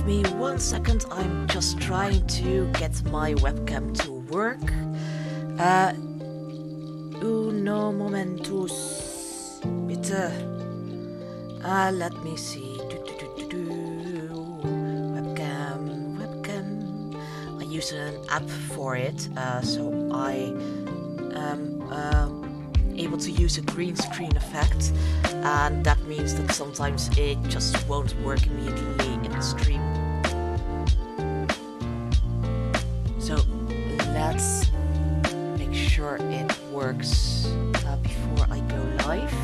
me 1 second, I'm just trying to get my webcam to work. Uno momentus, bitte. Let me see. Webcam. I use an app for it, so I am able to use a green screen effect, and that means that sometimes it just won't work immediately in the stream. So let's make sure it works before I go live.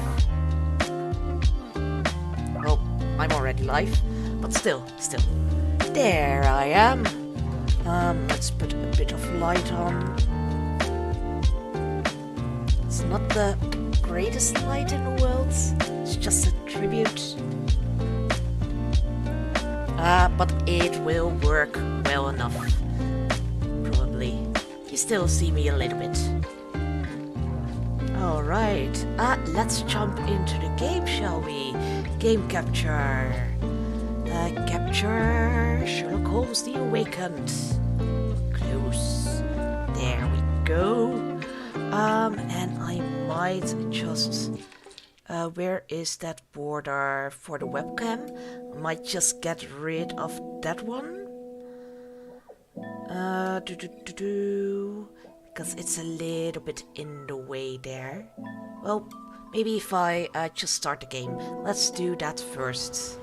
Well, I'm already live, but still. There I am. Let's put a bit of light on. It's not the greatest light in the world. It's just a tribute. but it will work well enough. Probably. You still see me a little bit. Alright, let's jump into the game, shall we? Game capture. Capture Sherlock Holmes the Awakened. Close. There we go. And I might just... where is that border for the webcam? I might just get rid of that one. Because it's a little bit in the way there. Well, maybe if I just start the game. Let's do that first.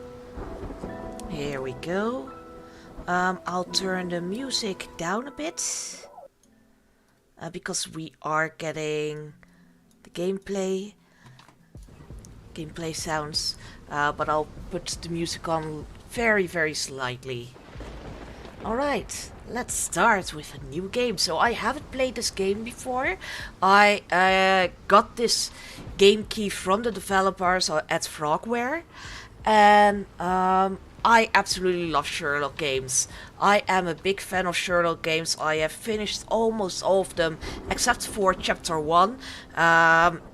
Here we go. I'll turn the music down a bit. Because we are getting the gameplay sounds. But I'll put the music on very, very slightly. Alright, let's start with a new game. So I haven't played this game before. I got this game key from the developers at Frogwares. And I absolutely love Sherlock games. I am a big fan of Sherlock games. I have finished almost all of them except for chapter 1,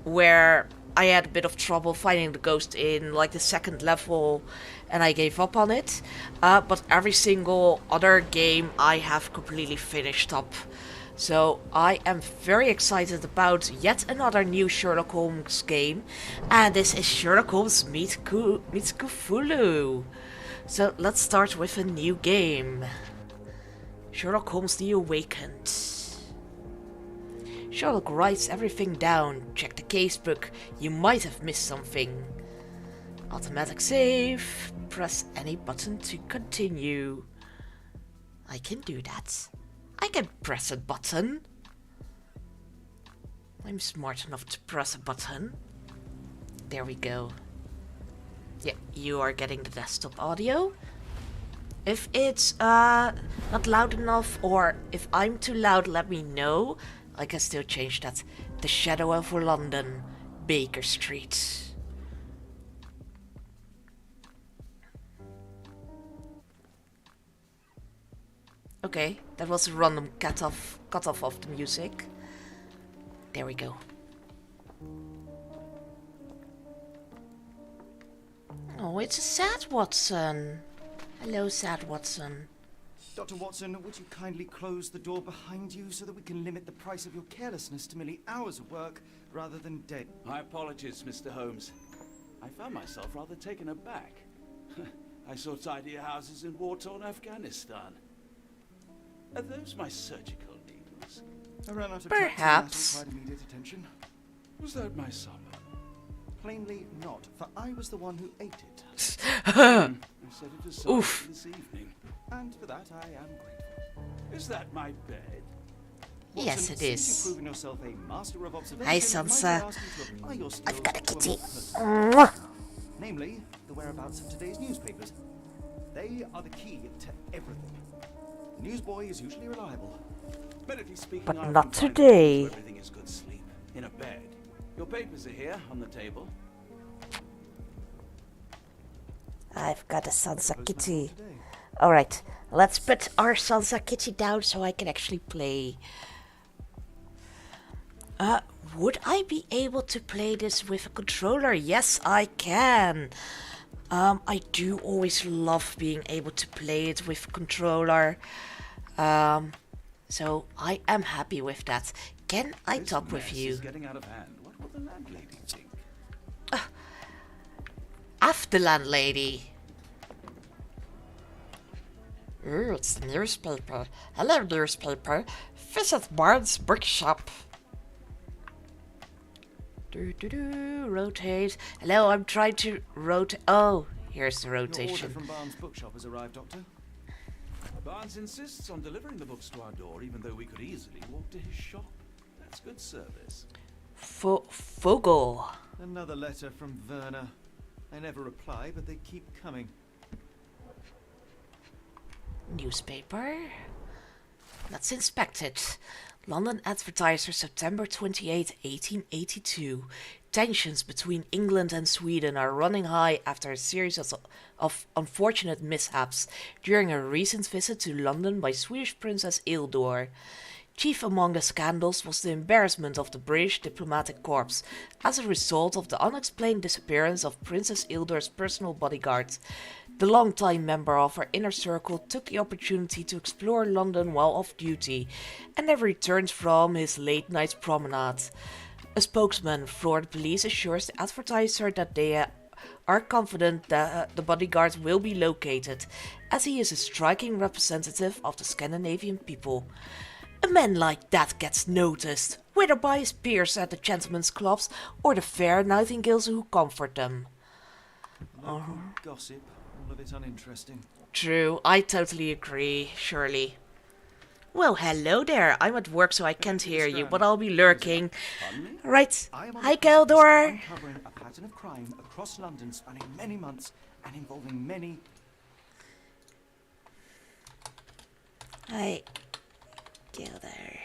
where I had a bit of trouble finding the ghost in like the second level and I gave up on it. But every single other game I have completely finished up. So I am very excited about yet another new Sherlock Holmes game. And this is Sherlock Holmes meets Cthulhu. So let's start with a new game. Sherlock Holmes the Awakened. Sherlock writes everything down. Check the casebook. You might have missed something. Automatic save. Press any button to continue. I can do that. I can press a button. I'm smart enough to press a button. There we go. Yeah, you are getting the desktop audio. If it's not loud enough or if I'm too loud, let me know. I can still change that. The Shadow over London, Baker Street. Okay, that was a random cut off of the music. There we go. Oh, it's a sad Watson. Hello, sad Watson. Dr. Watson, would you kindly close the door behind you so that we can limit the price of your carelessness to merely hours of work rather than day? My apologies, Mr. Holmes. I found myself rather taken aback. I saw tidier houses in war-torn Afghanistan. Are those my surgical needles? I ran out of Perhaps. time to immediate attention. Was that my supper? Plainly not, for I was the one who ate it. I said it was Oof. this evening. And for that I am grateful. Is that my bed? Watson, Yes, it since is. you've proven yourself a master of observation, Hi, might I Sansa. ask you to apply your skills I've got a to kitty. more personal- Mwah. Namely, the whereabouts of today's newspapers. They are the key to everything. The newsboy is usually reliable. Medically speaking, But I've not been finding today. that everything is good sleep in a bed. Your papers are here on the table. I've got a Sansa Postman kitty. today. Alright, let's put our Sansa kitty down so I can actually play. Would I be able to play this with a controller? Yes, I can. I do always love being able to play it with a controller. So I am happy with that. Can I This talk with mess you? is getting out of hand. What will the landlady think? F the landlady. Ooh, it's the newspaper. Hello, newspaper. Visit Barnes Bookshop. Rotate. Hello, I'm trying to rotate. Oh, here's the Your order rotation. from Barnes Bookshop has arrived, Doctor. Barnes insists on delivering the books to our door, even though we could easily walk to his shop. That's good service. Vogel. Another letter from Werner. I never reply, but they keep coming. Newspaper. Let's inspect it. London Advertiser, September 28, 1882. tensions between England and Sweden are running high after a series of unfortunate mishaps during a recent visit to London by Swedish Princess Eildor. Chief among the scandals was the embarrassment of the British diplomatic corps as a result of the unexplained disappearance of Princess Eildor's personal bodyguard. The long-time member of her inner circle took the opportunity to explore London while off duty and never returned from his late-night promenade. A spokesman for the police assures the advertiser that they are confident that the bodyguard will be located, as he is a striking representative of the Scandinavian people. A man like that gets noticed, whether by his peers at the gentlemen's clubs or the fair nightingales who comfort them. Local gossip, all of it uninteresting. True, I totally agree, Shirley. Well, hello there. I'm at work, so I can't hear you, but I'll be lurking. Right. I am on Hi, the process of Geldor. uncovering a pattern of crime across London spanning many months and involving many... Hi, Geldor.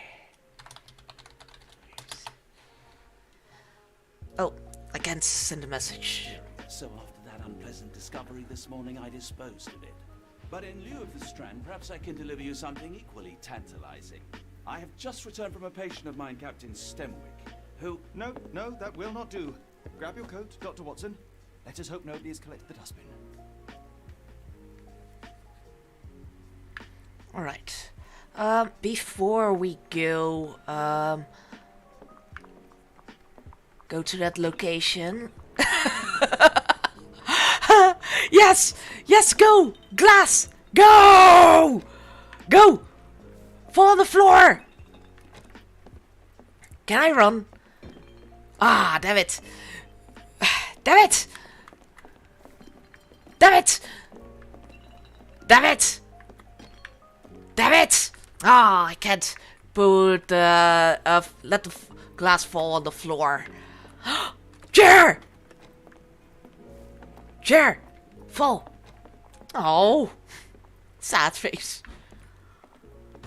Oh, I can't send a message. So after that unpleasant discovery this morning, I disposed of it. But in lieu of the Strand, perhaps I can deliver you something equally tantalizing. I have just returned from a patient of mine, Captain Stemwick, who... No, that will not do. Grab your coat, Dr. Watson. Let us hope nobody has collected the dustbin. Alright. Before we go to that location. Yes! Yes, go! Glass! Go! Go! Fall on the floor! Can I run? Ah, damn it! Damn it! Damn it! Damn it! Damn it! Ah, I can't put let the glass fall on the floor. Chair! Chair! Fall! Oh, sad face.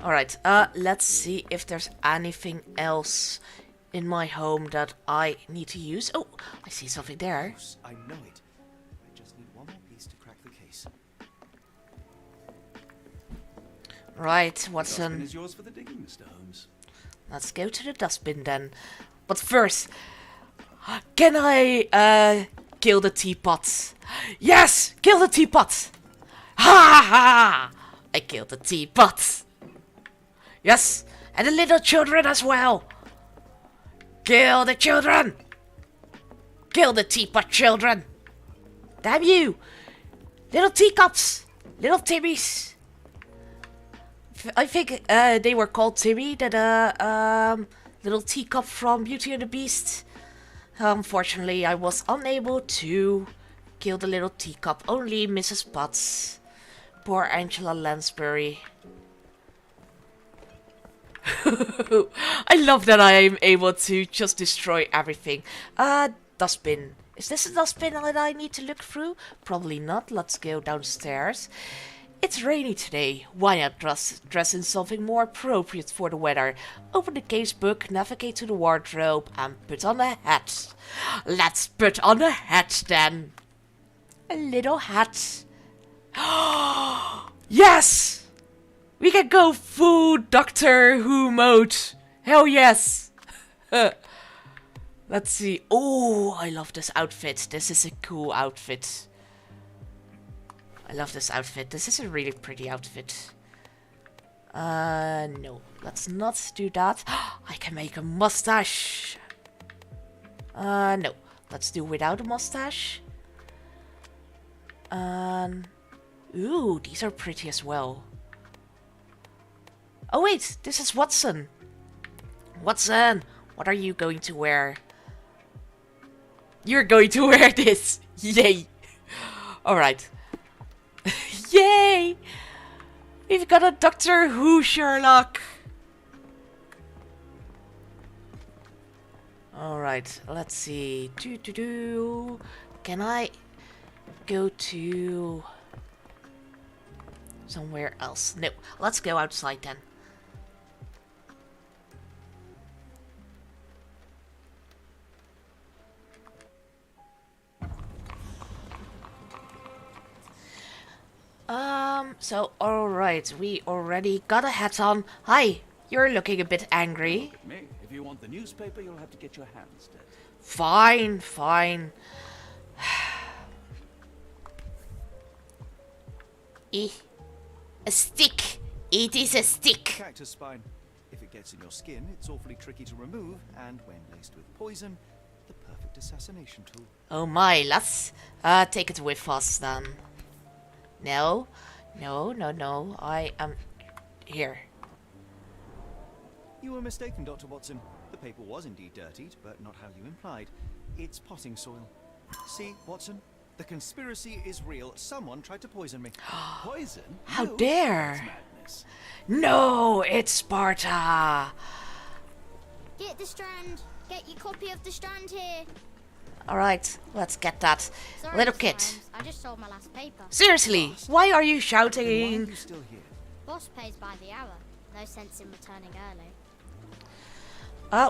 Alright, let's see if there's anything else in my home that I need to use. Oh, I see something there. Yes, I know it. I just need one more piece to crack the case. Right, Dustbin Watson. is yours for the digging, Mr. Holmes. Let's go to the dustbin then. But first, can I kill the teapot? Yes! Kill the teapot! Ha ha! I killed the teapot. Yes! And the little children as well! Kill the children! Kill the teapot children! Damn you! Little teacups! Little Timmies! I think they were called Timmy, the little teacup from Beauty and the Beast. Unfortunately, I was unable to kill the little teacup, only Mrs. Potts. Poor Angela Lansbury. I love that I am able to just destroy everything. Dustbin. Is this a dustbin that I need to look through? Probably not. Let's go downstairs. It's rainy today. Why not dress in something more appropriate for the weather? Open the casebook, navigate to the wardrobe, and put on a hat. Let's put on a hat then. A little hat. Yes! We can go full Doctor Who mode. Hell yes. Let's see. Oh, I love this outfit. This is a cool outfit. I love this outfit. This is a really pretty outfit. No. Let's not do that. I can make a mustache. No. Let's do without a mustache. Ooh, these are pretty as well. Oh wait, this is Watson. Watson, what are you going to wear? You're going to wear this. Yay. Alright. Yay! We've got a Doctor Who Sherlock. Alright, let's see. Can I go to somewhere else? No, let's go outside then. So alright, we already got a hat on. Hi, you're looking a bit angry. Look at me. If you want the newspaper, you'll have to get your hands dirty. Fine, fine. A stick. It is a stick. Cactus spine. If it gets in your skin, it's awfully tricky to remove, and when laced with poison, the perfect assassination tool. Oh my, let's take it with us then. No, no, I am here. You were mistaken, Dr. Watson. The paper was indeed dirtied, but not how you implied. It's potting soil. See, Watson? The conspiracy is real. Someone tried to poison me. Poison? How No, dare! that's madness. No, it's Sparta! Get the strand. Get your copy of the strand here. Alright, let's get that. Sorry, Little Mr. kid. Holmes, I just sold my last paper. Seriously, why are you Then why are shouting? you still here? Boss pays by the hour. No sense in returning early.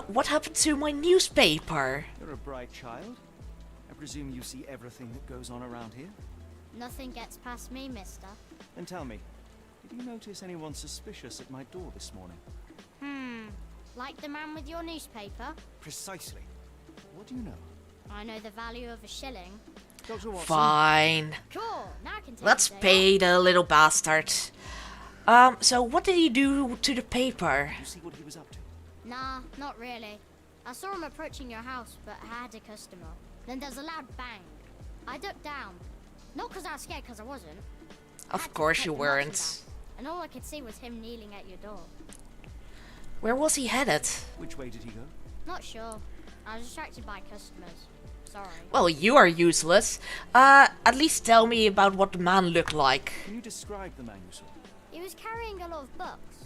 What happened to my newspaper? You're a bright child. I presume you see everything that goes on around here? Nothing gets past me, mister. Then tell me, did you notice anyone suspicious at my door this morning? Like the man with your newspaper? Precisely. What do you know? I know the value of a shilling. Dr. Watson? Fine. Sure, now I can take Let's the day pay the little bastard. So what did he do to the paper? You see what he was up to? off. Nah, not really. I saw him approaching your house, but I had a customer. Then there's a loud bang. I ducked down. Not because I was scared, because I wasn't. I had Of to course protect you the weren't. merchandise, and all I could see was him kneeling at your door. Where was he headed? Which way did he go? Not sure. I was distracted by customers. Sorry. Well, you are useless. At least tell me about what the man looked like. Can you describe the man you saw? He was carrying a lot of books.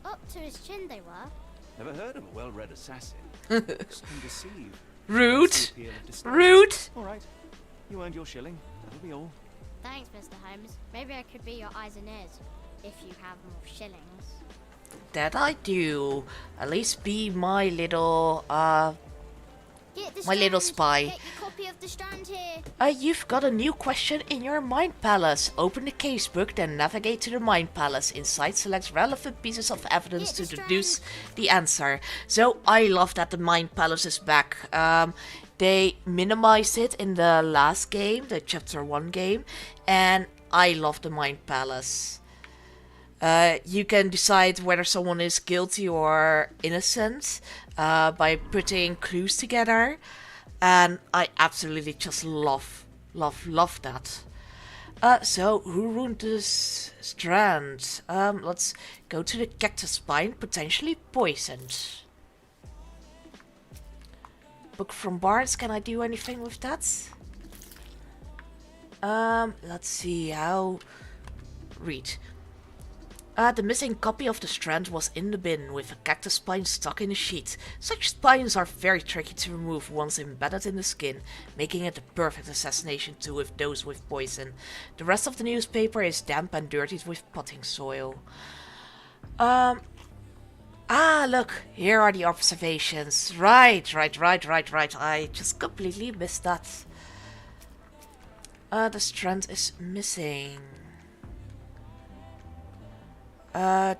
Up to his chin they were. Never heard of a well-read assassin. Books can deceive. Rude. That's the appeal of disguise. Rude. All right. You earned your shilling. That'll be all. Thanks, Mr. Holmes. Maybe I could be your eyes and ears. If you have more shillings. That I do. At least be my little, Get the My little Strand. spy. Get your copy of the Strand here. You've got a new question in your Mind Palace. Open the casebook, then navigate to the Mind Palace. Inside, select relevant pieces of evidence to Get the deduce the answer. So, I love that the Mind Palace is back. They minimized it in the last game, the Chapter 1 game, and I love the Mind Palace. You can decide whether someone is guilty or innocent by putting clues together, and I absolutely just love that. So who ruined this strand? Let's go to the cactus spine, potentially poisoned. Book from Barnes, can I do anything with that? Let's see how. Read. The missing copy of the strand was in the bin, with a cactus spine stuck in a sheet. Such spines are very tricky to remove once embedded in the skin, making it the perfect assassination tool with those with poison. The rest of the newspaper is damp and dirtied with potting soil. Look, here are the observations. Right. I just completely missed that. The strand is missing. And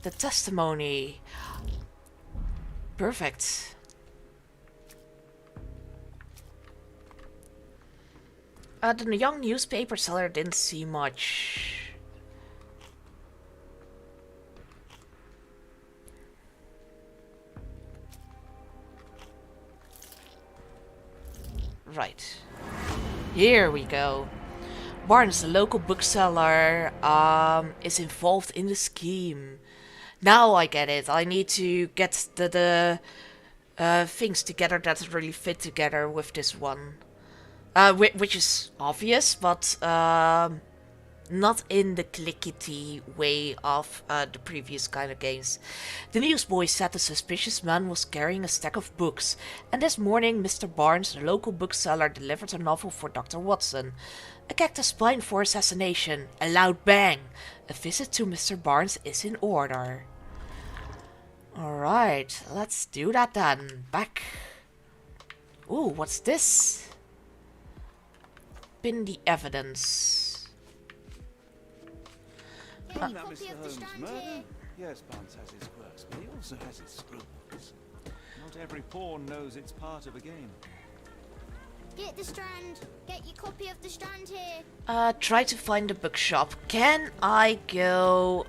the testimony. Perfect. The young newspaper seller didn't see much. Right. Here we go. Barnes, the local bookseller, is involved in the scheme. Now I get it. I need to get the things together that really fit together with this one. Which is obvious, but not in the clickety way of the previous kind of games. The newsboy said the suspicious man was carrying a stack of books, and this morning Mr. Barnes, the local bookseller, delivered a novel for Dr. Watson. A cactus spine for assassination, a loud bang. A visit to Mr. Barnes is in order. Alright, let's do that then. Back. Ooh, what's this? been the evidence? Get Isn't a that copy Mr. of the Holmes' Strand murder? here. Yes, Barnes has his quirks, but he also has his scruples. Not every pawn knows it's part of a game. Get the Strand. Get your copy of the Strand here. Try to find the bookshop. Can I go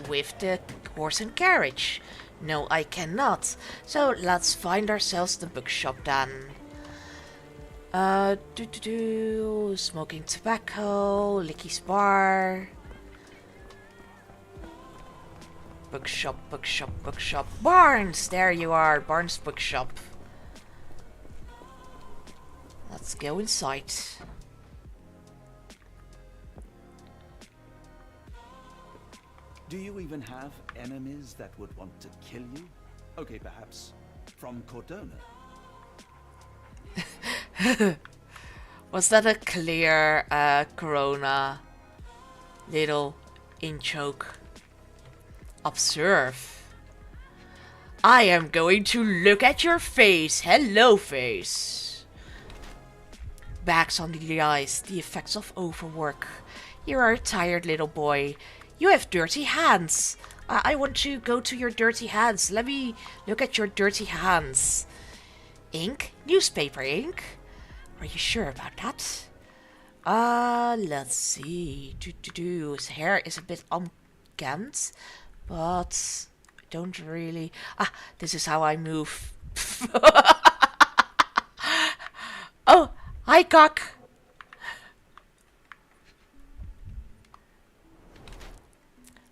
with the horse and carriage? No, I cannot. So let's find ourselves the bookshop then. Smoking tobacco, Licky's bar. Bookshop, bookshop, bookshop. Barnes! There you are, Barnes bookshop. Let's go inside. Do you even have enemies that would want to kill you? Okay, perhaps from Cordona. Was that a clear Corona little in-choke? Observe. I am going to look at your face. Hello, face. Bags under the eyes, the effects of overwork. You are a tired little boy. You have dirty hands. I want to go to your dirty hands. Let me look at your dirty hands. Ink? Newspaper ink? Are you sure about that? Let's see. His hair is a bit unkempt, but I don't really... this is how I move. Oh, hi, cock.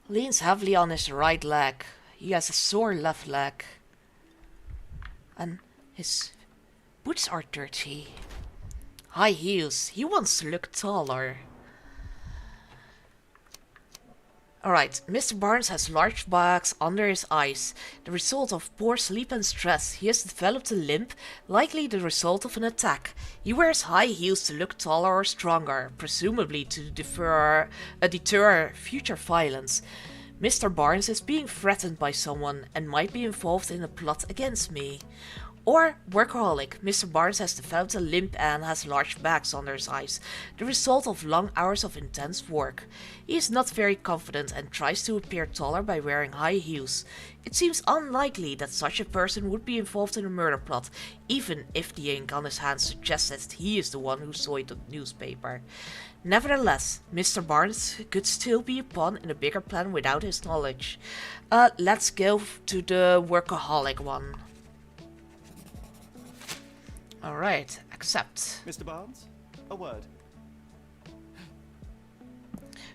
Leans heavily on his right leg. He has a sore left leg. And his boots are dirty. High heels. He wants to look taller. Alright, Mr. Barnes has large bags under his eyes, the result of poor sleep and stress. He has developed a limp, likely the result of an attack. He wears high heels to look taller or stronger, presumably to deter future violence. Mr. Barnes is being threatened by someone and might be involved in a plot against me. Or workaholic. Mr. Barnes has developed a limp and has large bags under his eyes, the result of long hours of intense work. He is not very confident and tries to appear taller by wearing high heels. It seems unlikely that such a person would be involved in a murder plot, even if the ink on his hands suggests that he is the one who saw it on the newspaper. Nevertheless, Mr. Barnes could still be a pawn in a bigger plan without his knowledge. Let's go to the workaholic one. Alright, accept. Mr. Barnes, a word.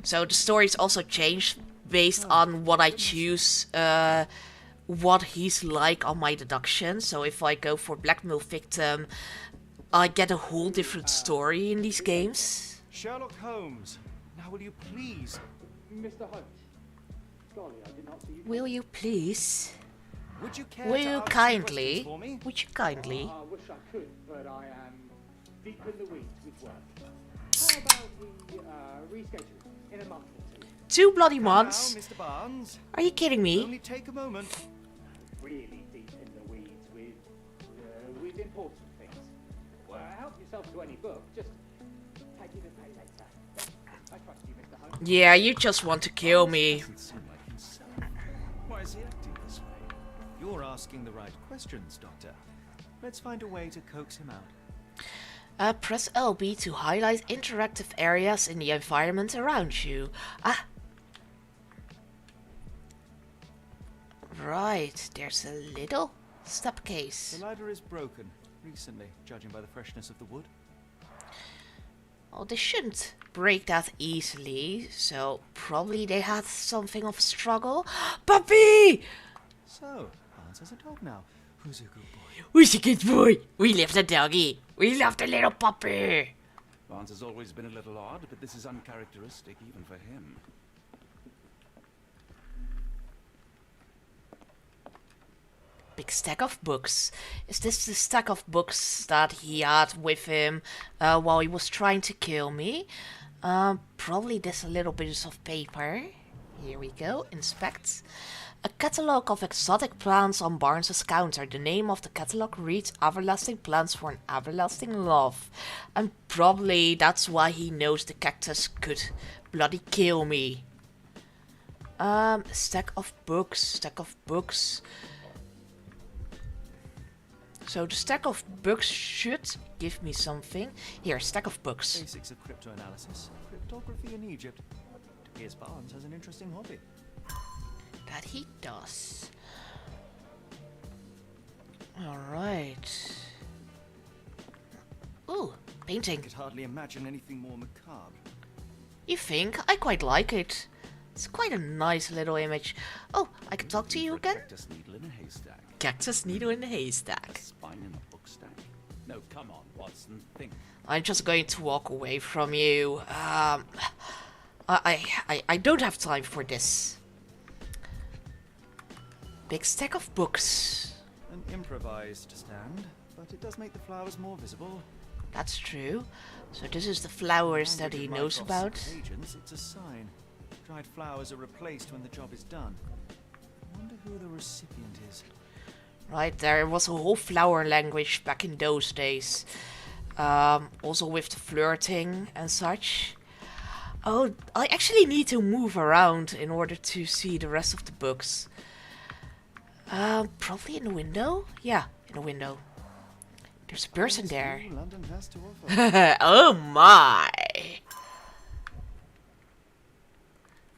So the story's also changed based on what I choose, what he's like on my deduction. So if I go for blackmail victim, I get a whole different story in these games. Sherlock Holmes, now will you please... Mr. Holmes, golly, I did not see you. Will you please? Would you care Will to you answer kindly? questions for me? Would you kindly? I wish I could, but I am deep in the weeds with work. How about we reschedule in a month or two? 2 bloody Now, months? Mr. Barnes, Are you kidding me? only take a moment. Really deep in the weeds with important things. Well, help yourself to any book. Just take it a pay later. I trust you, Mr. Holmes. Yeah, you just want to kill me. Doesn't seem like himself. Why is he acting this way? You're asking the right questions, Doctor. Let's find a way to coax him out. Press LB to highlight interactive areas in the environment around you. Right, there's a little step case. The ladder is broken recently, judging by the freshness of the wood. Oh, they shouldn't break that easily, so probably they had something of a struggle. Puppy! So, Barnes has a dog now. Who's a good boy? Who's a good boy? We love the doggy. We love the little puppy. Barnes has always been a little odd, but this is uncharacteristic even for him. Big stack of books. Is this the stack of books that he had with him while he was trying to kill me? Probably there's a little bit of paper. Here we go. Inspect. A catalogue of exotic plants on Barnes's counter. The name of the catalogue reads Everlasting Plants for an Everlasting Love. And probably that's why he knows the cactus could bloody kill me. Stack of books. So the stack of books should give me something. Here, stack of books. Basics of cryptoanalysis. Cryptography in Egypt. It appears Barnes has an interesting hobby. That he does. Alright. Ooh, I painting. could hardly imagine anything more macabre. You think? I quite like it. It's quite a nice little image. Oh, I can talk to you again? Cactus needle in a haystack. Cactus needle in the haystack. A spine in a book stack. No, come on, Watson. Think. I'm just going to walk away from you. I don't have time for this. Big stack of books. An improvised stand, but it does make the flowers more visible. That's true. So this is the flowers that he Language knows might cross about. some Agents, it's a sign. Dried flowers are replaced when the job is done. I wonder who the recipient is. Right, there was a whole flower language back in those days. Also with the flirting and such. Oh, I actually need to move around in order to see the rest of the books. Probably in the window? Yeah, in the window. There's a person there. Ooh, London has to offer. Oh my!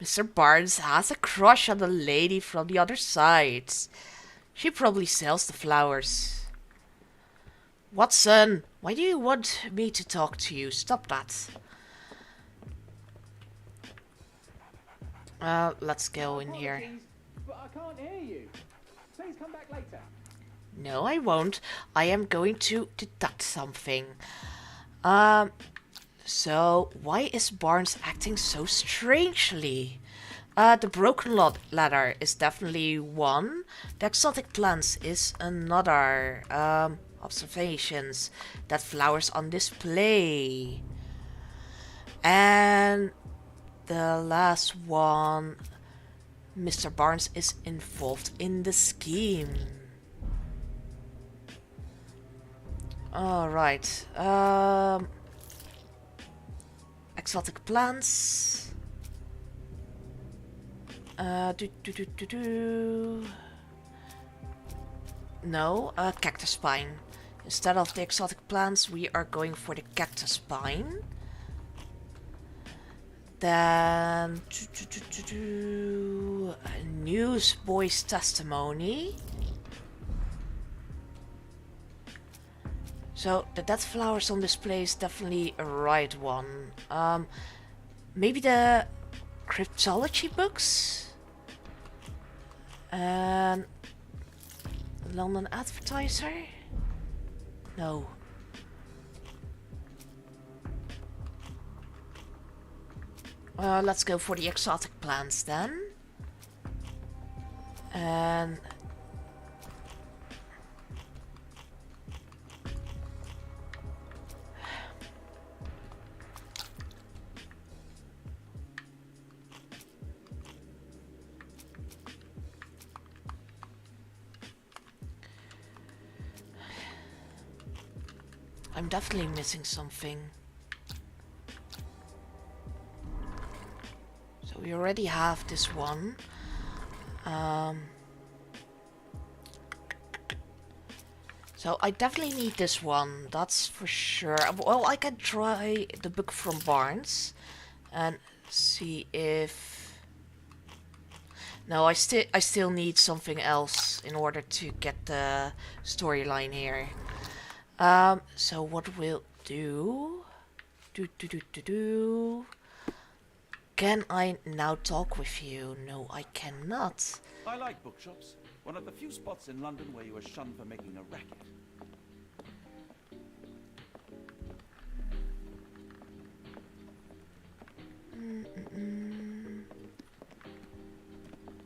Mr. Barnes has a crush on the lady from the other side. She probably sells the flowers. Watson, why do you want me to talk to you? Stop that. Let's go in here. Apologies, but I can't hear you. Please come back later. No, I won't. I am going to deduct something. So, why is Barnes acting so strangely? The broken ladder is definitely one. The exotic plants is another. Observations. That flowers on display. And the last one. Mr. Barnes is involved in the scheme. Alright. Exotic plants. No, cactus spine. Instead of the exotic plants, we are going for the cactus spine. Then a newsboy's testimony. So the dead flowers on display is definitely a right one. Maybe the cryptology books and London Advertiser. No. Let's go for the exotic plants then. And I'm definitely missing something. So we already have this one. So I definitely need this one, that's for sure. Well, I can try the book from Barnes and see if... No, I still need something else in order to get the storyline here. So what we'll do... Can I now talk with you? No, I cannot. I like bookshops. One of the few spots in London where you are shunned for making a racket.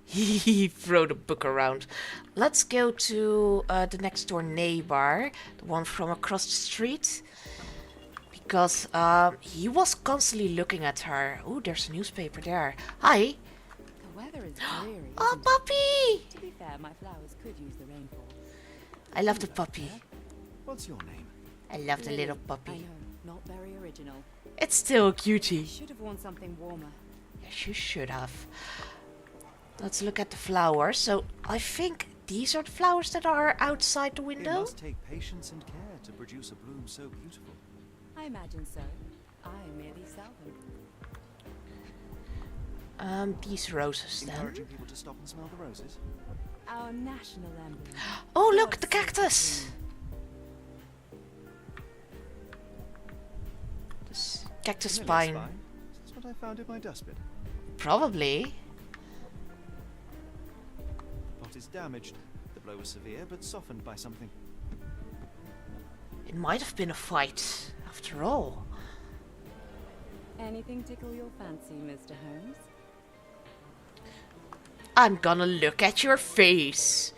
He throw the book around. Let's go to the next door neighbor, the one from across the street, because he was constantly looking at her. Oh, there's a newspaper there. Hi. The weather is dreary. Oh, isn't it? puppy! To be fair, my flowers could use the rainfall. I love the puppy. What's your name? I love the little I puppy. know, not very original. It's still a cutie. Should have worn something warmer. Yes, you should have. Let's look at the flowers. So, I think these are the flowers that are outside the It window. must take patience and care to produce a bloom so beautiful. I imagine so. I merely sell them. These roses then. Encouraging people to stop and smell the roses. Our national emblem. Oh, look, the God's sacred cactus! bloom. This cactus Vanilla spine. That's what I found in my dustbin. Probably. Pot is damaged. The blow was severe, but softened by something. It might have been a fight, after all. Anything tickle your fancy, Mr. Holmes? I'm gonna look at your face.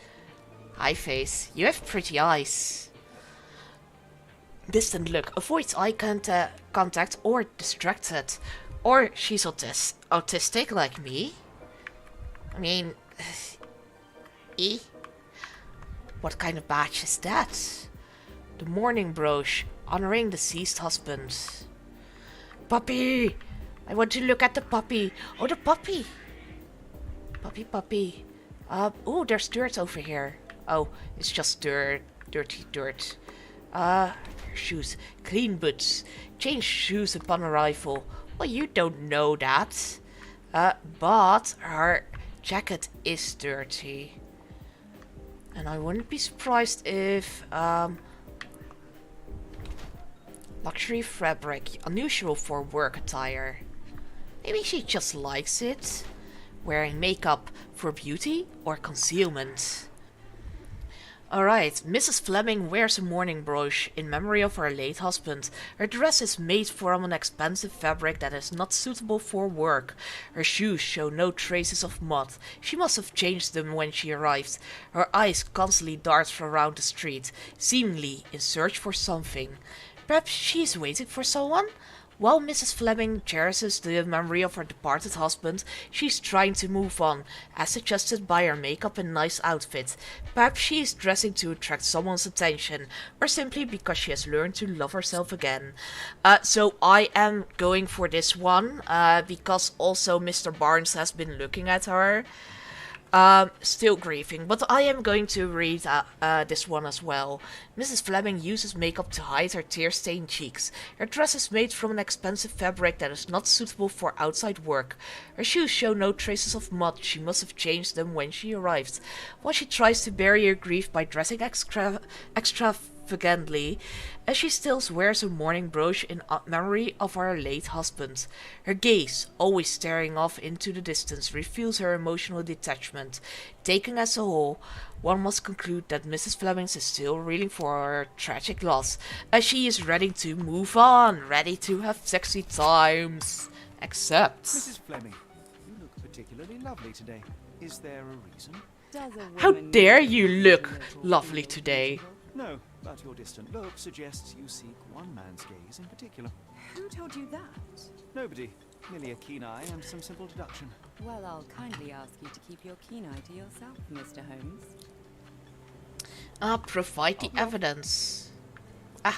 Hi, face. You have pretty eyes. Distant look. Avoids eye contact or distracted. Or she's autistic like me. I mean... What kind of badge is that? The mourning brooch, honoring deceased husband. Puppy! I want to look at the puppy. Oh, the puppy! Puppy. Oh, there's dirt over here. Oh, it's just dirt. Dirty dirt. Shoes. Clean boots. Change shoes upon arrival. Well, you don't know that. But her jacket is dirty. And I wouldn't be surprised if, luxury fabric, unusual for work attire. Maybe she just likes it. Wearing makeup for beauty or concealment. Alright, Mrs. Fleming wears a mourning brooch in memory of her late husband. Her dress is made from an expensive fabric that is not suitable for work. Her shoes show no traces of mud. She must have changed them when she arrived. Her eyes constantly dart around the street, seemingly in search for something. Perhaps she is waiting for someone? While Mrs. Fleming cherishes the memory of her departed husband, she's trying to move on, as suggested by her makeup and nice outfit. Perhaps she is dressing to attract someone's attention, or simply because she has learned to love herself again. So I am going for this one, because also Mr. Barnes has been looking at her. Still grieving, but I am going to read this one as well. Mrs. Fleming uses makeup to hide her tear-stained cheeks. Her dress is made from an expensive fabric that is not suitable for outside work. Her shoes show no traces of mud. She must have changed them when she arrived. While she tries to bury her grief by dressing extravagantly, as she still wears a mourning brooch in memory of her late husband. Her gaze, always staring off into the distance, reveals her emotional detachment. Taken as a whole, one must conclude that Mrs. Fleming is still reeling for her tragic loss, as she is ready to move on, ready to have sexy times. Except... Mrs. Fleming, you look particularly lovely today. Is there a reason? Does a How woman dare need you to look be a little lovely feel today? beautiful? No, but your distant look suggests you seek one man's gaze in particular. Who told you that? Nobody. Merely a keen eye and some simple deduction. Well, I'll kindly ask you to keep your keen eye to yourself, Mr. Holmes. Provide the evidence. I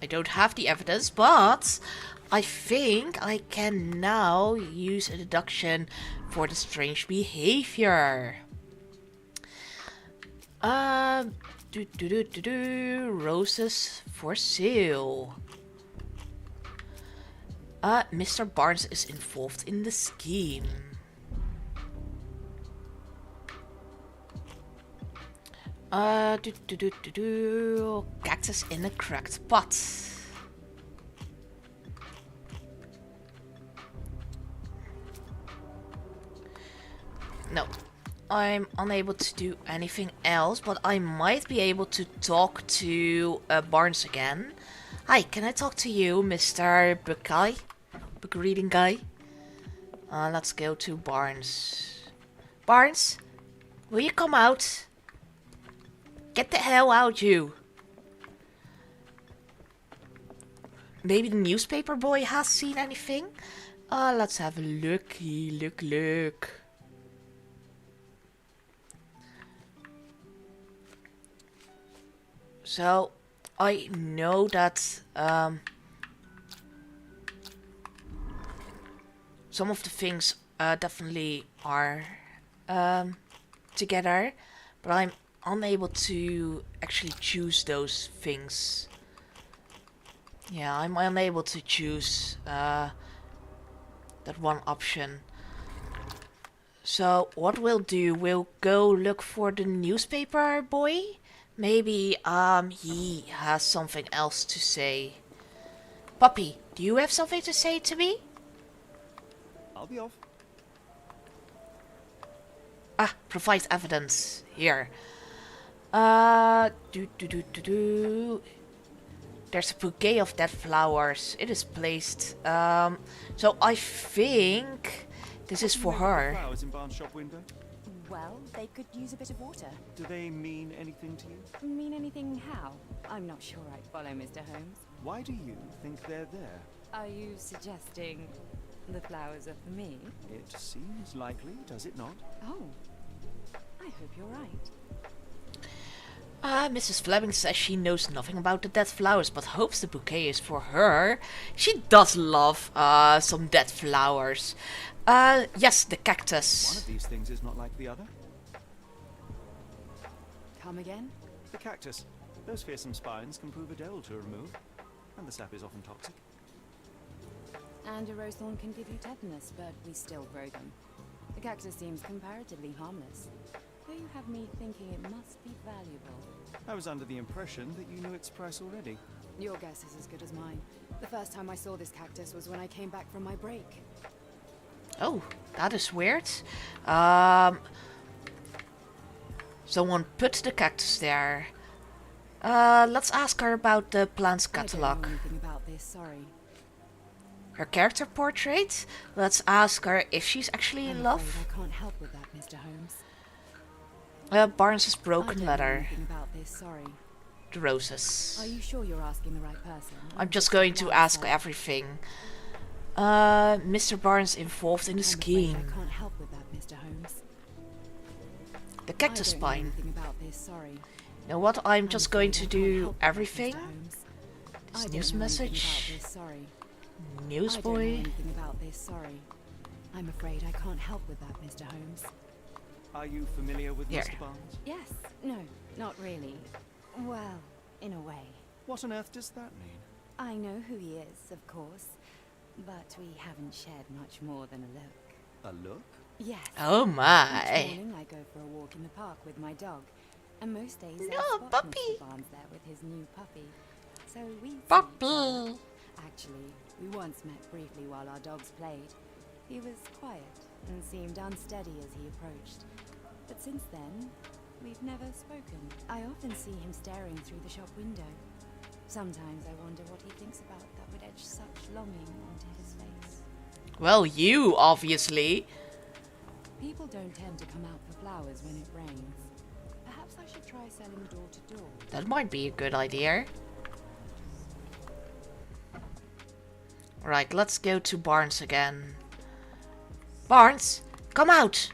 don't have the evidence, but I think I can now use a deduction for the strange behavior. Roses for sale. Mr. Barnes is involved in the scheme. Cactus in a cracked pot. No, I'm unable to do anything else, but I might be able to talk to Barnes again. Hi, can I talk to you, Mr. Book Guy? Book reading guy? Let's go to Barnes. Barnes, will you come out? Get the hell out, you! Maybe the newspaper boy has seen anything? Let's have a looky, look. So I know that some of the things definitely are together, but I'm unable to actually choose those things. Yeah, I'm unable to choose that one option. So what we'll do, we'll go look for the newspaper boy. Maybe he has something else to say. Puppy, do you have something to say to me? I'll be off. Ah, provide evidence. Here. There's a bouquet of dead flowers. It is placed. So I think this is for her. Flowers in Barnes' shop window. Well, they could use a bit of water. Do they mean anything to you? Mean anything how? I'm not sure I follow, Mr. Holmes. Why do you think they're there? Are you suggesting the flowers are for me? It seems likely, does it not? Oh, I hope you're right. Mrs. Fleming says she knows nothing about the dead flowers, but hopes the bouquet is for her. She does love some dead flowers. Yes, the cactus. One of these things is not like the other. Come again? The cactus. Those fearsome spines can prove a devil to remove, and the sap is often toxic. And a rose thorn can give you tetanus, but we still grow them. The cactus seems comparatively harmless, though you have me thinking it must be valuable. I was under the impression that you knew its price already. Your guess is as good as mine. The first time I saw this cactus was when I came back from my break. Oh, that is weird. Someone put the cactus there. Let's ask her about the plants catalog. I don't know anything about this, sorry. Her character portrait. Let's ask her if she's actually in I'm love. afraid I can't help with that, Mr. Holmes. Barnes's I broken don't know letter. anything about this, sorry. The roses. Are you sure you're asking the right person? I'm just going to ask everything. Mr. Barnes involved in the I'm afraid scheme. I can't help with that, Mr. Holmes. The cactus I don't know spine. anything about this, sorry. You know what? I'm just going to afraid I can't do help with that, everything. Mr. Holmes. This I don't news know anything message. about this, sorry. I don't know Newsboy. anything about this, sorry. I'm afraid I can't help with that, Mr. Holmes. Are you familiar with Here. Mr. Barnes? Yes, no, not really. Well, in a way. What on earth does that mean? I know who he is, of course, but we haven't shared much more than a look. A look? Yes. Oh Each my. morning I go for a walk in the park with my dog, and most days No, I spot puppy. Mr. Barnes there with his new puppy. So we see each Puppy. other. Actually, we once met briefly while our dogs played. He was quiet and seemed unsteady as he approached. But since then, we've never spoken. I often see him staring through the shop window. Sometimes I wonder what he thinks about that would etch such longing onto his face. Well, you obviously. People don't tend to come out for flowers when it rains. Perhaps I should try selling door to door. That might be a good idea. Right, let's go to Barnes again. Barnes, come out!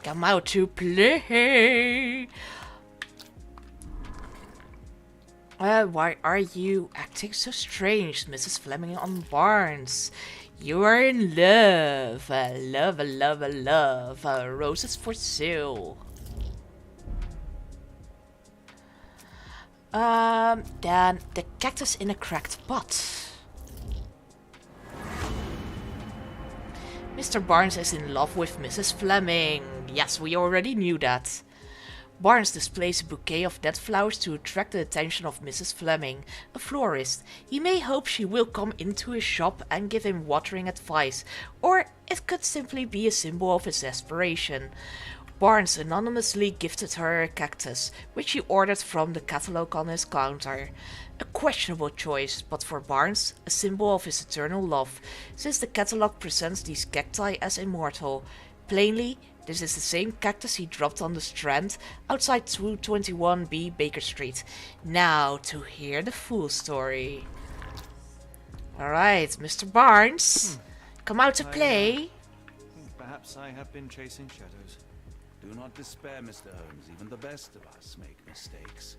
Come out to play! Why are you acting so strange, Mrs. Fleming on Barnes? You are in love. Love, love, love. Roses for sale. Then the cactus in a cracked pot. Mr. Barnes is in love with Mrs. Fleming. Yes, we already knew that. Barnes displays a bouquet of dead flowers to attract the attention of Mrs. Fleming, a florist. He may hope she will come into his shop and give him watering advice, or it could simply be a symbol of his desperation. Barnes anonymously gifted her a cactus, which he ordered from the catalogue on his counter. A questionable choice, but for Barnes, a symbol of his eternal love, since the catalogue presents these cacti as immortal. Plainly, this is the same cactus he dropped on the Strand outside 221B Baker Street. Now to hear the full story. Alright, Mr. Barnes, come out to play. think perhaps I have been chasing shadows. Do not despair, Mr. Holmes. Even the best of us make mistakes.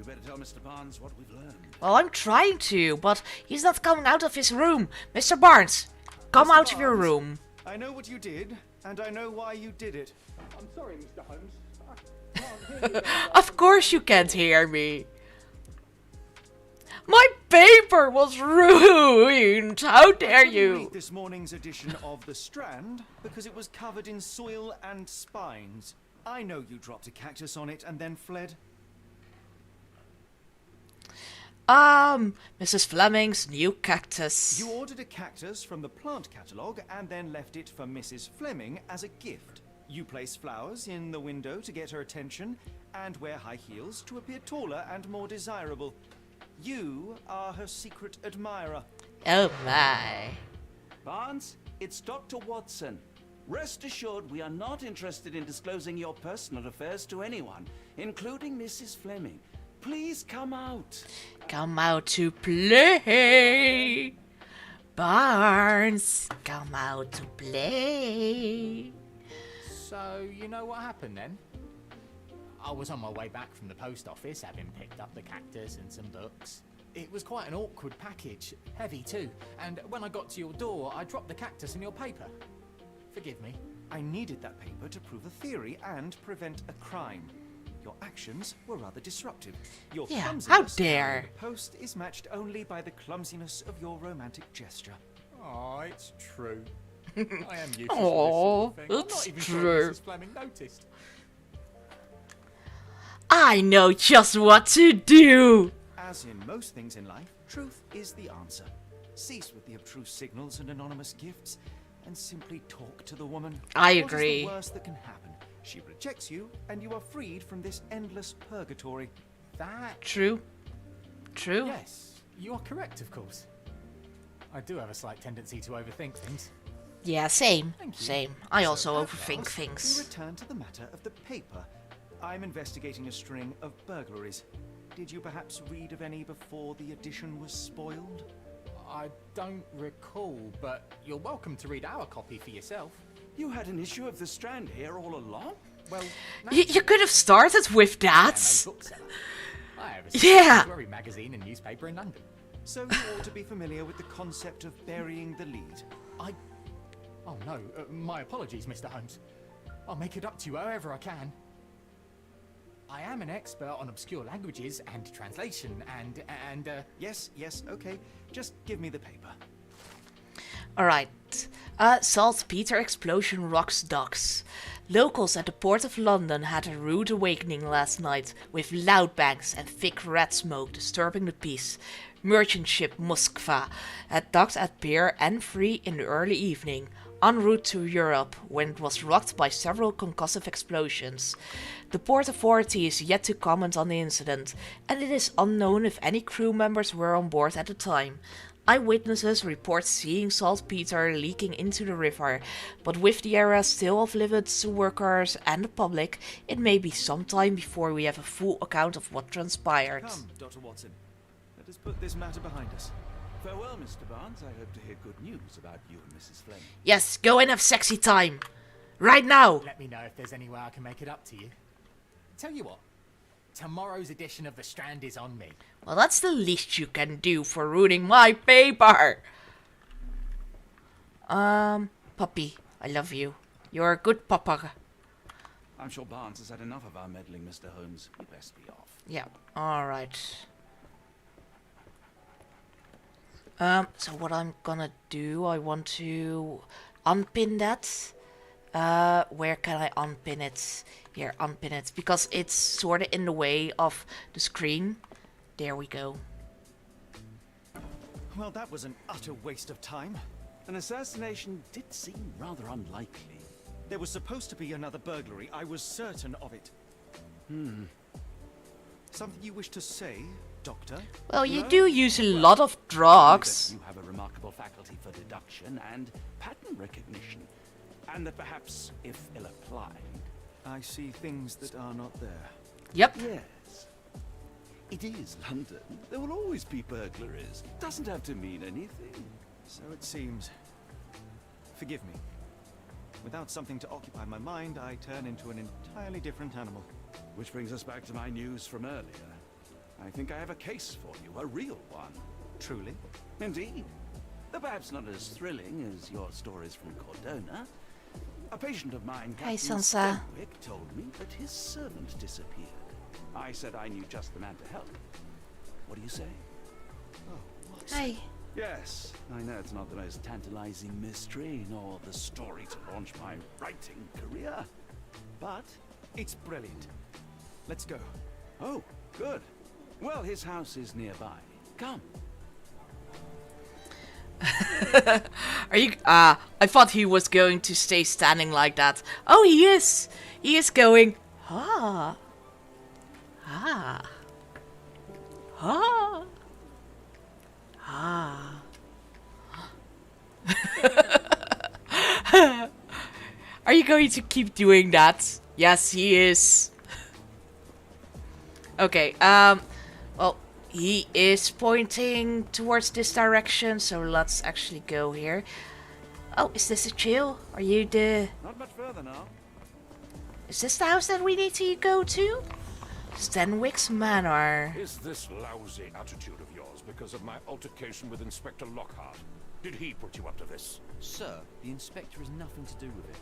You better tell Mr. Barnes what we've learned. Well, I'm trying to, but he's not coming out of his room. Mr. Barnes, come Mr. out of your Barnes? room. I know what you did, and I know why you did it. I'm sorry, Mr. Holmes. I can't hear you very well. Of course you can't hear me. My paper was ruined. How dare I couldn't you? read this morning's edition of The Strand because it was covered in soil and spines. I know you dropped a cactus on it and then fled. Mrs. Fleming's new cactus. You ordered a cactus from the plant catalogue and then left it for Mrs. Fleming as a gift. You place flowers in the window to get her attention and wear high heels to appear taller and more desirable. You are her secret admirer. Oh my. Barnes, it's Dr. Watson. Rest assured we are not interested in disclosing your personal affairs to anyone, including Mrs. Fleming. Please come out. Come out to play. Barnes, come out to play. So, you know what happened then? I was on my way back from the post office, having picked up the cactus and some books. It was quite an awkward package, heavy too, and when I got to your door, I dropped the cactus in your paper. Forgive me. I needed that paper to prove a theory and prevent a crime. Your actions were rather disruptive. Your Yeah, clumsiness how dare. carrying the post is matched only by the clumsiness of your romantic gesture. Oh, it's true. I am useless Aw, for this sort of thing. I'm it's not even true. sure Mrs. Fleming noticed. I know just what to do. As in most things in life, truth is the answer. Cease with the abstruse signals and anonymous gifts, and simply talk to the woman. I What is agree. the worst that can happen? She rejects you, and you are freed from this endless purgatory. That? True. True. Yes, you are correct, of course. I do have a slight tendency to overthink things. Yeah, same. Thank you. Same. I So, also at overthink last, We things. return to the matter of the paper. I'm investigating a string of burglaries. Did you perhaps read of any before the edition was spoiled? I don't recall, but you're welcome to read our copy for yourself. You had an issue of The Strand here all along? Well, You could have started with that. I'm a bookseller. I have a Yeah. literary magazine and newspaper in London. So you ought to be familiar with the concept of burying the lead. Oh no, my apologies, Mr. Holmes. I'll make it up to you however I can. I am an expert on obscure languages and translation and Yes, okay. Just give me the paper. Alright. Saltpeter explosion rocks docks. Locals at the Port of London had a rude awakening last night, with loud bangs and thick red smoke disturbing the peace. Merchant ship Moskva had docked at Pier N3 in the early evening, en route to Europe, when it was rocked by several concussive explosions. The port authority is yet to comment on the incident, and it is unknown if any crew members were on board at the time. Eyewitnesses report seeing saltpeter leaking into the river, but with the area still off-limits to workers and the public, it may be some time before we have a full account of what transpired. Come, Dr. Watson. Let us put this matter behind us. Farewell, Mr. Barnes. I hope to hear good news about you and Mrs. Fleming. Yes, go and have sexy time. Right now. let me know if there's any way I can make it up to you. Tell you what, tomorrow's edition of The Strand is on me. Well, that's the least you can do for ruining my paper. Puppy, I love you. You're a good papa. I'm sure Barnes has had enough of our meddling, Mr. Holmes. You'd best be off. Yeah, alright. So what I'm gonna do, I want to unpin that. Where can I unpin it? Here, unpin it, because it's sort of in the way of the screen. There we go. Well, that was an utter waste of time. An assassination did seem rather unlikely. There was supposed to be another burglary. I was certain of it. Something you wish to say, Doctor? Well, you No? do use a Well, lot of That drugs. you have a remarkable faculty for deduction and pattern recognition. And that perhaps, if ill-applied... I see things that are not there. Yep. Yes. It is London. There will always be burglaries. Doesn't have to mean anything. So it seems. Forgive me. Without something to occupy my mind, I turn into an entirely different animal. Which brings us back to my news from earlier. I think I have a case for you, a real one. Truly? Indeed. Though perhaps not as thrilling as your stories from Cordona. A patient of mine, Hey, Captain Sansa. Stenwick, told me that his servant disappeared. I said I knew just the man to help. What do you say? Hey. Yes, I know it's not the most tantalizing mystery, nor the story to launch my writing career. But, It's brilliant. Let's go. oh, good. Well, his house is nearby. Come. Are you? I thought he was going to stay standing like that. Oh, he is. He is going. Ah. Ah. Ah. Ah. Are you going to keep doing that? Yes, he is. Okay. Well, he is pointing towards this direction, so let's actually go here. Oh, is this a jail? Are you the... Not much further now. Is this the house that we need to go to? Stenwick's Manor. Is this lousy attitude of yours because of my altercation with Inspector Lockhart? Did he put you up to this? Sir, the inspector has nothing to do with it.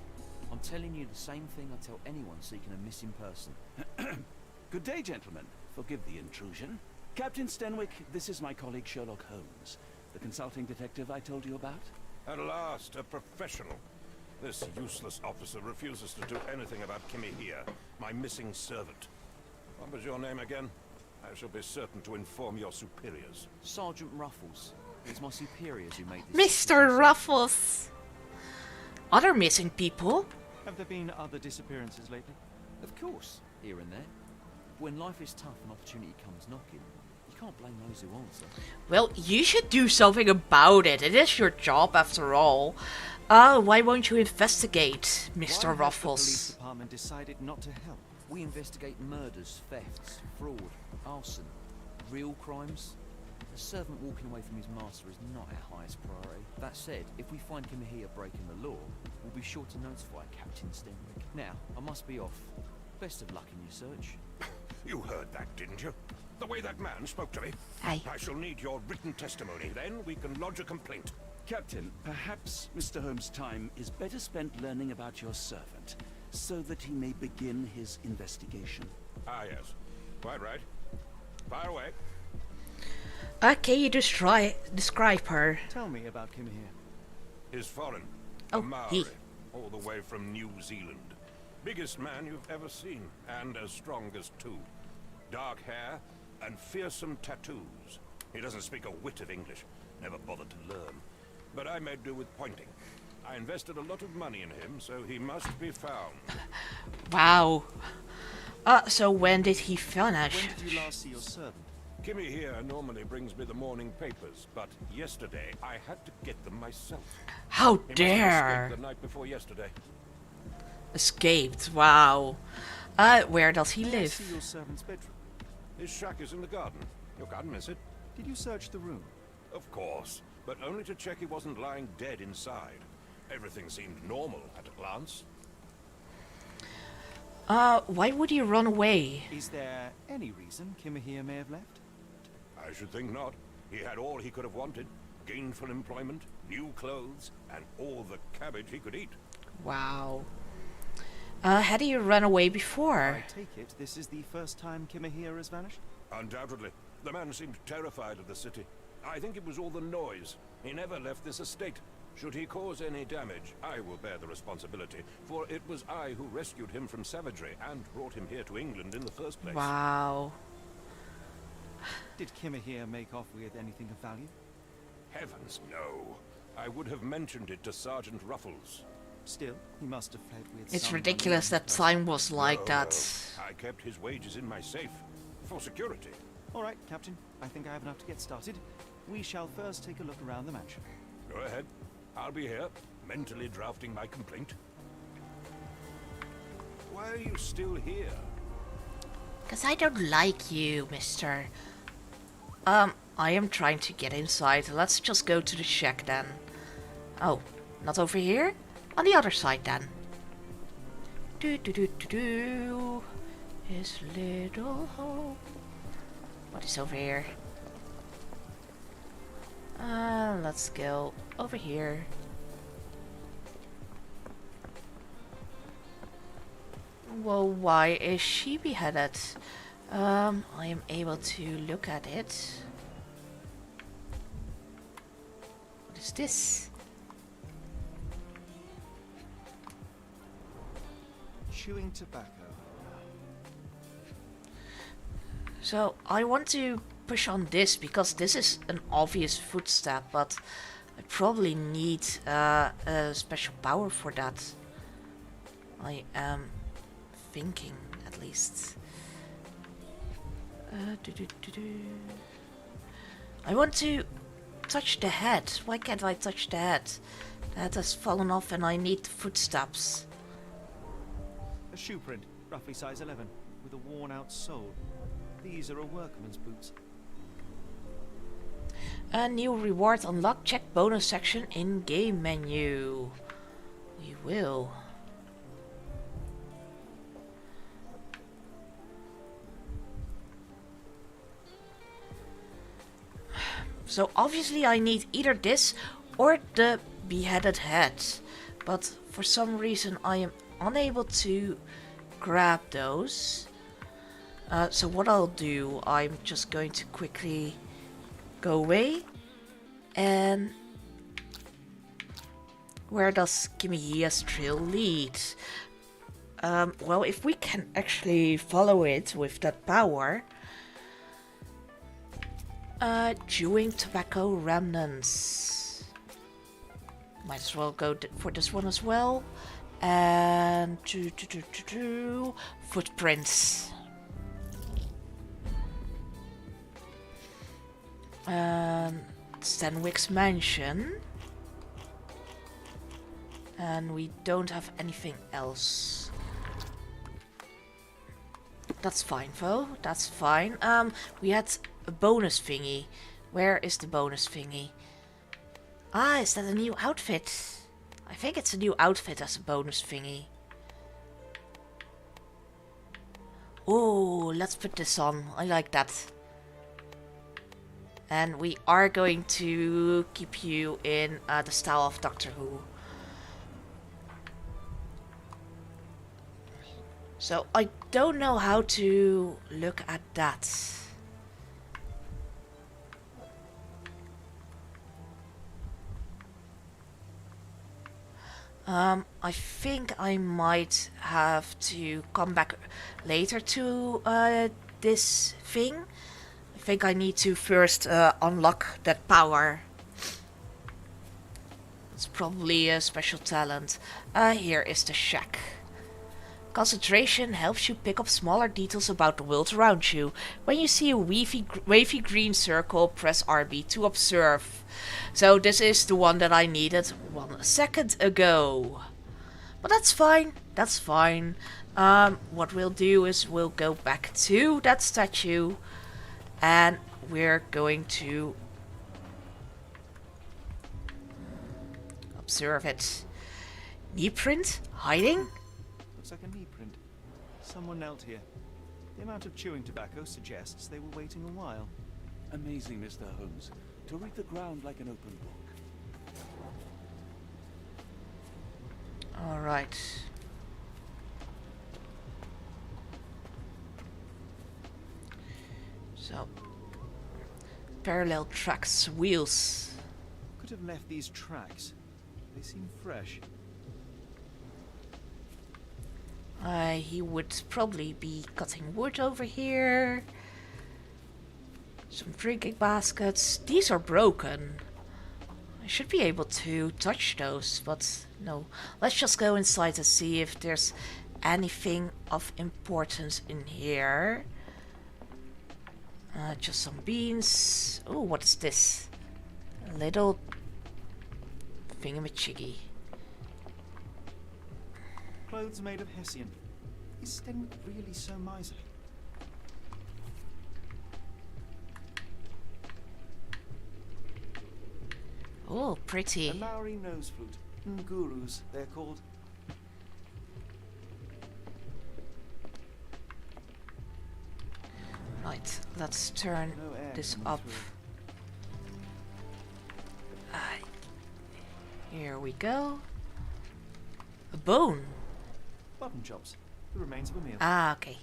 I'm telling you the same thing I tell anyone seeking a missing person. Good day, gentlemen. Forgive the intrusion. Captain Stenwick, this is my colleague Sherlock Holmes, the consulting detective I told you about. At last, a professional. This useless officer refuses to do anything about Kimmy here, my missing servant. What was your name again? I shall be certain to inform your superiors. Sergeant Ruffles. It's my superiors who made this Mr. decision, sir. Ruffles. Other missing people? Have there been other disappearances lately? Of course, here and there. When life is tough and opportunity comes knocking, you can't blame those who answer. Well, you should do something about it. It is your job after all. Why won't you investigate, Mr. Why has the police Ruffles? department decided not to help? We investigate murders, thefts, fraud, arson, real crimes. A servant walking away from his master is not our highest priority. That said, if we find him here breaking the law, we'll be sure to notify Captain Stenwick. Now, I must be off. Best of luck in your search. You heard that, didn't you? The way that man spoke to me. Aye. I shall need your written testimony. Then we can lodge a complaint. Captain, perhaps Mr. Holmes' time is better spent learning about your servant, so that he may begin his investigation. Ah, yes. Quite right. Fire away. Can you describe her? Tell me about Kim here. He's foreign. Oh, a Maori, he. all the way from New Zealand. Biggest man you've ever seen, and as strong as two. Dark hair and fearsome tattoos. He doesn't speak a whit of English. Never bothered to learn. But I made do with pointing. I invested a lot of money in him, so he must be found. Wow. So when did he vanish? When did you last see your servant? Kimmy here normally brings me the morning papers, but yesterday I had to get them myself. How He must have dare! escaped the night before yesterday. Escaped, wow. Where does he May I live? see your servant's bedroom? His shack is in the garden. You can't miss it. Did you search the room? Of course, but only to check he wasn't lying dead inside. Everything seemed normal at a glance. Why would he run away? Is there any reason Kim here may have left? I should think not. He had all he could have wanted. Gainful employment, new clothes, and all the cabbage he could eat. Wow. Had he run away I before? take it this is the first time Kim here has vanished? Undoubtedly. The man seemed terrified of the city. I think it was all the noise. He never left this estate. Should he cause any damage, I will bear the responsibility, for it was I who rescued him from savagery and brought him here to England in the first place. Wow. Did Kim here make off with anything of value? Heavens, no. I would have mentioned it to Sergeant Ruffles. Still, he must have fled with It's some ridiculous unknown that person. time was like No, that. I kept his wages in my safe. For security. All right, Captain. I think I have enough to get started. We shall first take a look around the mansion. Go ahead. I'll be here, mentally drafting my complaint. Why are you still here? Cause I don't like you, mister. I am trying to get inside. Let's just go to the shack then. Oh, not over here? On the other side then. Do. His little home. What is over here? Let's go over here. Well, why is she beheaded? I am able to look at it. What is this? Chewing tobacco. So I want to push on this because this is an obvious footstep, but I probably need a special power for that. I am thinking, at least. I want to touch the head. Why can't I touch the head? The head has fallen off and I need footsteps. A shoe print, roughly size 11, with a worn-out sole. These are a workman's boots. A new reward unlocked. Check bonus section in game menu. We will. So obviously I need either this or the beheaded head. But for some reason I am unable to grab those. So what I'll do, I'm just going to quickly go away. And where does Kimihia's trail lead? Well, if we can actually follow it with that power. Chewing tobacco remnants. Might as well go for this one as well. And footprints. Stanwick's mansion. And we don't have anything else. That's fine though, that's fine. We had a bonus thingy. Where is the bonus thingy? Ah, is that a new outfit? I think it's a new outfit as a bonus thingy. Oh, let's put this on. I like that. And we are going to keep you in the style of Doctor Who. So I don't know how to look at that. I think I might have to come back later to this thing. I think I need to first unlock that power. It's probably a special talent. Here is the shack. Concentration helps you pick up smaller details about the world around you. When you see a wavy green circle, press RB to observe. So this is the one that I needed 1 second ago. But that's fine, that's fine. What we'll do is we'll go back to that statue. And we're going to observe it. Knee print? Hiding? Looks like a knee print. Someone knelt here. The amount of chewing tobacco suggests they were waiting a while. Amazing, Mr. Holmes. To read the ground like an open book. Alright. So, parallel tracks, wheels. Could have left these tracks. They seem fresh. He would probably be cutting wood over here. Some drinking baskets. These are broken. I should be able to touch those, but no. Let's just go inside and see if there's anything of importance in here. Just some beans. Oh, what is this? A little thingamajiggy. Clothes made of Hessian. Is Stenwick really so miserly? Oh, pretty. A Maori nose flute. Ngurus, they're called. Right, let's turn No air this coming up. through. Here we go. A bone. Button chops. The remains of a meal. Ah, okay.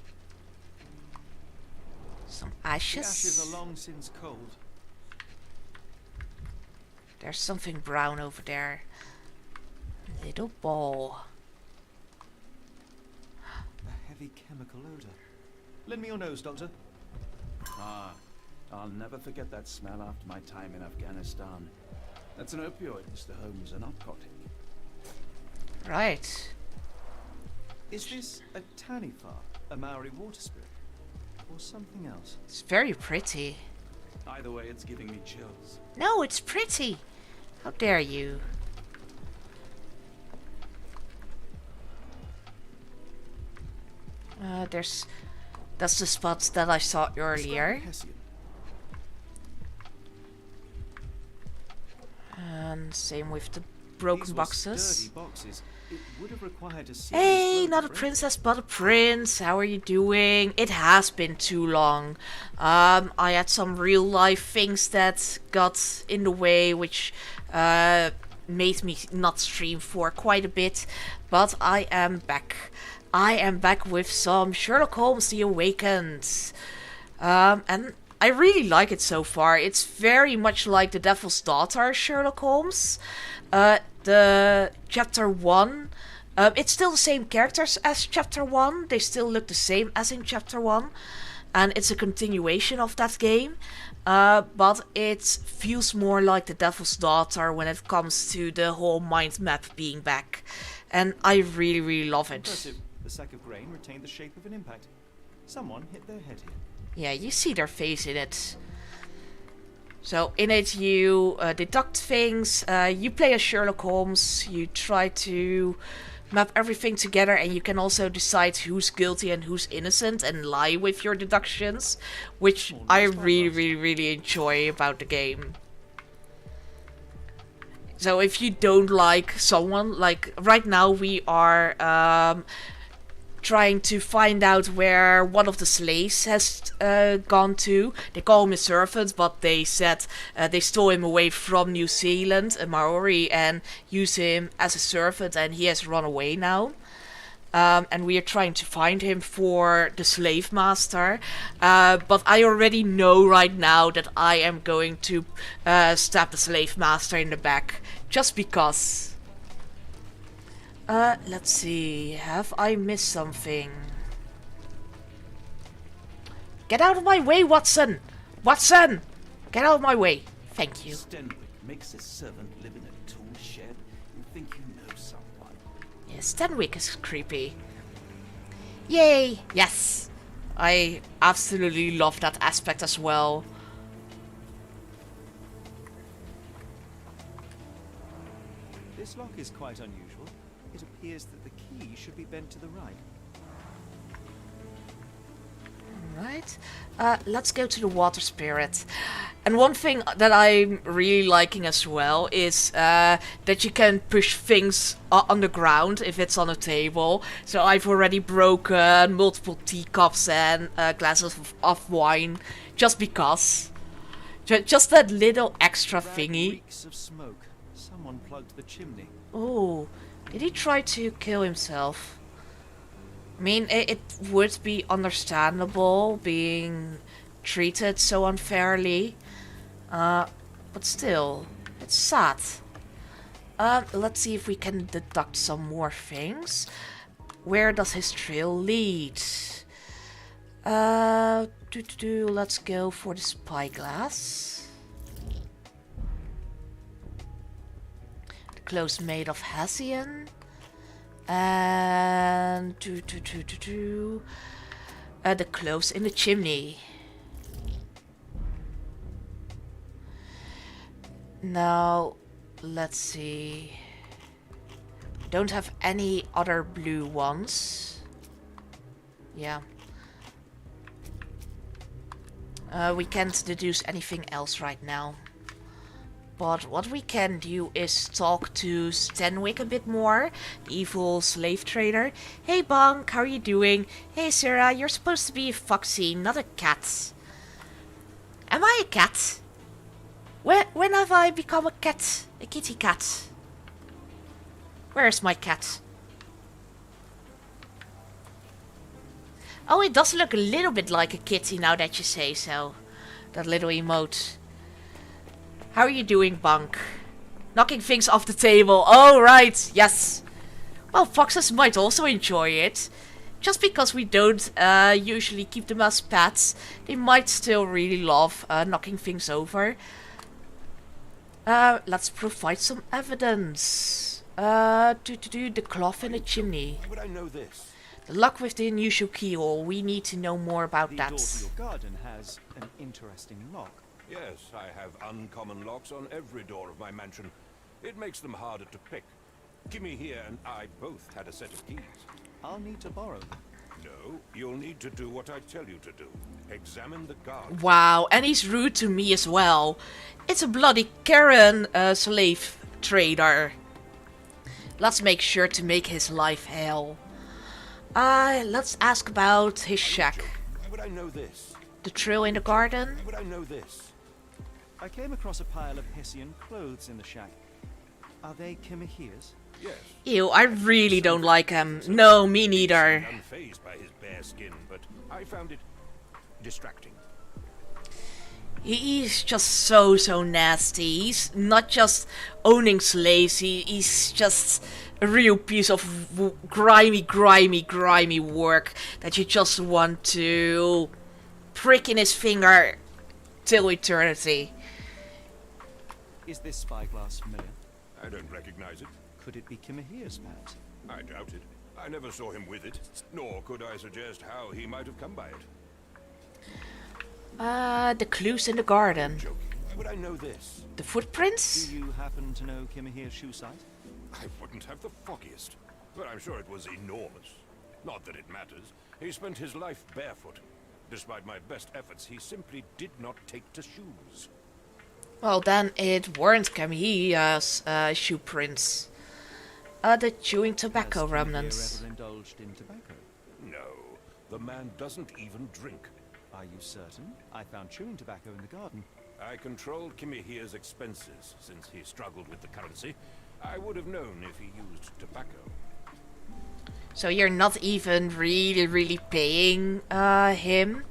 Some The ashes ashes. are long since cold. There's something brown over there. Little ball. A heavy chemical odor. Lend me your nose, Doctor. Ah, I'll never forget that smell after my time in Afghanistan. That's an opioid, Mr. Holmes, a narcotic. Right. Is this a Tanifar, a Maori water spirit, or something else? It's very pretty. Either way, it's giving me chills. No, it's pretty. How dare you? That's the spots that I saw earlier. Hessian. And same with the broken These were boxes. sturdy boxes. It would have required a serious Hey, load not a of princess, but a prince. How are you doing? It has been too long. I had some real life things that got in the way, which made me not stream for quite a bit. But I am back. I am back with some Sherlock Holmes The Awakened. And I really like it so far. It's very much like The Devil's Daughter Sherlock Holmes. The chapter 1, it's still the same characters as chapter 1. They still look the same as in chapter 1. And it's a continuation of that game. But it feels more like The Devil's Daughter when it comes to the whole mind map being back. And I really, really love it. Impressive. The sack of grain retained the shape of an impact. Someone hit their head here. Yeah, you see their face in it. So in it you deduct things, you play as Sherlock Holmes, you try to map everything together, and you can also decide who's guilty and who's innocent and lie with your deductions, which I really, really, really enjoy about the game. So if you don't like someone, like right now we are trying to find out where one of the slaves has gone to. They call him a servant, but they said they stole him away from New Zealand, a Maori, and use him as a servant, and he has run away now. And we are trying to find him for the slave master. But I already know right now that I am going to stab the slave master in the back, just because. Let's see, have I missed something? Get out of my way, Watson! Watson! Get out of my way. Thank you. Stenwick makes his servant live in a tool shed. You think you know someone. Yeah, Stenwick is creepy. Yay! Yes! I absolutely love that aspect as well. This lock is quite unusual. It appears that the key should be bent to the right. Right. Let's go to the water spirit. And one thing that I'm really liking as well is that you can push things on the ground if it's on a table. So I've already broken multiple teacups and glasses of wine just because. Just that little extra thingy. Reeks of smoke. Someone plugged the chimney. Oh, did he try to kill himself? I mean, it would be understandable being treated so unfairly. But still, it's sad. Let's see if we can deduct some more things. Where does his trail lead? Let's go for the spyglass. The clothes made of Hessian. And the clothes in the chimney. Now, let's see. Don't have any other blue ones. Yeah. We can't deduce anything else right now. But what we can do is talk to Stenwick a bit more, the evil slave trader. Hey Bonk, how are you doing? Hey Sarah, you're supposed to be a foxy, not a cat. Am I a cat? When have I become a cat? A kitty cat? Where's my cat? Oh, it does look a little bit like a kitty now that you say so. That little emote. How are you doing, Bonk? Knocking things off the table. Oh, right. Yes. Well, foxes might also enjoy it. Just because we don't usually keep them as pets, they might still really love knocking things over. Let's provide some evidence. The cloth in the chimney. Would I know this? The lock with the unusual keyhole. We need to know more about The that. door to your garden has an interesting lock. Yes, I have uncommon locks on every door of my mansion. It makes them harder to pick. Kimmy here and I both had a set of keys. I'll need to borrow them. No, you'll need to do what I tell you to do. Examine the garden. Wow, and he's rude to me as well. It's a bloody Karen slave trader. Let's make sure to make his life hell. Let's ask about his shack. Why would I know this? The trail in the garden. Why would I know this? I came across a pile of Hessian clothes in the shack. Are they Kimahia's? Yes. Ew, I really don't like him. No, me neither. Unfazed by his bare skin, but I found it distracting. He's just so nasty. He's not just owning slaves, he's just a real piece of grimy work that you just want to prick in his finger till eternity. Is this spyglass familiar? I don't recognize it. Could it be Kimahia's, perhaps? I doubt it. I never saw him with it, nor could I suggest how he might have come by it. The clues in the garden. Joking. Why would I know this? The footprints? Do you happen to know Kimahia's shoe size? I wouldn't have the foggiest, but I'm sure it was enormous. Not that it matters. He spent his life barefoot. Despite my best efforts, he simply did not take to shoes. Well, then it weren't Kamihia's shoe prints. The chewing tobacco Has Kimahia remnants. ever indulged in tobacco? No, the man doesn't even drink. Are you certain? I found chewing tobacco in the garden. I controlled Kimahia's expenses since he struggled with the currency. I would have known if he used tobacco. So you're not even really paying him?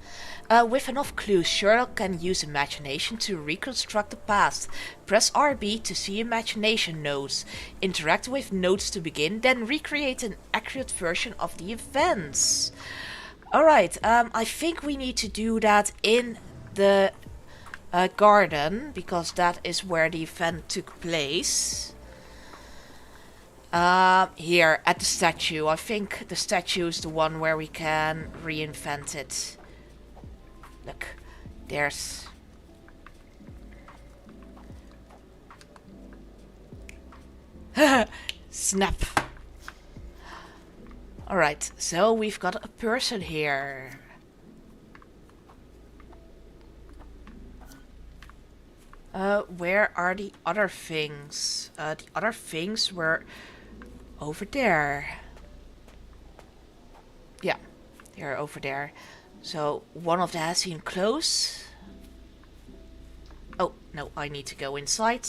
With enough clues, Sherlock can use imagination to reconstruct the past. Press RB to see imagination notes. Interact with notes to begin, then recreate an accurate version of the events. Alright, I think we need to do that in the garden, because that is where the event took place. Here, at the statue. I think the statue is the one where we can reinvent it. Look, there's... Snap! Alright, so we've got a person here. Where are the other things? The other things were over there. Yeah, they're over there. So one of the Hessian clothes. Oh, no, I need to go inside.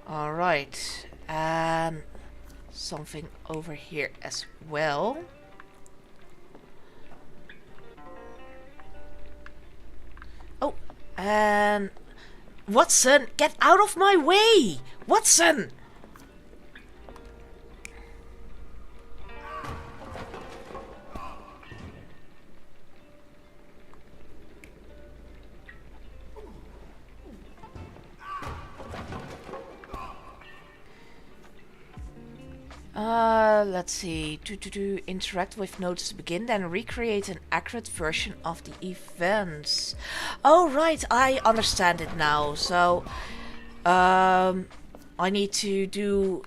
Alright, and something over here as well. Oh, and Watson, get out of my way! Watson! Let's see. Interact with notes to begin, then recreate an accurate version of the events. Oh, right, I understand it now. So, I need to do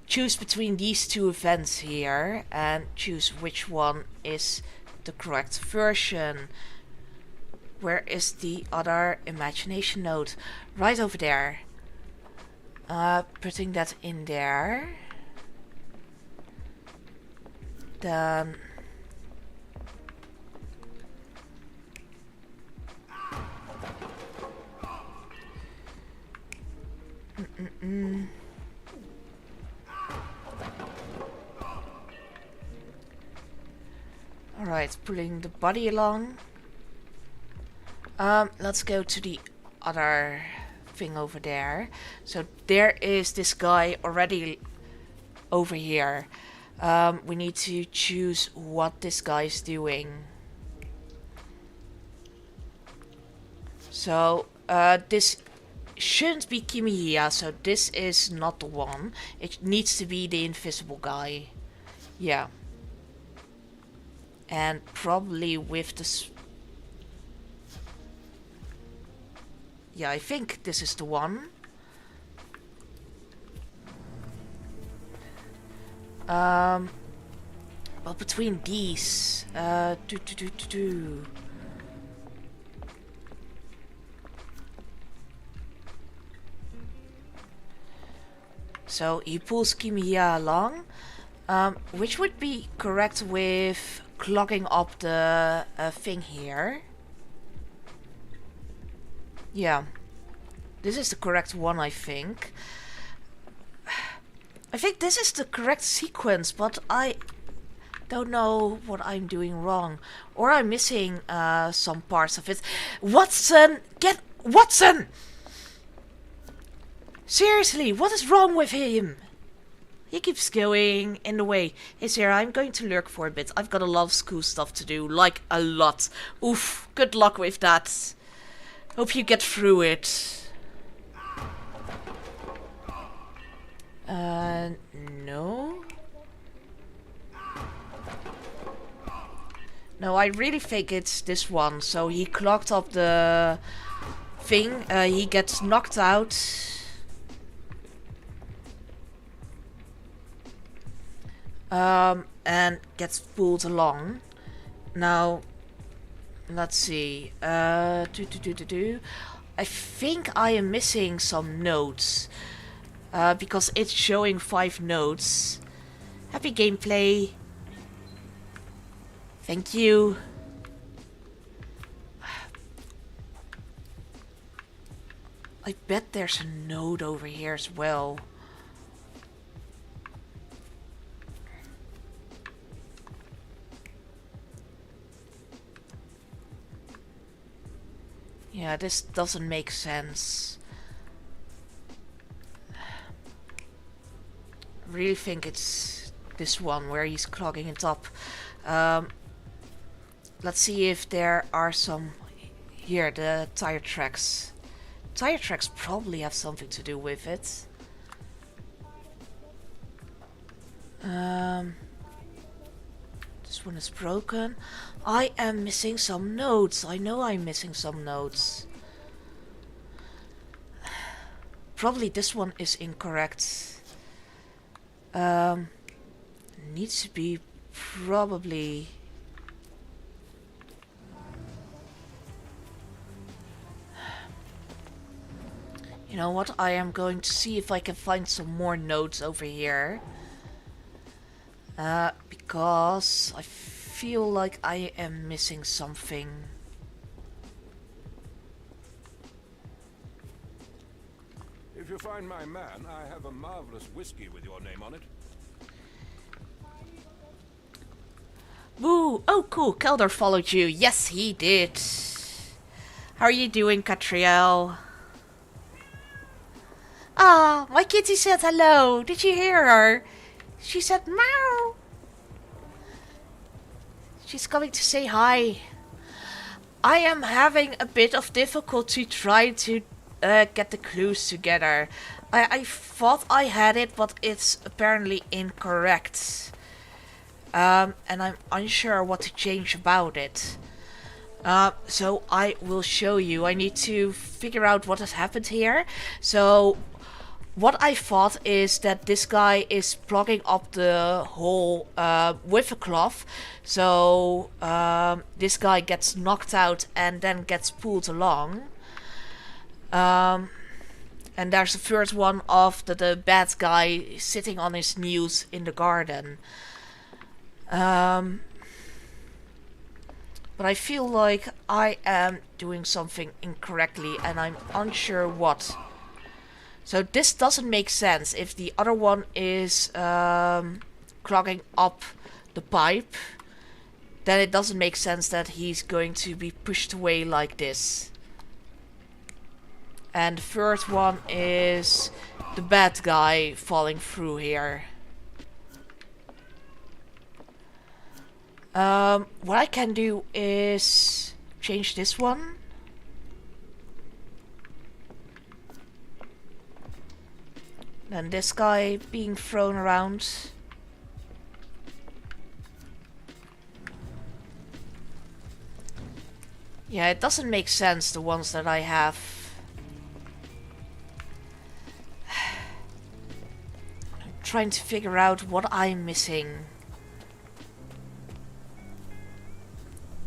choose between these two events here and choose which one is the correct version. Where is the other imagination node? Right over there. Putting that in there. Then Alright, pulling the body along. Let's go to the other thing over there. So there is this guy already over here. We need to choose what this guy is doing. So this shouldn't be Kimiya, so this is not the one. It needs to be the invisible guy. Yeah. And probably with this. Yeah, I think this is the one. Well, between these, So he pulls Kimiya along, which would be correct with clogging up the thing here. Yeah, this is the correct one, I think. I think this is the correct sequence, but I don't know what I'm doing wrong. Or I'm missing some parts of it. Watson! Get Watson! Seriously, what is wrong with him? He keeps going in the way. Hey Sarah, I'm going to lurk for a bit. I've got a lot of school stuff to do. Like, a lot. Oof, good luck with that. Hope you get through it. No. No, I really think it's this one. So he clogged up the thing. He gets knocked out. And gets pulled along. Now, let's see. I think I am missing some notes. Because it's showing 5 notes. Happy gameplay. Thank you. I bet there's a note over here as well. Yeah, this doesn't make sense. I really think it's this one where he's clogging it up. Let's see if there are some here, the tire tracks. Tire tracks probably have something to do with it. This one is broken. I am missing some notes. I know I'm missing some notes. Probably this one is incorrect. Needs to be probably. You know what? I am going to see if I can find some more notes over here. Because I feel like I am missing something. If you find my man, I have a marvelous whiskey with your name on it. Woo! Oh, cool. Keldor followed you. Yes, he did. How are you doing, Catriel? Ah, my kitty said hello. Did you hear her? She said meow. She's coming to say hi. I am having a bit of difficulty trying to get the clues together. I thought I had it, but it's apparently incorrect. And I'm unsure what to change about it. So I will show you. I need to figure out what has happened here. So what I thought is that this guy is plugging up the hole with a cloth. So this guy gets knocked out and then gets pulled along. And there's the first one of the bad guy sitting on his knees in the garden. But I feel like I am doing something incorrectly and I'm unsure what. So this doesn't make sense. If the other one is clogging up the pipe, then it doesn't make sense that he's going to be pushed away like this. And the third one is the bad guy falling through here. What I can do is change this one. Then this guy being thrown around. Yeah, it doesn't make sense, the ones that I have. I'm trying to figure out what I'm missing.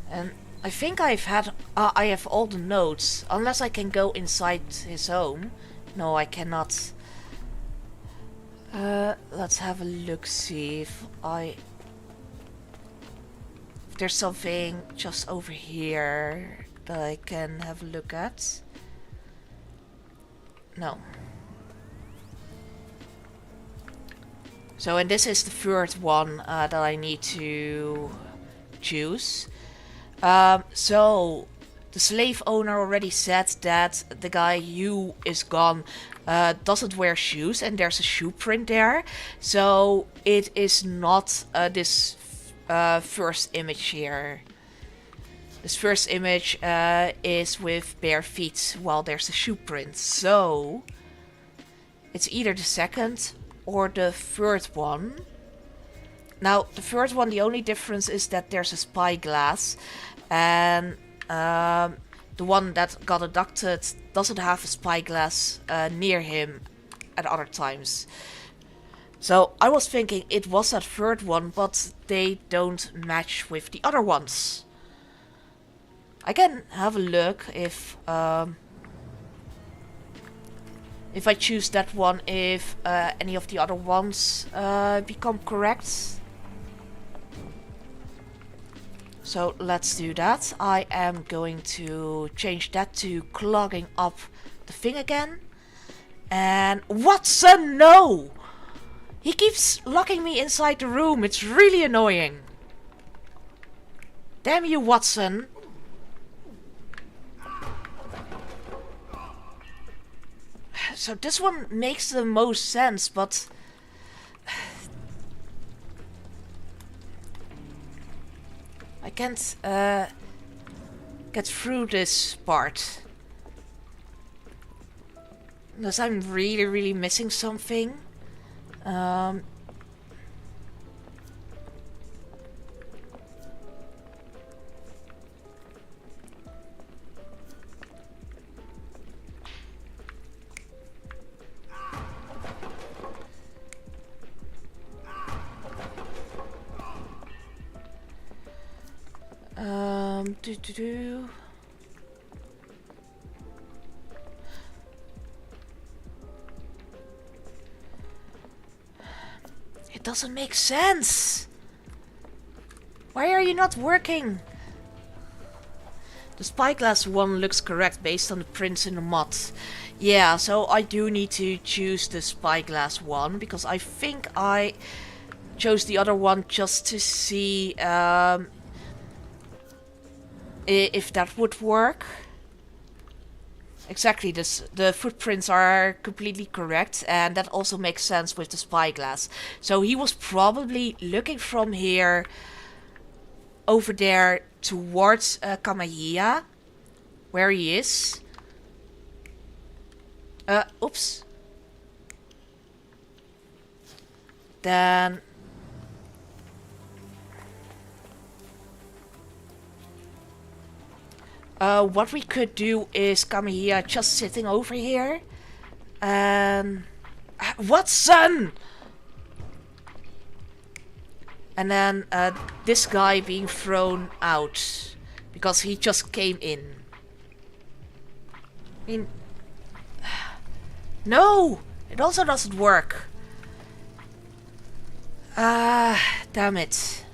And I think I have all the notes, unless I can go inside his home. No, I cannot. Let's have a look, see if there's something just over here that I can have a look at. No. So, and this is the third one that I need to choose. So the slave owner already said that the guy who is gone doesn't wear shoes, and there's a shoe print there. So it is not this first image here. This first image is with bare feet while there's a shoe print. So it's either the second or the third one. Now, the third one, the only difference is that there's a spyglass, and the one that got abducted doesn't have a spyglass near him at other times. So I was thinking it was that third one, but they don't match with the other ones. I can have a look if I choose that one, if any of the other ones become correct. So let's do that. I am going to change that to clogging up the thing again. And Watson, no! He keeps locking me inside the room. It's really annoying. Damn you, Watson. So this one makes the most sense, but I can't get through this part. Unless I'm really missing something. It doesn't make sense. Why are you not working? The spyglass one looks correct based on the prints in the mud. Yeah, so I do need to choose the spyglass one, because I think I chose the other one just to see if that would work. Exactly, the footprints are completely correct, and that also makes sense with the spyglass. So he was probably looking from here over there towards Kamahia, where he is. Oops. Then what we could do is come here, just sitting over here, and Watson! And then this guy being thrown out because he just came in. I mean, no! It also doesn't work. Damn it.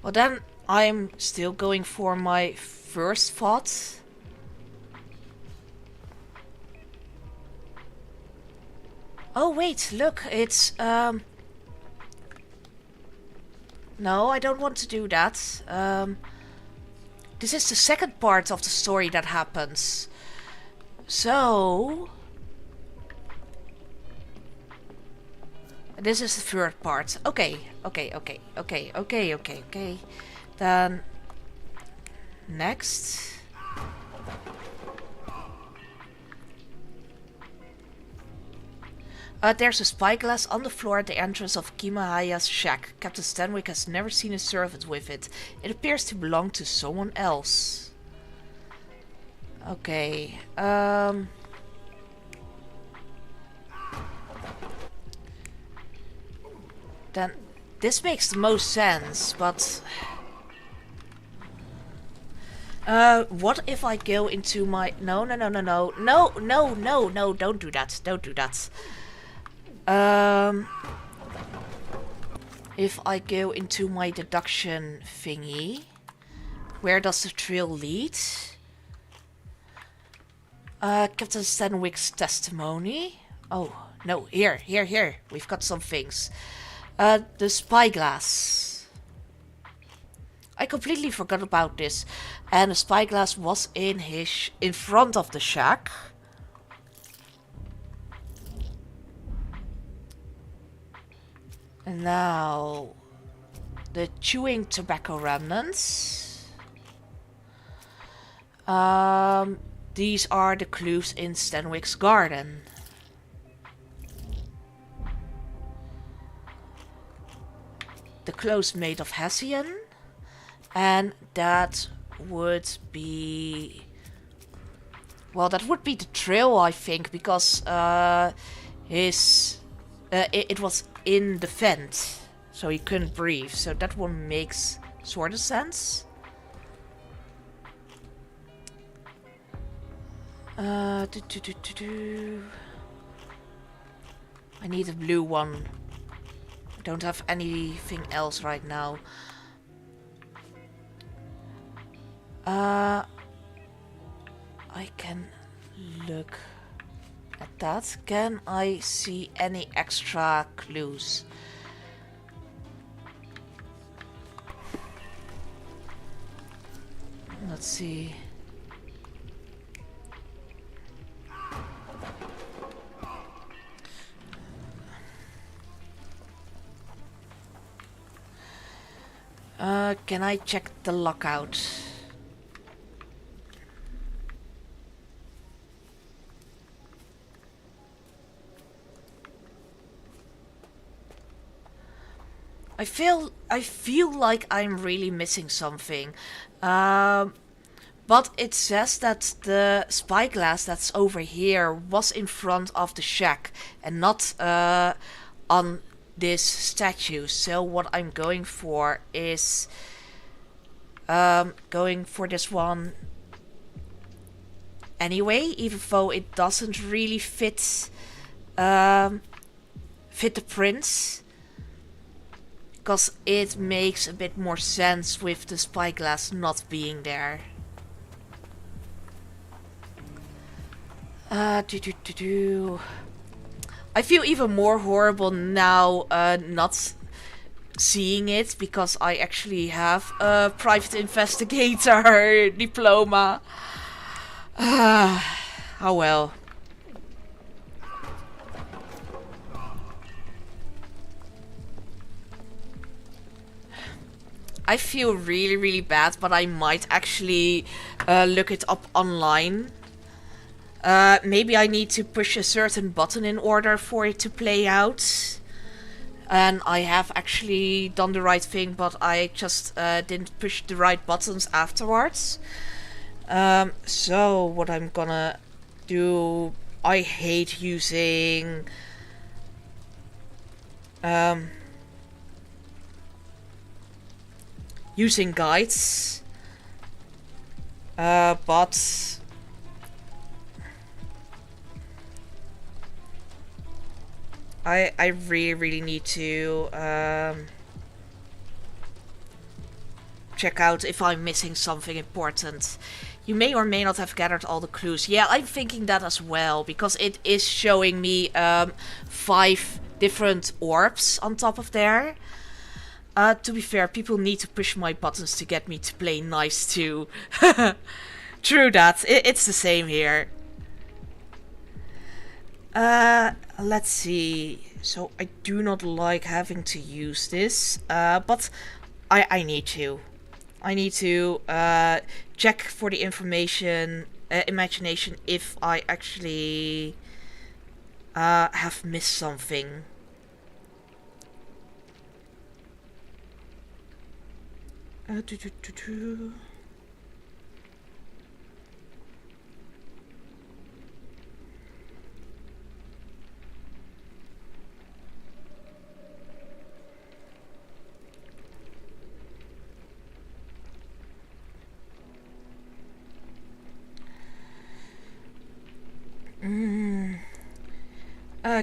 Well then, I'm still going for my first thought. Oh wait, look, it's no, I don't want to do that. This is the second part of the story that happens. So this is the third part. Okay. Then next. There's a spyglass on the floor at the entrance of Kimahaya's shack. Captain Stanwyck has never seen a servant with it. It appears to belong to someone else. Okay. Then this makes the most sense, but what if I go into my no, don't do that. If I go into my deduction thingy, where does the trail lead? Captain Stanwyck's testimony. Oh, no, here. We've got some things. The spyglass. I completely forgot about this. And the spyglass was in front of the shack. And now, the chewing tobacco remnants. These are the clues in Stanwyck's garden. The clothes made of hessian. And that would be... well, that would be the trail, I think, because it was in the vent, so he couldn't breathe. So that one makes sort of sense. I need a blue one. I don't have anything else right now. I can look at that. Can I see any extra clues? Let's see. Can I check the lockout? I feel like I'm really missing something. But it says that the spyglass that's over here was in front of the shack and not on this statue. So what I'm going for is going for this one anyway, even though it doesn't really fit the prints. Because it makes a bit more sense with the spyglass not being there. I feel even more horrible now not seeing it, because I actually have a private investigator diploma. Oh well. I feel really bad, but I might actually look it up online. Maybe I need to push a certain button in order for it to play out. And I have actually done the right thing, but I just didn't push the right buttons afterwards. So what I'm gonna do, I hate using using guides, but I really need to check out if I'm missing something important. You may or may not have gathered all the clues. Yeah, I'm thinking that as well, because it is showing me 5 different orbs on top of there. To be fair, people need to push my buttons to get me to play nice too. True that. It's the same here. Let's see. So I do not like having to use this, but I need to. I need to check for the imagination if I actually have missed something. Do, do, do, do.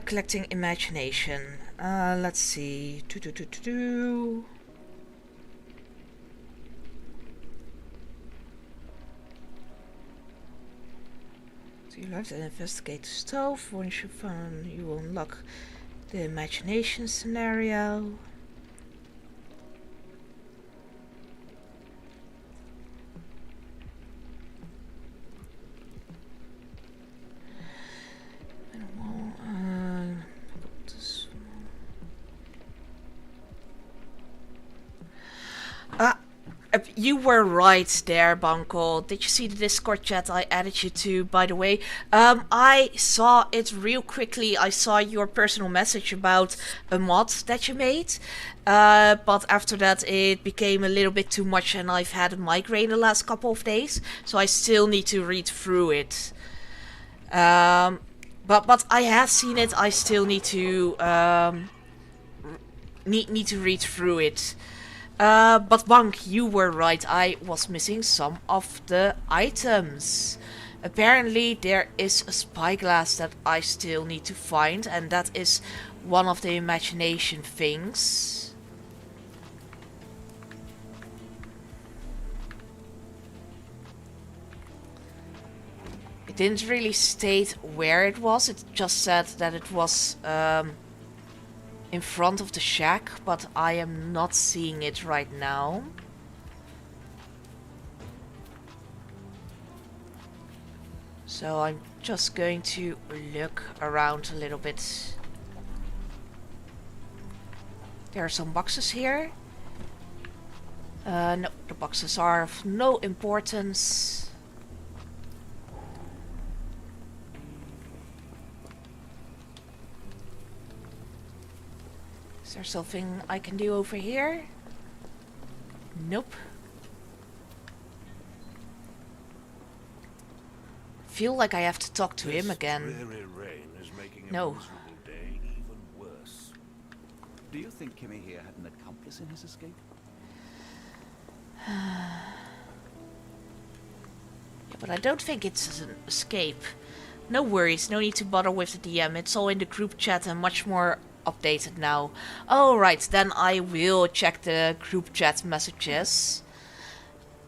Collecting imagination. Let's see. So you have to investigate the stove. Once you find, you will unlock the imagination scenario. You were right there, Banco. Did you see the Discord chat I added you to, by the way? I saw it real quickly. I saw your personal message about a mod that you made. But after that it became a little bit too much and I've had a migraine the last couple of days. So I still need to read through it. But I have seen it. I still need to need to read through it. But Bank, you were right. I was missing some of the items. Apparently there is a spyglass that I still need to find, and that is one of the imagination things. It didn't really state where it was. It just said that it was in front of the shack, but I am not seeing it right now. So I'm just going to look around a little bit. There are some boxes here. No, the boxes are of no importance. Is there something I can do over here? Nope. Feel like I have to talk to him again. Dreary rain is making No. a miserable day even worse. Do you think Kimmy here had an accomplice in his escape? Yeah, but I don't think it's an escape. No worries, no need to bother with the DM. It's all in the group chat and much more updated now. Oh right, then I will check the group chat messages.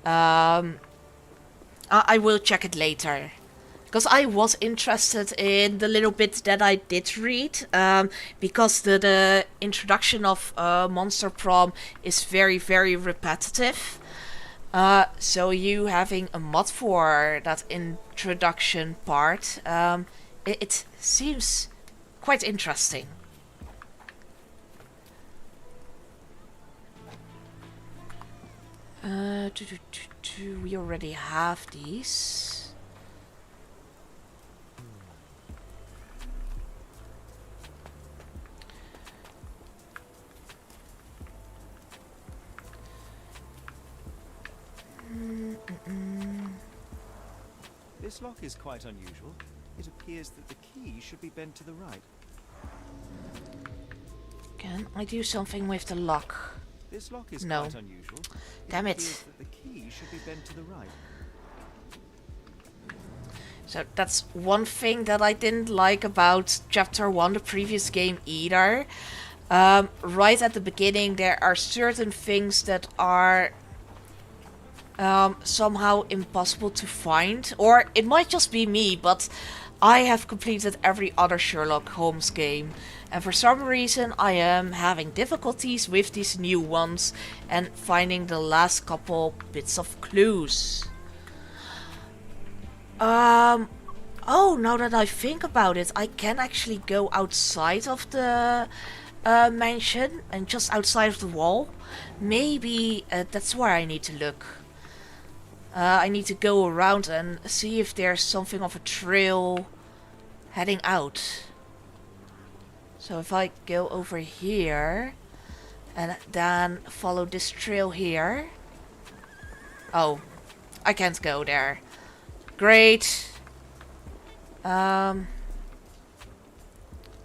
I will check it later. Because I was interested in the little bit that I did read. Because the introduction of Monster Prom is very, very repetitive. So you having a mod for that introduction part, it seems quite interesting. We already have these. This lock is quite unusual. It appears that the key should be bent to the right. Can I do something with the lock? This lock is No. quite unusual. Damn it. Appears that the key should be bent to the right. So that's one thing that I didn't like about Chapter 1, the previous game, either. Right at the beginning, there are certain things that are somehow impossible to find. Or it might just be me, but I have completed every other Sherlock Holmes game. And for some reason, I am having difficulties with these new ones and finding the last couple bits of clues. Oh, now that I think about it, I can actually go outside of the mansion and just outside of the wall. Maybe that's where I need to look. I need to go around and see if there's something of a trail heading out. So if I go over here and then follow this trail here. Oh, I can't go there. Great. There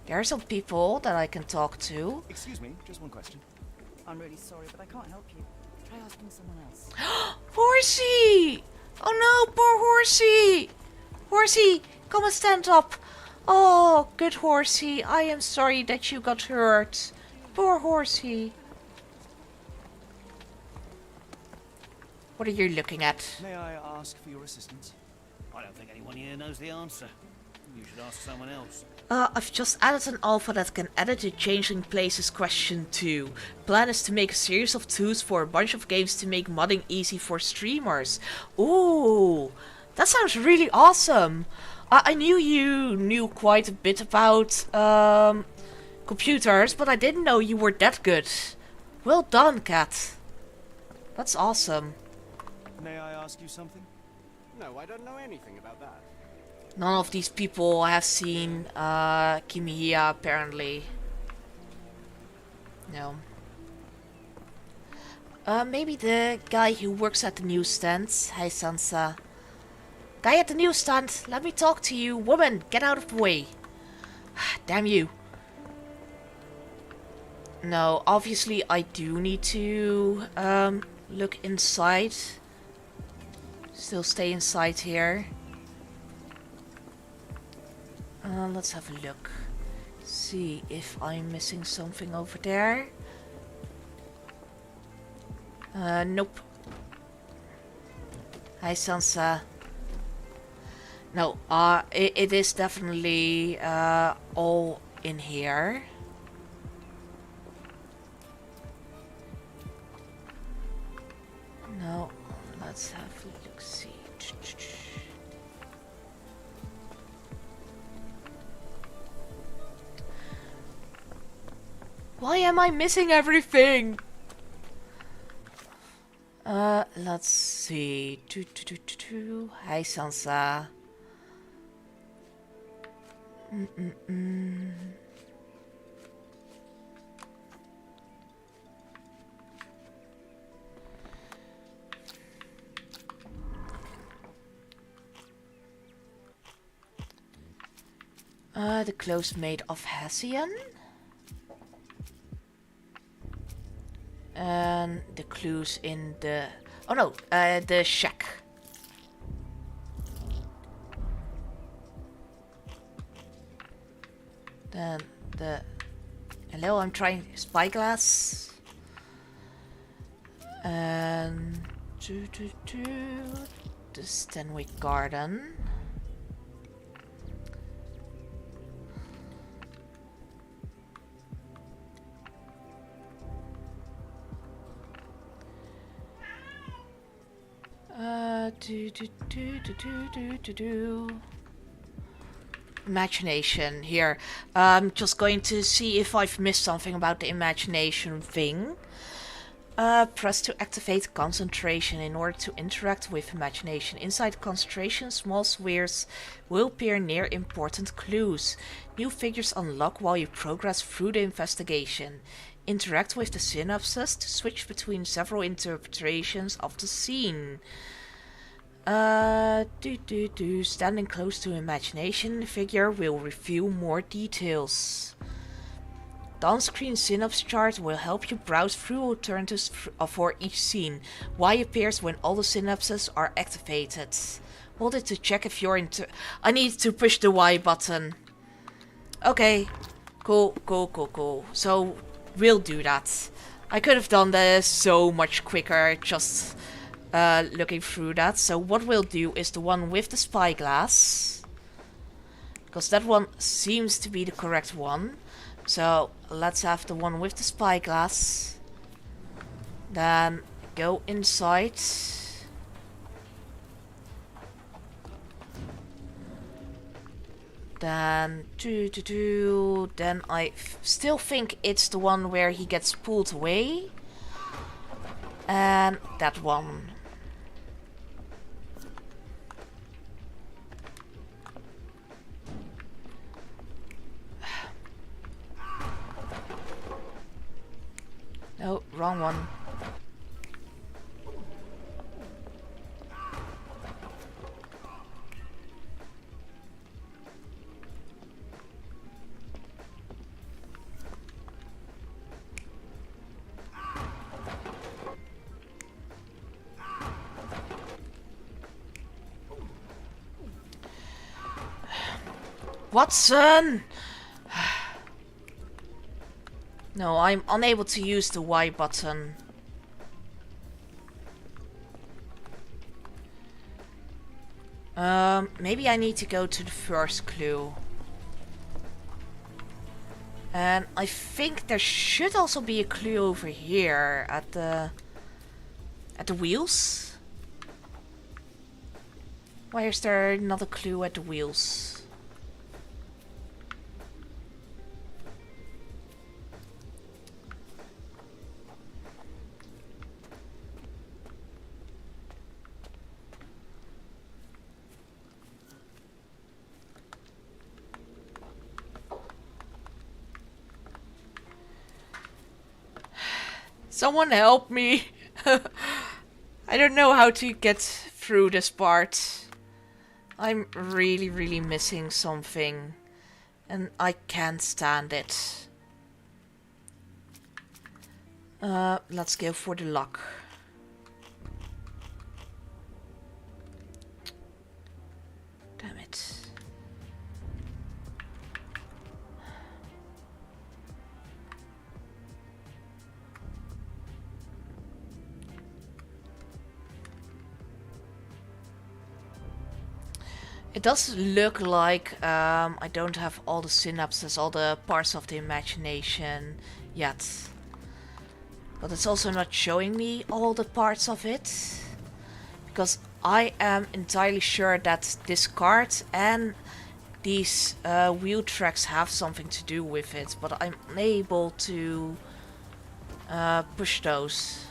are some people that I can talk to. Excuse me, just one question. I'm really sorry, but I can't help you. Try asking someone else. Horsey! Oh no, poor Horsey! Horsey, come and stand up. Oh, good Horsey. I am sorry that you got hurt. Poor Horsey. What are you looking at? May I ask for your assistance? I don't think anyone here knows the answer. You should ask someone else. I've just added an alpha that can edit the changing places question 2. Plan is to make a series of tools for a bunch of games to make modding easy for streamers. Ooh, that sounds really awesome. I knew you knew quite a bit about computers, but I didn't know you were that good. Well done, Kat. That's awesome. May I ask you something? No, I don't know anything about that. None of these people have seen Kimiya, apparently. No. Maybe the guy who works at the newsstand. Hi, Sansa. Guy at the newsstand, let me talk to you. Woman, get out of the way. Damn you. No, obviously I do need to look inside. Still stay inside here. Let's have a look. See if I'm missing something over there. Nope. Hi, Sansa. No, it is definitely all in here. No, let's have a look. See. Why am I missing everything? Let's see. Hi, Sansa. The clothes made of Hessian. And the clues in the... Oh no, the shack. Then the... Hello, I'm trying spyglass. And... The Stenwick Garden. Imagination here. I'm just going to see if I've missed something about the imagination thing. Press to activate concentration in order to interact with imagination. Inside concentration, small spheres will appear near important clues. New figures unlock while you progress through the investigation. Interact with the synapses to switch between several interpretations of the scene. Standing close to imagination figure will reveal more details. The on-screen synapse chart will help you browse through alternatives for each scene. Y appears when all the synapses are activated. Hold it to check if you're I need to push the Y button. Okay. Cool. So, we'll do that. I could have done this so much quicker, just looking through that. So what we'll do is the one with the spyglass. Because that one seems to be the correct one. So let's have the one with the spyglass. Then go inside. Then then I still think it's the one where he gets pulled away. And that one. No, wrong one. Watson! No, I'm unable to use the Y button. Maybe I need to go to the first clue. And I think there should also be a clue over here at the wheels. Why is there another clue at the wheels? Someone help me! I don't know how to get through this part. I'm really missing something. And I can't stand it. Let's go for the lock. Damn it. It does look like I don't have all the synapses, all the parts of the imagination yet. But it's also not showing me all the parts of it. Because I am entirely sure that this card and these wheel tracks have something to do with it. But I'm unable to push those.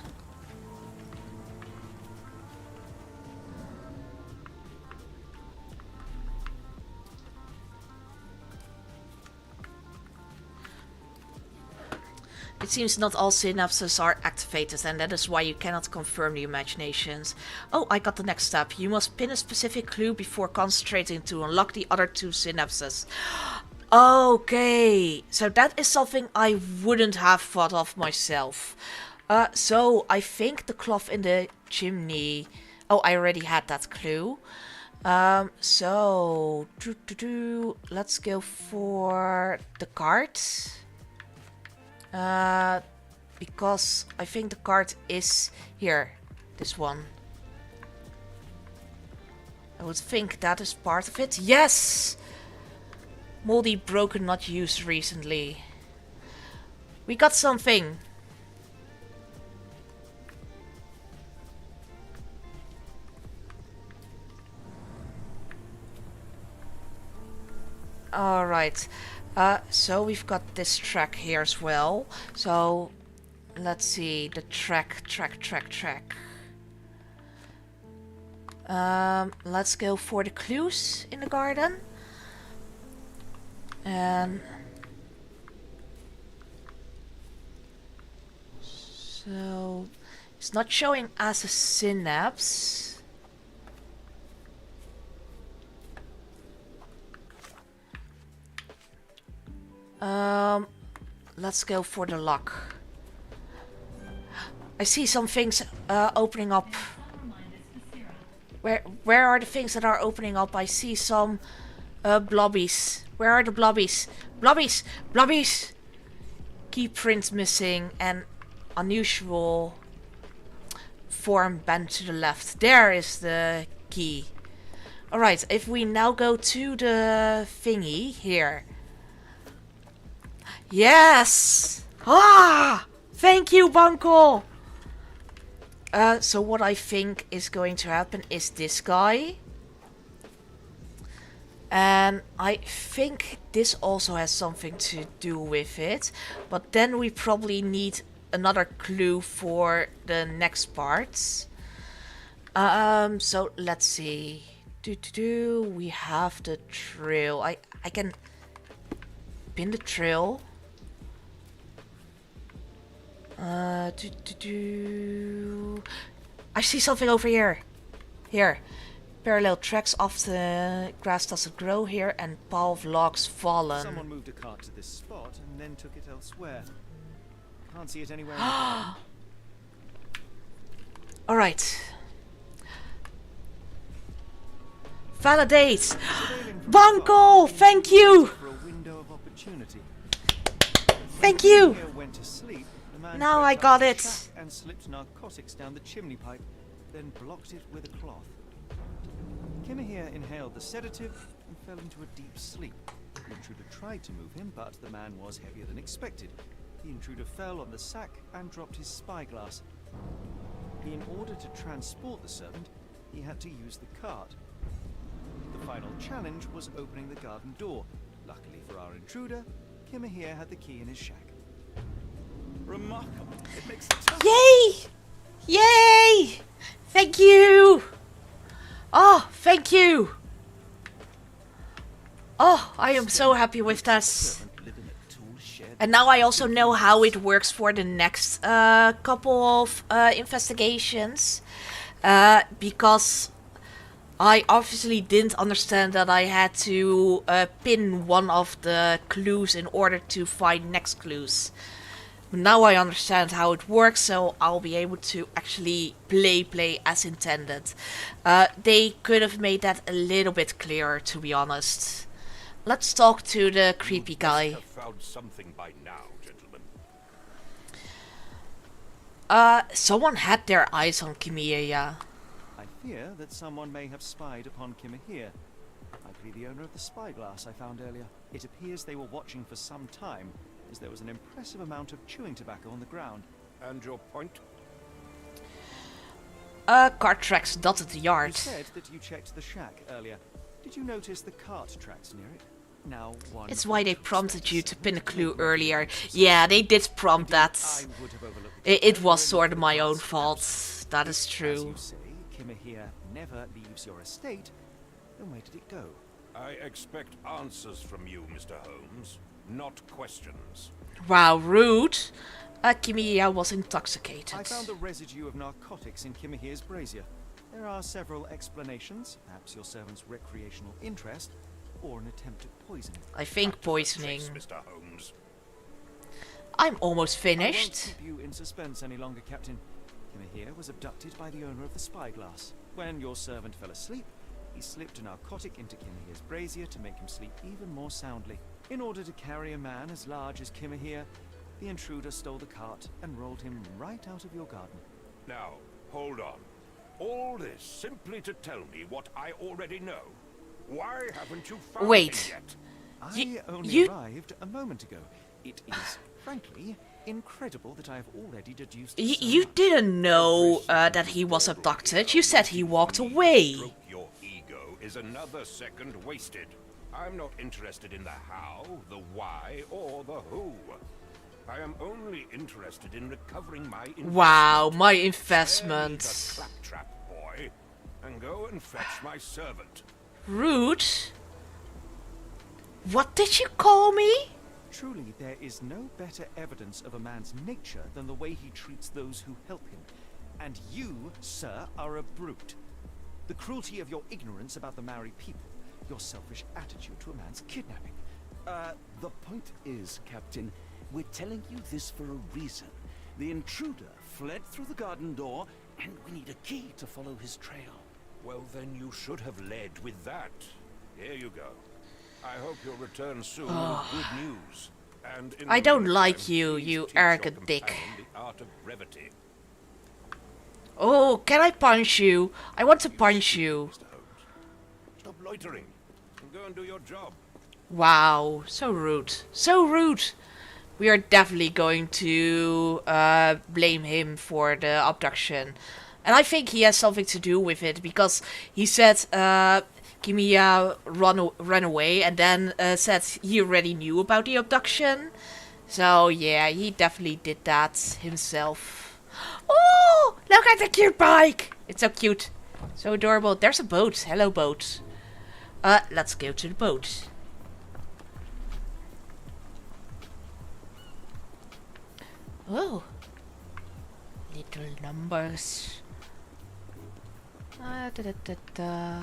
It seems not all synapses are activated, and that is why you cannot confirm the imaginations. Oh, I got the next step. You must pin a specific clue before concentrating to unlock the other two synapses. Okay, so that is something I wouldn't have thought of myself. So I think the cloth in the chimney... Oh, I already had that clue. So... Let's go for the card. Because I think the card is here, this one. I would think that is part of it. Yes! Moldy, broken, not used recently. We got something. Alright. So we've got this track here as well. So let's see, the track. Let's go for the clues in the garden. And so it's not showing as a synapse. Let's go for the lock. I see some things opening up. Where are the things that are opening up? I see some blobbies. Where are the blobbies? Blobbies! Blobbies! Key print missing and unusual form bent to the left. There is the key. Alright, if we now go to the thingy here. Yes! Ah! Thank you, Bunkel! So what I think is going to happen is this guy. And I think this also has something to do with it. But then we probably need another clue for the next parts. So let's see. We have the trail. I can pin the trail. I see something over here. Here. Parallel tracks of the grass doesn't grow here and pile of logs fallen. Someone moved a cart to this spot and then took it elsewhere. Can't see it anywhere in the ground. Alright. Validate! Bunkel! Thank you! For a window of opportunity. Thank you! Went to sleep, the man Now I got it. and slipped narcotics down the chimney pipe, then blocked it with a cloth. Kimahir inhaled the sedative and fell into a deep sleep. The intruder tried to move him, but the man was heavier than expected. The intruder fell on the sack and dropped his spyglass. In order to transport the servant, he had to use the cart. The final challenge was opening the garden door. Luckily for our intruder, Kimahir had the key in his shack. Remarkable. It makes Yay! Yay! Thank you! Oh, thank you! Oh, I am so happy with this. And now I also know how it works for the next couple of investigations. Because I obviously didn't understand that I had to pin one of the clues in order to find next clues. Now I understand how it works, so I'll be able to actually play as intended. They could have made that a little bit clearer, to be honest. Let's talk to the creepy guy. Have found something by now, gentlemen. Someone had their eyes on Kimahir. I fear that someone may have spied upon Kimahir. Likely the owner of the spyglass I found earlier. It appears they were watching for some time, as there was an impressive amount of chewing tobacco on the ground. And your point? Cart tracks dotted the yard. You said that you checked the shack earlier. Did you notice the cart tracks near it? Now one. It's why they prompted you to pin a clue earlier. Yeah, they did prompt that. It was sort of my own fault. That is true. As you say, Kimahir never leaves your estate. Then where did it go? I expect answers from you, Mr. Holmes, not questions. Wow, rude. Kimahir was intoxicated. I found the residue of narcotics in Kimahir's brazier. There are several explanations, perhaps your servant's recreational interest, or an attempt at poisoning. I think poisoning. Mr. Holmes. I'm almost I finished. won't keep you in suspense any longer, Captain. Kimahir was abducted by the owner of the spyglass. When your servant fell asleep, he slipped a narcotic into Kimahir's brazier to make him sleep even more soundly. In order to carry a man as large as Kimahir, the intruder stole the cart and rolled him right out of your garden. Now, hold on. All this simply to tell me what I already know. Why haven't you found Wait. him yet? I only arrived a moment ago. It is, frankly, incredible that I have already deduced. You didn't know that he was abducted. You said he walked away. Broke your ego is another second wasted. I'm not interested in the how, the why, or the who. I am only interested in recovering my investment. Wow, my Spare me investment. the claptrap, boy, and go and fetch my servant. Rude. What did you call me? Truly, there is no better evidence of a man's nature than the way he treats those who help him. And you, sir, are a brute. The cruelty of your ignorance about the Maori people, your selfish attitude to a man's kidnapping. The point is, Captain, we're telling you this for a reason. The intruder fled through the garden door, and we need a key to follow his trail. Well, then you should have led with that. Here you go. I hope you'll return soon with good news. And in I the don't meantime, like you, please you teach your arrogant dick. companion the art of brevity. Oh, can I punch you? I want to punch you. Mr. Holmes. Stop loitering and go and do your job. Wow, so rude. So rude. We are definitely going to blame him for the abduction. And I think he has something to do with it, because he said Kimiya ran away, and then said he already knew about the abduction. So yeah, he definitely did that himself. Oh, look at the cute bike! It's so cute. So adorable. There's a boat. Hello, boat. Let's go to the boat. Oh, little numbers. Da, da, da, da.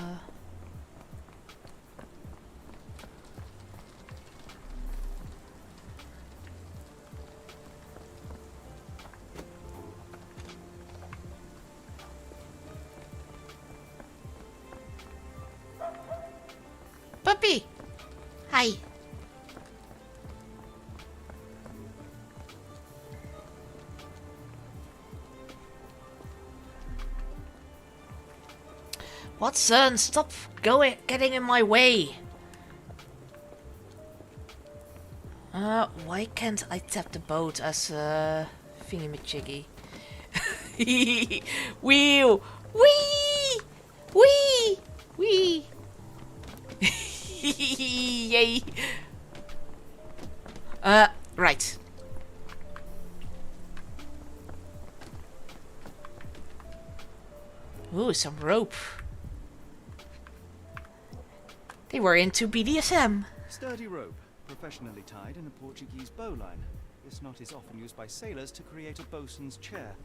Puppy! Hi. Watson, stop getting in my way. Why can't I tap the boat as a thingy-majiggy? Wheel! Wee! Wee! Wee! Yay! Right. Ooh, some rope. They were into BDSM. Sturdy rope, professionally tied in a Portuguese bowline. This knot is often used by sailors to create a bosun's chair.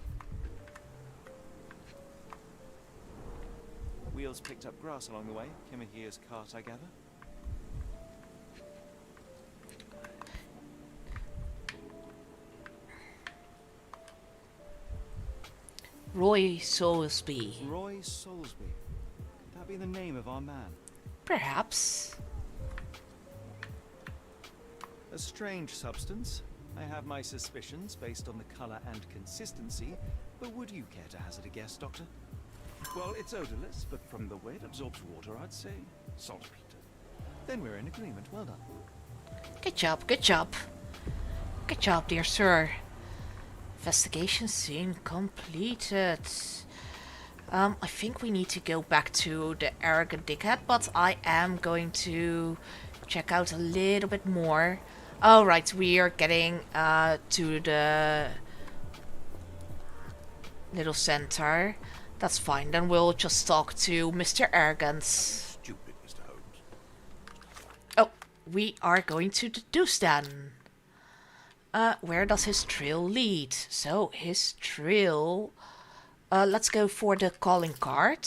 Wheels picked up grass along the way. Kimihia's cart, I gather. Roy Soulsby. Roy Soulsby. Could that be the name of our man? Perhaps. A strange substance. I have my suspicions based on the color and consistency, but would you care to hazard a guess, Doctor? Well, it's odorless, but from the way it absorbs water, I'd say saltpeter. Then we're in agreement. Well done. Good job, good job. Good job, dear sir. Investigation scene completed. I think we need to go back to the arrogant dickhead, but I am going to check out a little bit more. Oh, right, we are getting to the little center. That's fine, then we'll just talk to Mr. Arrogance. Stupid, Mr. Holmes. Oh, we are going to the deuce then. Where does his trail lead? So, his trail... let's go for the calling card.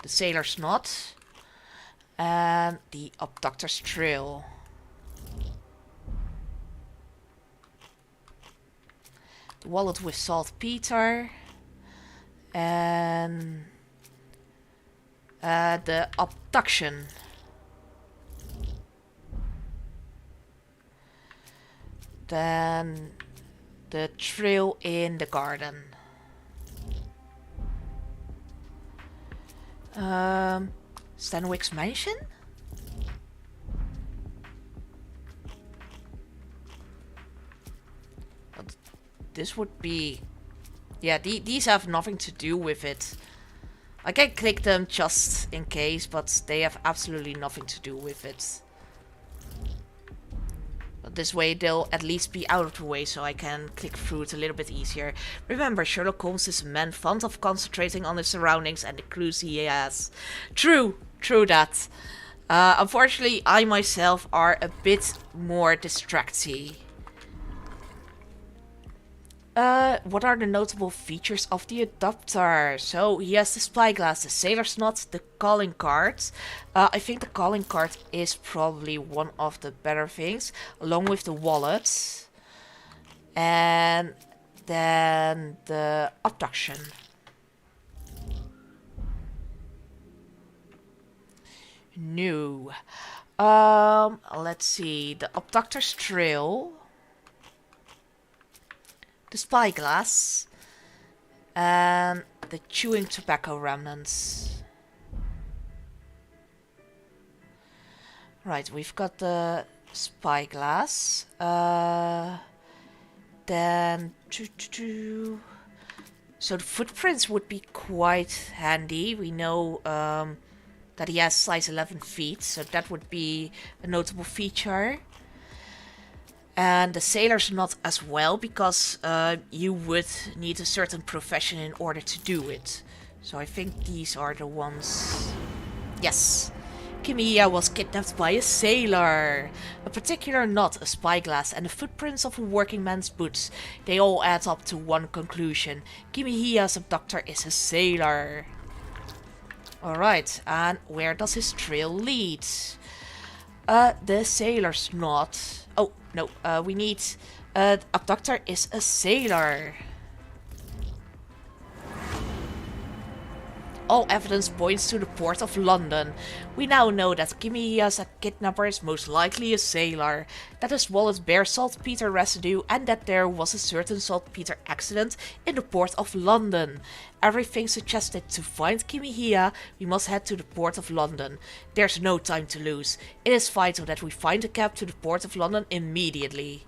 The sailor's knot. And the abductor's trail. The wallet with saltpeter. And... the abduction. Then the trail in the garden. Stanwick's mansion? But this would be... Yeah, these have nothing to do with it. I can click them just in case, but they have absolutely nothing to do with it. This way they'll at least be out of the way, so I can click through it a little bit easier. Remember, Sherlock Holmes is a man fond of concentrating on his surroundings and the clues he has. True that. Unfortunately, I myself are a bit more distracty. What are the notable features of the adapter? So he has the spyglass, the sailor's knot, the calling card. I think the calling card is probably one of the better things, along with the wallet. And then the abduction. New. Let's see. The abductor's trail. The spyglass. And the chewing tobacco remnants. Right, we've got the spyglass. Then... So the footprints would be quite handy. We know that he has size 11 feet, so that would be a notable feature. And the sailor's knot as well, because you would need a certain profession in order to do it. So I think these are the ones. Yes. Kimiya was kidnapped by a sailor. A particular knot, a spyglass, and the footprints of a working man's boots. They all add up to one conclusion. Kimiya's abductor is a sailor. Alright, and where does his trail lead? The sailor's knot. Oh, no, we need... abductor is a sailor. All evidence points to the port of London. We now know that Kimiya's kidnapper is most likely a sailor, that his wallet bears saltpeter residue, and that there was a certain saltpeter accident in the port of London. Everything suggested to find Kimiya, we must head to the port of London. There's no time to lose. It is vital that we find a cab to the port of London immediately.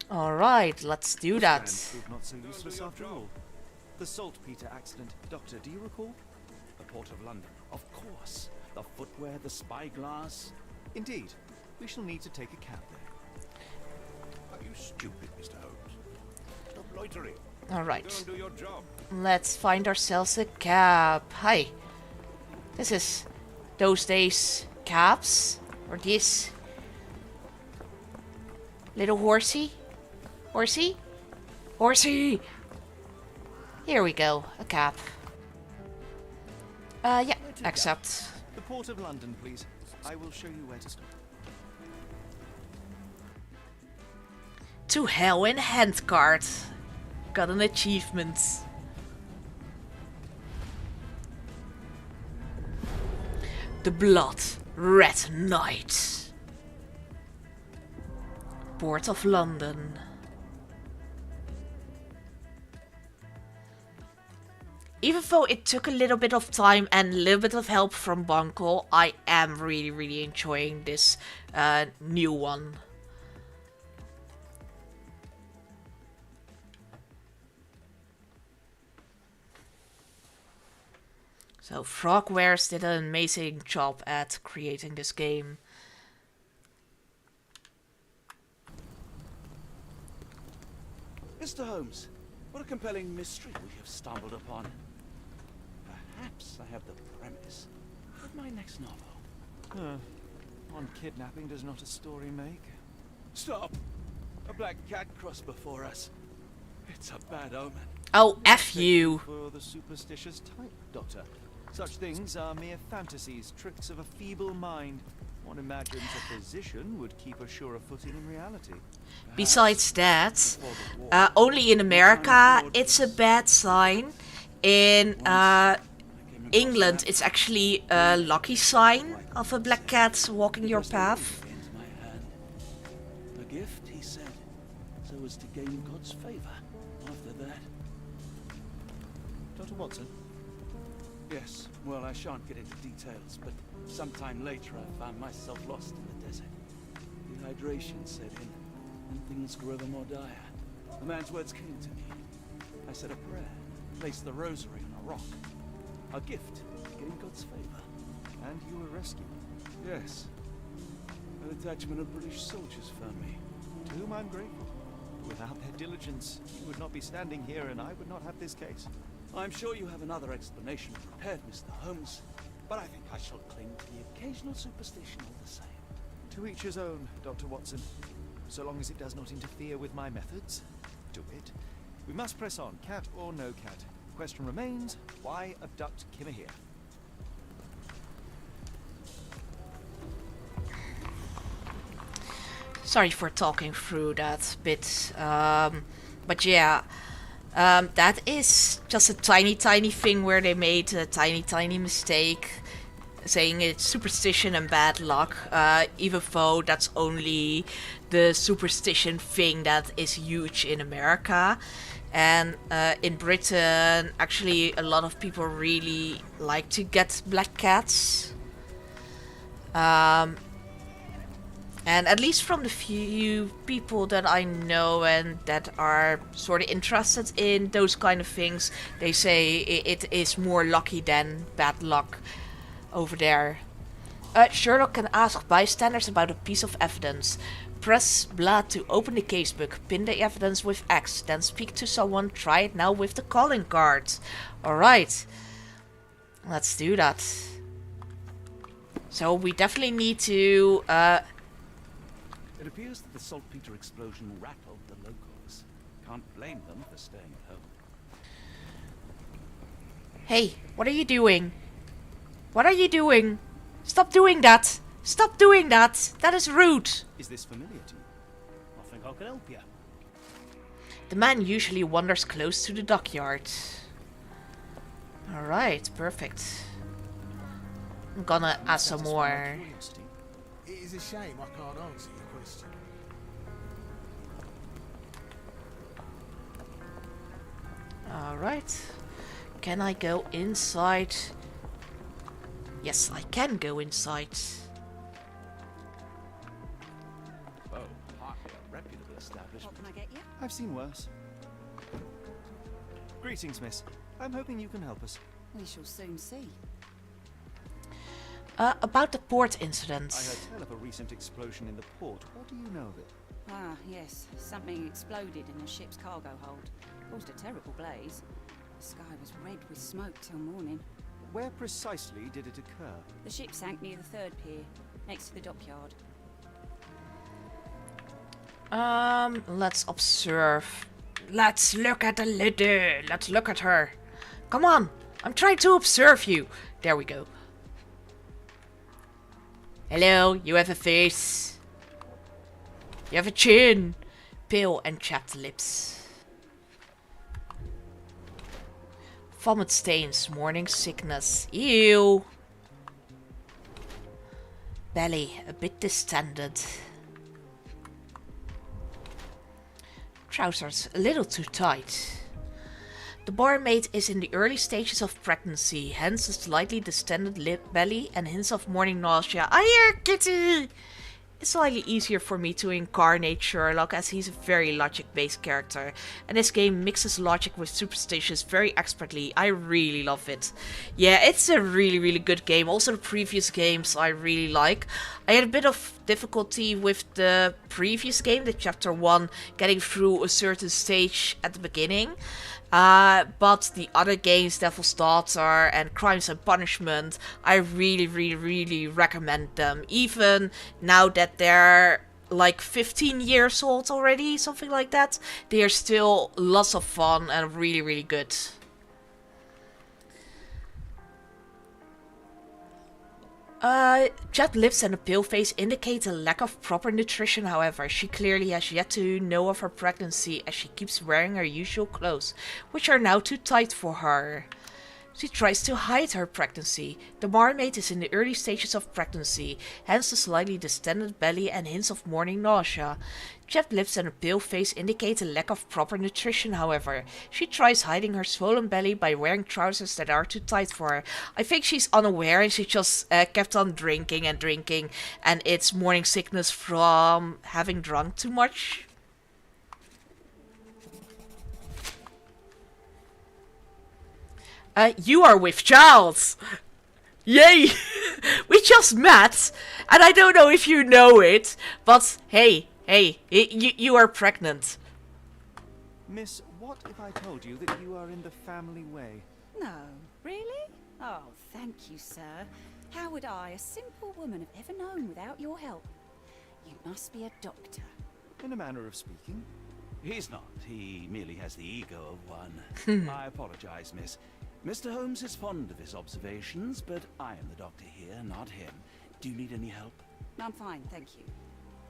Alright, let's do that. Not so useless after all. The saltpeter accident. Doctor, do you recall? The Port of London. Of course. The footwear, the spyglass. Indeed. We shall need to take a cab there. Are you stupid, Mr. Holmes? Stop loitering. Alright. Go and do your job. Let's find ourselves a cab. Hi. This is those days cabs. Or this. Little horsey. Horsey? Horsey! Here we go, a cab. Yeah, accept. The Port of London, please. I will show you where to stop. To hell in handcart. Got an achievement. The Blood Red Knight. Port of London. Even though it took a little bit of time and a little bit of help from Bunkel, I am really enjoying this new one. So Frogwares did an amazing job at creating this game. Mr. Holmes, what a compelling mystery we have stumbled upon. Perhaps I have the premise of my next novel. One kidnapping does not a story make. Stop! A black cat crossed before us. It's a bad omen. Oh, F you! For the superstitious type, Doctor. Such things are mere fantasies, tricks of a feeble mind. One imagines a physician would keep a surer footing in reality. Besides that, only in America it's a bad sign. In England it's actually a lucky sign of a black cat walking your path. A gift, he said, so as to gain God's favor. After that... Dr. Watson? Yes, well, I shan't get into details, but sometime later I found myself lost in the desert. Dehydration set in, and things grew ever more dire. A man's words came to me. I said a prayer, placed the rosary on a rock. A gift to gain God's favor. And you were rescued? Yes. A detachment of British soldiers found me. To whom I'm grateful. Without their diligence, you would not be standing here and I would not have this case. I'm sure you have another explanation prepared, Mr. Holmes, but I think I shall cling to the occasional superstition all the same. To each his own, Dr. Watson. So long as it does not interfere with my methods. do it. We must press on, cat or no cat. The question remains, why abduct Kimahir? Sorry for talking through that bit, but yeah, that is just a tiny thing where they made a tiny mistake, saying it's superstition and bad luck, even though that's only the superstition thing that is huge in America. And in Britain, actually, a lot of people really like to get black cats. And at least from the few people that I know and that are sort of interested in those kind of things, they say it is more lucky than bad luck over there. Sherlock can ask bystanders about a piece of evidence. Press blood to open the casebook, pin the evidence with X, then speak to someone, try it now with the calling card. Alright, let's do that. So we definitely need to... It appears that the saltpeter explosion rattled the locals. Can't blame them for staying at home. Hey, what are you doing? What are you doing? Stop doing that! Stop doing that! That is rude! Is this familiar to you? I think I can help you. The man usually wanders close to the dockyard. Alright, perfect. I'm gonna ask some more. It is a shame I can't answer your question. Alright. Can I go inside? Yes, I can go inside. Oh, hardly a reputable establishment. What can I get you? I've seen worse. Greetings, miss. I'm hoping you can help us. We shall soon see. About the port incident. I heard tell of a recent explosion in the port. What do you know of it? Ah, yes. Something exploded in a ship's cargo hold. Caused a terrible blaze. The sky was red with smoke till morning. Where precisely did it occur? The ship sank near the third pier, next to the dockyard. Let's observe. Let's look at the lady. Let's look at her. Come on. I'm trying to observe you. There we go. Hello, you have a face. You have a chin. Pale and chapped lips. Vomit stains, morning sickness. Ew. Belly, a bit distended. Trousers, a little too tight. The barmaid is in the early stages of pregnancy, hence a slightly distended belly and hints of morning nausea. I hear Kitty! It's slightly easier for me to incarnate Sherlock as he's a very logic-based character, and this game mixes logic with superstitions very expertly. I really love it. Yeah, it's a really good game. Also the previous games I really like. I had a bit of difficulty with the previous game, the chapter 1, getting through a certain stage at the beginning. But the other games, Devil's Daughter and Crimes and Punishment, I really recommend them. Even now that they're like 15 years old already, something like that, they are still lots of fun and really good. Chapped lips and a pale face indicate a lack of proper nutrition, however. She clearly has yet to know of her pregnancy as she keeps wearing her usual clothes, which are now too tight for her. She tries to hide her pregnancy. The barmaid is in the early stages of pregnancy, hence the slightly distended belly and hints of morning nausea. Chapped lips and a pale face indicate a lack of proper nutrition, however. She tries hiding her swollen belly by wearing trousers that are too tight for her. I think she's unaware and she just kept on drinking, and it's morning sickness from having drunk too much. You are with child! Yay! We just met, and I don't know if you know it, but hey, you are pregnant. Miss, what if I told you that you are in the family way? No, really? Oh, thank you, sir. How would I, a simple woman, have ever known without your help? You must be a doctor. In a manner of speaking. He's not. He merely has the ego of one. I apologize, miss. Mr. Holmes is fond of his observations, but I am the doctor here, not him. Do you need any help? No, I'm fine, thank you.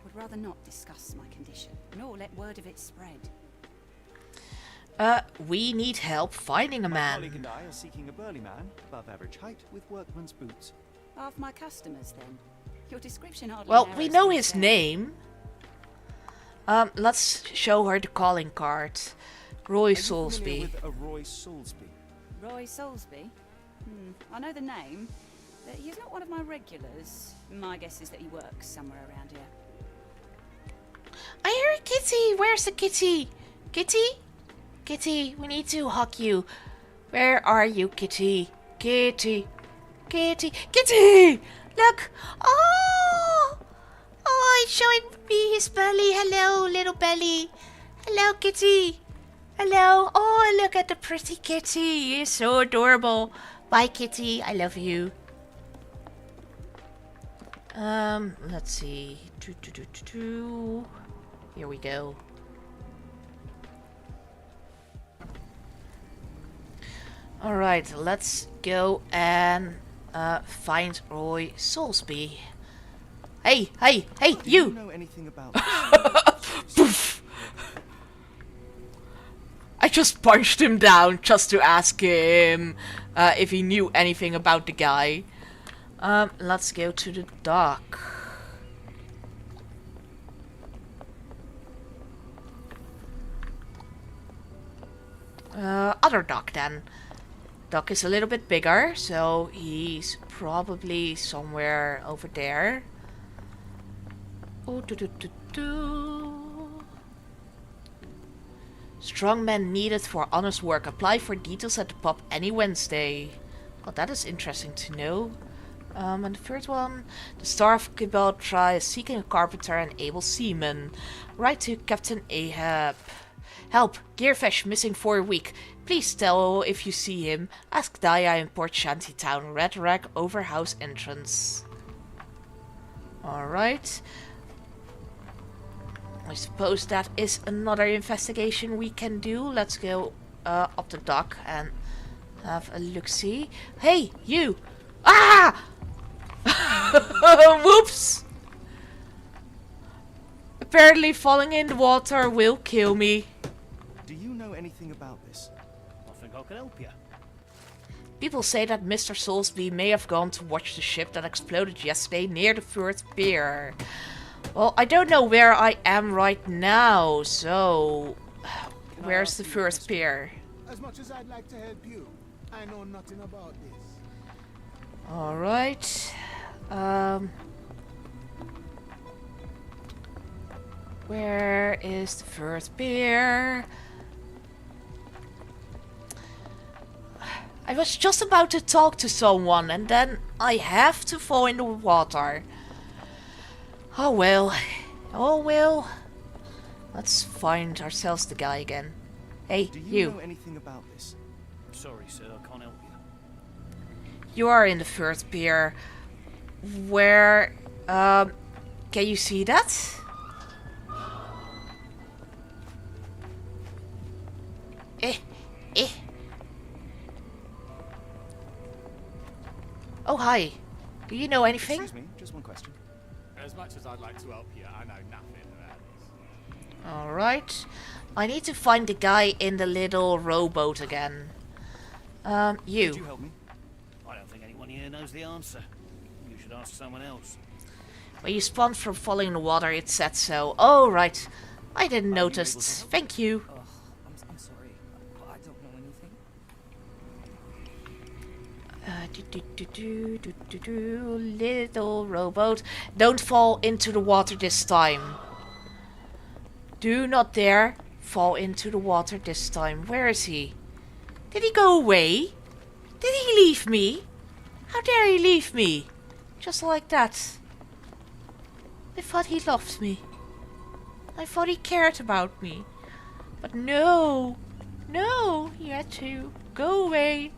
Would rather not discuss my condition, nor let word of it spread. We need help finding a My man. colleague and I are seeking a burly man, above average height, with workman's boots. Half my customers, then. Your description hardly Well, we narrows know things his down. name. Let's show her the calling card. Roy Are you Soulsby. familiar with a Roy Soulsby? Roy Soulsby? I know the name, but he's not one of my regulars. My guess is that he works somewhere around here. I hear a kitty. Where's the kitty? Kitty? Kitty, we need to hug you. Where are you, kitty? Kitty. Kitty. Kitty! Look! Oh! Oh, he's showing me his belly. Hello, little belly. Hello, kitty. Hello. Oh, look at the pretty kitty. He's so adorable. Bye, kitty. I love you. Let's see. Here we go. Alright, let's go and find Roy Soulsby. Hey, hey, hey, Do you! know anything about Poof! I just punched him down just to ask him if he knew anything about the guy. Let's go to the dock. Other dock then. Dock is a little bit bigger, so he's probably somewhere over there. Oh, Strong men needed for honest work. Apply for details at the pub any Wednesday. Well, that is interesting to know. And the third one. The Star of Gibraltar is seeking a carpenter and able seaman. Write to Captain Ahab. Help! Gearfish missing for a week. Please tell if you see him. Ask Daya in Port Shantytown. Red Rag over house entrance. Alright. I suppose that is another investigation we can do. Let's go up the dock and have a look-see. Hey, you! Ah! Whoops! Apparently falling in the water will kill me. Do you know anything about this? I think I can help you. People say that Mr. Soulsby may have gone to watch the ship that exploded yesterday near the Firth Pier. Well, I don't know where I am right now, so... Where's the Firth Pier? As much as I'd like to help you, I know nothing about this. Alright. Where is the Firth Pier? I was just about to talk to someone and then I have to fall in the water. Oh well. Oh well. Let's find ourselves the guy again. Hey, Do you. you know anything about this? I'm sorry, sir, I can't help you. You are in the Firth Pier. Where, can you see that? Eh. Oh, hi. Do you know anything? Excuse me, just one question. As much as I'd like to help you, I know nothing about this. Alright. I need to find the guy in the little rowboat again. Could you You. help me? I don't think anyone here knows the answer. You should ask someone else. When you spawned from falling in the water, it said so. Oh, right. I didn't Are you notice. able to help? Thank you. I'm sorry. I don't know anything. Little rowboat. Don't fall into the water this time. Do not dare fall into the water this time. Where is he? Did he go away? Did he leave me? How dare he leave me? Just like that. I thought he loved me. I thought he cared about me. But no. No, he had to go away.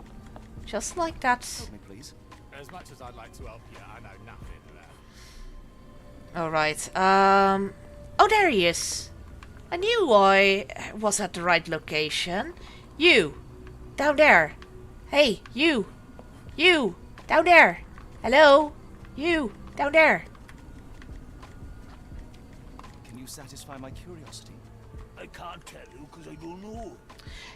Just like that. Help me, please. As much as I'd like to help you, I know nothing about this. Alright, oh, there he is. I knew I was at the right location. You! Down there! Hey, you! You! Down there! Hello! You! Down there! Can you satisfy my curiosity? I can't tell you because I don't know.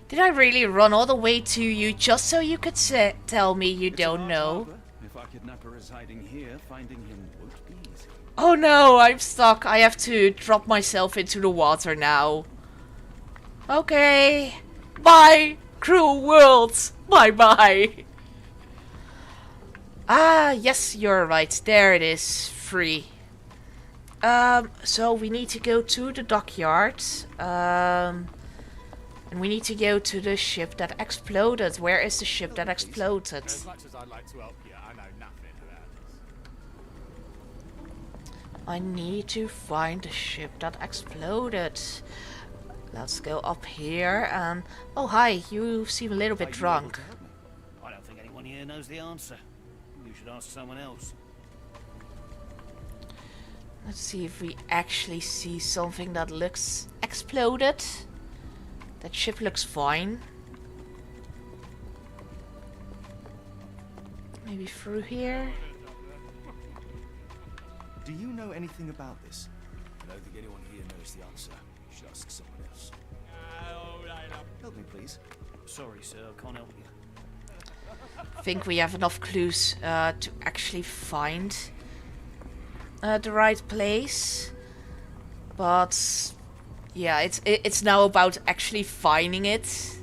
Did I really run all the way to you just so you could tell me you don't know? If our kidnapper is hiding here, finding him won't be easy. Oh no, I'm stuck. I have to drop myself into the water now. Okay. Bye, cruel world. Bye bye. Ah, yes, you're right. There it is. Free. So we need to go to the dockyard. And we need to go to the ship that exploded. Where is the ship that exploded? As much as I'd like to help you, I know nothing about this. I need to find the ship that exploded. Let's go up here and... Oh, hi. You seem a little bit drunk. I don't think anyone here knows the answer. You should ask someone else. Let's see if we actually see something that looks exploded. That ship looks fine. Maybe through here. Do you know anything about this? I don't think anyone here knows the answer. You should ask someone else. Help me, please. Sorry, sir, I can't help you. I think we have enough clues to actually find the right place. But yeah, it's now about actually finding it.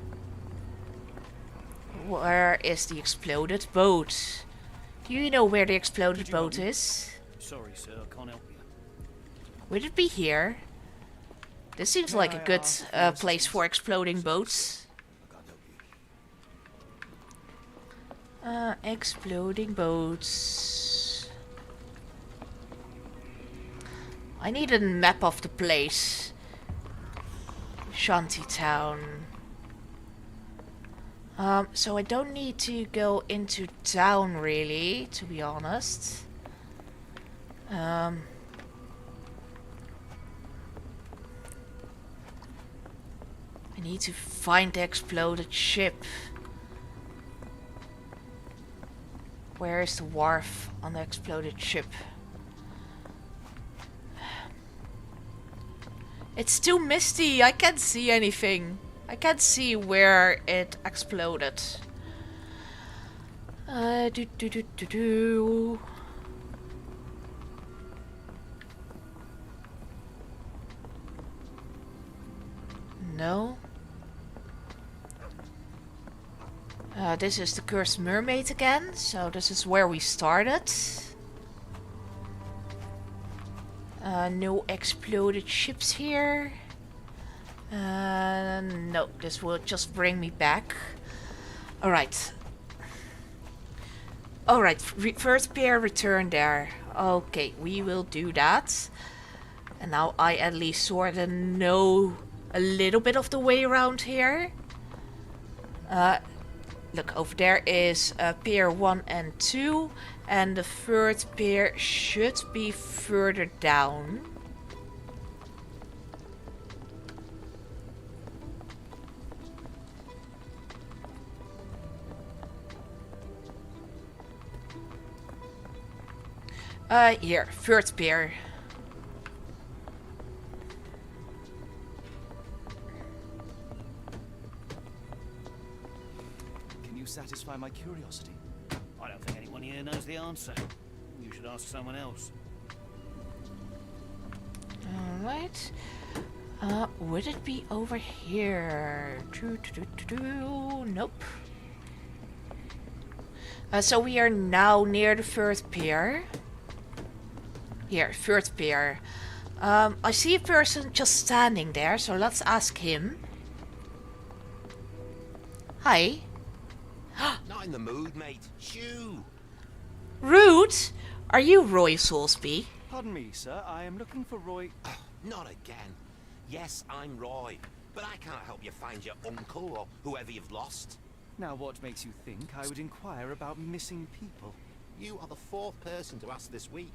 Where is the exploded boat? Do you know where the exploded boat is? Sorry, sir, I can't help you. Would it be here? This seems like a good place for exploding boats. Exploding boats. I need a map of the place. Shantytown. So I don't need to go into town really, to be honest. I need to find the exploded ship. Where is the wharf on the exploded ship? It's too misty. I can't see anything. I can't see where it exploded. No. This is the Cursed Mermaid again, so this is where we started. No exploded ships here. No, this will just bring me back. Alright. Alright, first pair return there. Okay, we will do that. And now I at least sort of know a little bit of the way around here. Look, over there is pier 1 and 2. And the third pier should be further down. Here, third pier. Can you satisfy my curiosity? I don't think anyone here knows the answer. You should ask someone else. Alright. Would it be over here? Nope. So we are now near the third pier. Here, third pier. I see a person just standing there, so let's ask him. Hi. Not in the mood, mate. Shoo! Rude? Are you Roy Soulsby? Pardon me, sir. I am looking for Roy... Not again. Yes, I'm Roy, but I can't help you find your uncle or whoever you've lost. Now, what makes you think I would inquire about missing people? You are the fourth person to ask this week.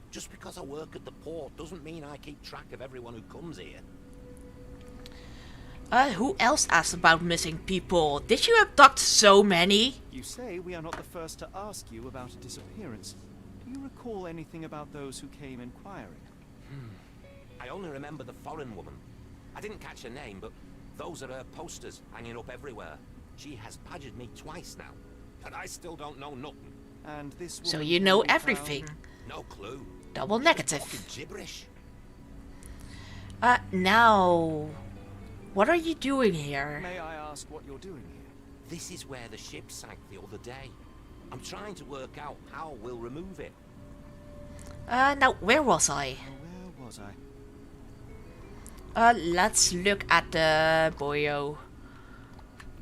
Just because I work at the port doesn't mean I keep track of everyone who comes here. Who else asked about missing people? Did you abduct so many? You say we are not the first to ask you about a disappearance. Do you recall anything about those who came inquiring? I only remember the foreign woman. I didn't catch her name, but those are her posters hanging up everywhere. She has badgered me twice now, and I still don't know nothing. And this So woman you know we everything. found? No clue. Double Talking negative. gibberish. Now, what are you doing here? May I ask what you're doing here? This is where the ship sank the other day. I'm trying to work out how we'll remove it. Now, where was I? Where was I? Let's look at the boyo.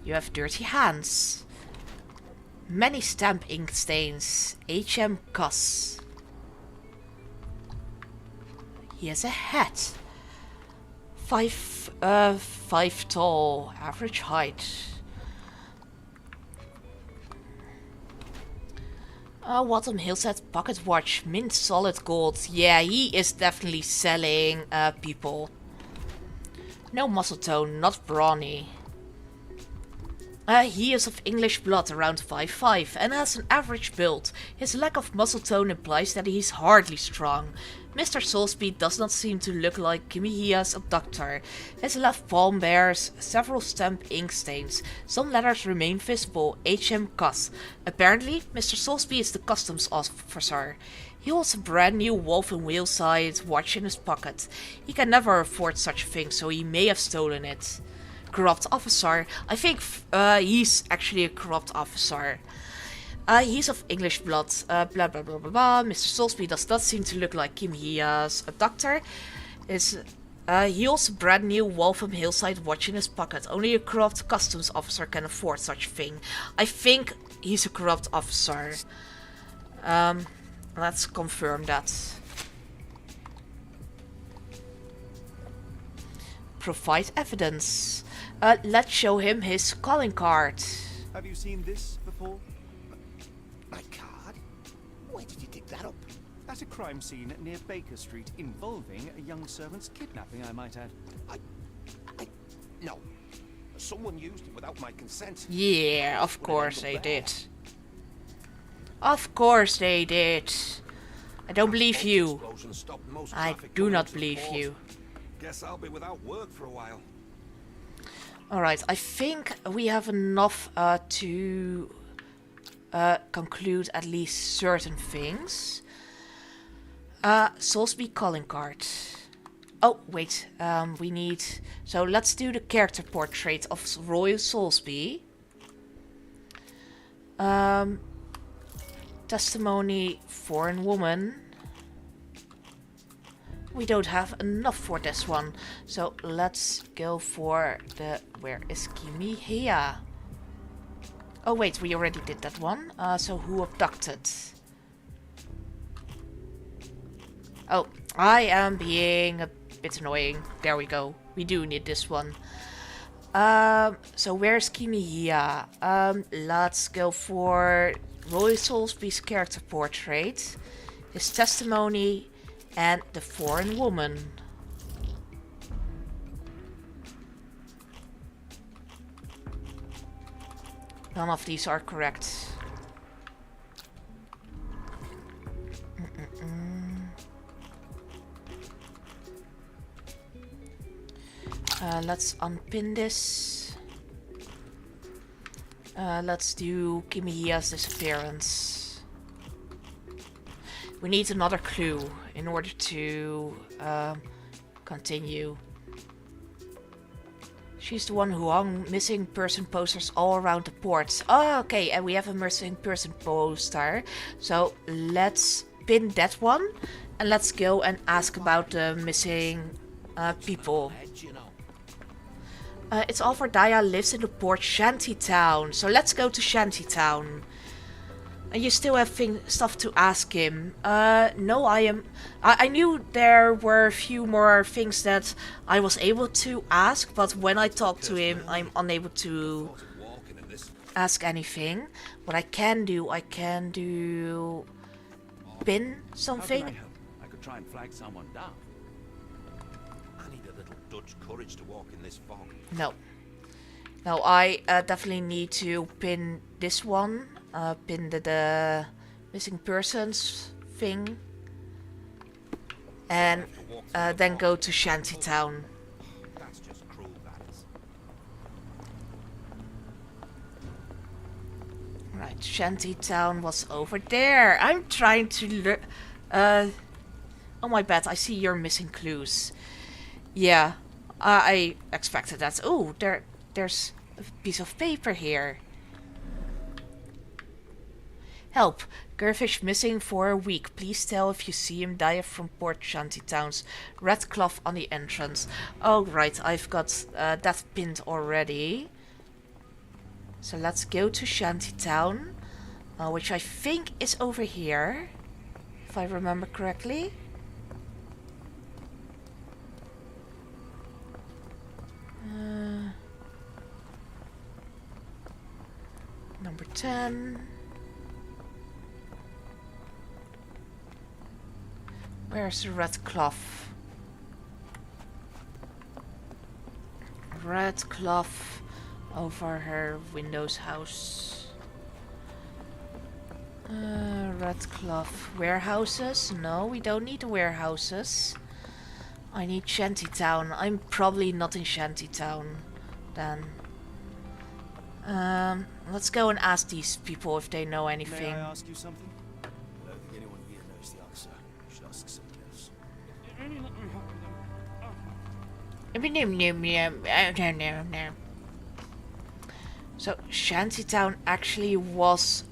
You have dirty hands. Many stamp ink stains. HM Cuss. He has a hat. 5 tall, average height. Wattom Hillside pocket watch, mint solid gold. Yeah, he is definitely selling people. No muscle tone, not brawny. He is of English blood, around 5'5", and has an average build. His lack of muscle tone implies that he is hardly strong. Mr. Soulspeed does not seem to look like Kimihia's abductor. His left palm bears several stamp ink stains. Some letters remain visible. HM Cuss. Apparently, Mr. Soulspeed is the customs officer. He holds a brand new wolf and wheel-side watch in his pocket. He can never afford such a thing, so he may have stolen it. Corrupt officer. I think he's actually a corrupt officer. He's of English blood. Blah blah blah blah blah. Mr. Soulsby does not seem to look like Kimihia's abductor. He holds a brand new Waltham Hillside watch in his pocket. Only a corrupt customs officer can afford such a thing. I think he's a corrupt officer. Let's confirm that. Provide evidence. Let's show him his calling card. Have you seen this before? My card? Where did you dig that up? At a crime scene near Baker Street involving a young servant's kidnapping, I might add. No. Someone used it without my consent. Yeah, of course they did. Of course they did. I don't believe you. I do not believe you. Guess I'll be without work for a while. Alright, I think we have enough to conclude at least certain things. Soulsby calling card. Oh, wait, we need... So let's do the character portrait of Royal Soulsby. Testimony, foreign woman. We don't have enough for this one, so let's go for the... Where is Kimihia? Oh wait, we already did that one. So who abducted? Oh, I am being a bit annoying. There we go. We do need this one. So where's Kimihia? Let's go for Roy Soulsby's character portrait, his testimony, and the foreign woman. None of these are correct. Let's unpin this. Let's do Kimihia's disappearance. We need another clue in order to continue. She's the one who hung missing person posters all around the port. Oh, okay, and we have a missing person poster. So let's pin that one. And let's go and ask about the missing people. It's Alvardaya lives in the port Shantytown. So let's go to Shantytown. And you still have stuff to ask him. No, I knew there were a few more things that I was able to ask, but when I talk to him, I'm unable to ask anything. What I can do pin something. How can I help? I could try and flag someone down. I need a little Dutch courage to walk in this fog. No. No, I definitely need to pin this one. Pin the missing persons thing. And then go to Shantytown. That's just cruel, that is. Right, Shantytown was over there. I'm trying to oh my bad, I see you're missing clues. Yeah, I expected that. Oh, there's a piece of paper here. Help. Gerfish missing for a week. Please tell if you see him die from Port Shantytown's red cloth on the entrance. Oh, right, I've got that pinned already. So let's go to Shantytown, which I think is over here, if I remember correctly. Number 10. Where's the red cloth? Red cloth over her Windows house. Red cloth. Warehouses? No, we don't need the warehouses. I need Shantytown. I'm probably not in Shantytown then. Let's go and ask these people if they know anything. May I ask you something? I don't think anyone here knows the answer. You should ask someone else. So Shantytown actually was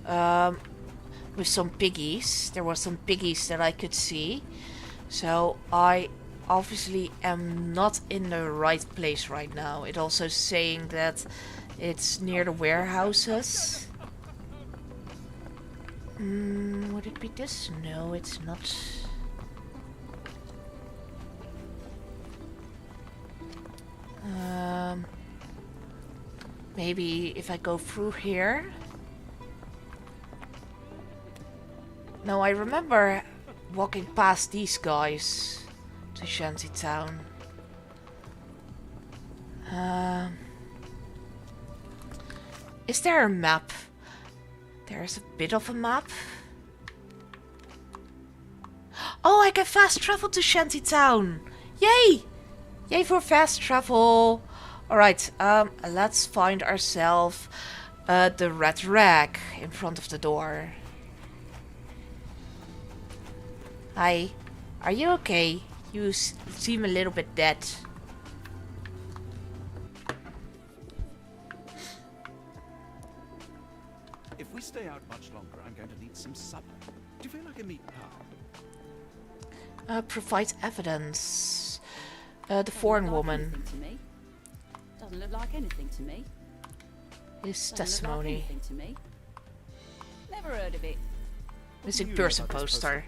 with some piggies. There were some piggies that I could see. So I obviously am not in the right place right now. It also saying that it's near the warehouses. Would it be this? No, it's not. Maybe if I go through here. No, I remember walking past these guys to Shantytown. Is there a map? There's a bit of a map. Oh, I can fast travel to Shantytown! Yay! Yay for fast travel! Alright, let's find ourselves the red rag in front of the door. Hi, are you okay? You seem a little bit dead. If we stay out much longer, I'm going to need some supper. Do you feel like a meat pie? Provide evidence. The foreign woman. Doesn't look like anything to me. His Doesn't testimony. Look like anything to me. Never heard of it. Missing person poster.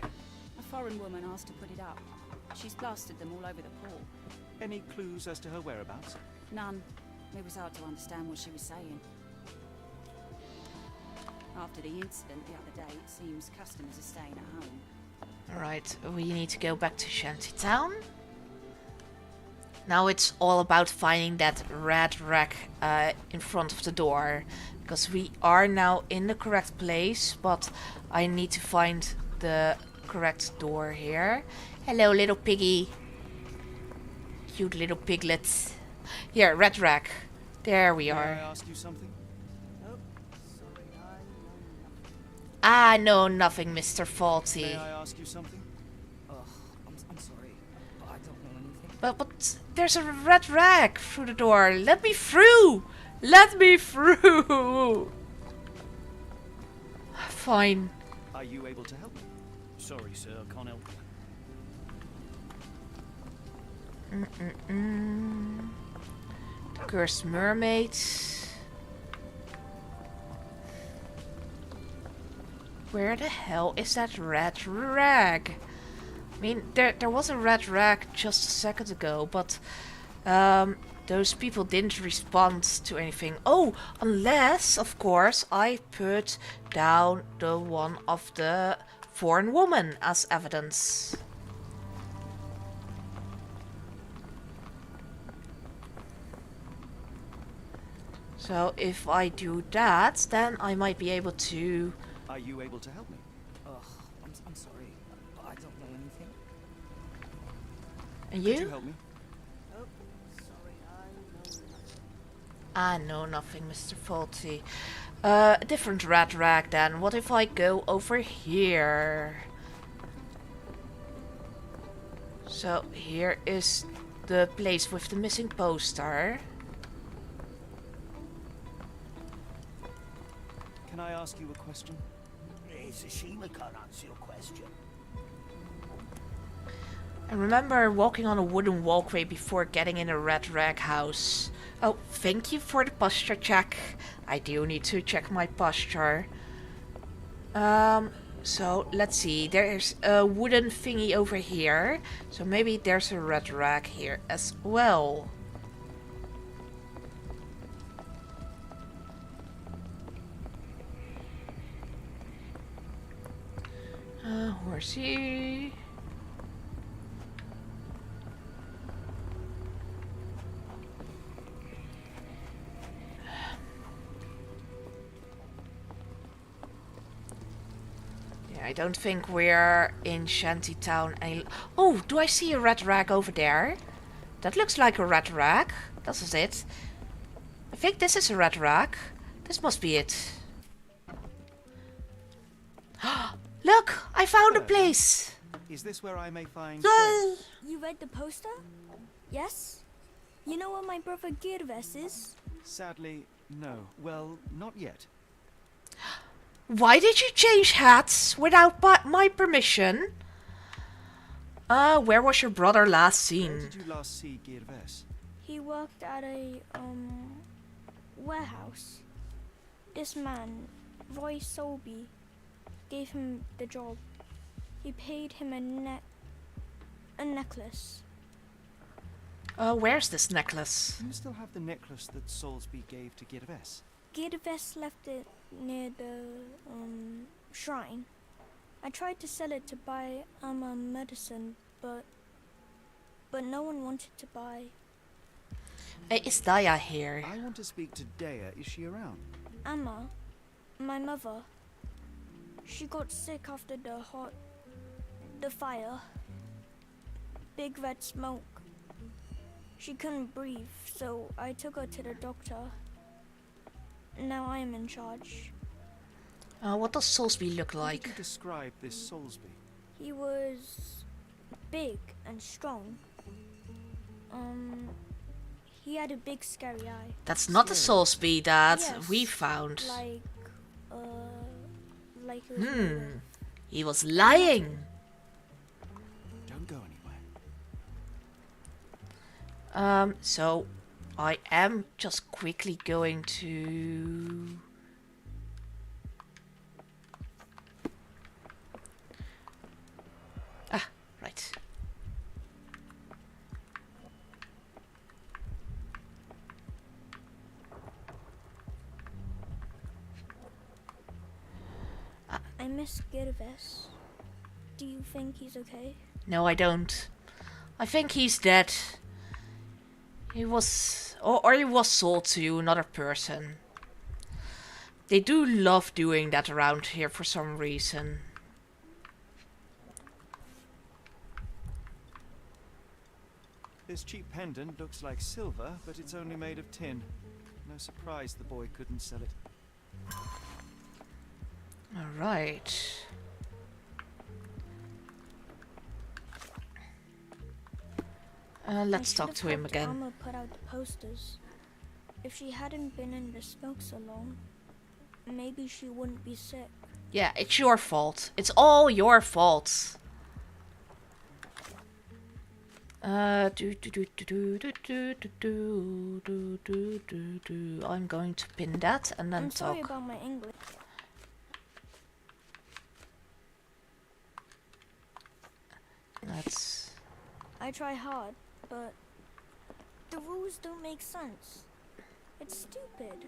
A foreign woman asked to put it up. She's plastered them all over the port. Any clues as to her whereabouts? None. It was hard to understand what she was saying. After the incident the other day, it seems customers are staying at home. Alright, we need to go back to Shantytown. Now it's all about finding that red rack in front of the door. Because we are now in the correct place, but I need to find the correct door here. Hello, little piggy. Cute little piglet. Here, red rack. There we are. May I ask you something? Ah, no, nothing, Mr. Faulty. May I ask you something? I'm sorry, but I don't know anything. But there's a red rag through the door. Let me through! Let me through! Fine. Are you able to help me? Sorry, sir, I can't help you. The Cursed Mermaid. Where the hell is that red rag? I mean, there was a red rag just a second ago, but those people didn't respond to anything. Oh, unless, of course, I put down the one of the foreign woman as evidence. So if I do that, then I might be able to... Are you able to help me? Ugh, I'm sorry. I don't know anything. And Could you you? help me? Oh, sorry, I know nothing, Mr. Faulty. A different rat rag then. What if I go over here? So here is the place with the missing poster. Can I ask you a question? It's a shame I can't answer your question. I remember walking on a wooden walkway before getting in a rat rag house. Oh, thank you for the posture check. I do need to check my posture. So let's see. There's a wooden thingy over here. So maybe there's a rat rag here as well. Horsey. I don't think we're in Shantytown any... Oh, do I see a rat rag over there? That looks like a rat rag. That is it. I think this is a rat rag. This must be it. Look! I found a place! Is this where I may find... You read the poster? Yes? You know where my brother Girves is? Sadly, no. Well, not yet. Why did you change hats without my permission? Where was your brother last seen? Where did you last see Girves? He worked at a, warehouse. This man, Roy Solby, gave him the job. He paid him a necklace. Where's this necklace? Do you still have the necklace that Soulsby gave to Girves? Girves left it near the, shrine. I tried to sell it to buy medicine, but no one wanted to buy. Is Daya here? I want to speak to Daya. Is she around? Amma, my mother, she got sick after the fire. Big red smoke. She couldn't breathe, so I took her to the doctor. Now I am in charge. What does Soulsby look like? How would you describe this Soulsby? He was big and strong. He had a big scary eye. That's not the Soulsby that Yes, we found. Like it was made of. He was lying. Don't go anywhere. So I am just quickly going to... Ah, right. I miss Girves. Do you think he's okay? No, I don't. I think he's dead. He was... Or he was sold to another person. They do love doing that around here for some reason. This cheap pendant looks like silver, but it's only made of tin. No surprise the boy couldn't sell it. Alright. Let's talk to him again. Amma put out the posters. If she hadn't been in the smoke so long, maybe she wouldn't be sick. Yeah, it's your fault. It's all your fault. I'm going to pin that and then I'm talk. sorry about my English. Let's... I try hard, but the rules don't make sense. It's stupid.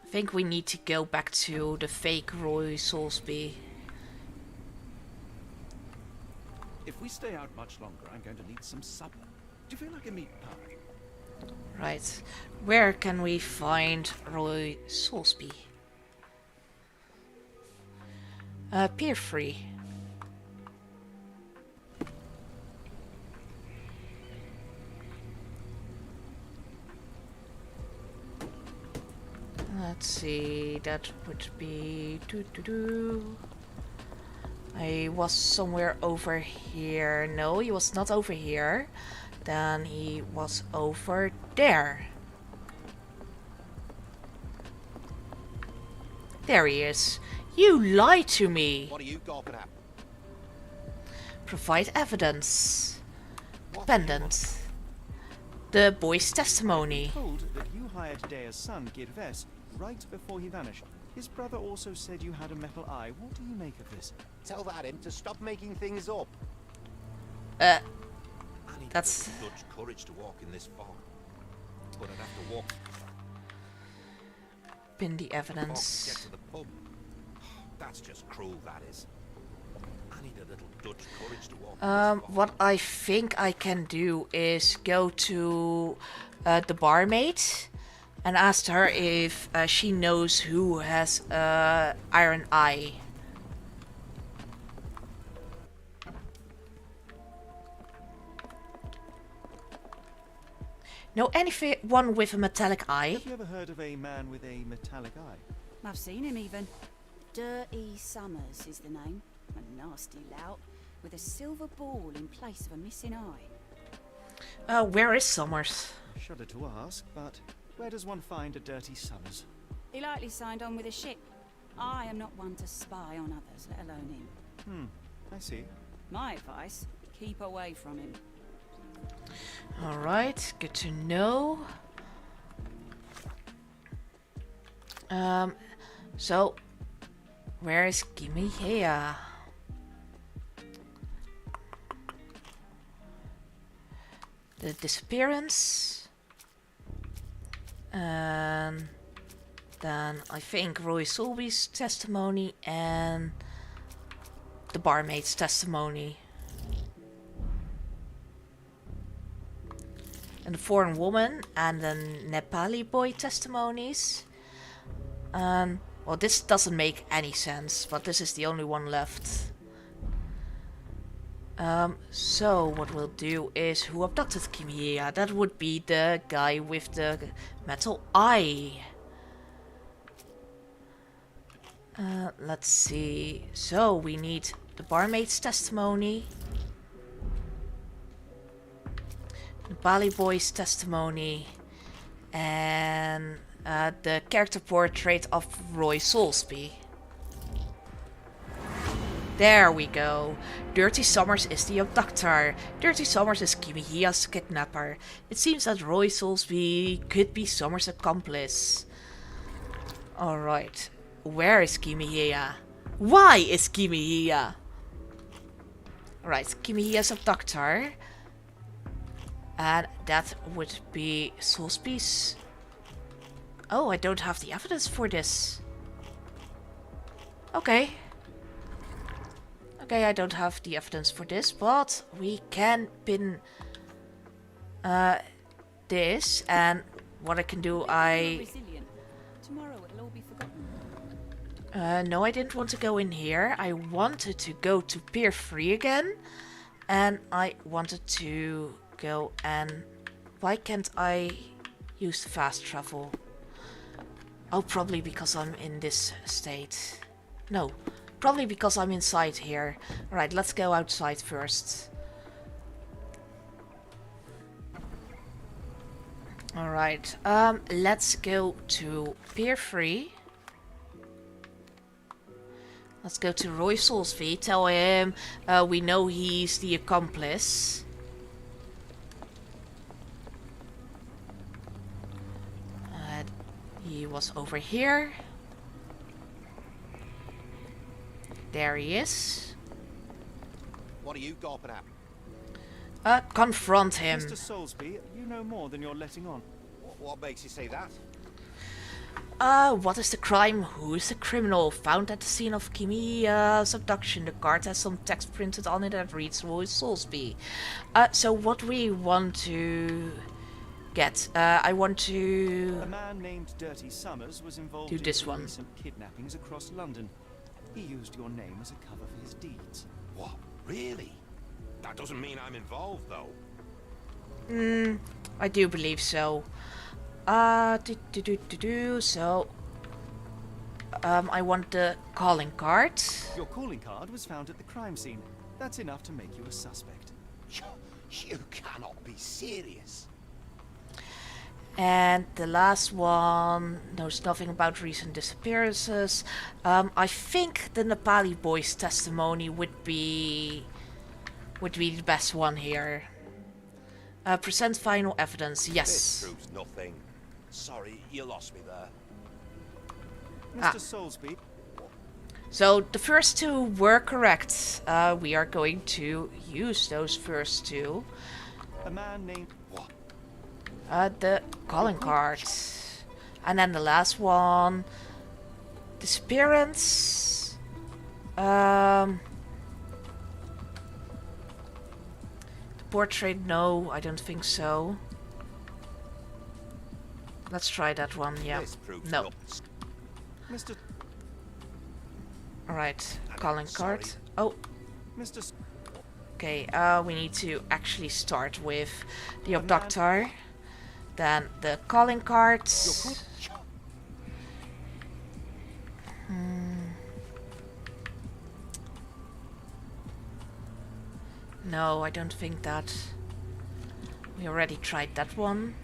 I think we need to go back to the fake Roy Soulsby. If we stay out much longer, I'm going to need some supper. Do you feel like a meat pie? Right. Where can we find Roy Soulsby? Peer free. Let's see, that would be I was somewhere over here. No, he was not over here. Then he was over there. There he is. You lied to me. What are you gawping at? Provide evidence. Pendant. The boy's testimony. Told that you hired Dea's son, Girves, right before he vanished. His brother also said you had a metal eye. What do you make of this? Tell that him to stop making things up. That's Such courage to walk in this fog. But I'd have to walk. Pin the To evidence. get to the pub. That's just cruel, that is. I need a little Dutch courage to walk. In this fog. What I think I can do is go to the barmaid and ask her if she knows who has iron eye. Know anyone with a metallic eye? Have you ever heard of a man with a metallic eye? I've seen him even. Dirty Summers is the name. A nasty lout with a silver ball in place of a missing eye. Where is Summers? Shudder to ask, but where does one find a dirty Summers? He likely signed on with a ship. I am not one to spy on others, let alone him. I see. My advice, keep away from him. Alright, good to know. So where is Kimihea? The disappearance. And then I think Roy Soulby's testimony and the barmaid's testimony. And the foreign woman and the Nepali boy testimonies. Well, this doesn't make any sense, but this is the only one left. So what we'll do is, who abducted Kimihea? That would be the guy with the metal eye. Let's see. So we need the barmaid's testimony, the Bali boy's testimony, and the character portrait of Roy Soulsby. There we go. Dirty Summers is the abductor. Dirty Summers is Kimihea's kidnapper. It seems that Roy Soulsby could be Summers' accomplice. Alright. Where is Kimihea? Why is Kimihea? Right, Kimihea's abductor. And that would be Soulsby's. Oh, I don't have the evidence for this. Okay. Okay, I don't have the evidence for this, but we can pin this, and what I can do, Tomorrow it'll all be forgotten. no, I didn't want to go in here. I wanted to go to Pier 3 again, and I wanted to go and... Why can't I use fast travel? Oh, probably because I'm in this state. No. Probably because I'm inside here. Alright, let's go outside first. Alright, let's go to Pier 3. Let's go to Roy Soulsby. Tell him we know he's the accomplice. He was over here. There he is. What are you gawping at? Confront him. Mr. Soulsby, you know more than you're letting on. What makes you say that? What is the crime? Who is the criminal? Found at the scene of Kimihea's abduction. The card has some text printed on it that reads Roy Soulsby. So what we want to get. I want to A man named Dirty Summers was involved do in this two one. recent kidnappings across London. He used your name as a cover for his deeds. What? Really? That doesn't mean I'm involved, though. I do believe so. So, I want the calling card. Your calling card was found at the crime scene. That's enough to make you a suspect. You cannot be serious. And the last one knows nothing about recent disappearances. I think the Nepali boy's testimony would be the best one here. Present final evidence. Yes. This proves nothing. Sorry, you lost me there. Mr. Soulsby. So the first two were correct. We are going to use those first two. A man named what? The calling card. And then the last one. Disappearance. The portrait, no, I don't think so. Let's try that one, yeah. No. Mr. Alright, calling card. Oh. Mr. Okay, we need to actually start with the abductor. Then the calling cards. No, I don't think that. We already tried that one.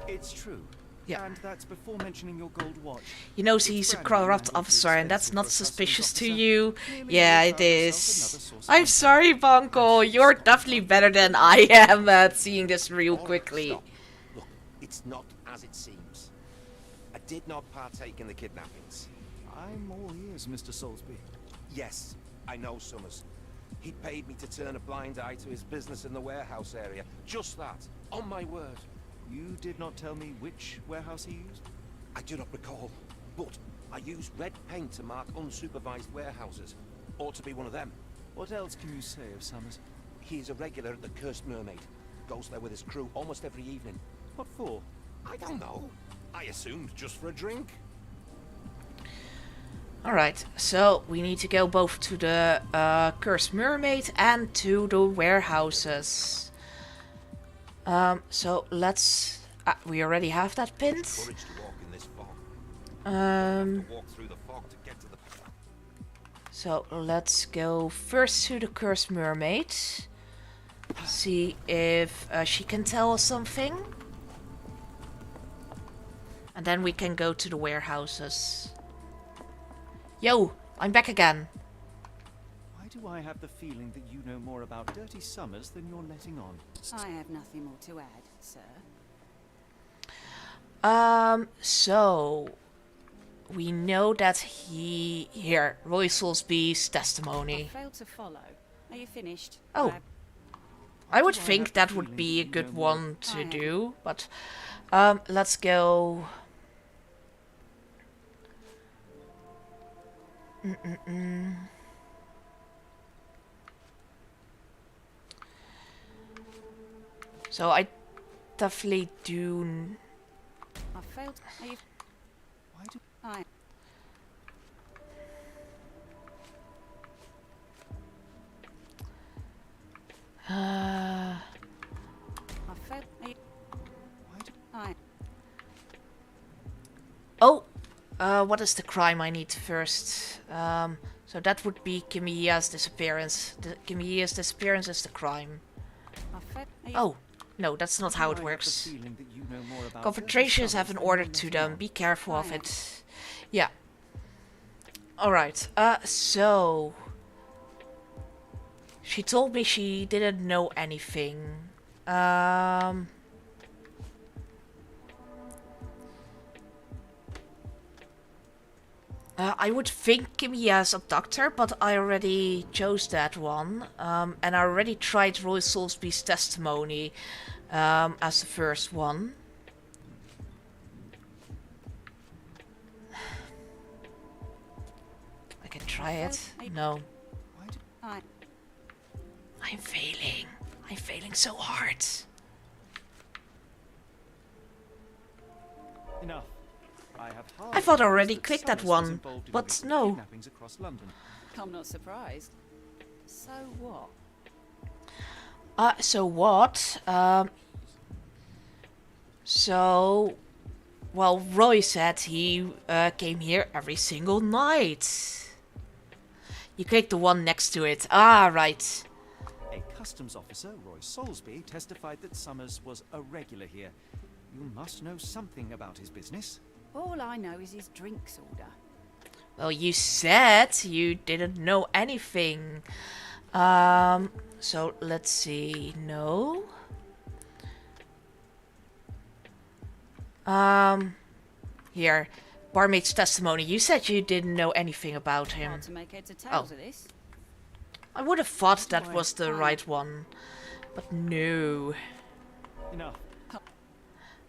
It's true. Yeah. And that's before mentioning your gold watch. You know he's a corrupt officer and that's not suspicious to you? Yeah, it is. I'm sorry, Bonko. You're definitely better than I am at seeing this real quickly. Stop. Look, it's not as it seems. I did not partake in the kidnappings. I'm all ears, Mr. Soulsby. Yes, I know Summers. He paid me to turn a blind eye to his business in the warehouse area. Just that, on my word. You did not tell me which warehouse he used? I do not recall, but I used red paint to mark unsupervised warehouses. Ought to be one of them. What else can you say of Summers? He is a regular at the Cursed Mermaid. Goes there with his crew almost every evening. What for? I don't know. I assumed just for a drink. Alright, so we need to go both to the Cursed Mermaid and to the warehouses. So let's... we already have that pinned. So let's go first to the Cursed Mermaid. See if she can tell us something. And then we can go to the warehouses. Yo, I'm back again. Why do I have the feeling that you know more about Dirty Summers than you're letting on? I have nothing more to add, sir. So we know that here, Roy Soulsby's testimony. I failed to follow. Are you finished? Oh. I would think that would be a good one to do, but let's go. So I definitely do. I failed. Are you? Why do I? I failed. Are you? Why do I? Oh, what is the crime I need first? So that would be Kimiya's disappearance. Kimiya's disappearance is the crime. I failed. Are you? Oh, no, that's not how it works. Confrontations have an order to them. Be careful of it. Yeah. Alright, so... She told me she didn't know anything. I would think Kimiya's abductor, but I already chose that one. And I already tried Roy Soulsby's testimony as the first one. try it? No. Right. I'm failing. I'm failing so hard. Enough. I have I thought I already that clicked that Summers was one, involved in but recent no. kidnappings across London. I'm not surprised. So what? So what? Well, Roy said he came here every single night. You click the one next to it. Ah, right. A customs officer, Roy Soulsby, testified that Summers was a regular here. You must know something about his business. All I know is his drinks order. Well, you said you didn't know anything. So let's see. No. Here. Barmaid's testimony. You said you didn't know anything about him. Hard to make heads or tails of this. I would have thought that was the right one. But no. Enough.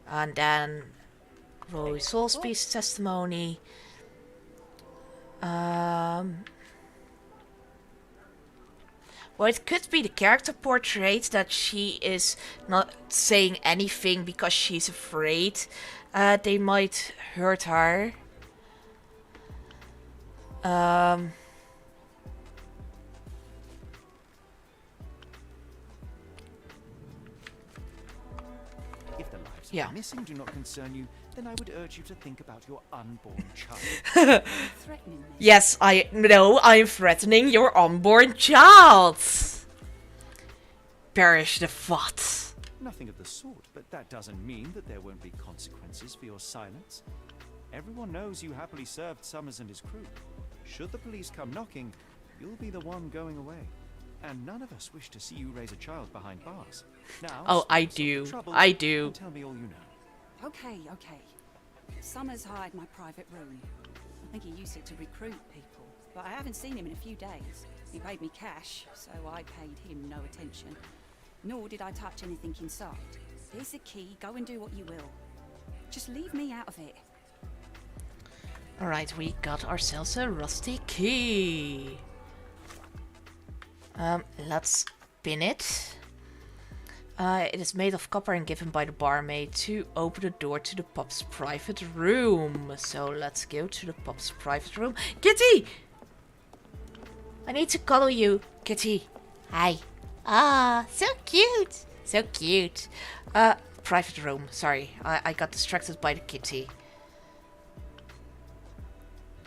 And then Roy Soulsby's testimony. Well, it could be the character portrait that she is not saying anything because she's afraid they might hurt her. If the lives Yeah. missing do not concern you, then I would urge you to think about your unborn child. Threatening me. Yes, I'm threatening your unborn child. Perish the thought. Nothing of the sort, but that doesn't mean that there won't be consequences for your silence. Everyone knows you happily served Summers and his crew. Should the police come knocking, you'll be the one going away. And none of us wish to see you raise a child behind bars. Now, Oh, I stop do. trouble I do. and tell me all you know. Okay. Summers hired my private room. I think he used it to recruit people, but I haven't seen him in a few days. He paid me cash, so I paid him no attention. Nor did I touch anything inside. Here's the key. Go and do what you will. Just leave me out of it. Alright, we got ourselves a rusty key. Let's spin it. It is made of copper and given by the barmaid to open the door to the pub's private room. So let's go to the pub's private room. Kitty! I need to cuddle you, Kitty. Hi. Ah, so cute. So cute. Private room. Sorry, I got distracted by the kitty.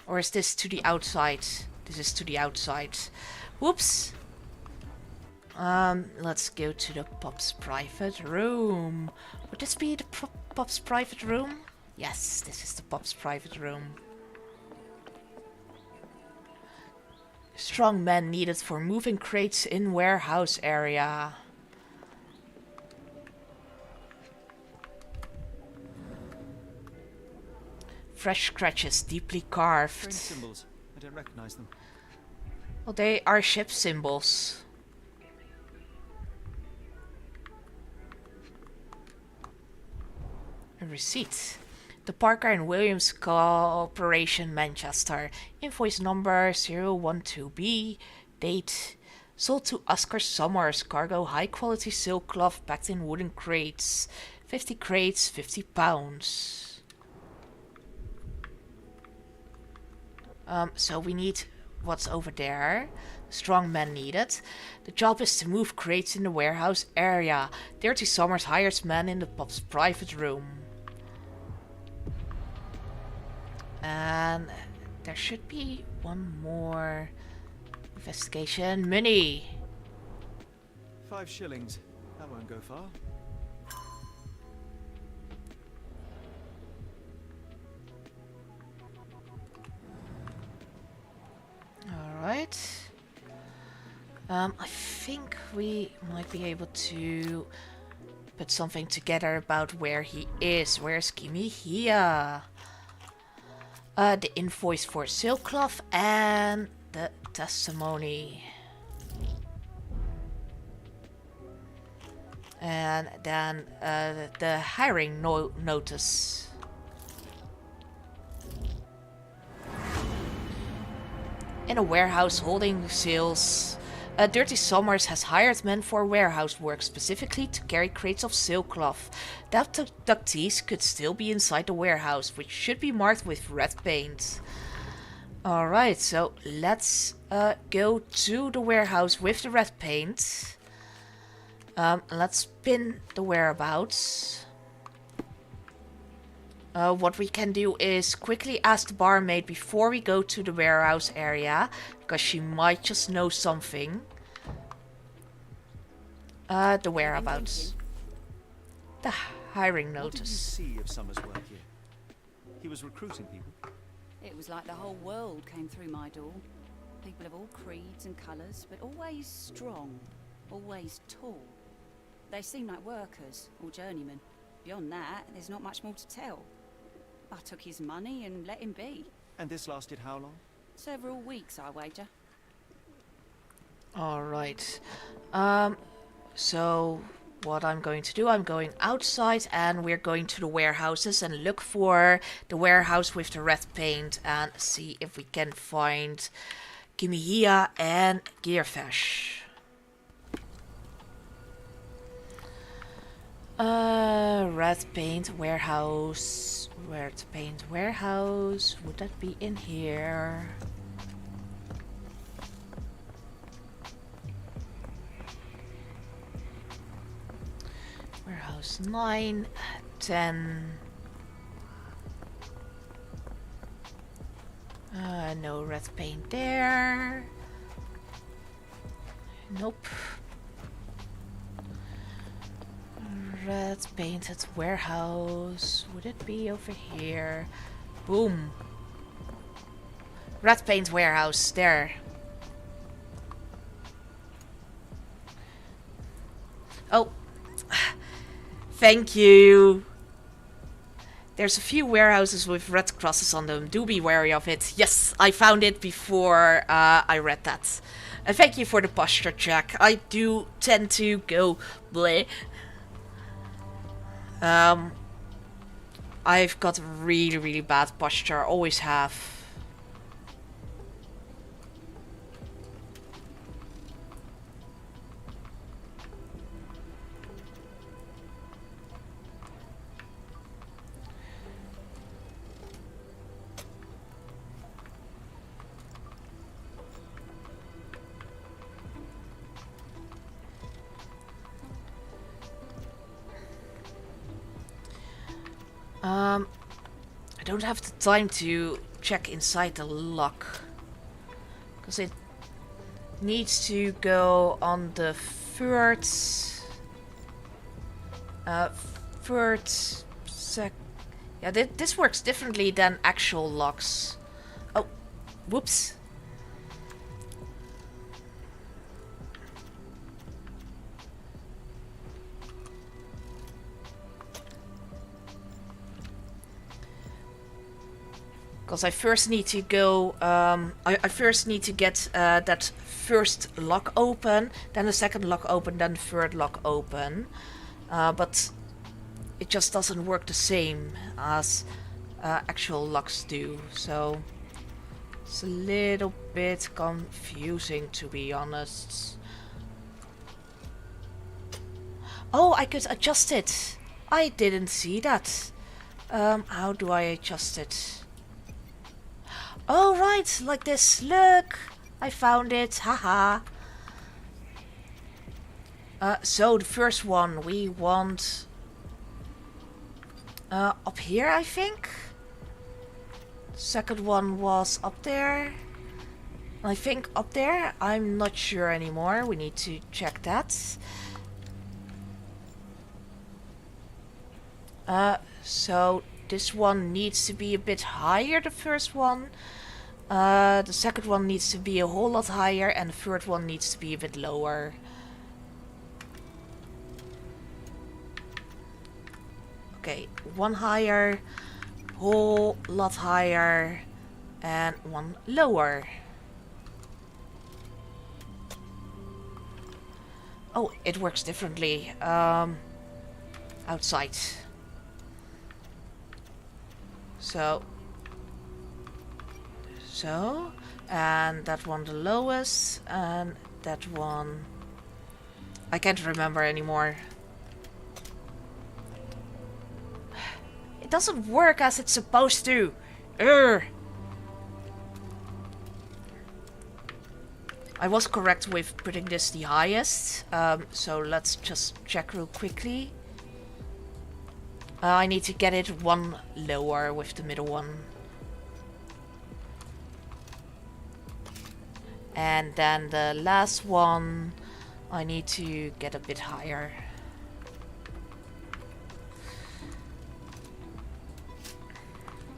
Or is this to the outside? This is to the outside. Whoops. Let's go to the pub's private room. Would this be the pub's private room? Yes, this is the pub's private room. Strong men needed for moving crates in warehouse area. Fresh scratches, deeply carved. Strange symbols. I don't recognize them. Well, they are ship symbols. A receipt. The Parker and Williams Corporation, Manchester. Invoice number 012B. Date. Sold to Oscar Summers. Cargo high quality silk cloth packed in wooden crates. 50 crates, £50. So we need what's over there. Strong men needed. The job is to move crates in the warehouse area. Dirty Summers hires men in the pub's private room. And there should be one more investigation. Money. 5 shillings. That won't go far. Alright. I think we might be able to put something together about where he is. Where's Kimi here? The invoice for silk cloth and the testimony. And then the hiring notice. In a warehouse holding sales. Dirty Summers has hired men for warehouse work, specifically to carry crates of sailcloth. The abductees could still be inside the warehouse, which should be marked with red paint. Alright, so let's go to the warehouse with the red paint. Let's pin the whereabouts. What we can do is quickly ask the barmaid before we go to the warehouse area, because she might just know something. The whereabouts. The hiring What did you notice. see of Summer's work here? He was recruiting people. It was like the whole world came through my door. People of all creeds and colours, but always strong, always tall. They seemed like workers or journeymen. Beyond that, there's not much more to tell. I took his money and let him be. And this lasted how long? Several weeks, I wager. Alright. So what I'm going to do, I'm going outside and we're going to the warehouses and look for the warehouse with the red paint and see if we can find Kimihia and Gearfash. Red paint warehouse. Red paint warehouse. Would that be in here? Warehouse 9, 10. No red paint there. Nope. Red painted warehouse. Would it be over here? Boom. Red paint warehouse. There. Oh. Thank you. There's a few warehouses with red crosses on them. Do be wary of it. Yes, I found it before I read that. And thank you for the posture check. I do tend to go bleh. I've got really, really bad posture. Always have. I don't have the time to check inside the lock. Because it needs to go on the third sec. Yeah, this works differently than actual locks. Oh, whoops. Because I first need to go, I first need to get that first lock open, then the second lock open, then the third lock open. But it just doesn't work the same as actual locks do, so it's a little bit confusing, to be honest. Oh, I could adjust it. I didn't see that. How do I adjust it? Oh, right, like this. Look, I found it. Haha. So the first one we want up here, I think. The second one was up there. I think up there. I'm not sure anymore. We need to check that. So this one needs to be a bit higher, the first one. The second one needs to be a whole lot higher, and the third one needs to be a bit lower. Okay, one higher, whole lot higher, and one lower. Oh, it works differently. Outside. So, and that one the lowest, and that one... I can't remember anymore. It doesn't work as it's supposed to. Urgh. I was correct with putting this the highest, so let's just check real quickly. I need to get it one lower with the middle one. And then the last one, I need to get a bit higher.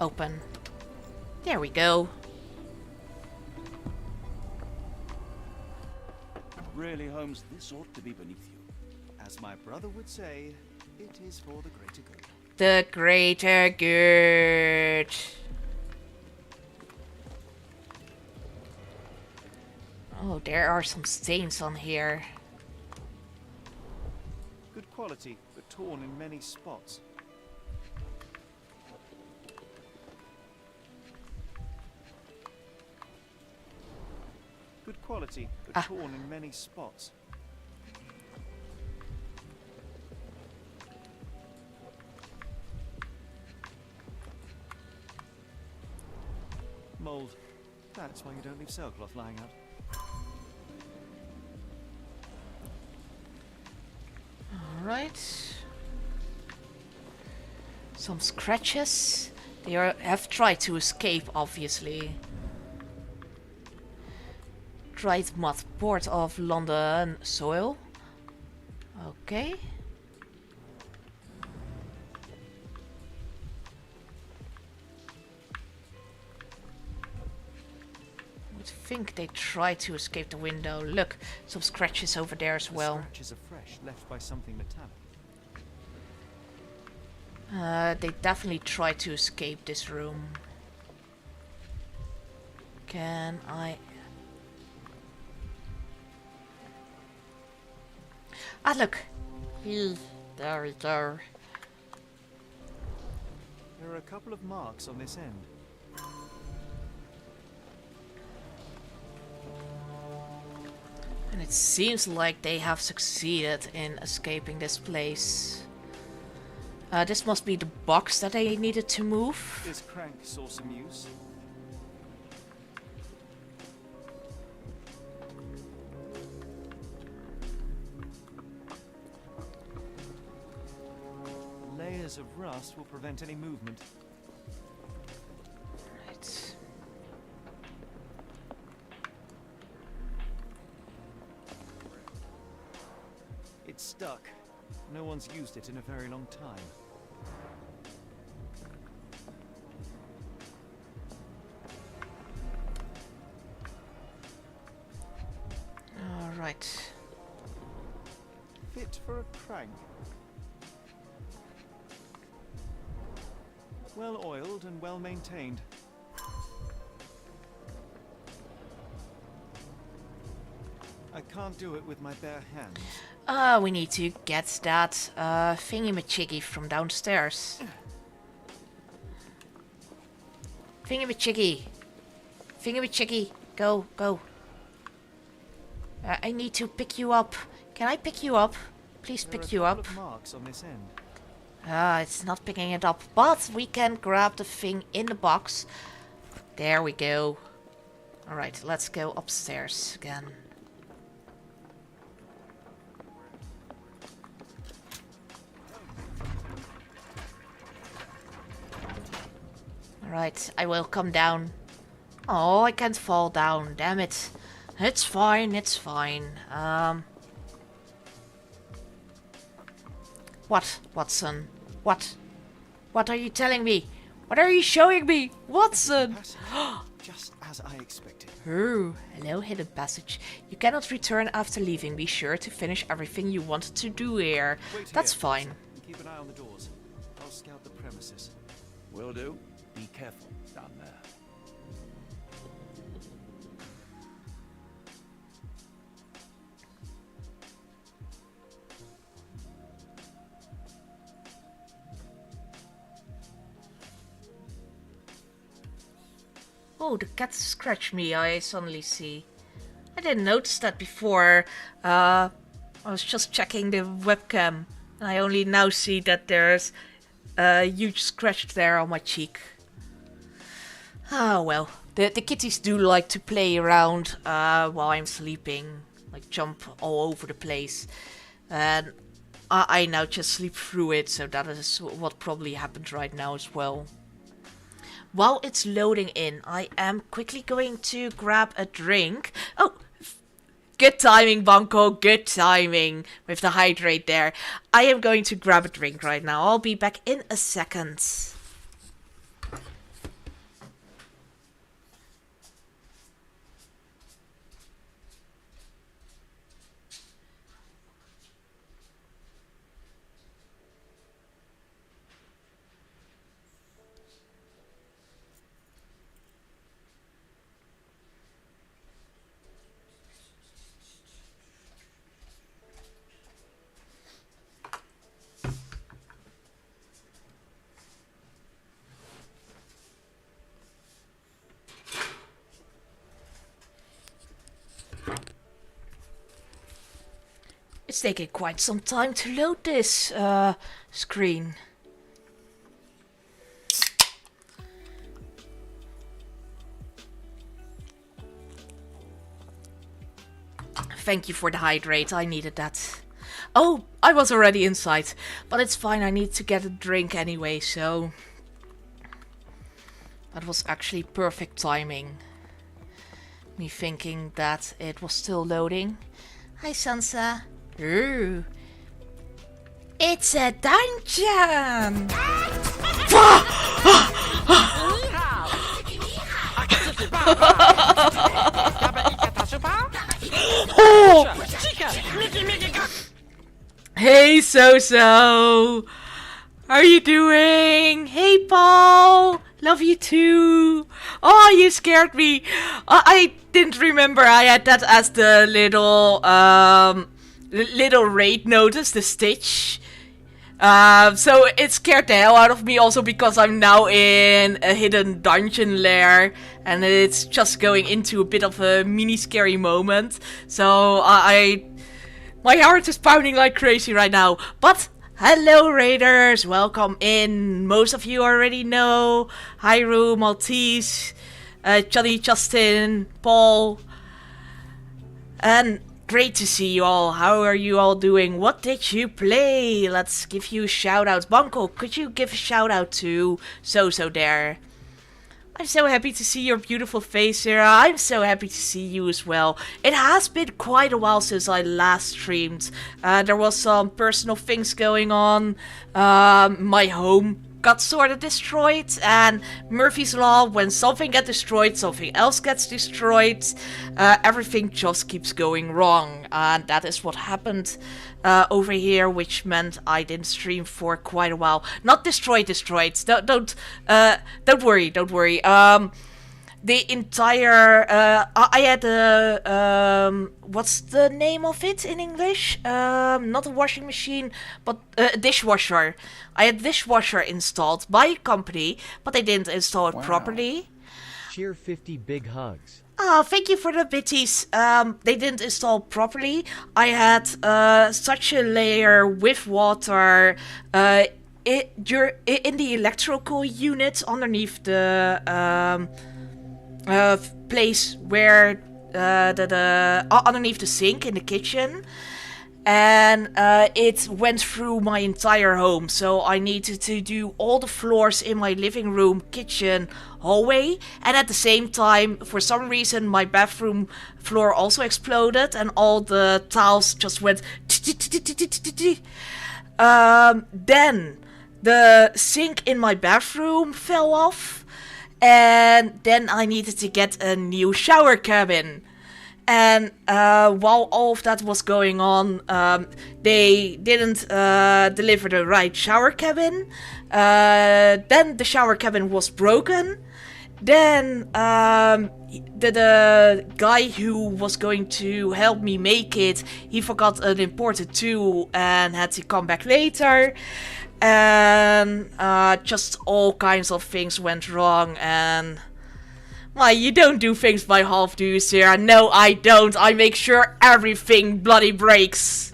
Open. There we go. Really, Holmes, this ought to be beneath you. As my brother would say, it is for the greater good. The greater good. Oh, there are some stains on here. Good quality, but torn in many spots. Good quality, but torn in many spots. Mold. That's why you don't leave sailcloth lying out. Alright. Some scratches. They have tried to escape, obviously. Dried mud port of London soil. Okay. I think they tried to escape the window. Look, some scratches over there as well. The scratches are fresh, left by something metallic. They definitely tried to escape this room. Can I... Ah, look! There we go. There are a couple of marks on this end. And it seems like they have succeeded in escaping this place. This must be the box that they needed to move. This crank saw some use. Layers of rust will prevent any movement. Right. It's stuck. No one's used it in a very long time. All right. Fit for a crank. Well oiled and well maintained. I can't do it with my bare hands. We need to get that thingy-majiggy from downstairs. Thingy-majiggy. Thingy-majiggy. Go, go. I need to pick you up. Can I pick you up? Please pick you up. There are a couple of marks on this end. It's not picking it up, but we can grab the thing in the box. There we go. Alright, let's go upstairs again. Alright, I will come down. Oh, I can't fall down, damn it. It's fine, it's fine. What, Watson? What? What are you telling me? What are you showing me? Watson! Just as I expected. Oh, hello, hidden passage. You cannot return after leaving. Be sure to finish everything you wanted to do here. That's fine. Keep an eye on the doors. I'll scout the premises. Will do. Be careful down there. Oh, the cat scratched me, I suddenly see. I didn't notice that before. I was just checking the webcam. And I only now see that there's a huge scratch there on my cheek. Oh well. The kitties do like to play around while I'm sleeping. Like jump all over the place. And I now just sleep through it. So that is what probably happened right now as well. While it's loading in, I am quickly going to grab a drink. Oh, good timing, Banco. Good timing with the hydrate there. I am going to grab a drink right now. I'll be back in a second. It's taking quite some time to load this screen. Thank you for the hydrate, I needed that. Oh, I was already inside, but it's fine, I need to get a drink anyway, so... That was actually perfect timing. Me thinking that it was still loading. Hi Sansa. Ooh. It's a dungeon! Hey So, how are you doing? Hey Paul, love you too. Oh, you scared me. I didn't remember I had that as the little raid notice, the stitch. So it scared the hell out of me also because I'm now in a hidden dungeon lair and it's just going into a bit of a mini scary moment. So my heart is pounding like crazy right now. But hello raiders, welcome in. Most of you already know. Hyru, Maltese, Johnny, Justin, Paul, and great to see you all. How are you all doing? What did you play? Let's give you a shout out. Banco, could you give a shout out to So there? I'm so happy to see your beautiful face, Sarah. I'm so happy to see you as well. It has been quite a while since I last streamed. There was some personal things going on. My home got sort of destroyed, and Murphy's Law, when something gets destroyed, something else gets destroyed. Everything just keeps going wrong, and that is what happened over here, which meant I didn't stream for quite a while. Not destroyed. Don't worry. The entire I had a what's the name of it in English? Not a washing machine, but a dishwasher. I had a dishwasher installed by a company, but they didn't install it properly. Cheer 50 big hugs. Oh, thank you for the bitties. They didn't install properly. I had such a layer with water in the electrical unit underneath the place where underneath the sink in the kitchen, and it went through my entire home, so I needed to do all the floors in my living room, kitchen, hallway, and at the same time, for some reason, my bathroom floor also exploded and all the tiles just went then the sink in my bathroom fell off, and then I needed to get a new shower cabin. And while all of that was going on, they didn't deliver the right shower cabin. Then the shower cabin was broken. Then the guy who was going to help me make it, he forgot an important tool and had to come back later. And just all kinds of things went wrong, and Why, you don't do things by half, do you, Sarah? No, I don't. I make sure everything bloody breaks.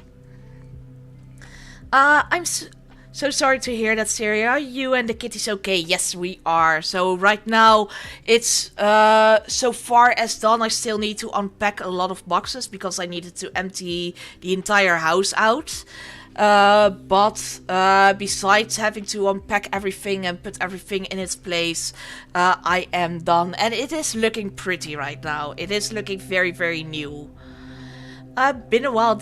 I'm so sorry to hear that, Sarah. Are you and the kitties okay? Yes, we are. So right now, it's so far as done. I still need to unpack a lot of boxes because I needed to empty the entire house out. But besides having to unpack everything and put everything in its place, I am done. And it is looking pretty right now. It is looking very, very new. Been a while,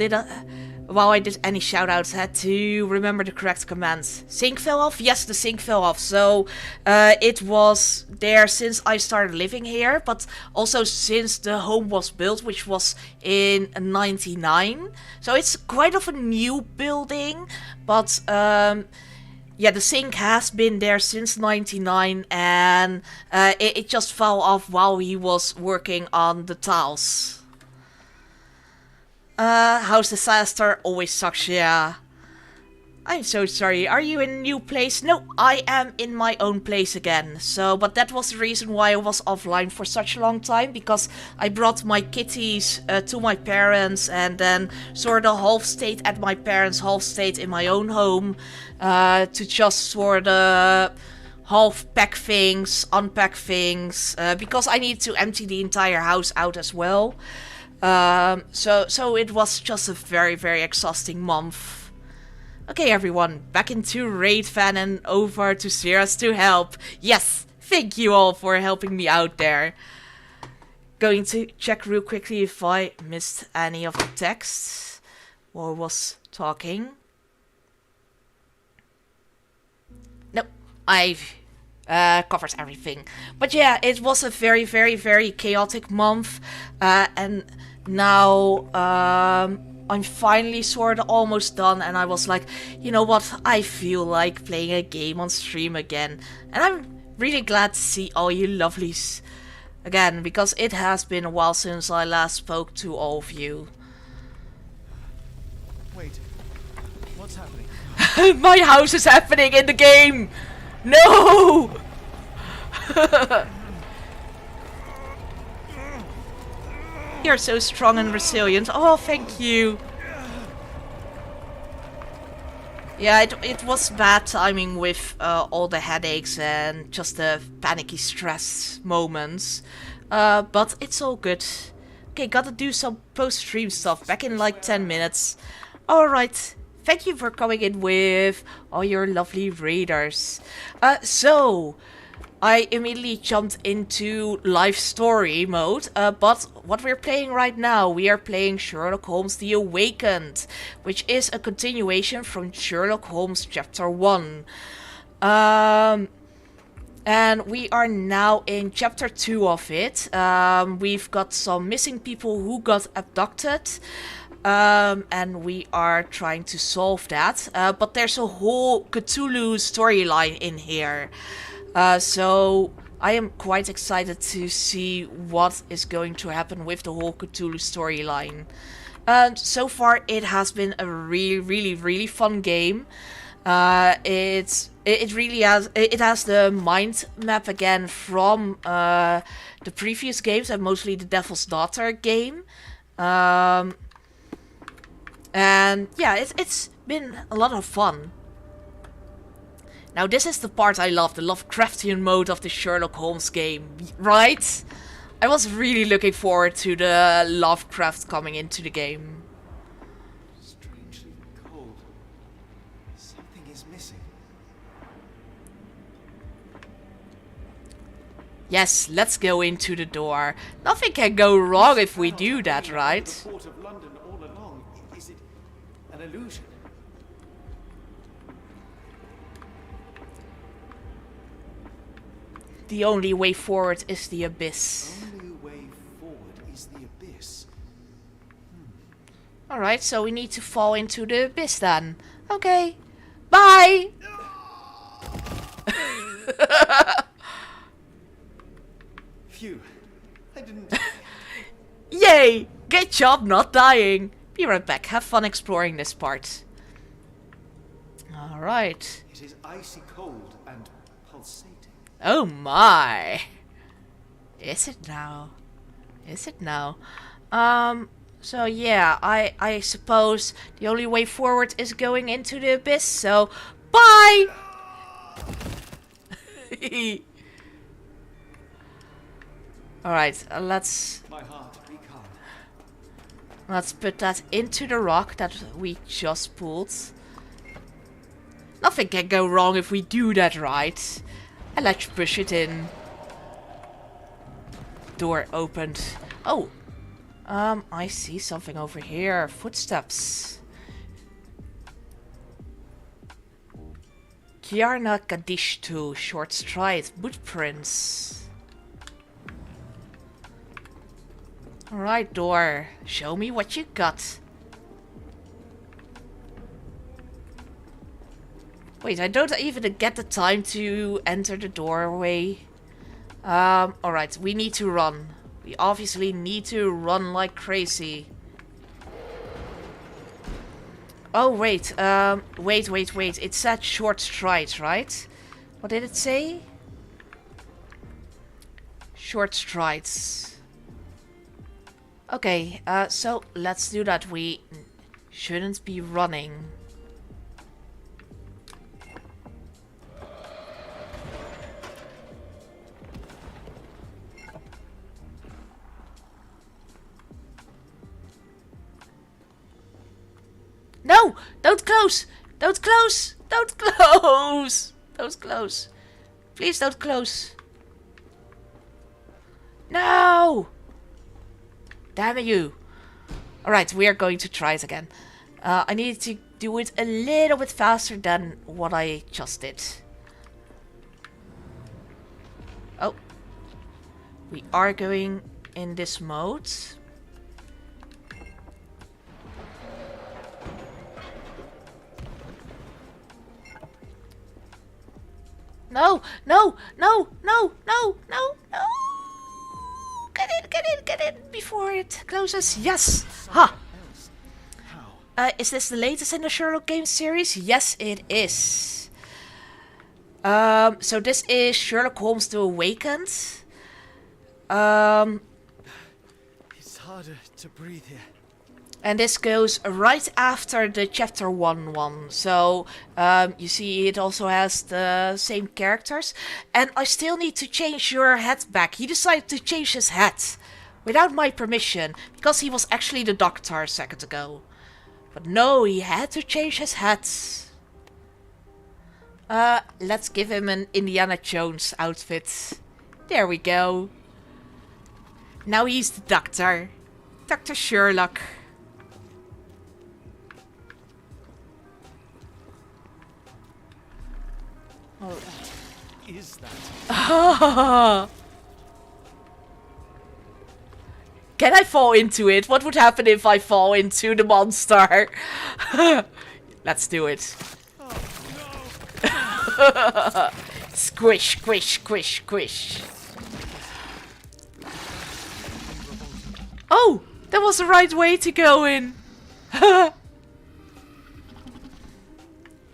while I did any shoutouts, had to remember the correct commands. Sink fell off? Yes, the sink fell off. So it was there since I started living here, but also since the home was built, which was in '99. So it's quite of a new building, but yeah, the sink has been there since '99, and it just fell off while he was working on the tiles. House disaster always sucks, yeah. I'm so sorry. Are you in a new place? No, I am in my own place again. So, but that was the reason why I was offline for such a long time, because I brought my kitties to my parents and then sort of half stayed at my parents, half stayed in my own home to just sort of half pack things, unpack things, because I need to empty the entire house out as well. So it was just a very, very exhausting month. Okay, everyone, back into Raid Fan and over to Sirius to help. Yes, thank you all for helping me out there. Going to check real quickly if I missed any of the texts while I was talking. Nope, I've covered everything. But yeah, it was a very, very, very chaotic month, and now I'm finally sort of almost done, and I was like, you know what, I feel like playing a game on stream again. And I'm really glad to see all you lovelies again, because it has been a while since I last spoke to all of you. Wait, what's happening? My house is happening in the game! No! You're so strong and resilient. Oh, thank you. Yeah, it was bad timing with all the headaches and just the panicky stress moments. But it's all good. Okay, gotta do some post-stream stuff. Back in like 10 minutes. Alright. Thank you for coming in with all your lovely raiders. So I immediately jumped into live story mode, but what we're playing right now, we are playing Sherlock Holmes The Awakened, which is a continuation from Sherlock Holmes Chapter 1. And we are now in Chapter 2 of it. We've got some missing people who got abducted, and we are trying to solve that. But there's a whole Cthulhu storyline in here. So I am quite excited to see what is going to happen with the whole Cthulhu storyline. So far it has been a really fun game. It really has the mind map again from the previous games, and mostly the Devil's Daughter game. And yeah, it's been a lot of fun. Now this is the part I love, the Lovecraftian mode of the Sherlock Holmes game, right? I was really looking forward to the Lovecraft coming into the game. Strangely cold. Something is missing. Yes, let's go into the door. Nothing can go wrong if we do that, right? The port of London all along. Is it an illusion? The only way forward is the abyss. Only way forward is the abyss. Alright, so we need to fall into the abyss then. Okay. Bye! Phew. I didn't... Yay! Good job not dying. Be right back. Have fun exploring this part. Alright. It is icy cold and pulsating. Oh my. Is it now? Is it now? So yeah, I suppose the only way forward is going into the abyss, so bye! Alright, let's put that into the rock that we just pulled. Nothing can go wrong if we do that right. And let's push it in. Door opened. Oh! I see something over here. Footsteps. Kiarna Kadishtu, short stride, footprints. Alright, door. Show me what you got. Wait, I don't even get the time to enter the doorway. Alright, we need to run. We obviously need to run like crazy. Oh, wait. Wait. It said short strides, right? What did it say? Short strides. Okay, so let's do that. We shouldn't be running. No! Don't close! Don't close! Don't close! Don't close. Please don't close. No! Damn you. Alright, we are going to try it again. I need to do it a little bit faster than what I just did. Oh. We are going in this mode. No! Get in before it closes. Yes! Ha! Is this the latest in the Sherlock games series? Yes, it is. So this is Sherlock Holmes the Awakened. It's harder to breathe here. And this goes right after the chapter 1 one. So, you see it also has the same characters. And I still need to change your hat back. He decided to change his hat. Without my permission. Because he was actually the doctor a second ago. But no, he had to change his hat. Let's give him an Indiana Jones outfit. There we go. Now he's the doctor. Dr. Sherlock. What is that? Can I fall into it? What would happen if I fall into the monster? Let's do it. Squish, squish, squish, squish. Oh, that was the right way to go in.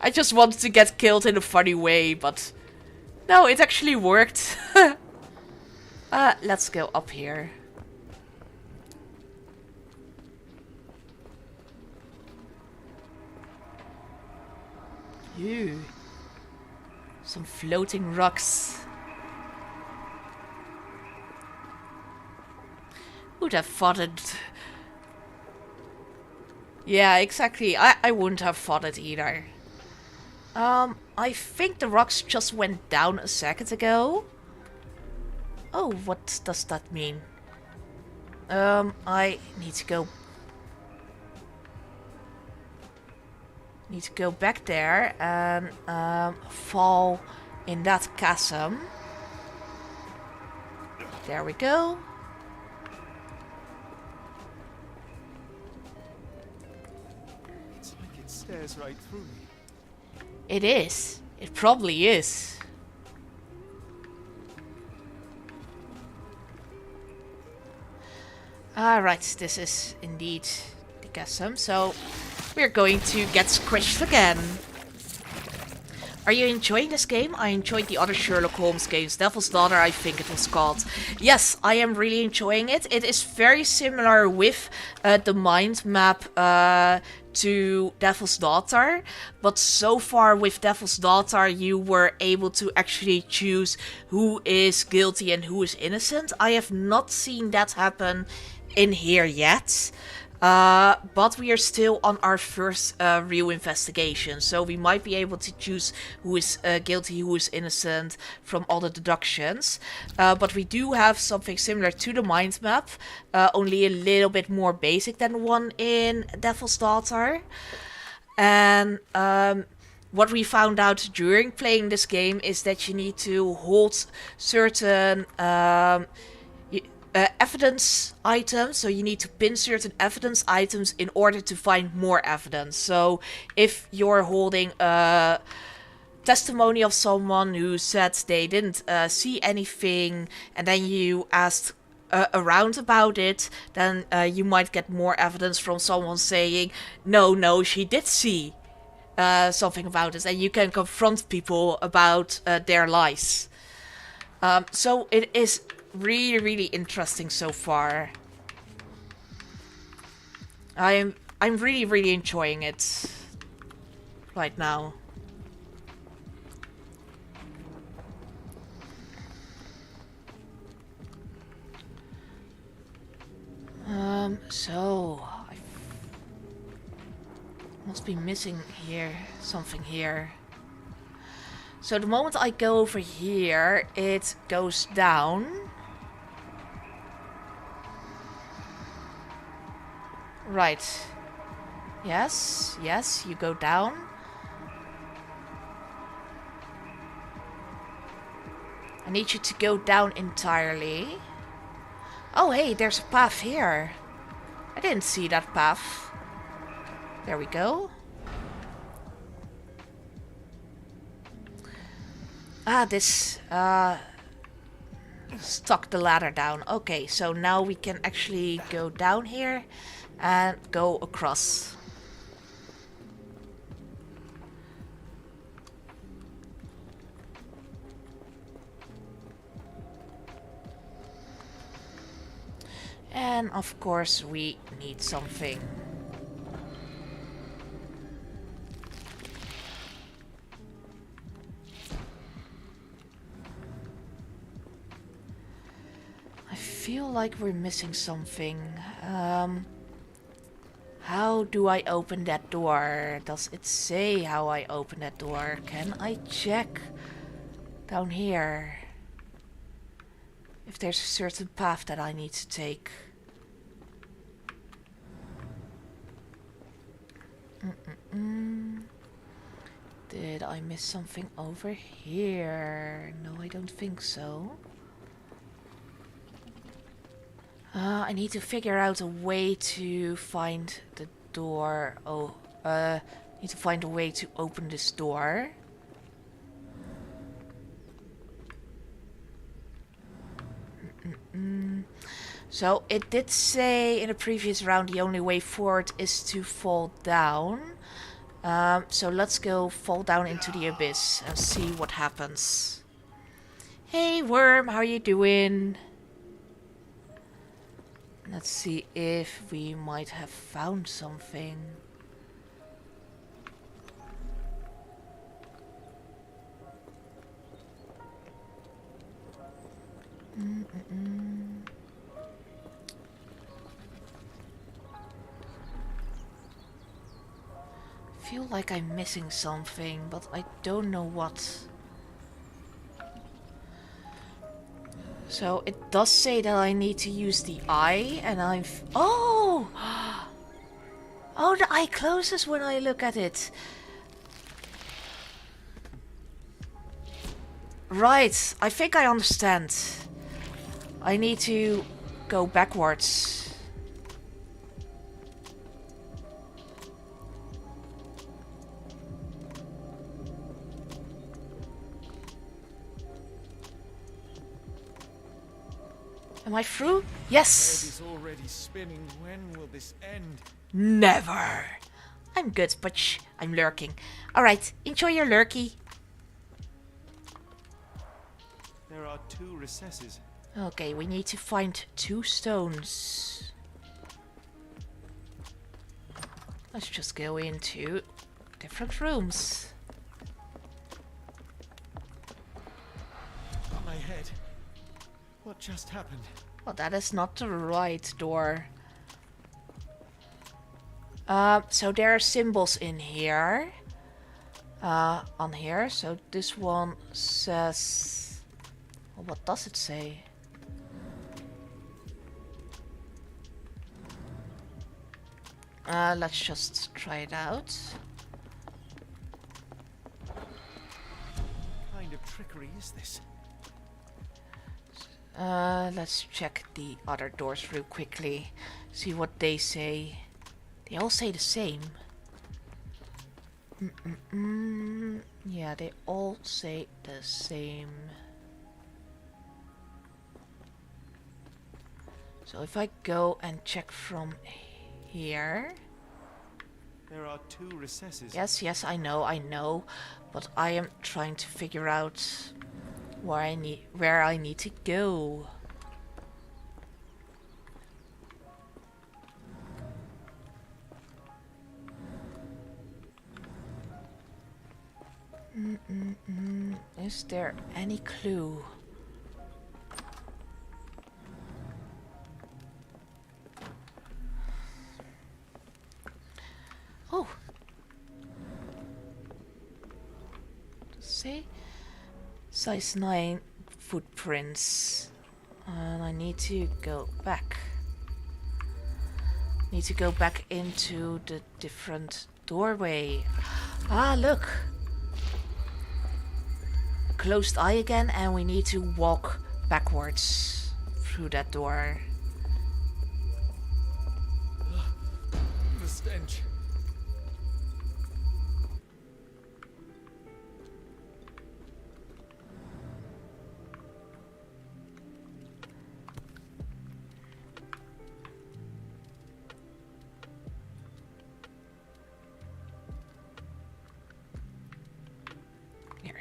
I just wanted to get killed in a funny way, but no, it actually worked. Let's go up here. Ew. Some floating rocks. Who'd have thought it? Yeah, exactly. I wouldn't have thought it either. I think the rocks just went down a second ago. Oh, what does that mean? I need to go... Need to go back there and fall in that chasm. There we go. It's like it stares right through me. It is. It probably is. Alright, this is indeed the chasm, so we're going to get squished again. Are you enjoying this game? I enjoyed the other Sherlock Holmes games. Devil's Daughter, I think it was called. Yes, I am really enjoying it. It is very similar with the mind map to Devil's Daughter. But so far with Devil's Daughter, you were able to actually choose who is guilty and who is innocent. I have not seen that happen in here yet. But we are still on our first real investigation, so we might be able to choose who is guilty, who is innocent from all the deductions. But we do have something similar to the mind map, only a little bit more basic than the one in Devil's Daughter. And what we found out during playing this game is that you need to hold certain evidence items, so you need to pin certain evidence items in order to find more evidence. So if you're holding a testimony of someone who said they didn't see anything, and then you asked around about it, then you might get more evidence from someone saying, no, she did see something about it, and you can confront people about their lies. So it is really interesting so far. I'm really enjoying it right now. So I must be missing here something here. So the moment I go over here, it goes down. Right. Yes, you go down. I need you to go down entirely. Oh, hey, there's a path here. I didn't see that path. There we go. This stuck the ladder down. Okay, so now we can actually go down here and go across. And of course we need something. I feel like we're missing something. How do I open that door? Does it say how I open that door? Can I check down here if there's a certain path that I need to take? Did I miss something over here? No, I don't think so. I need to figure out a way to find the door. Need to find a way to open this door. So it did say in a previous round the only way forward is to fall down. So let's go fall down into the abyss and see what happens. Hey worm, how are you doing? Let's see if we might have found something. Feel like I'm missing something, but I don't know what. So it does say that I need to use the eye, and oh! Oh, the eye closes when I look at it. Right, I think I understand. I need to go backwards. Am I through? Yes! The head is already spinning. When will this end? Never! I'm good, but shh, I'm lurking. Alright, enjoy your lurky. are 2 recesses. Okay, we need to find 2 stones. Let's just go into different rooms. My head. What just happened? Well, that is not the right door. So there are symbols in here. On here. So this one says... Well, what does it say? Let's just try it out. What kind of trickery is this? Let's check the other doors real quickly. See what they say. They all say the same. Yeah, they all say the same. So if I go and check from here. There are 2 recesses. Yes, I know. But I am trying to figure out where I need to go. Is there any clue? Oh. See? Size 9 footprints. And I need to go back. Need to go back into the different doorway. Ah, look! Closed eye again, and we need to walk backwards through that door. The stench.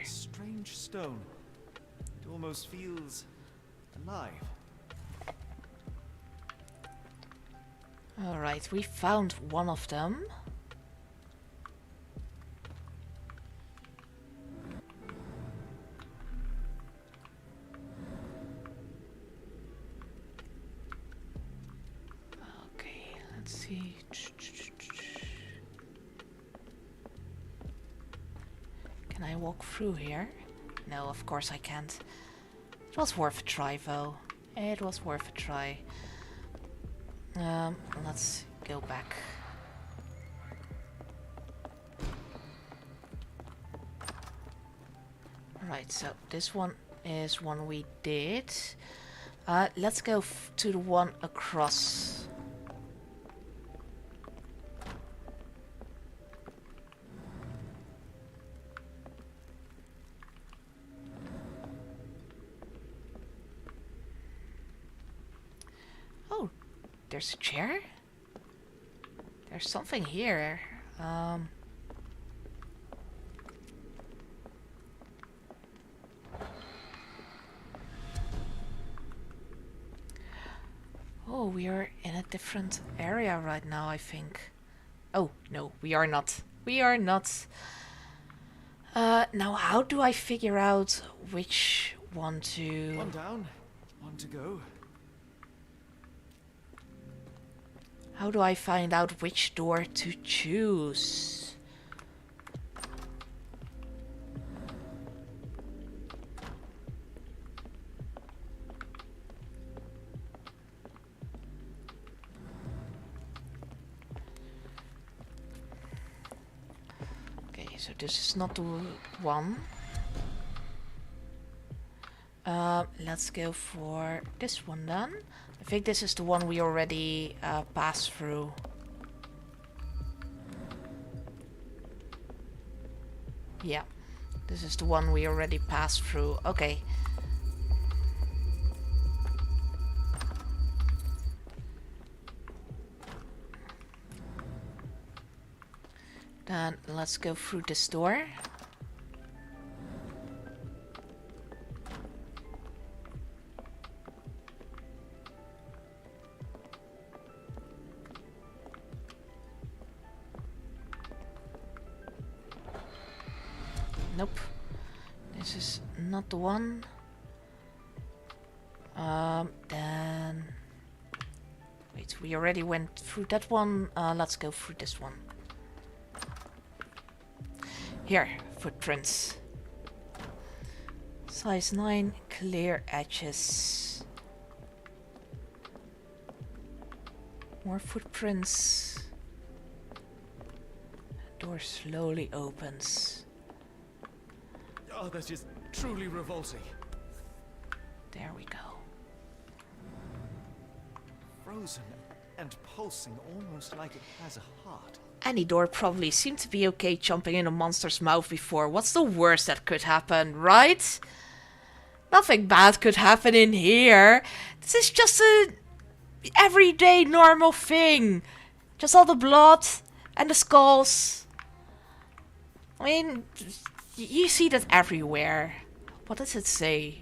Strange stone. It almost feels alive. Alright, we found one of them. Okay, let's see. Can I walk through here? No, of course I can't. It was worth a try though. It was worth a try. Let's go back. Right, so this one is one we did. Let's go to the one across. Oh, there's a chair? There's something here. Oh, we are in a different area right now, I think. Oh, no, we are not. We are not. Now how do I figure out which one to... One down, one to go. How do I find out which door to choose? Okay, so this is not the one. Let's go for this one then. I think this is the one we already passed through. Yeah, this is the one we already passed through. Okay. Then let's go through this door. Nope. This is not the one. Then... Wait, we already went through that one. Let's go through this one. Here, footprints. Size 9, clear edges. More footprints. Door slowly opens. Oh, that's just truly revolting. There we go. Frozen and pulsing, almost like it has a heart. Any door probably seemed to be okay jumping in a monster's mouth before. What's the worst that could happen, right? Nothing bad could happen in here. This is just a everyday normal thing. Just all the blood and the skulls. I mean, you see that everywhere. What does it say?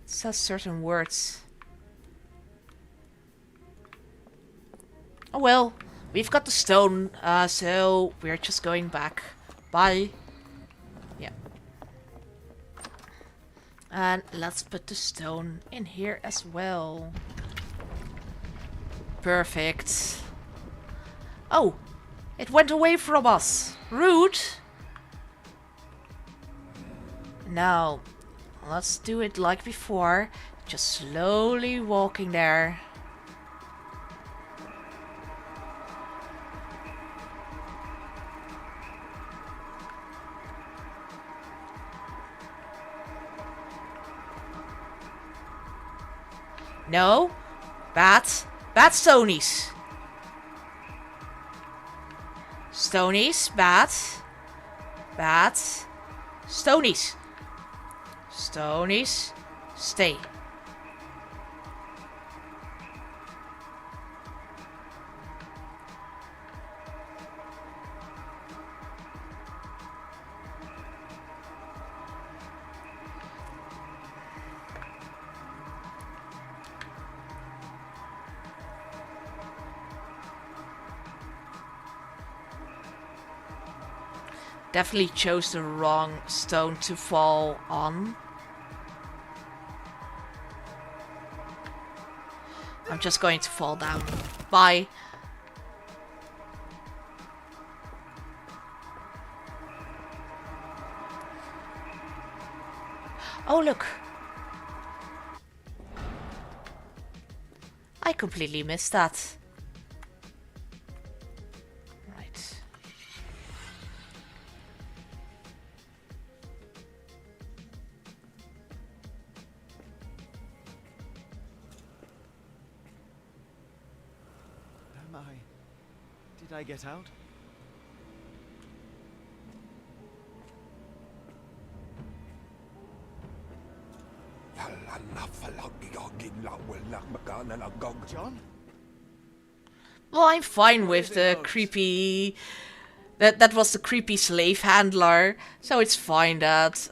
It says certain words. Oh well, we've got the stone, so we're just going back. Bye. Yeah. And let's put the stone in here as well. Perfect. Oh, it went away from us. Rude. Now, let's do it like before. Just slowly walking there. No. Bad stonies. Stonies. Bad. Stonies. Stonies. Stay. Definitely chose the wrong stone to fall on. I'm just going to fall down. Bye. Oh, look. I completely missed that. Right. Did I get out? John? Well, I'm fine with the creepy... That was the creepy slave handler. So it's fine that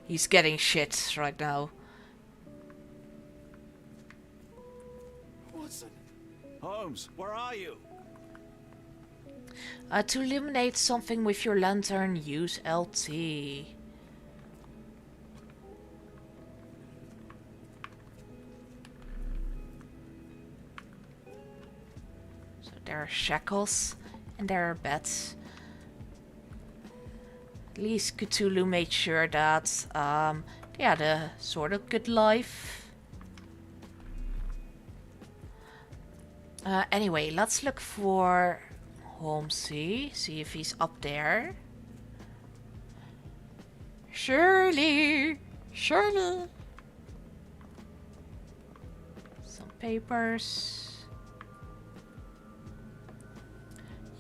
he's getting shit right now. Watson. Holmes, where are you? To illuminate something with your lantern, use LT. There are shackles and there are beds. At least Cthulhu made sure that they had a sort of good life. Anyway, let's look for Holmesy. See if he's up there. Shirley! Some papers.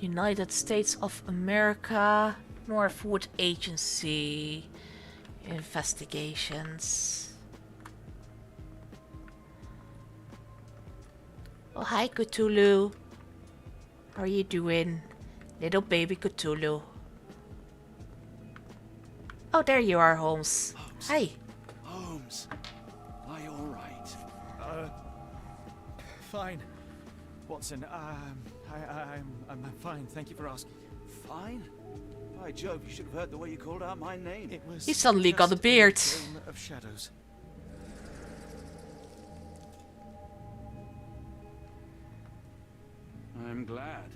United States of America, Northwood Agency, investigations. Oh, hi Cthulhu. How are you doing? Little baby Cthulhu. Oh, there you are, Holmes. Hi. Holmes, are you all right? Fine. Watson, I'm fine. Thank you for asking. fine. By Jove, you should have heard the way you called out my name. It was He suddenly got a just beard. game of shadows. I'm glad.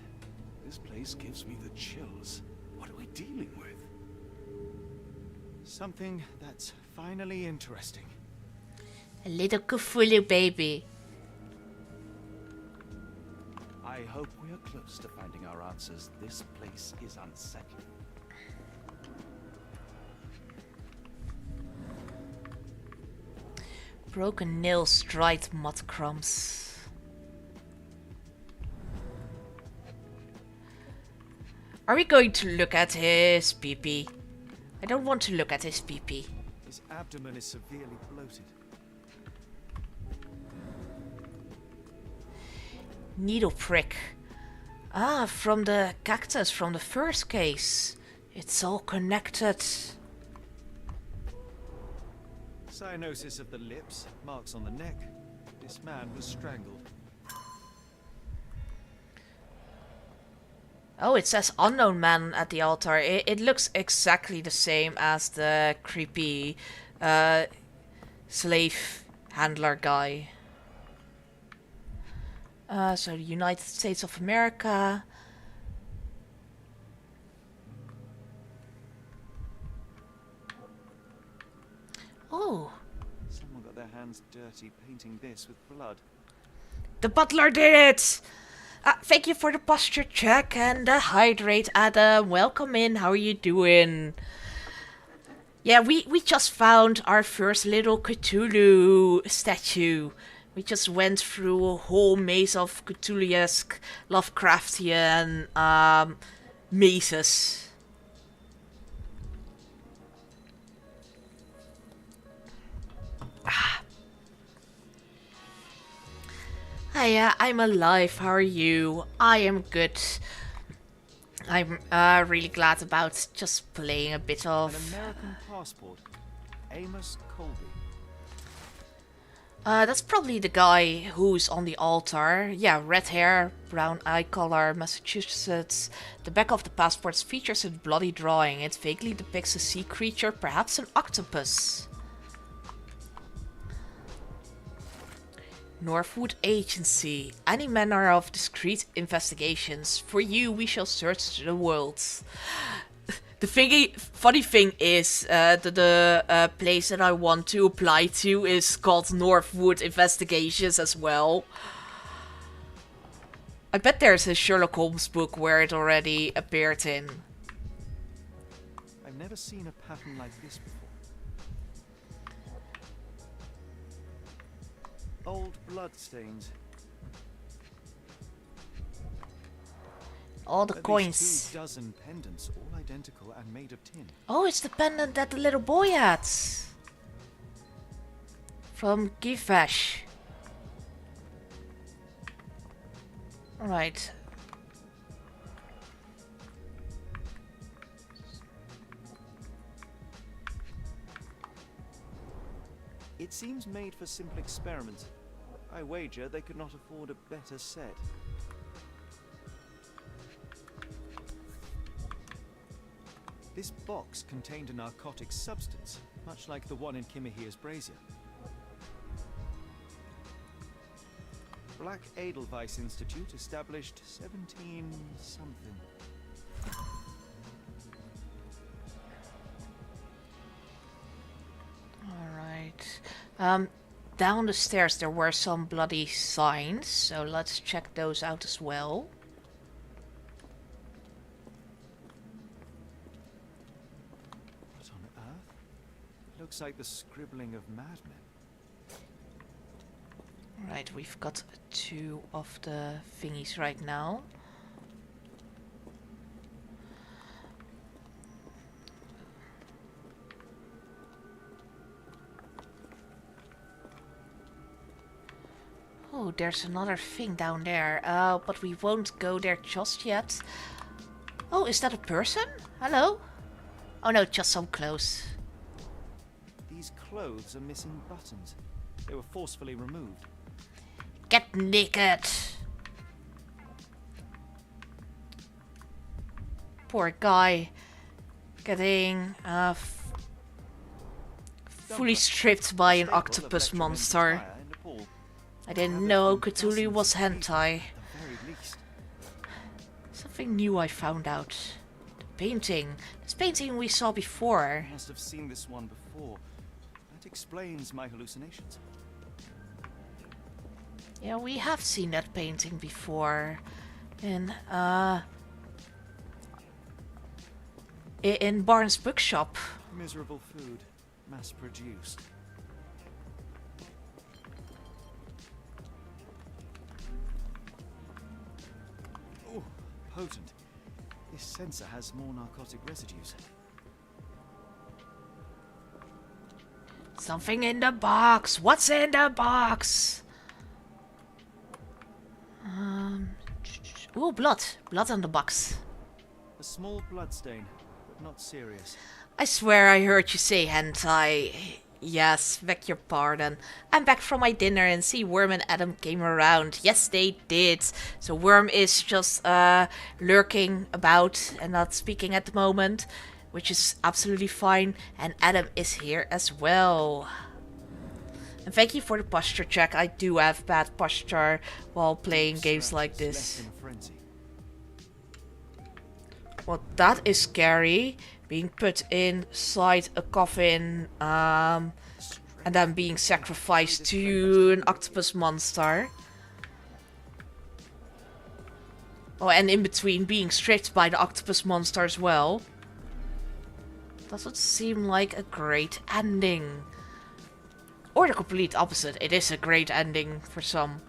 This place gives me the chills. What are we dealing with? Something that's finally interesting. A little Cthulhu baby. I hope we are close to finding our answers. This place is unsettling. Broken nails, dried mud crumbs. Are we going to look at his pee-pee? I don't want to look at his pee-pee. His abdomen is severely bloated. Needle prick. Ah, from the cactus from the first case. It's all connected. Cyanosis of the lips, marks on the neck. This man was strangled. Oh, it says unknown man at the altar. It looks exactly the same as the creepy slave handler guy. So the United States of America. Oh. Someone got their hands dirty painting this with blood. The butler did it! Thank you for the posture check and the hydrate, Adam. Welcome in. How are you doing? Yeah, we just found our first little Cthulhu statue. We just went through a whole maze of Cthulhu-esque Lovecraftian mazes. Hiya, I'm alive. How are you? I am good. I'm really glad about just playing a bit of... An American passport. Amos Colby. That's probably the guy who's on the altar. Yeah, red hair, brown eye color, Massachusetts. The back of the passport features a bloody drawing. It vaguely depicts a sea creature, perhaps an octopus. Northwood Agency. Any manner of discreet investigations. For you, we shall search the world. The funny thing is, the place that I want to apply to is called Northwood Investigations as well. I bet there's a Sherlock Holmes book where it already appeared in. I've never seen a pattern like this before. Old blood stains. All the At coins. least 2 dozen pendants, all identical and made of tin. Oh, it's the pendant that the little boy had. From Givesh. Alright. It seems made for simple experiments. I wager they could not afford a better set. This box contained a narcotic substance, much like the one in Kimahir's brazier. Black Edelweiss Institute, established 17-something. Alright. Down the stairs there were some bloody signs, so let's check those out as well. What on earth? Looks like the scribbling of madmen. Right, we've got 2 of the thingies right now. Oh, there's another thing down there, but we won't go there just yet. Oh, is that a person? Hello? Oh no, just some clothes. These clothes are missing buttons. They were forcefully removed. Get naked! Poor guy. Getting fully stripped by an octopus monster. I didn't know Cthulhu was hentai. Something new I found out. The painting. This painting we saw before. I must have seen this one before. That explains my hallucinations. Yeah, we have seen that painting before. In Barnes' bookshop. Miserable food, mass-produced. Oh, potent. This sensor has more narcotic residues. Something in the box. What's in the box? Ooh, blood. Blood on the box. A small bloodstain, but not serious. I swear I heard you say hentai. Yes, beg your pardon. I'm back from my dinner and see Worm and Adam came around. Yes, they did. So Worm is just lurking about and not speaking at the moment, which is absolutely fine. And Adam is here as well. And thank you for the posture check. I do have bad posture while playing games like this. Well, that is scary. Being put inside a coffin and then being sacrificed to an octopus monster. Oh, and in between being stripped by the octopus monster as well. Doesn't seem like a great ending. Or the complete opposite. It is a great ending for some.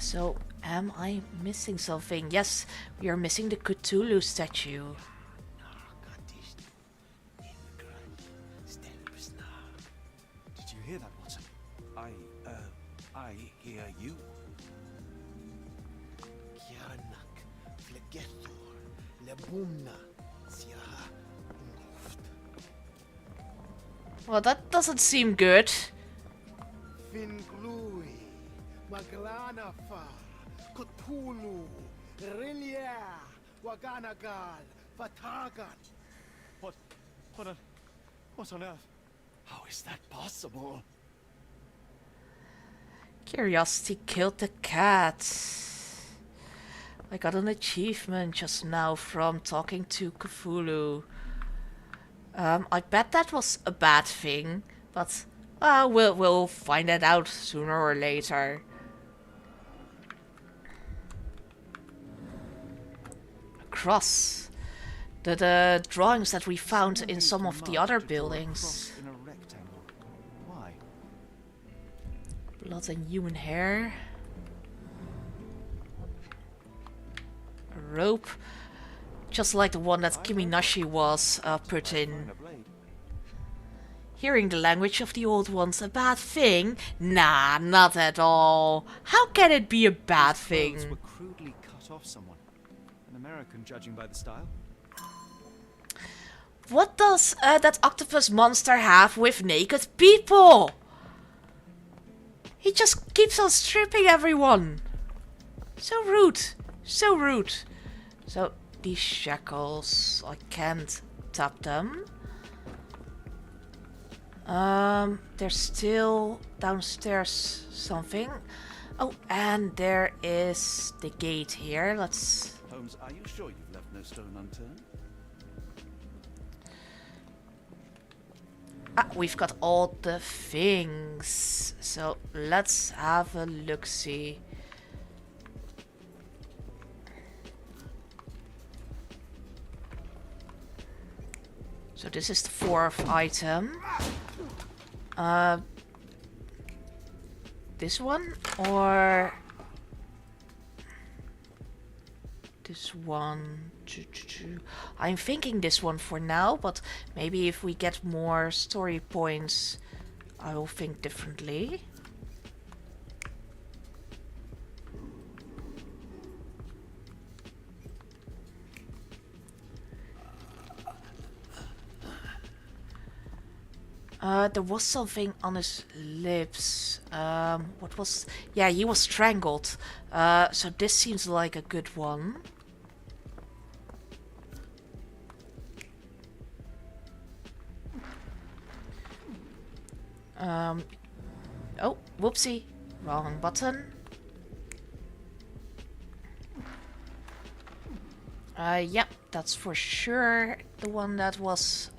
So am I missing something? Yes, we are missing the Cthulhu statue. Did you hear that, Watson? I hear you. Well, that doesn't seem good. Finglui, Maglanafa, Cthulhu, Rilia, Waganagal, Vatagan. What on earth? How is that possible? Curiosity killed the cat. I got an achievement just now from talking to Cthulhu. I bet that was a bad thing, but we'll find that out sooner or later. A cross. The drawings that we found in some of the other buildings. In a rectangle. Why? Blood and human hair. A rope. Just like the one that Kiminashi was put in. Hearing the language of the old ones a bad thing? Nah, not at all. How can it be a bad thing? Were crudely cut off someone. An American, judging by the style. What does that octopus monster have with naked people? He just keeps on stripping everyone. So rude. So rude. So these shackles, I can't tap them. There's still downstairs something. Oh, and there is the gate here. Let's... Holmes, are you sure you've left no stone unturned? We've got all the things. So let's have a look-see. So this is the fourth item. This one or this one? I'm thinking this one for now, but maybe if we get more story points, I will think differently. There was something on his lips. What was... Yeah, he was strangled. So this seems like a good one. Oh, whoopsie. Wrong button. Yep, that's for sure the one that was,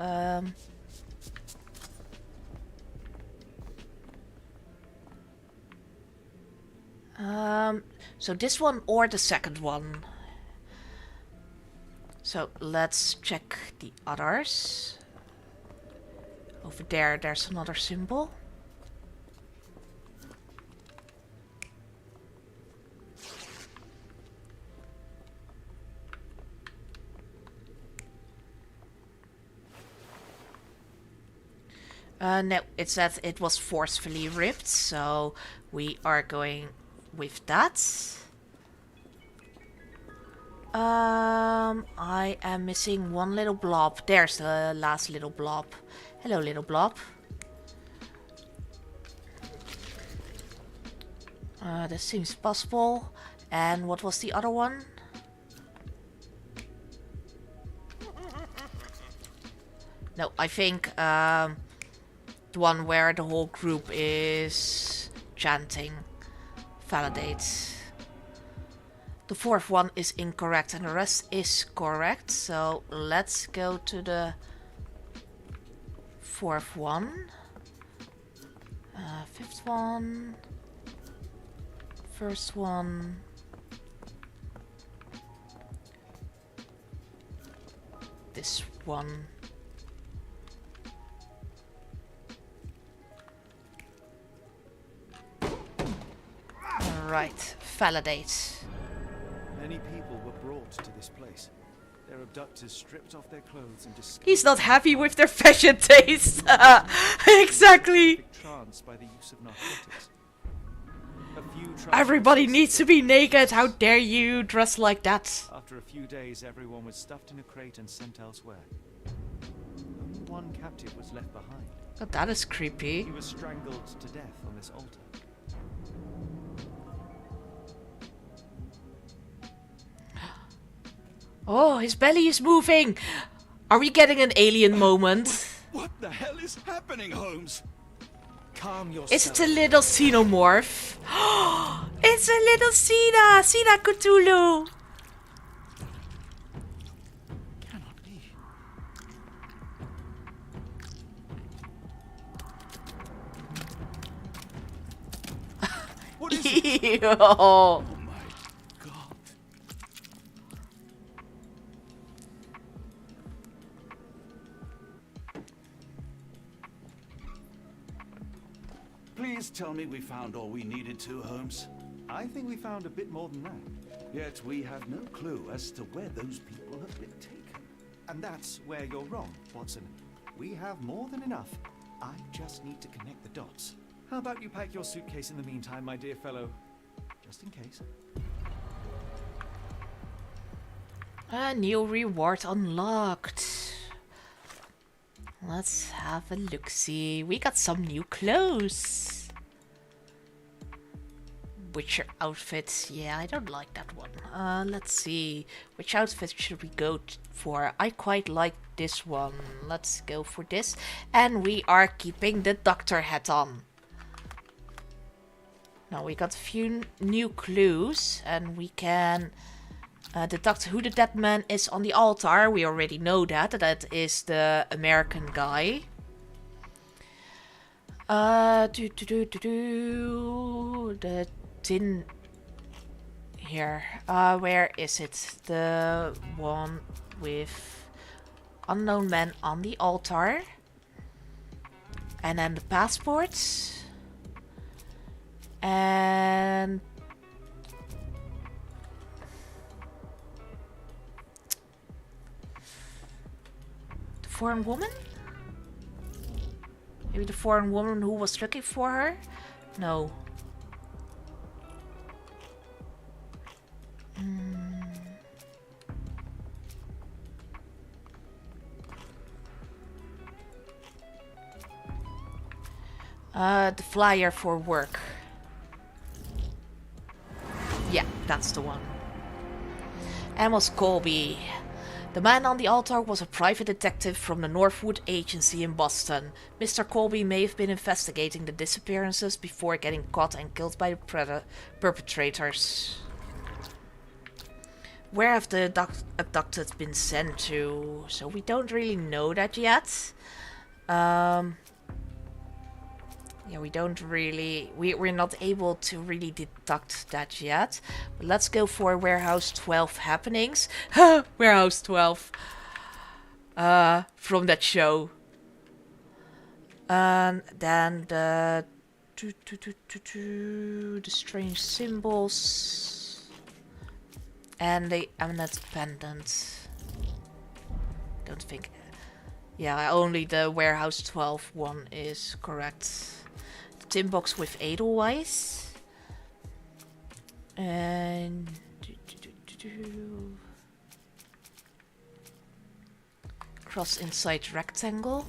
so this one or the second one. So let's check the others. Over there, there's another symbol. No, it said it was forcefully ripped, so we are going with that. I am missing one little blob. There's the last little blob. Hello, little blob. This seems possible. And what was the other one? No, I think the one where the whole group is chanting. Validate. The fourth one is incorrect and the rest is correct. So let's go to the fourth one. Fifth one. First one. This one. Alright, validate. Many people were brought to this place. Their abductors stripped off their clothes and disguised. He's not happy with their fashion taste. Exactly. Trance by the use of narcotics. Everybody needs to be naked. How dare you dress like that? After a few days, everyone was stuffed in a crate and sent elsewhere. Only one captive was left behind. Oh, that is creepy. He was strangled to death on this altar. Oh, his belly is moving. Are we getting an alien moment? What the hell is happening, Holmes? Calm yourself. Is it a little xenomorph? It's a little Cena! Cena Cthulhu! Cannot be. What is it? Ew. Oh my god. Please tell me we found all we needed to, Holmes. I think we found a bit more than that. Yet we have no clue as to where those people have been taken. And that's where you're wrong, Watson. We have more than enough. I just need to connect the dots. How about you pack your suitcase in the meantime, my dear fellow? Just in case. A new reward unlocked. Let's have a look-see. We got some new clothes. Witcher outfit. Yeah, I don't like that one. Let's see. Which outfit should we go for? I quite like this one. Let's go for this. And we are keeping the doctor hat on. Now we got a few new clues. And we can deduct who the dead man is on the altar. We already know that. That is the American guy. The tin here. Where is it? The one with unknown man on the altar. And then the passport. And the foreign woman? Maybe the foreign woman who was looking for her? No. The flyer for work. Yeah, that's the one. Amos Colby. The man on the altar was a private detective from the Northwood Agency in Boston. Mr. Colby may have been investigating the disappearances before getting caught and killed by the perpetrators. Where have the abducted been sent to? So we don't really know that yet. Yeah, we don't really... We're not able to really deduct that yet. But let's go for Warehouse 12 happenings. Warehouse 12. From that show. And then the... the strange symbols. And the eminent pendant. Don't think... Yeah, only the Warehouse 12 one is correct. Tin box with Edelweiss. And cross inside rectangle.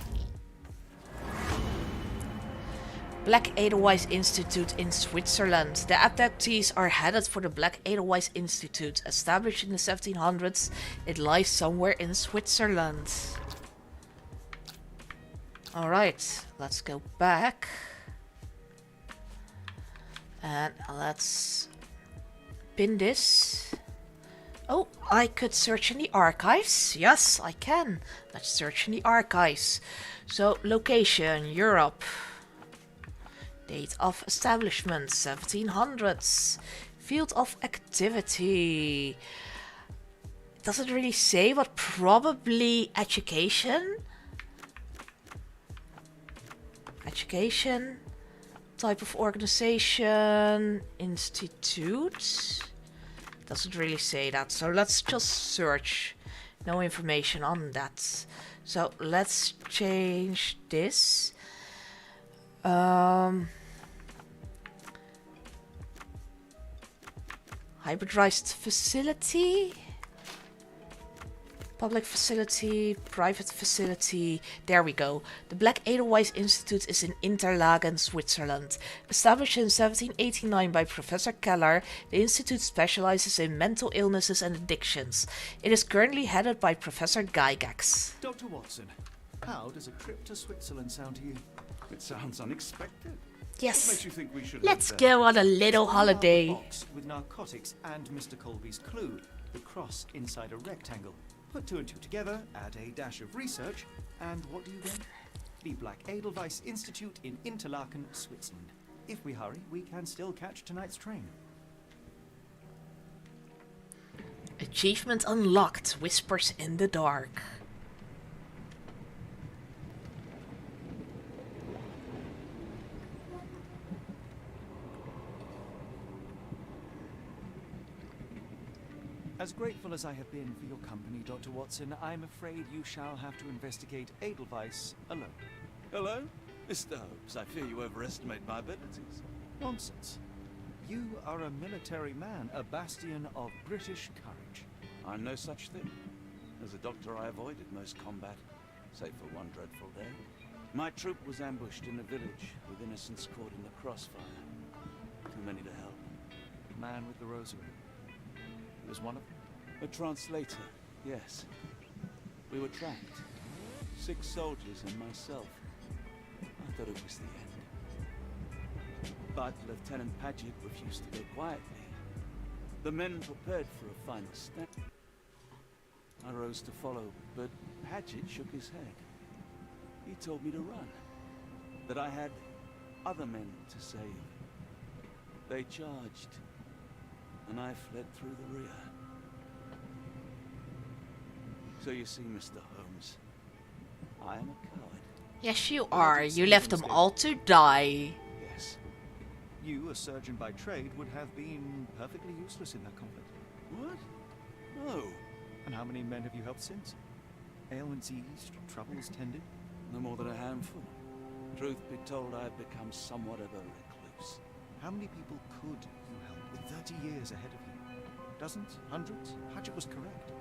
Black Edelweiss Institute in Switzerland. The abductees are headed for the Black Edelweiss Institute. Established in the 1700s, it lies somewhere in Switzerland. Alright, let's go back. And let's pin this. Oh, I could search in the archives. Yes, I can. Let's search in the archives. So, location, Europe. Date of establishment, 1700s. Field of activity. It doesn't really say, but probably education. Education. Type of organization, institute. Doesn't really say that, so let's just search. No information on that. So let's change this. Hybridized facility. Public facility, private facility. There we go. The Black Edelweiss Institute is in Interlaken, Switzerland. Established in 1789 by Professor Keller, the institute specializes in mental illnesses and addictions. It is currently headed by Professor Gygax. Dr. Watson, how does a trip to Switzerland sound to you? It sounds unexpected. Yes. What makes you think we should Let's head there? go on a little holiday. Box with narcotics and Mr. Colby's clue, the cross inside a rectangle. Put two and two together, add a dash of research, and what do you get? The Black Edelweiss Institute in Interlaken, Switzerland. If we hurry, we can still catch tonight's train. Achievement unlocked. Whispers in the dark. As grateful as I have been for your company, Dr. Watson, I'm afraid you shall have to investigate Edelweiss alone. Hello? Mr. Holmes, I fear you overestimate my abilities. Nonsense. You are a military man, a bastion of British courage. I'm no such thing. As a doctor, I avoided most combat, save for one dreadful day. My troop was ambushed in a village, with innocents caught in the crossfire. Too many to help. The man with the rosary. He was one of them? A translator, yes. We were trapped. 6 soldiers and myself. I thought it was the end. But Lieutenant Paget refused to go quietly. The men prepared for a final step. I rose to follow, but Paget shook his head. He told me to run. That I had other men to save. They charged, and I fled through the rear. So you see, Mr. Holmes, I am a coward. Yes, you are. You left them all to die. Yes. You, a surgeon by trade, would have been perfectly useless in that conflict. What? No. And how many men have you helped since? Ailments eased, troubles tended? No more than a handful. Truth be told, I've become somewhat of a recluse. How many people could you help with 30 years ahead of you? Dozens? Hundreds? Paget was correct.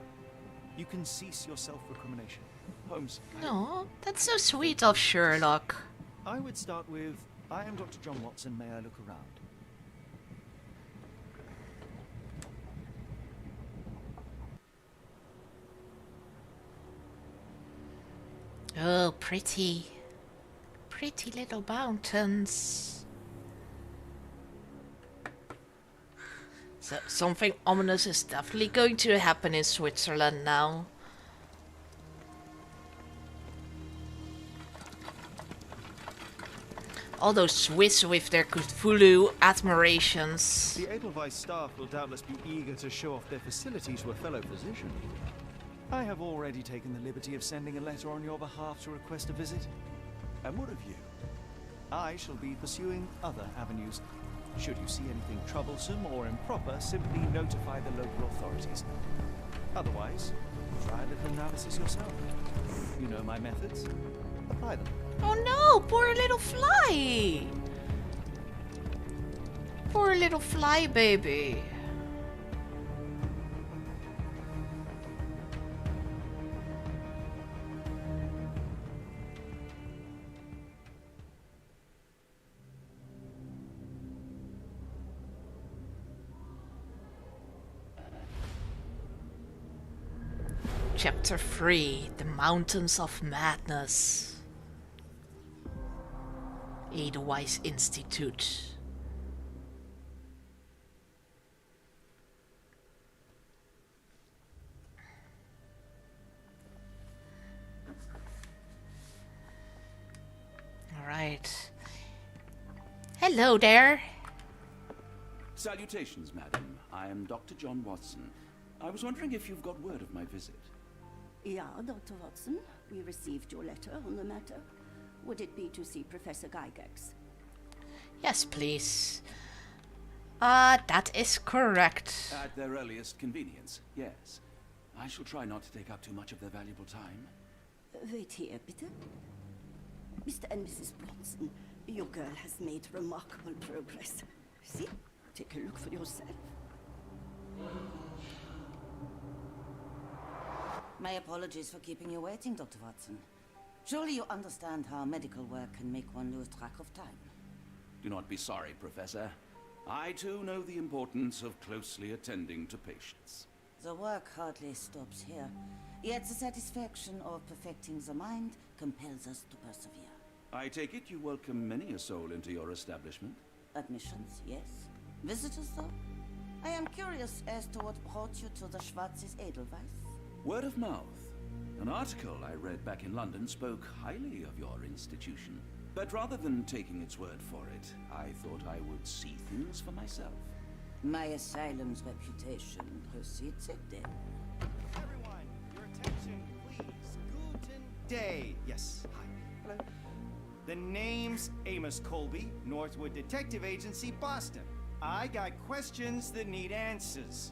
You can cease your self-recrimination. Holmes. No, that's so sweet of Sherlock. I would start with, I am Dr. John Watson, may I look around? Oh, pretty. Pretty little mountains. So something ominous is definitely going to happen in Switzerland now. All those Swiss with their Cthulhu admirations. The Edelweiss staff will doubtless be eager to show off their facilities to a fellow physician. I have already taken the liberty of sending a letter on your behalf to request a visit. And what of you? I shall be pursuing other avenues. Should you see anything troublesome or improper, simply notify the local authorities. Otherwise, try a little analysis yourself. You know my methods. Apply them. Oh no, poor little fly! Poor little fly baby. Chapter 3: The Mountains of Madness. Edelweiss Institute. Alright. Hello there. Salutations, madam. I am Dr. John Watson. I was wondering if you've got word of my visit. Yeah, Dr. Watson. We received your letter on the matter. Would it be to see Professor Gygax? Yes, please. That is correct. At their earliest convenience, yes. I shall try not to take up too much of their valuable time. Wait here, bitte. Mr. and Mrs. Bronson, your girl has made remarkable progress. See? Take a look for yourself. My apologies for keeping you waiting, Dr. Watson. Surely you understand how medical work can make one lose track of time. Do not be sorry, Professor. I too know the importance of closely attending to patients. The work hardly stops here, yet the satisfaction of perfecting the mind compels us to persevere. I take it you welcome many a soul into your establishment? Admissions, yes. Visitors, though? I am curious as to what brought you to the Schwarzes Edelweiss. Word of mouth. An article I read back in London spoke highly of your institution. But rather than taking its word for it, I thought I would see things for myself. My asylum's reputation precedes it, then. Everyone, your attention, please. Guten day. Yes, hi. Hello. The name's Amos Colby, Northwood Detective Agency, Boston. I got questions that need answers.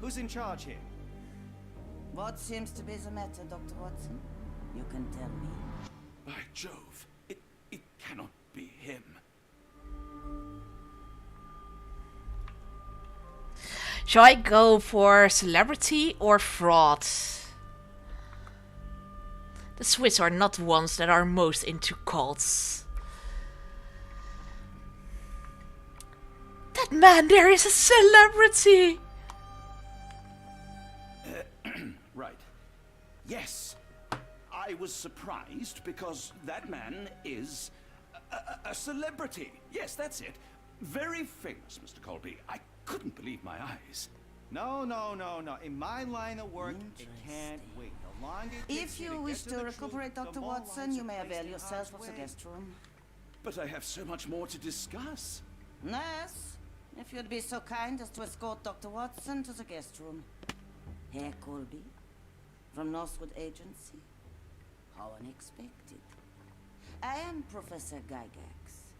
Who's in charge here? What seems to be the matter, Dr. Watson? You can tell me. By Jove, it cannot be him. Shall I go for celebrity or fraud? The Swiss are not ones that are most into cults. That man there is a celebrity! Right. Yes. I was surprised because that man is a celebrity. Yes, that's it. Very famous, Mr. Colby. I couldn't believe my eyes. No. In my line of work, it can't wait. The longer it takes If me you to wish get to the recuperate, truth, Dr. the more Watson, lives you are may placed avail in yourself harm's of the way. guest room. But I have so much more to discuss. Yes, if you'd be so kind as to escort Dr. Watson to the guest room. Herr Colby, from Northwood Agency. How unexpected. I am Professor Gygax.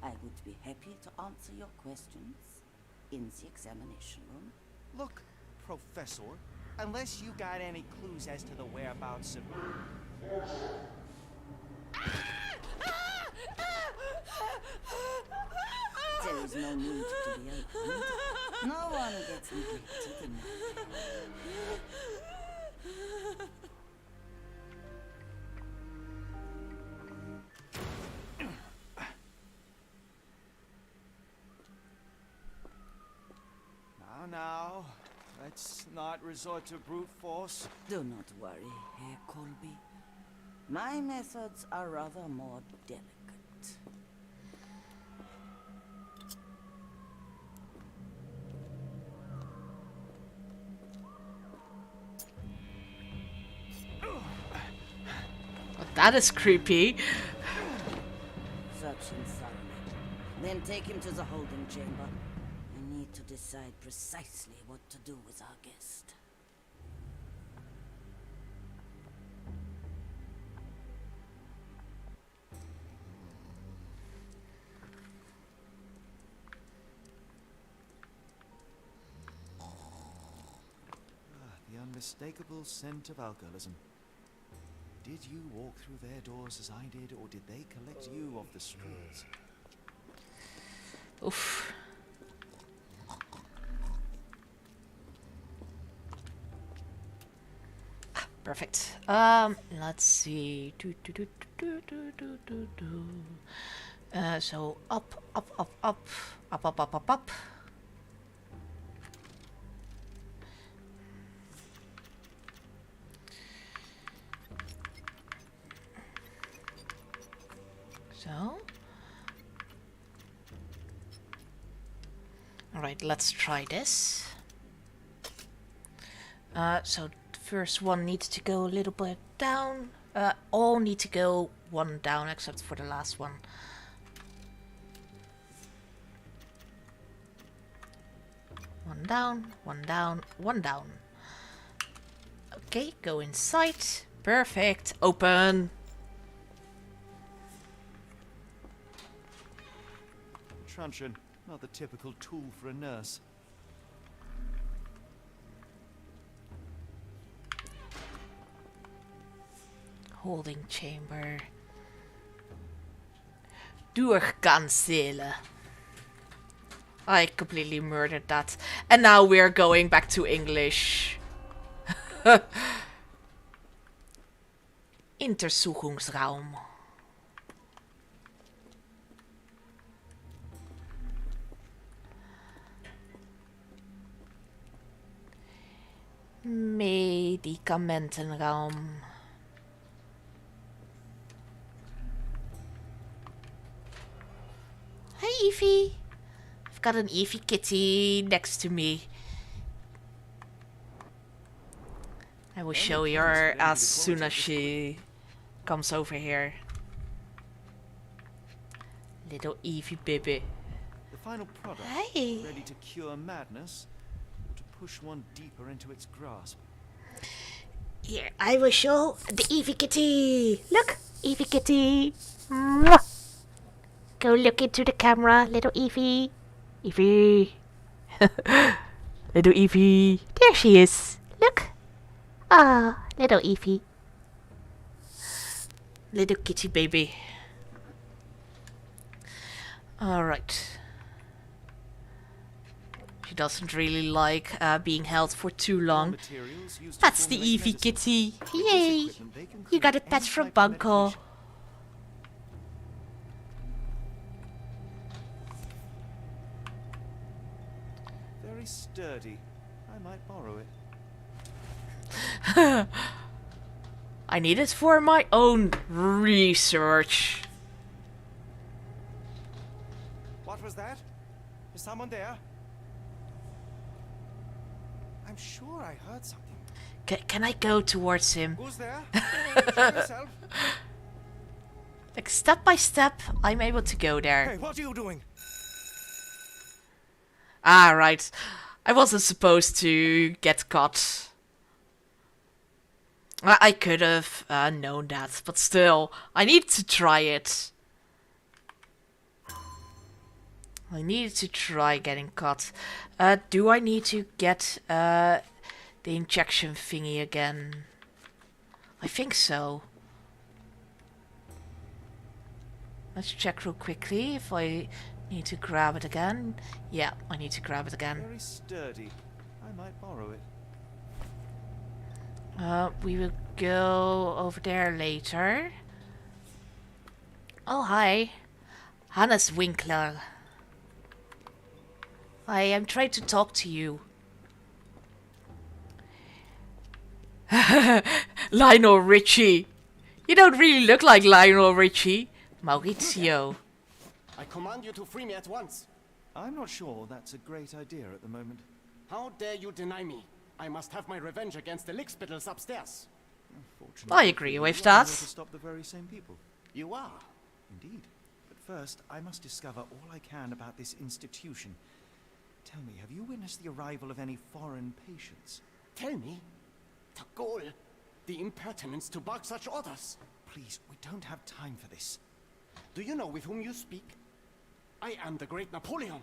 I would be happy to answer your questions in the examination room. Look, Professor, unless you got any clues as to the whereabouts of... There is no need to be opened. No one gets neglected in my Now, let's not resort to brute force. Do not worry, Herr Colby. My methods are rather more delicate. That is creepy. Such insanity. Then take him to the holding chamber. I need to decide precisely what to do with our guest. The unmistakable scent of alcoholism. Did you walk through their doors as I did, or did they collect you off the streets? Oof. Perfect. Let's see. So up, up, up, up, up, up, up, up, up. So. Alright, let's try this. So first one needs to go a little bit down. All need to go one down except for the last one. One down, one down, one down. Okay, go inside. Perfect. Open. Truncheon, not the typical tool for a nurse. Holding chamber. Doorcancelen. I completely murdered that. And now we're going back to English. Untersuchungsraum. Medikamentenraum. Hi, Evie. I've got an Evie kitty next to me. I will show her as soon as she comes over here. Little Evie baby. The final product, Hey. ready to cure madness, or to push one deeper into its grasp. Here, I will show the Evie kitty. Look, Evie kitty. Mwah. Go look into the camera, little Evie. Evie. Little Evie. There she is. Look. Ah, little Evie. Little kitty baby. Alright. She doesn't really like being held for too long. That's the Evie kitty. Yay! You got a pet from Bunko. Very sturdy. I might borrow it. I need it for my own research. What was that? Is someone there? I'm sure I heard something. Can I go towards him? Who's there? Show yourself. Like step by step, I'm able to go there. Hey, what are you doing? Ah, right. I wasn't supposed to get caught. I could have known that, but still, I need to try it. I needed to try getting caught. Do I need to get the injection thingy again? I think so. Let's check real quickly if I need to grab it again. Yeah, I need to grab it again. Very sturdy. I might borrow it. We will go over there later. Oh, hi. Hannes Winkler. I am trying to talk to you. Lionel Richie. You don't really look like Lionel Richie. Maurizio. I command you to free me at once. I'm not sure that's a great idea at the moment. How dare you deny me? I must have my revenge against the lickspittles upstairs. I agree with I'm that. here to stop the very same people. You are? Indeed. But first, I must discover all I can about this institution. Tell me, have you witnessed the arrival of any foreign patients? Tell me? The ghoul. The impertinence to bark such orders. Please, we don't have time for this. Do you know with whom you speak? I am the great Napoleon.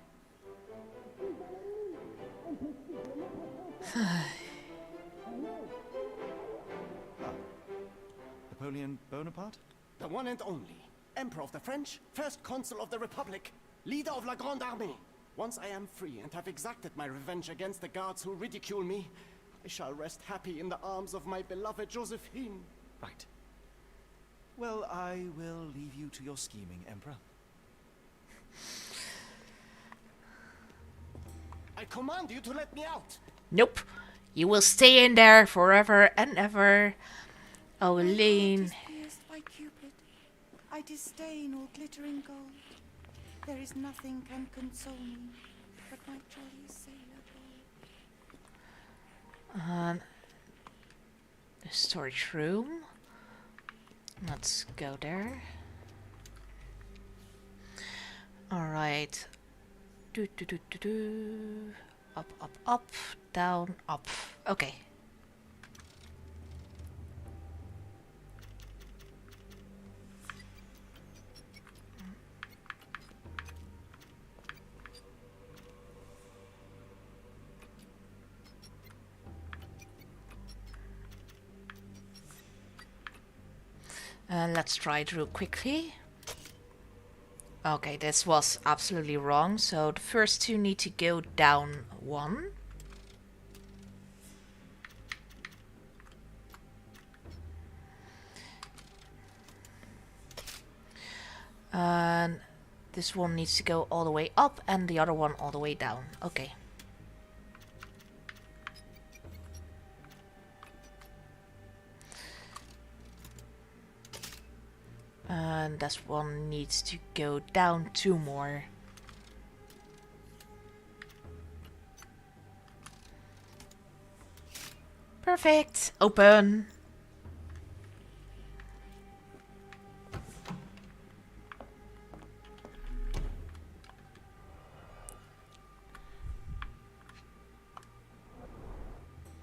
Napoleon Bonaparte? The one and only. Emperor of the French, first consul of the Republic, leader of La Grande Armée. Once I am free and have exacted my revenge against the guards who ridicule me, I shall rest happy in the arms of my beloved Josephine. Right. Well, I will leave you to your scheming, Emperor. I command you to let me out. Nope. You will stay in there forever and ever. Oh, Elaine. Pierced by Cupid. I disdain all glittering gold. There is nothing can console me but my jolly sailor boy. The storage room. Let's go there. Alright. Do, do, do, do, do. Up, up, up, down, up. Okay. Let's try it real quickly. Okay, this was absolutely wrong. So the first two need to go down one. And this one needs to go all the way up and the other one all the way down. Okay. And this one needs to go down two more. Perfect. Open.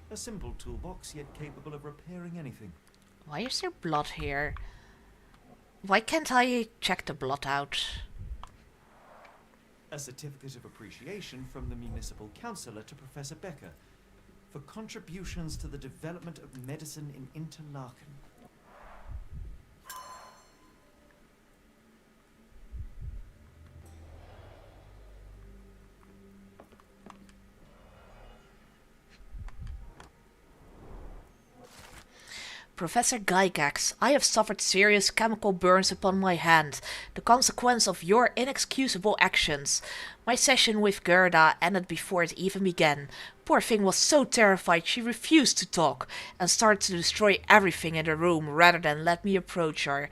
A simple toolbox, yet capable of repairing anything. Why is there blood here? Why can't I check the blood out? A certificate of appreciation from the municipal councillor to Professor Becker for contributions to the development of medicine in Interlaken. Professor Gygax, I have suffered serious chemical burns upon my hand, the consequence of your inexcusable actions. My session with Gerda ended before it even began. Poor thing was so terrified she refused to talk, and started to destroy everything in the room rather than let me approach her.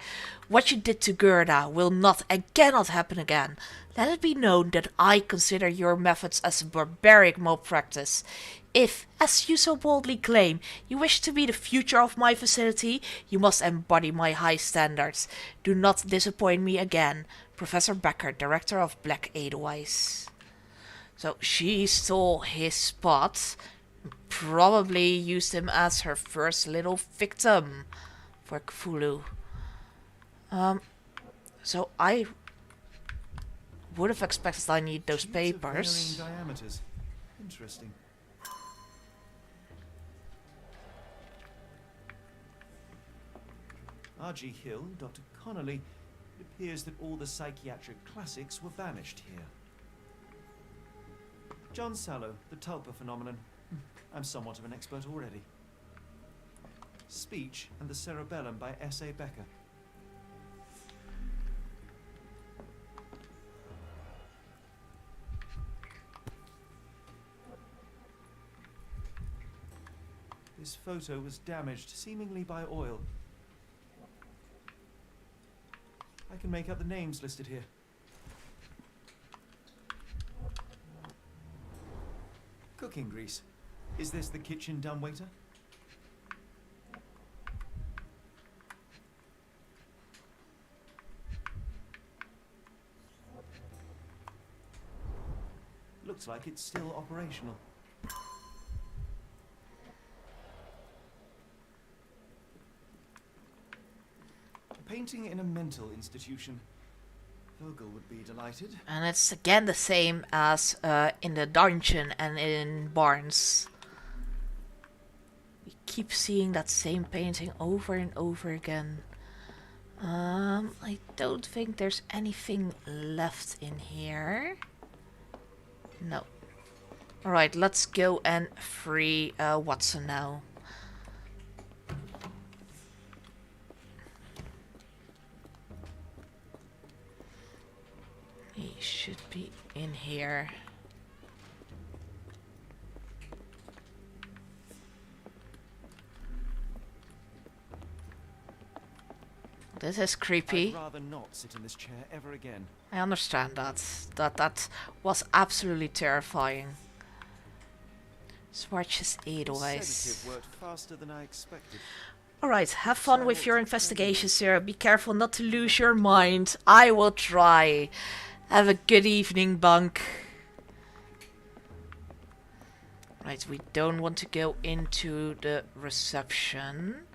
What you did to Gerda will not and cannot happen again. Let it be known that I consider your methods as a barbaric malpractice. If, as you so boldly claim, you wish to be the future of my facility, you must embody my high standards. Do not disappoint me again. Professor Becker, Director of Black Edelweiss. So she stole his spot. Probably used him as her first little victim for Cthulhu. So I would have expected I need those papers. Varying diameters. Interesting. R.G. Hill, Dr. Connolly, it appears that all the psychiatric classics were banished here. John Sallow, the Tulpa phenomenon. I'm somewhat of an expert already. Speech and the Cerebellum by S.A. Becker. This photo was damaged, seemingly by oil. can make out the names listed here. Cooking grease. Is this the kitchen dumbwaiter? Looks like it's still operational. A painting in a mental institution. Vogel would be delighted. And it's again the same as in the dungeon and in Barnes. We keep seeing that same painting over and over again. I don't think there's anything left in here. No. Alright, let's go and free Watson now. He should be in here. This is creepy. I'd rather not sit in this chair ever again. I understand that. That was absolutely terrifying. Swatches edelweiss. Sedative worked faster than I expected. Alright, have fun with your investigation, sir. Be careful not to lose your mind. I will try. Have a good evening, Bunk. Right, we don't want to go into the reception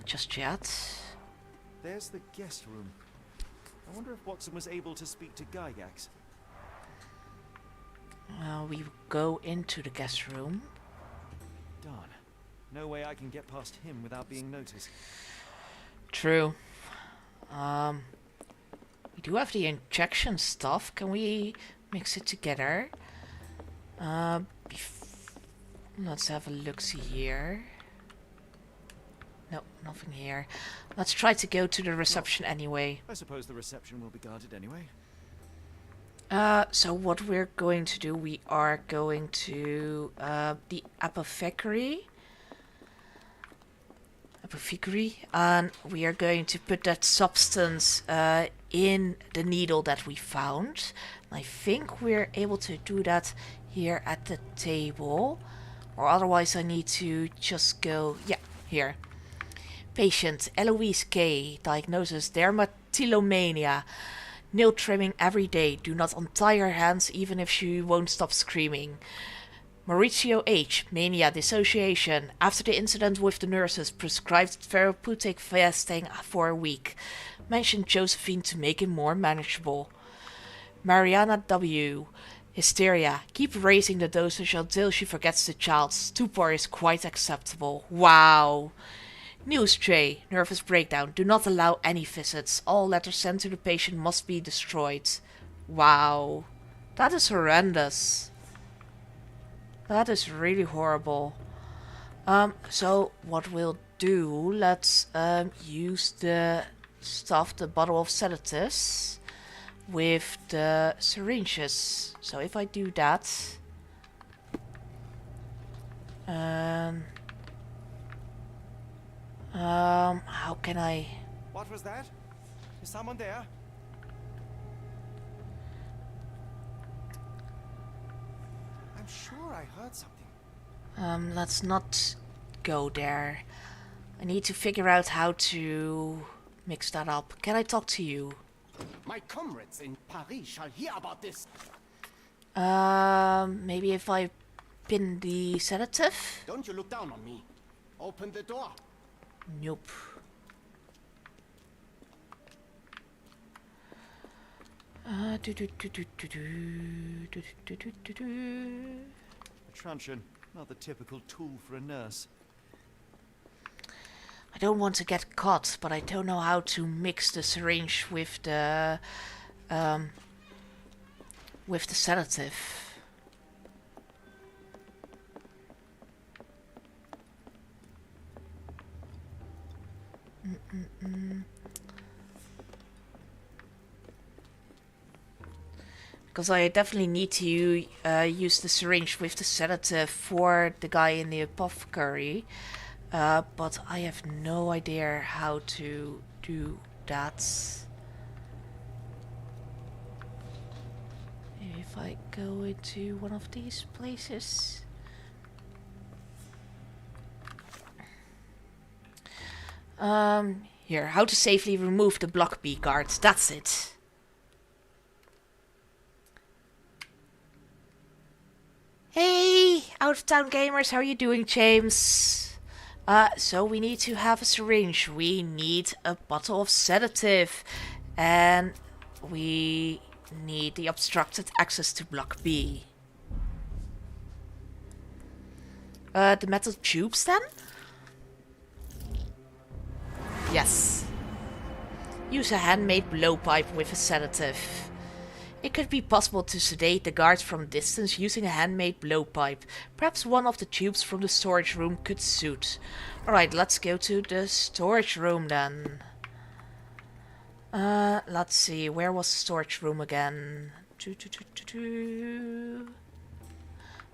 just yet. There's the guest room. I wonder if Watson was able to speak to Gygax. We go into the guest room. Darn. No way I can get past him without being noticed. True. We do have the injection stuff. Can we mix it together? Let's have a look-see here. No, nothing here. Let's try to go to the reception anyway. I suppose the reception will be guarded anyway. So what we're going to do, we are going to the apothecary, and we are going to put that substance in the needle that we found. I think we're able to do that here at the table, or otherwise I need to just go, yeah, here. Patient Eloise K. Diagnosis dermatillomania. Nail trimming every day. Do not untie her hands even if she won't stop screaming. Mauricio H. Mania dissociation. After the incident with the nurses, prescribed therapeutic fasting for a week. Mentioned Josephine to make him more manageable. Mariana W. Hysteria. Keep raising the dosage until she forgets the child. Stupor is quite acceptable. Wow. News tray. Nervous breakdown. Do not allow any visits. All letters sent to the patient must be destroyed. Wow. That is horrendous. That is really horrible. So what we'll do, let's use the stuff, the bottle of sedatives with the syringes. So if I do that, how can I? What was that? Is someone there? I'm sure I heard something. Let's not go there. I need to figure out how to mix that up. Can I talk to you? My comrades in Paris shall hear about this. Maybe if I pin the sedative? Don't you look down on me. Open the door. Nope. A truncheon, not the typical tool for a nurse. I don't want to get caught, but I don't know how to mix the syringe with the sedative. Because I definitely need to use the syringe with the sedative for the guy in the apothecary. But I have no idea how to do that. if I go into one of these places. Here, how to safely remove the block B guards. That's it. Hey, out of town gamers, how are you doing, James? So we need to have a syringe. We need a bottle of sedative. And we need the obstructed access to block B. The metal tubes then? Yes. Use a handmade blowpipe with a sedative. It could be possible to sedate the guards from a distance using a handmade blowpipe. Perhaps one of the tubes from the storage room could suit. Alright, let's go to the storage room then. Let's see, where was the storage room again?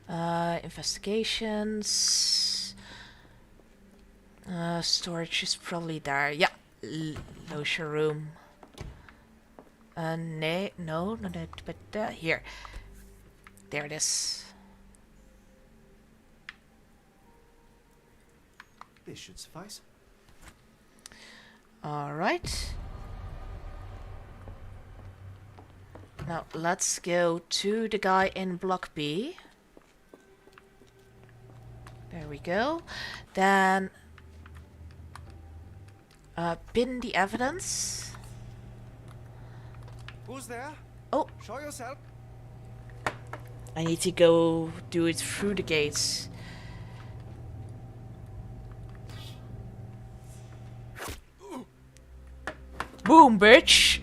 Investigations. Storage is probably there. Yeah, lotion room. No, but here. There it is. This should suffice. Alright. Now let's go to the guy in block B. There we go. Then pin the evidence. Who's there? Oh. Show yourself. I need to go do it through the gates. Boom, bitch!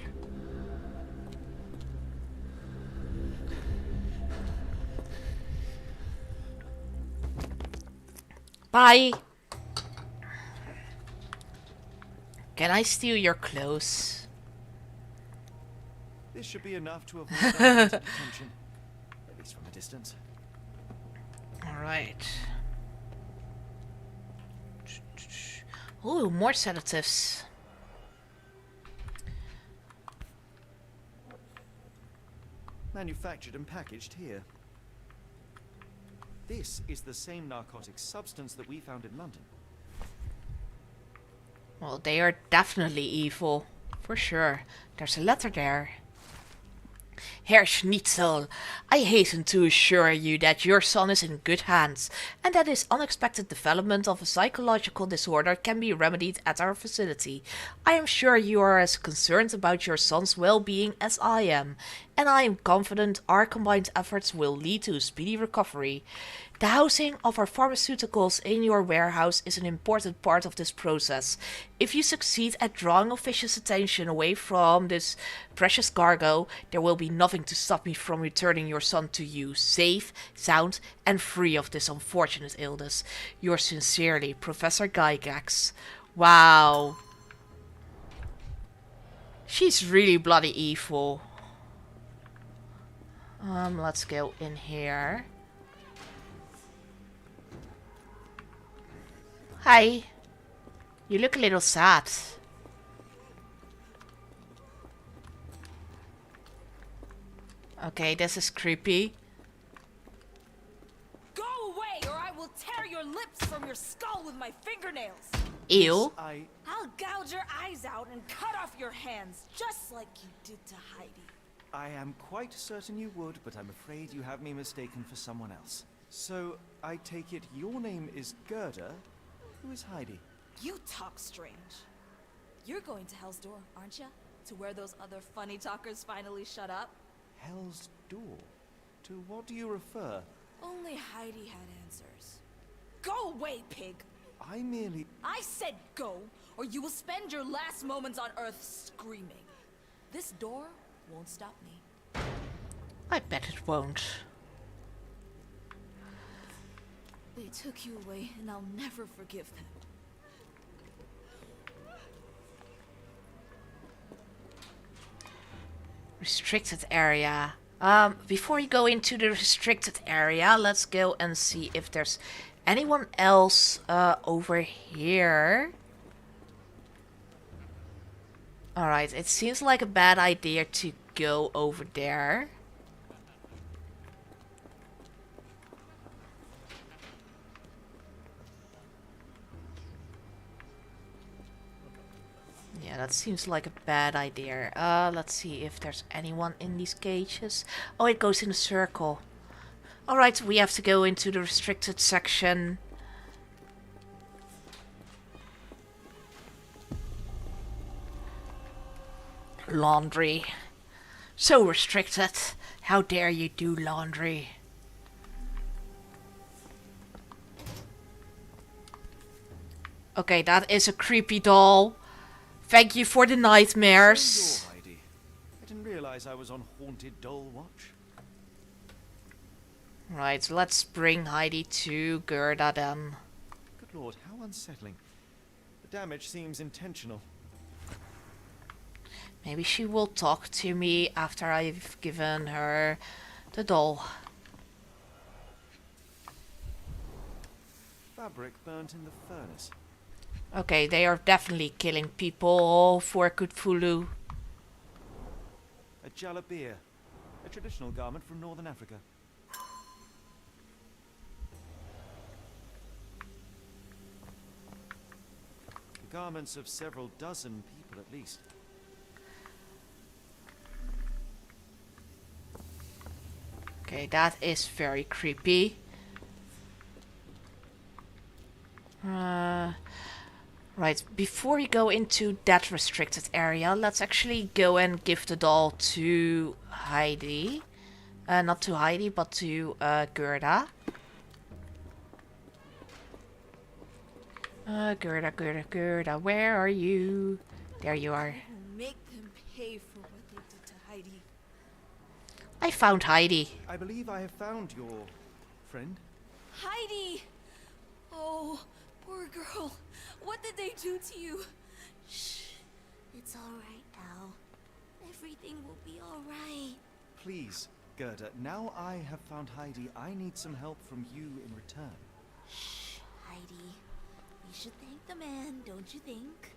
Bye! Can I steal your clothes? This should be enough to avoid attention, at least from a distance. Alright. Ooh, more sedatives. Manufactured and packaged here. This is the same narcotic substance that we found in London. Well, they are definitely evil. For sure. There's a letter there. Herr Schnitzel, I hasten to assure you that your son is in good hands, and that his unexpected development of a psychological disorder can be remedied at our facility. I am sure you are as concerned about your son's well-being as I am, and I am confident our combined efforts will lead to a speedy recovery. The housing of our pharmaceuticals in your warehouse is an important part of this process. If you succeed at drawing officious attention away from this precious cargo, there will be nothing to stop me from returning your son to you, safe, sound, and free of this unfortunate illness. Yours sincerely, Professor Gygax. Wow. She's really bloody evil. Let's go in here. Hi. You look a little sad. Okay, this is creepy. Go away or I will tear your lips from your skull with my fingernails. Ew. I'll gouge your eyes out and cut off your hands, just like you did to Heidi. I am quite certain you would, but I'm afraid you have me mistaken for someone else. So, I take it your name is Gerda? Who is Heidi? You talk strange. You're going to Hell's Door, aren't you? To where those other funny talkers finally shut up? Hell's Door? To what do you refer? Only Heidi had answers. Go away, pig! I said go, or you will spend your last moments on Earth screaming. This door won't stop me. I bet it won't. They took you away, and I'll never forgive them. Restricted area. Before you go into the restricted area, let's go and see if there's anyone else over here. Alright, it seems like a bad idea to go over there. that seems like a bad idea. Let's see if there's anyone in these cages. Oh, it goes in a circle. Alright, we have to go into the restricted section. Laundry. So restricted. How dare you do laundry? Okay, that is a creepy doll. Thank you for the nightmares. So you're Heidi. I didn't realize I was on Haunted Doll Watch. Right, let's bring Heidi to Gerda then. Good lord, how unsettling. The damage seems intentional. Maybe she will talk to me after I've given her the doll. Fabric burnt in the furnace. Okay, they are definitely killing people for Cthulhu. A jalabia, a traditional garment from northern Africa. The garments of several dozen people at least. Okay, that is very creepy. Right, before we go into that restricted area, let's actually go and give the doll to Heidi. Not to Heidi, but to Gerda. Gerda, where are you? There you are. Make them pay for what they did to Heidi. I found Heidi. I believe I have found your friend. Heidi! Oh, poor girl. What did they do to you? Shh. It's all right now. Everything will be all right. Please, Gerda, now I have found Heidi, I need some help from you in return. Shh, Heidi. We should thank the man, don't you think?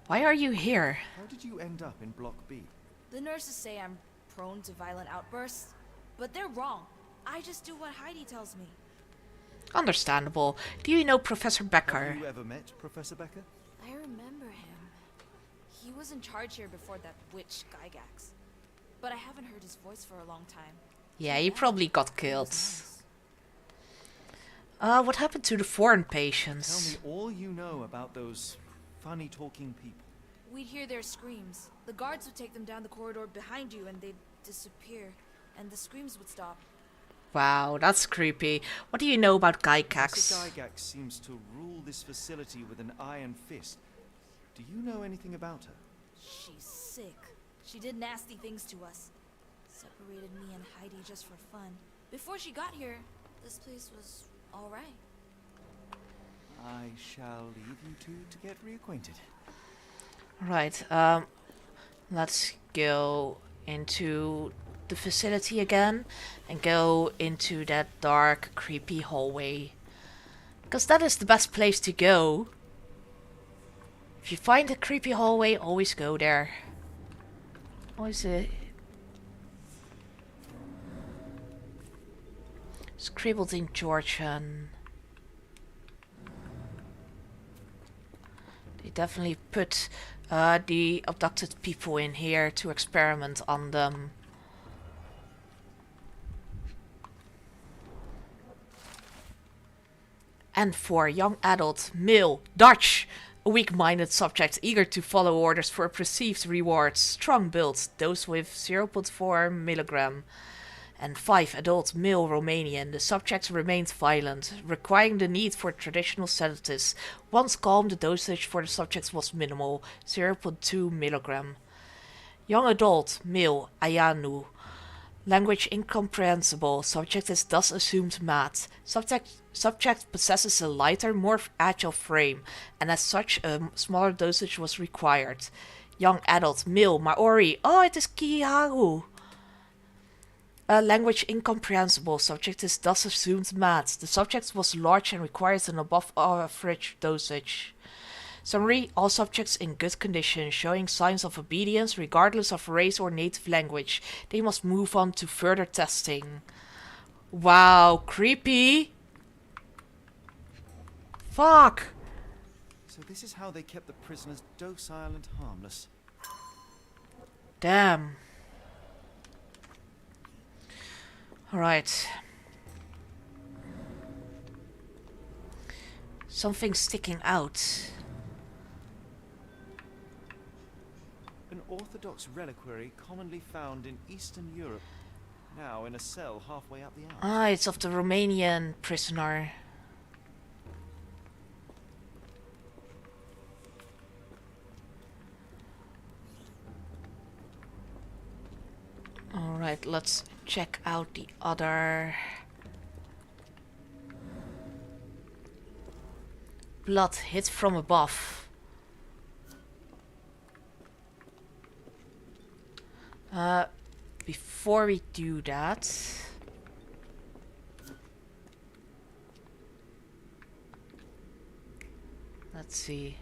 Why are you here? How did you end up in Block B? The nurses say I'm prone to violent outbursts, but they're wrong. I just do what Heidi tells me. Understandable. Do you know Professor Becker? Have you ever met Professor Becker? I remember him. He was in charge here before that witch Gygax. But I haven't heard his voice for a long time. Yeah, he probably got killed. What happened to the foreign patients? Tell me all you know about those funny talking people. We'd hear their screams. The guards would take them down the corridor behind you and they'd disappear. And the screams would stop. Wow, that's creepy. What do you know about Gygax? Professor Gygax seems to rule this facility with an iron fist. Do you know anything about her? She's sick. She did nasty things to us. Separated me and Heidi just for fun. Before she got here, this place was all right. I shall leave you two to get reacquainted. Right, let's go into the facility again and go into that dark, creepy hallway. Because that is the best place to go. If you find a creepy hallway, always go there. Always scribbled in Georgian. They definitely put the abducted people in here to experiment on them. And for young adult, male, Dutch, a weak-minded subject eager to follow orders for perceived rewards, strong build, dose with 0.4 milligram. And 5 adult male Romanian, the subject remained violent, requiring the need for traditional sedatives. Once calm, the dosage for the subject was minimal, 0.2 milligram. Young adult male Ayanu, language incomprehensible, subject is thus assumed mad. Subject possesses a lighter, more agile frame, and as such a smaller dosage was required. Young adult male Maori, oh, it is Kiharu. Language incomprehensible, subject is thus assumed mad. The subject was large and requires an above average dosage. Summary, all subjects in good condition, showing signs of obedience regardless of race or native language. They must move on to further testing. Wow, creepy. Fuck. So this is how they kept the prisoners docile and harmless. Damn. Alright. Something sticking out. An Orthodox reliquary commonly found in Eastern Europe, now in a cell halfway up the Alps. Ah, it's of the Romanian prisoner. Alright, let's check out the other. Blood hit from above. Before we do that, let's see.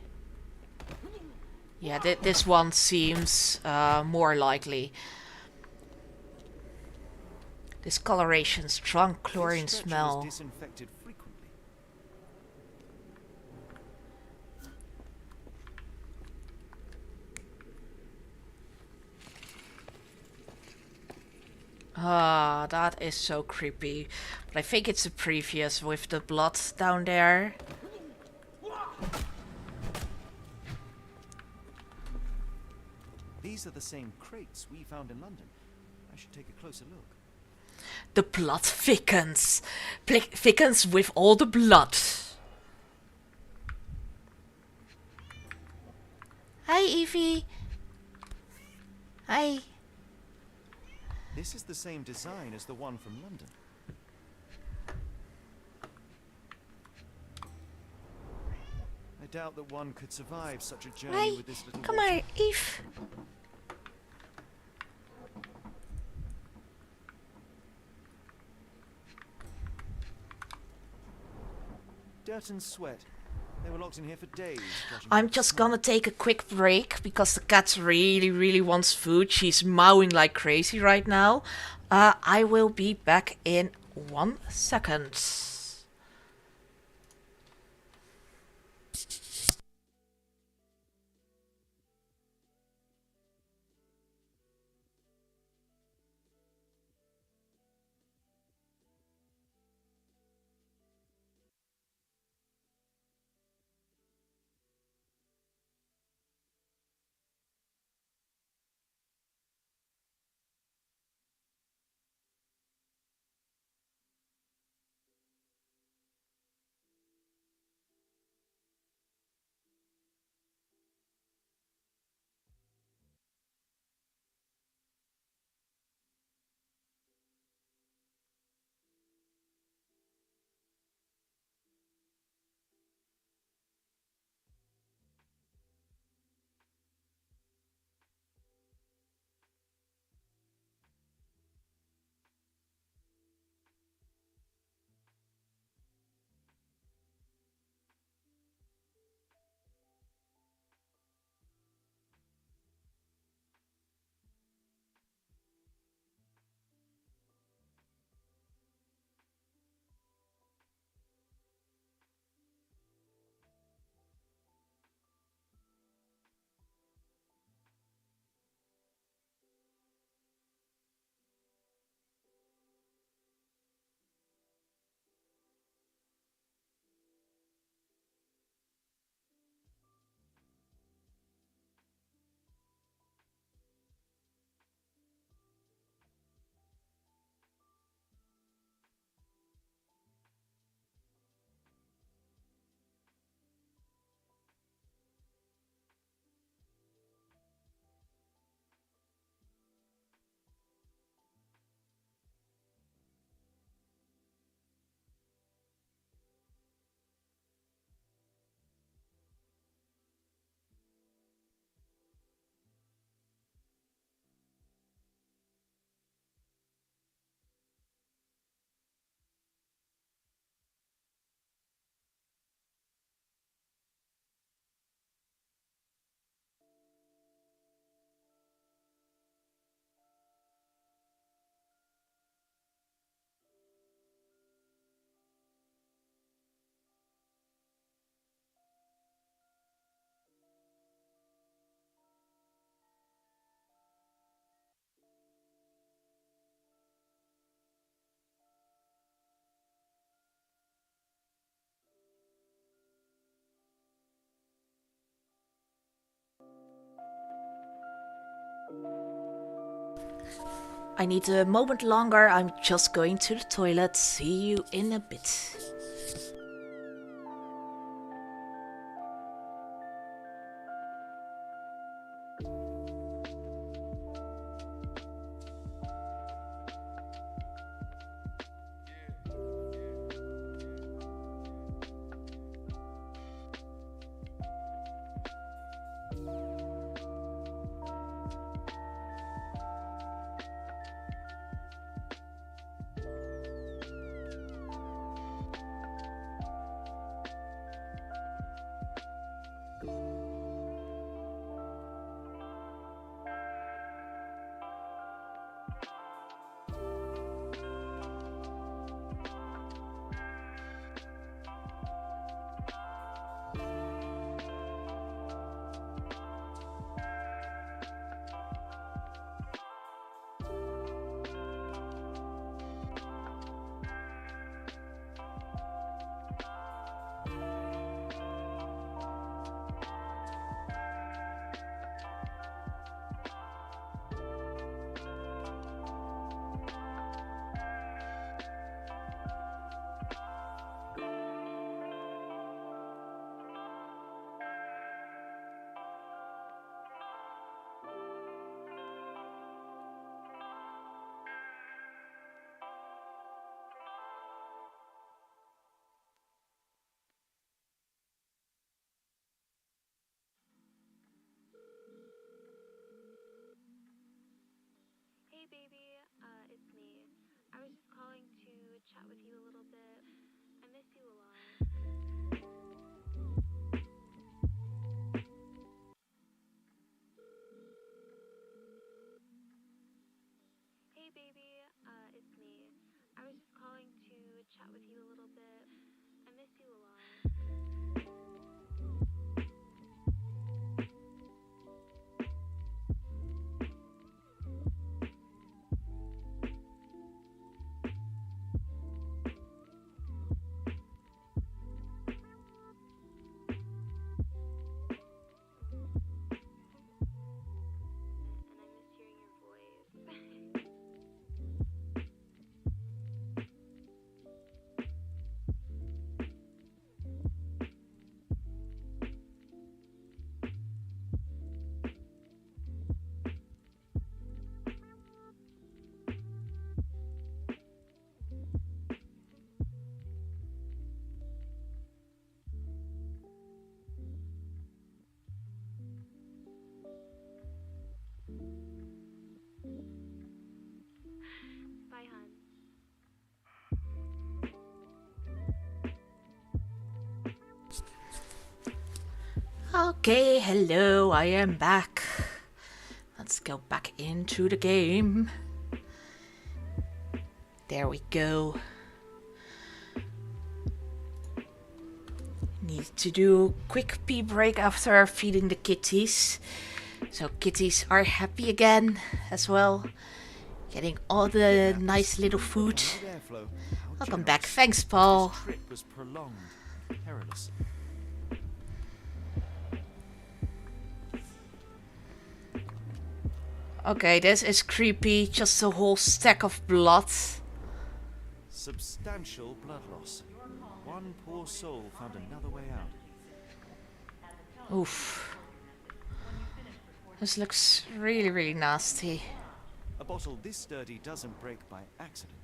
Yeah, this one seems more likely. Discoloration, strong chlorine smell. Disinfected frequently. Ah, that is so creepy. But I think it's the previous with the blood down there. These are the same crates we found in London. I should take a closer look. The blood thickens. Thickens with all the blood. Hi, Evie. Hi. This is the same design as the one from London. I doubt that one could survive such a journey Hi. with this little Come water. here, Eve. Dirt and sweat. They were locked in here for days. I'm just gonna take a quick break because the cat really wants food. She's mowing like crazy right now. I will be back in 1 second. I need a moment longer. I'm just going to the toilet. See you in a bit. Hey baby, it's me. I was just calling to chat with you a little bit. I miss you a lot. Hey baby, it's me. I was just calling to chat with you a little bit. I miss you a lot. Bye, hon. Okay, hello, I am back. Let's go back into the game. There we go. Need to do a quick pee break after feeding the kitties. So kitties are happy again as well. Getting all the nice little food. Welcome back. Thanks, Paul. This trip was prolonged, perilous. Okay, this is creepy. Just a whole stack of blood. Substantial blood loss. One poor soul found another way out. Oof. This looks really, really nasty. A bottle this sturdy doesn't break by accident.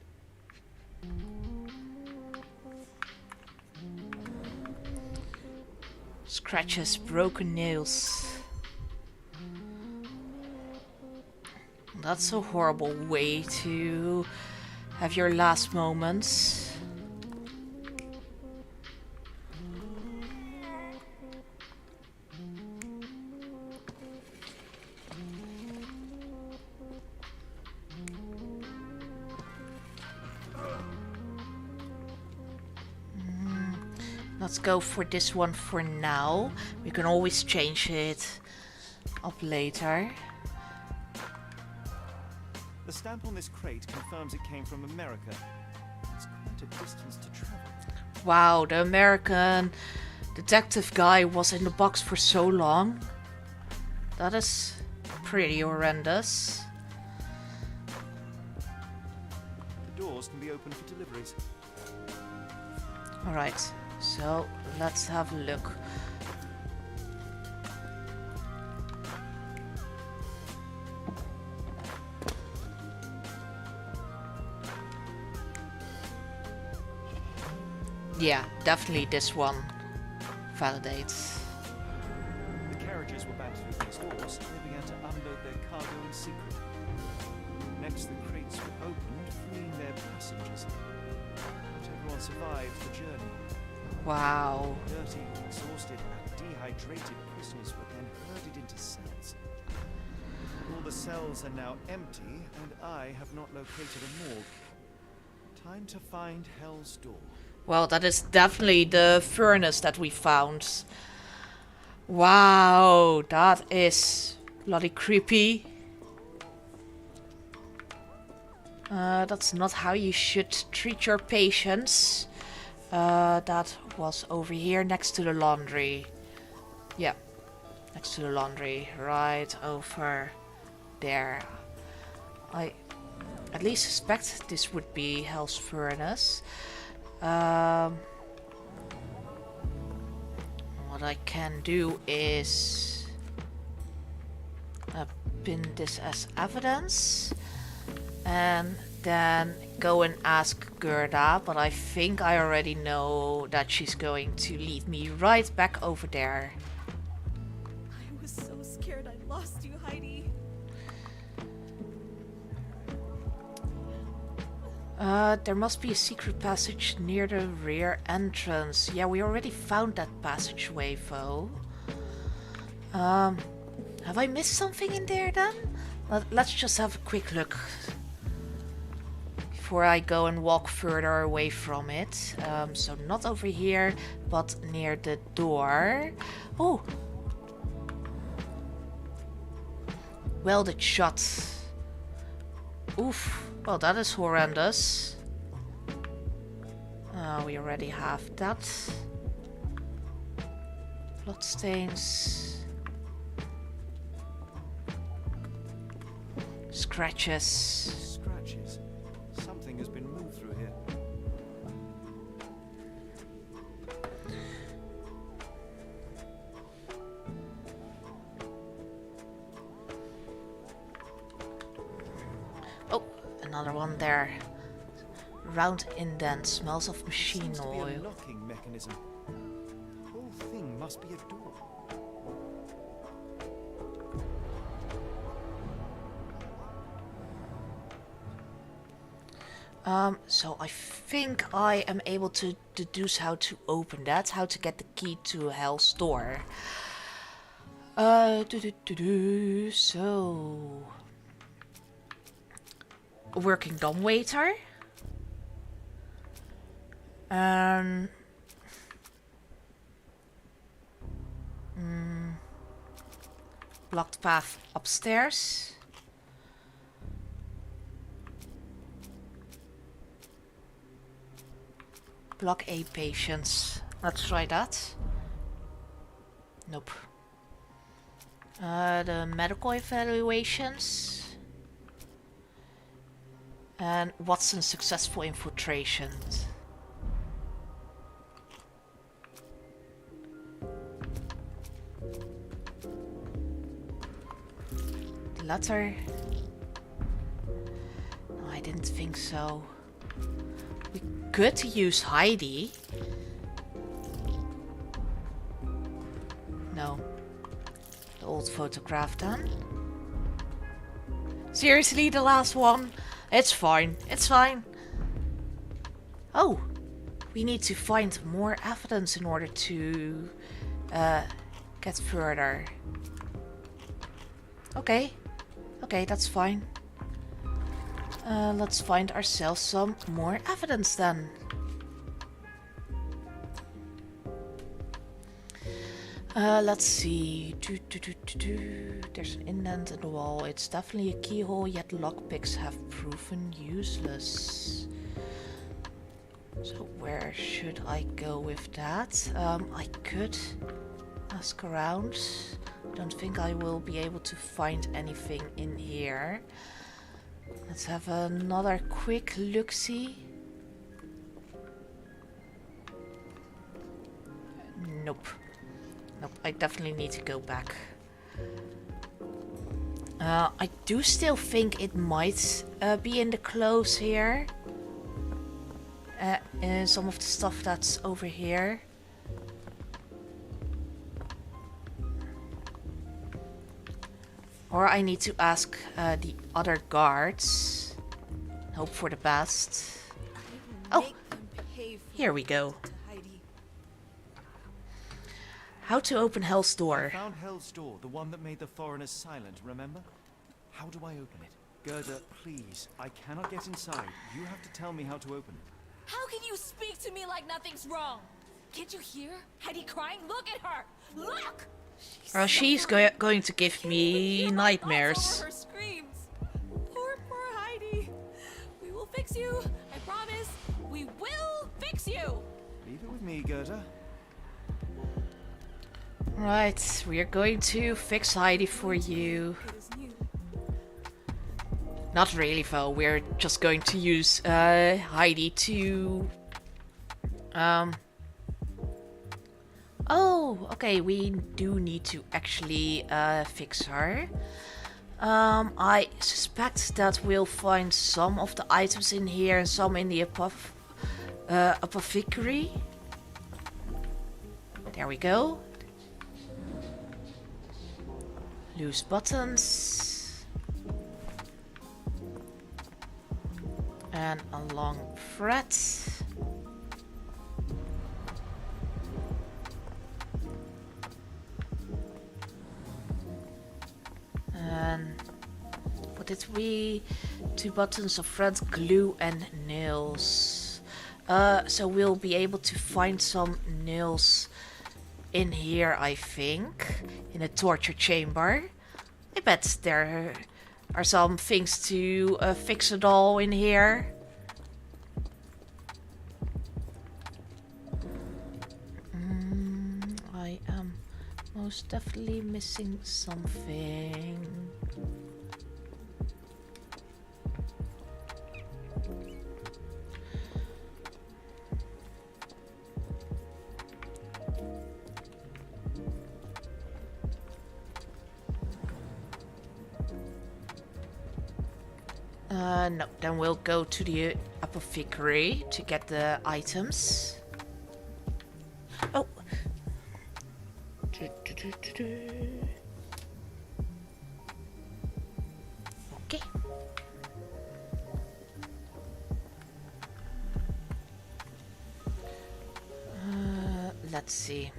Scratches, broken nails. That's a horrible way to have your last moments. Let's go for this one for now. We can always change it up later. The stamp on this crate confirms it came from America. It's quite a distance to travel. Wow, the American detective guy was in the box for so long. That is pretty horrendous. The doors can be opened for deliveries. Alright, so let's have a look. Yeah, definitely this one validates. The carriages were back through these doors, and they began to unload their cargo in secret. Next, the crates were opened, freeing their passengers. Not everyone survived the journey. Wow. Dirty, exhausted, and dehydrated prisoners were then herded into cells. All the cells are now empty, and I have not located a morgue. Time to find Hell's Door. Well, that is definitely the furnace that we found. Wow, that is bloody creepy. That's not how you should treat your patients. That was over here next to the laundry. Yeah, next to the laundry. Right over there. I at least suspect this would be Hell's Furnace. What I can do is pin this as evidence and then go and ask Gerda, but I think I already know that she's going to lead me right back over there. I was so scared I lost you, Heidi. There must be a secret passage near the rear entrance. Yeah, we already found that passageway, though. Have I missed something in there then? Let's just have a quick look before I go and walk further away from it. So not over here, but near the door. Oh! Welded shut. Oof. Well, that is horrendous. We already have that. Bloodstains. Scratches. Scratches. Something has been moved through here. Oh, another one there. Round indent, smells of machine oil. A locking mechanism. The whole thing must be a door. So I think I am able to deduce how to open that, how to get the key to Hell's Door. So a working dumbwaiter. Blocked path upstairs. Block A patients. Let's try that. Nope. The medical evaluations. And Watson's successful infiltration. The letter. No, I didn't think so. We could use Heidi. No. The old photograph then. Seriously, the last one? It's fine. It's fine. Oh. We need to find more evidence in order to get further. Okay. Okay, that's fine. Let's find ourselves some more evidence then. Let's see. There's an indent in the wall. It's definitely a keyhole, yet lockpicks have proven useless. So where should I go with that? I could ask around. I don't think I will be able to find anything in here. Let's have another quick look-see. Nope. Nope, I definitely need to go back. I do still think it might be in the clothes here. Some of the stuff that's over here. Or I need to ask the other guards. Hope for the best. Oh, here we go. How to open Hell's door. I found Hell's door, the one that made the foreigners silent, remember? How do I open it? Gerda, please, I cannot get inside. You have to tell me how to open it. How can you speak to me like nothing's wrong? Can't you hear Heidi crying? Look at her! Look! She's going to give me nightmares. Her screams. Poor Heidi. We will fix you. I promise. We will fix you. Leave it with me, Gerda. Right, we are going to fix Heidi for you. Not really, though. We're just going to use Heidi to... Oh, okay, we do need to actually fix her. I suspect that we'll find some of the items in here and some in the apothecary. There we go. Loose buttons. And a long thread. And what did we? 2 buttons of thread, glue and nails. So we'll be able to find some nails in here, I think. In a torture chamber. I bet there are some things to fix it all in here. I am most definitely missing something. No, then we'll go to the apothecary to get the items. Oh! Okay. Let's see.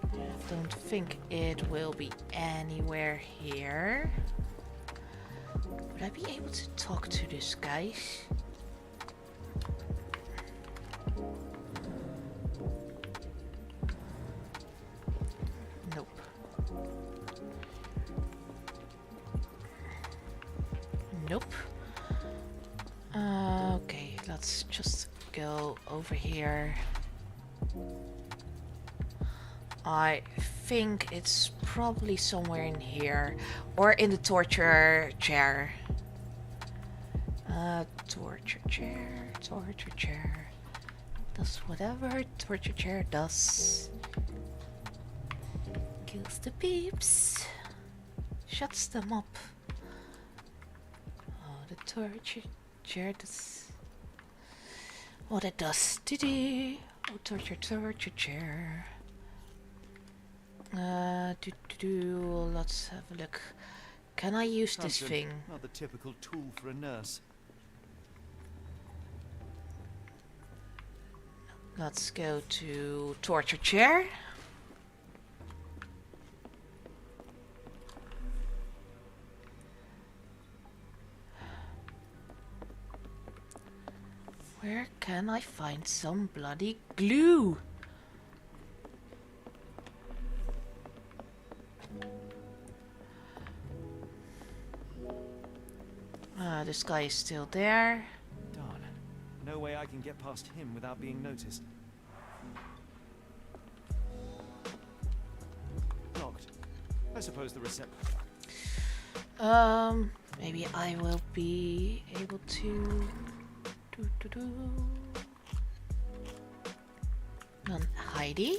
I don't think it will be anywhere here. Would I be able to talk to this guy? Nope. Nope. Okay, let's just go over here. I think it's probably somewhere in here or in the torture chair. Torture chair. Does whatever torture chair does. Kills the peeps. Shuts them up. Oh, the torture chair does what it does. Oh, torture chair. Let's have a look. Can I use this thing? Not the typical tool for a nurse. Let's go to torture chair. Where can I find some bloody glue? This guy is still there. Darn. No way I can get past him without being noticed. I suppose the reception. Maybe I will be able to. Heidi.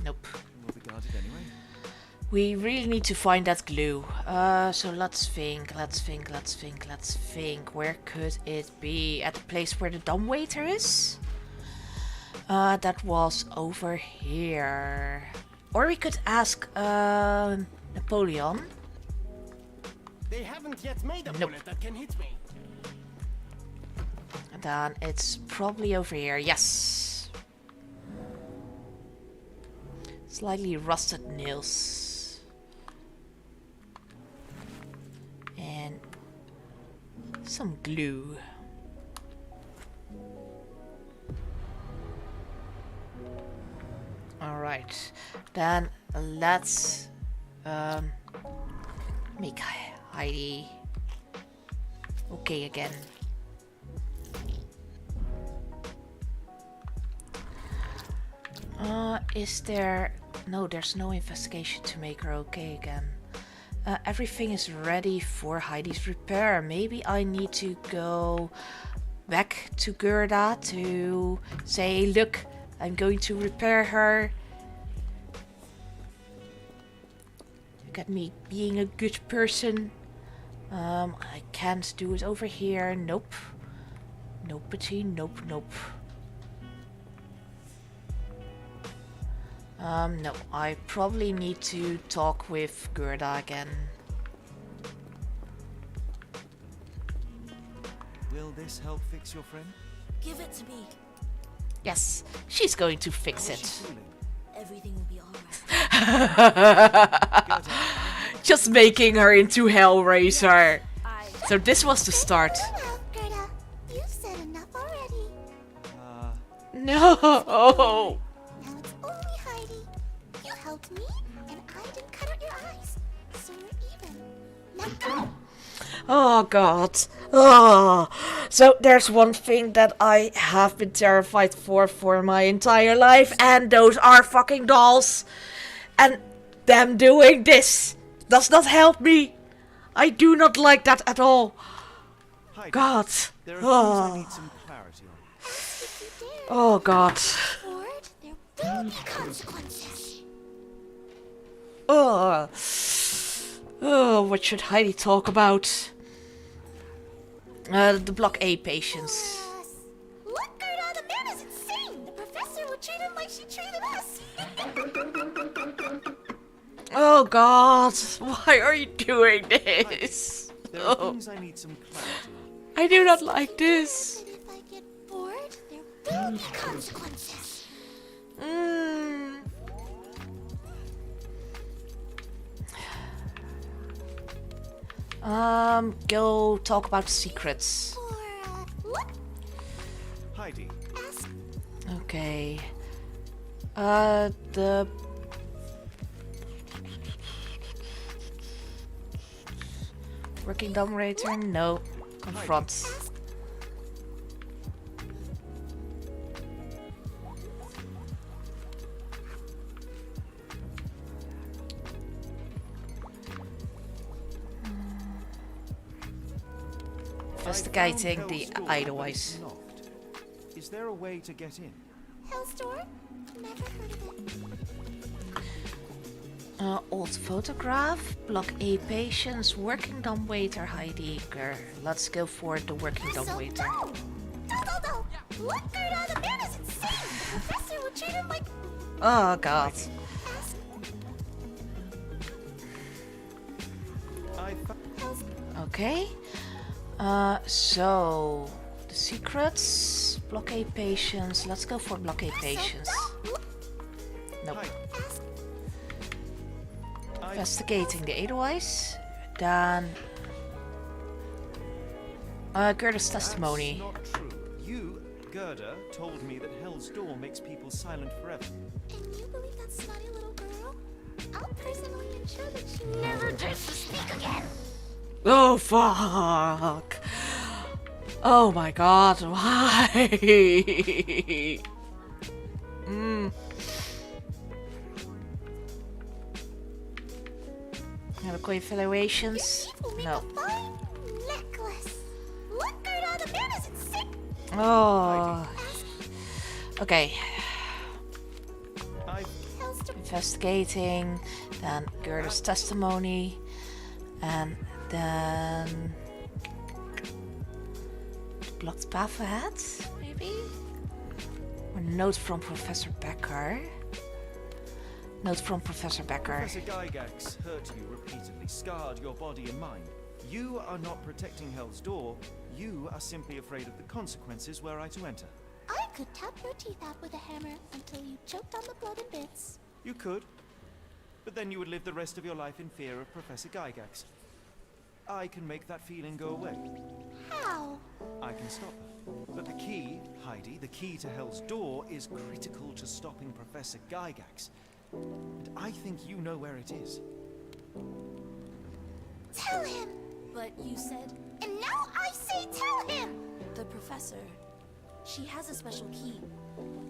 Nope. Will be guarded anyway. We really need to find that glue. So let's think. Where could it be? At the place where the dumbwaiter is? That was over here. Or we could ask Napoleon. They haven't yet made a bullet that can hit me. And then it's probably over here. Yes. Slightly rusted nails. And some glue. Alright, then let's make Heidi okay again. Is there... No, there's no investigation to make her okay again. Everything is ready for Heidi's repair. Maybe I need to go back to Gerda to say, look, I'm going to repair her. Look at me being a good person. I can't do it over here. Nope. Nopey, nope. No, I probably need to talk with Gerda again. Will this help fix your friend? Give it to me. Yes, she's going to fix it. Everything will be alright. Just making her into Hellraiser. So this was the start. Gerda, you've said enough already. No. Now it's only Heidi. You helped me, and I didn't cut out your eyes. So we're even. Now go. Oh god. Oh. So there's one thing that I have been terrified for my entire life, and those are fucking dolls. And them doing this does not help me. I do not like that at all. Heidi, God. there are things I need some clarity on. Oh god. Ford, there will be consequences. Oh. Oh, what should Heidi talk about? The Block A patients. Look, Gerda, the man is insane. The professor would treat him like she treated us. Oh god, why are you doing this? There are things I need some clarity on. I do not like this. If I get bored, there will be consequences. Go talk about secrets. Heidi. Okay. The... Working dominator? No. Confront. Investigating the Idolize. Is there a way to get in? Hell's Door? Never heard of it. Old photograph, Block A patients, working dumbwaiter Heidi. Let's go for the working dumbwaiter. No! Look, Gerda, the man is insane. The professor would treat him like... Oh god. Okay. So the secrets, Block A patients. Let's go for Block A patients. Nope. Investigating the Edelweiss. Then Gerda's testimony. That's not true. You, Gerda, told me that Hell's Door makes people silent forever. And you believe that snotty little girl? I'll personally ensure that she never dares to speak again. Oh fuck! Oh my god, why? Medical evaluations? No. Fine necklace. Look at all the manners and sick. Oh. Okay. Investigating, then Gerda's testimony, and then blocked path ahead, maybe? Or note from Professor Becker. Note from Professor Becker. Professor Gygax hurt you repeatedly, scarred your body and mind. You are not protecting Hell's Door. You are simply afraid of the consequences were I to enter. I could tap your teeth out with a hammer until you choked on the blood and bits. You could, but then you would live the rest of your life in fear of Professor Gygax. I can make that feeling go away. How? I can stop her. But the key, Heidi, the key to Hell's Door is critical to stopping Professor Gygax. And I think you know where it is. Tell him! But you said... And now I say tell him! The professor. She has a special key.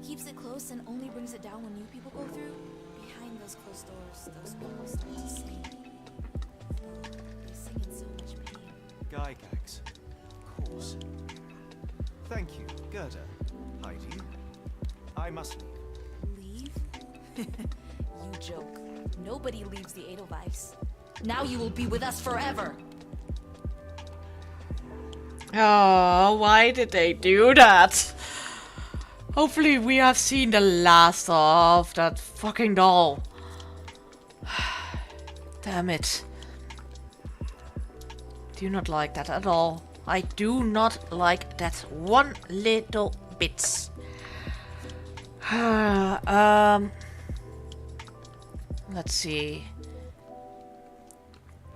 Keeps it close and only brings it down when new people go through. Behind those closed doors, those people start to sing. They sing in so much pain. Gygax. Of course. Thank you, Gerda. Heidi. I must leave. Leave? You joke. Nobody leaves the Edelweiss. Now you will be with us forever. Oh, why did they do that? Hopefully we have seen the last of that fucking doll. Damn it. Do not like that at all. I do not like that one little bit. Let's see.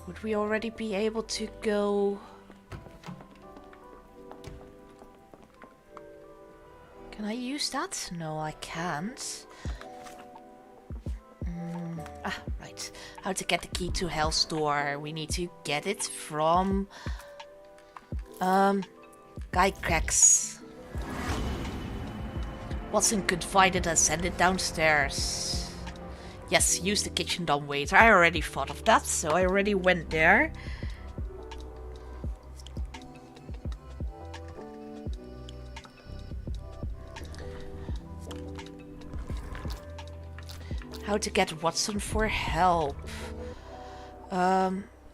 Would we already be able to go... Can I use that? No, I can't. Right. How to get the key to Hell's Door. We need to get it from... Gygax. Watson could find it and send it downstairs. Yes, use the kitchen dumbwaiter. I already thought of that, so I already went there. How to get Watson for help.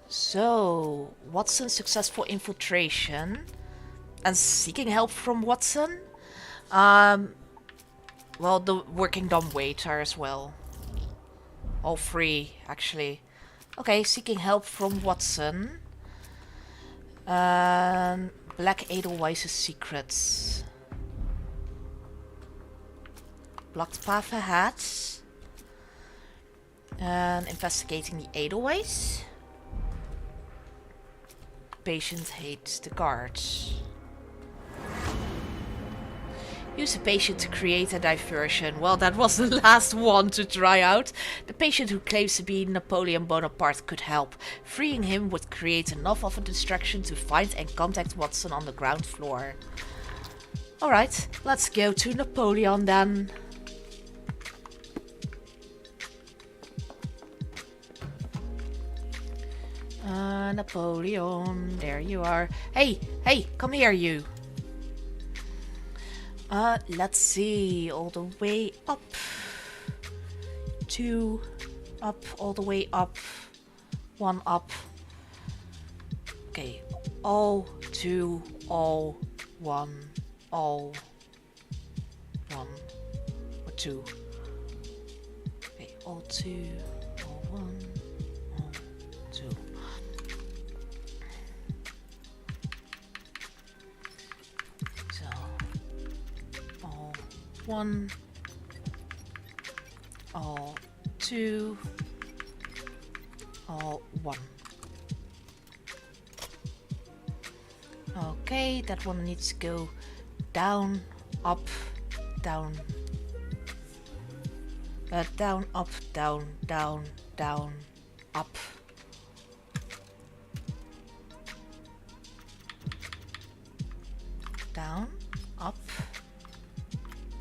So, Watson's successful infiltration and seeking help from Watson. Well, the working dumbwaiter as well. All three, actually. Okay, seeking help from Watson. Black Edelweiss's secrets. Blocked path ahead. And investigating the Edelweiss. Patient hates the guards. Use a patient to create a diversion. Well, that was the last one to try out. The patient who claims to be Napoleon Bonaparte could help. Freeing him would create enough of a distraction to find and contact Watson on the ground floor. Alright, let's go to Napoleon then. Napoleon, there you are. Hey, come here, you. Let's see, all the way up. 2 up, all the way up. 1 up. Okay, all 2, all 1, all 1 or 2. Okay, all 2, all 1. One, all 2, all 1. Okay, that one needs to go down, up, down. Down, up, down, down, down, up. Down, up.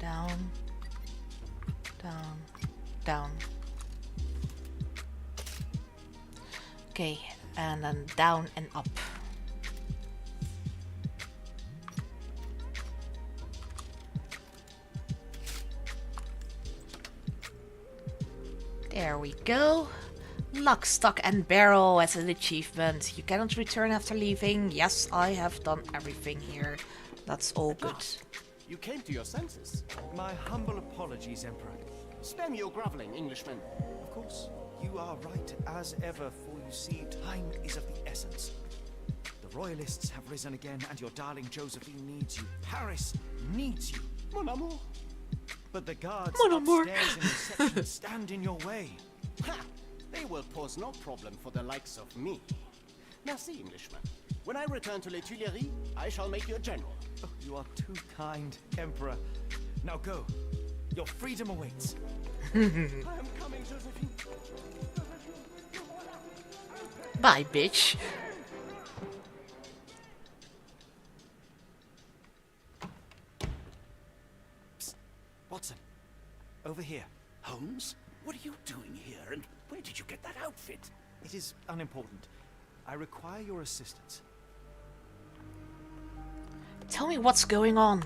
Down, down, down. Okay, and then down and up. There we go. Lock, stock and barrel as an achievement. You cannot return after leaving. Yes, I have done everything here. That's all good. You came to your senses. My humble apologies, Emperor. Spare me your groveling, Englishman. Of course, you are right as ever, for you see, time is of the essence. The royalists have risen again, and your darling Josephine needs you. Paris needs you. Mon amour. But the guards Mon amour. upstairs in reception stand in your way. Ha! They will pose no problem for the likes of me. Merci, Englishman. When I return to Les Tuileries, I shall make you a general. Oh, you are too kind, Emperor. Now go. Your freedom awaits. I am coming, Josephine. Bye, bitch. Psst. Watson, over here. Holmes? What are you doing here, and where did you get that outfit? It is unimportant. I require your assistance. Tell me what's going on.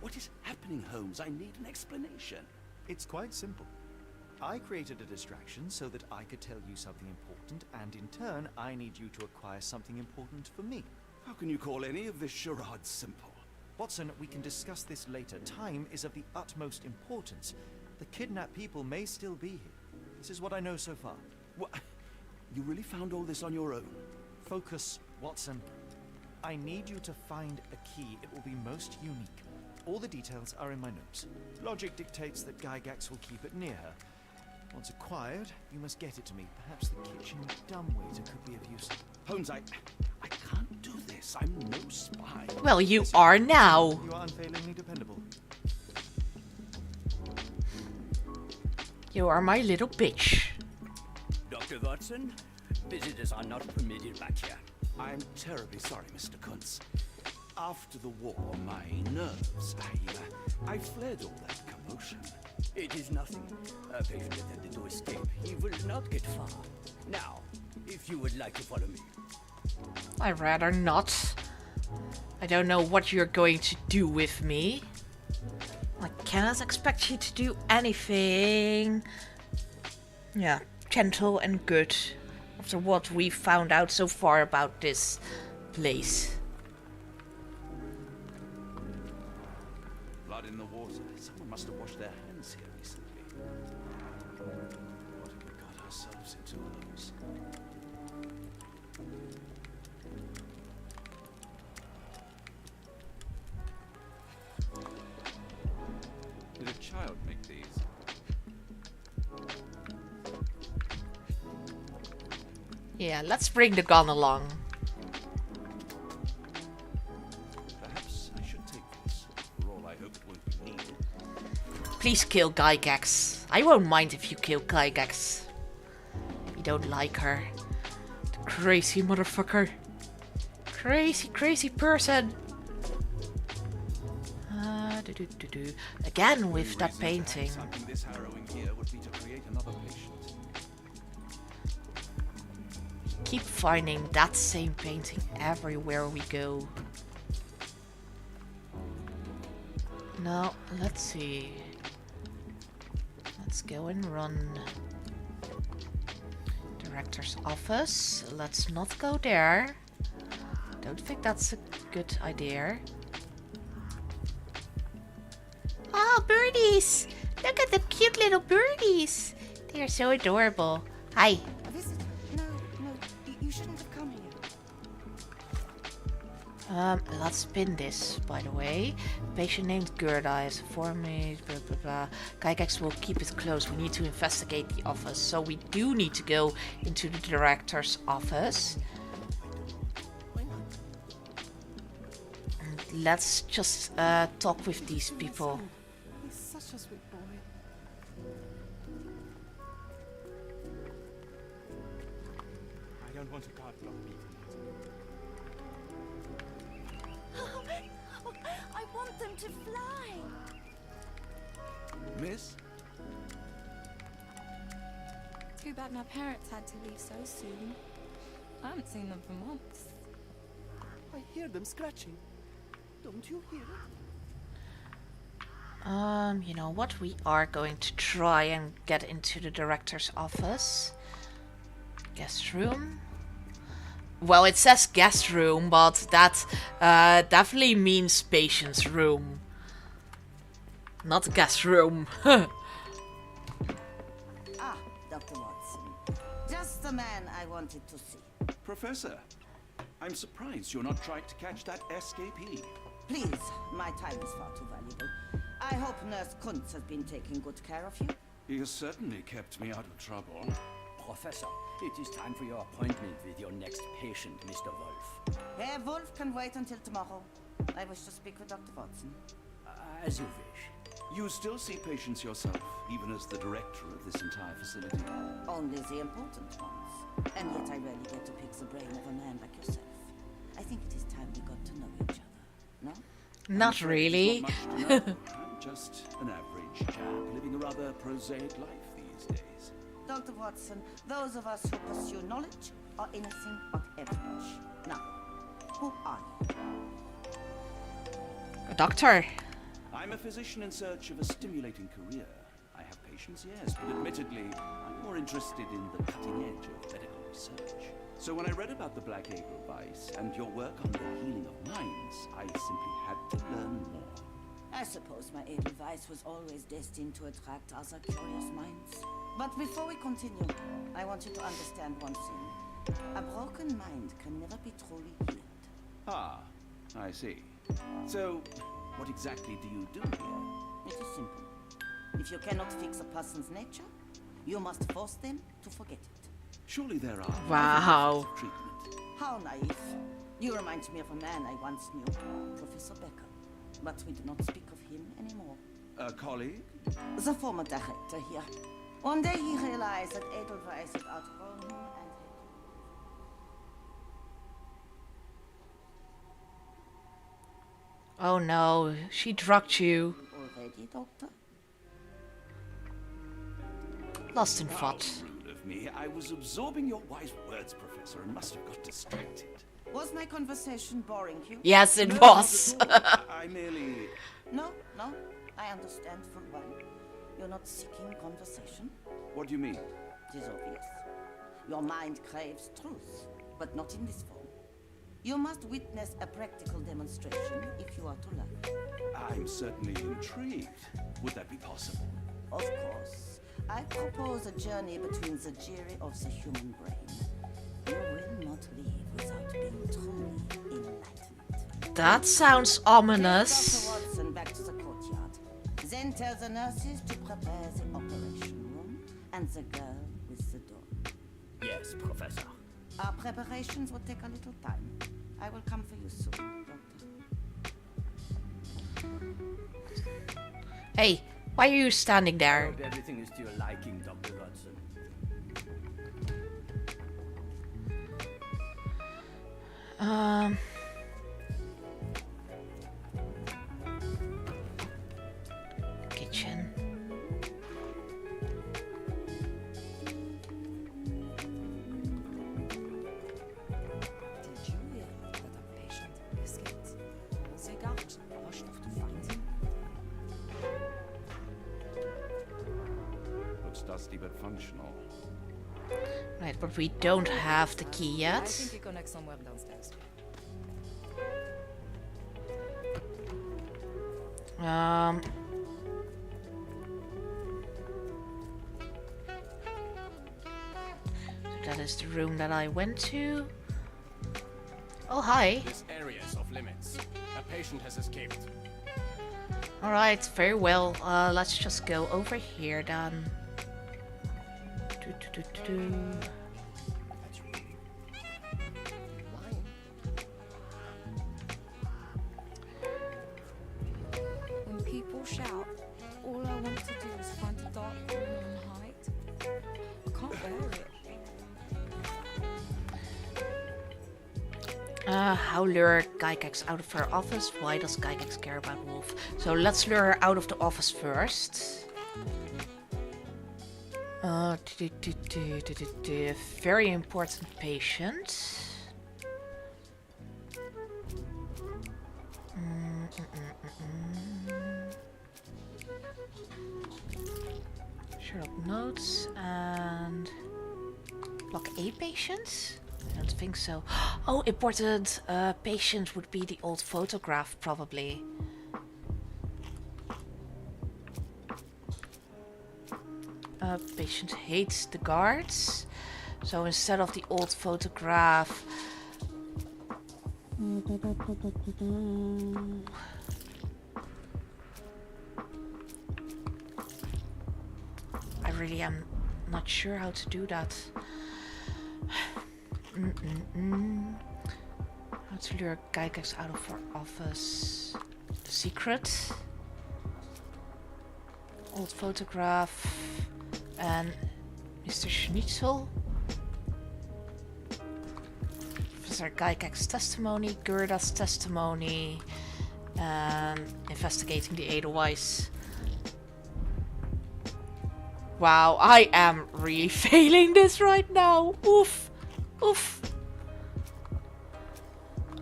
What is happening, Holmes? I need an explanation. It's quite simple. I created a distraction so that I could tell you something important, and in turn, I need you to acquire something important for me. How can you call any of this charade simple? Watson, we can discuss this later. Time is of the utmost importance. The kidnapped people may still be here. This is what I know so far. What? You really found all this on your own? Focus, Watson. I need you to find a key. It will be most unique. All the details are in my notes. Logic dictates that Gygax will keep it near her. Once acquired, you must get it to me. Perhaps the kitchen dumbwaiter could be of use. Holmes, I can't do this. I'm no spy. Well, you are now. You are unfailingly dependable. You are my little bitch. Dr. Watson, visitors are not permitted back here. I'm terribly sorry, Mr. Kuntz. After the war, my nerves, I fled all that commotion. It is nothing. A patient attempted to escape. He will not get far. Now, if you would like to follow me. I'd rather not. I don't know what you're going to do with me. I cannot expect you to do anything. Yeah, gentle and good. After what we found out so far about this place. Blood in the water. Someone must have washed their hands here recently. What have we got ourselves into, Holmes? Did a child make these? Yeah, let's bring the gun along. Perhaps I should take this. For all I hope it won't be needed. Please kill Gygax. I won't mind if you kill Gygax. You don't like her. The crazy motherfucker. Crazy person. Again with that painting. Something this harrowing here would be to create another patient. Keep finding that same painting everywhere we go. Now, let's see. Let's go and run. Director's office. Let's not go there. Don't think that's a good idea. Oh, birdies! Look at the cute little birdies! They are so adorable. Hi. A visitor? No, you shouldn't have come here. Let's pin this, by the way. Patient named Gerda is informed me, blah blah blah. Gygax will keep it close. We need to investigate the office. So we do need to go into the director's office. And let's just talk with these people. He's such a sweet boy. I don't want a card block me. I want them to fly. Miss? Too bad my parents had to leave so soon. I haven't seen them for months. I hear them scratching. Don't you hear it? You know what? We are going to try and get into the director's office. Guest room. Well, it says guest room, but that definitely means patient's room. Not guest room. Ah, Dr. Watson. Just the man I wanted to see. Professor, I'm surprised you're not trying to catch that escapee. Please, my time is far too valuable. I hope Nurse Kuntz has been taking good care of you. He has certainly kept me out of trouble. Professor, it is time for your appointment with your next patient, Mr. Wolf. Herr Wolf can wait until tomorrow. I wish to speak with Dr. Watson. As you wish. You still see patients yourself, even as the director of this entire facility? Only the important ones. And yet I rarely get to pick the brain of a man like yourself. I think it is time we got to know each other, no? Not really. Not much to know. I'm just an average chap living a rather prosaic life these days. Dr. Watson, those of us who pursue knowledge are anything but average. Now, who are you? A doctor. I'm a physician in search of a stimulating career. I have patients, yes, but admittedly, I'm more interested in the cutting edge of medical research. So when I read about the Black Edelweiss and your work on the healing of minds, I simply had to learn more. I suppose my Edelweiss was always destined to attract other curious minds. But before we continue, I want you to understand one thing. A broken mind can never be truly healed. Ah, I see. So, what exactly do you do here? It is simple. If you cannot fix a person's nature, you must force them to forget it. Surely there are. Wow. Treatment. How naive. You remind me of a man I once knew, Professor Becker. But we do not speak of him anymore. A colleague? The former director here. One day he realized that Edelweiss had outgrown him and Oh no, she drugged you. already, Doctor? Lost in How thought. rude of me. I was absorbing your wise words, Professor, and must have got distracted. Was my conversation boring you? Yes, it No, was. not at all. I merely... No, I understand full well. You're not seeking conversation. What do you mean? It is obvious. Your mind craves truth, but not in this form. You must witness a practical demonstration if you are to learn. I'm certainly intrigued. Would that be possible? Of course. I propose a journey between the jury of the human brain. You will not leave without being truly enlightened. That sounds Take ominous. Dr. Watson back to the courtyard. Then tell the nurses to prepare the operation room and the girl with the doll. Yes, Professor. Our preparations will take a little time. I will come for you soon, Doctor. Hey, why are you standing I there? hope everything is to your liking, Dr. Watson. Kitchen. Did you hear that a patient escaped? The guards rushed off to find him. Looks dusty but functional. Right, but we don't have the key I yet. think it connects somewhere downstairs. So that is the room that I went to. Oh, hi. This area is off limits. A patient has escaped. Alright, very well. Let's just go over here then. Do. When people shout, all I want to do is find a dark corner and hide. I can't bear it. How lure Gygax out of her office? Why does Gygax care about Wolf? So let's lure her out of the office first. Very important patient. Sherlock notes and block A patient? I don't think so. Oh, important patient would be the old photograph, probably. Patient hates the guards. So instead of the old photograph... I really am not sure how to do that. How to lure Gygax out of her office. The secret. Old photograph. And Mr. Schnitzel. Professor Gygax's testimony. Gerda's testimony. And investigating the Edelweiss. Wow, I am really failing this right now. Oof. Oof.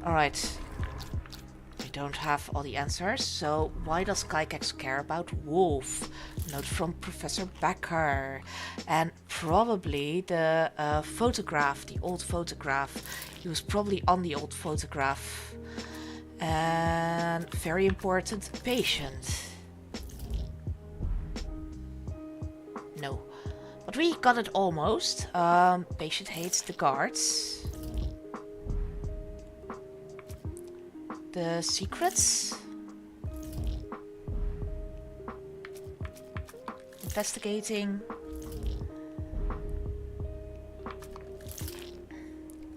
Alright. We don't have all the answers, so why does Gygax care about Wolf? Note from Professor Becker. And probably the photograph, the old photograph. He was probably on the old photograph. And very important, patient. No. But we got it almost. Patient hates the guards. The secrets. Investigating.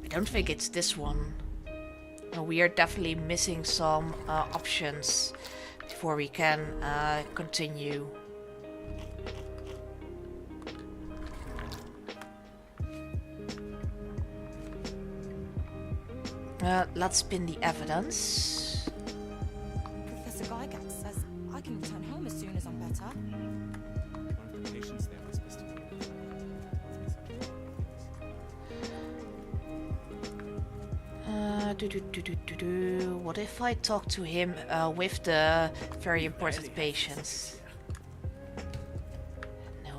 I don't think it's this one. No, we are definitely missing some options before we can continue. Let's spin the evidence. Professor Gygax says I can return home as soon as I'm better. One of the patients there was misdemeanor. What if I talk to him with the very important patients? No.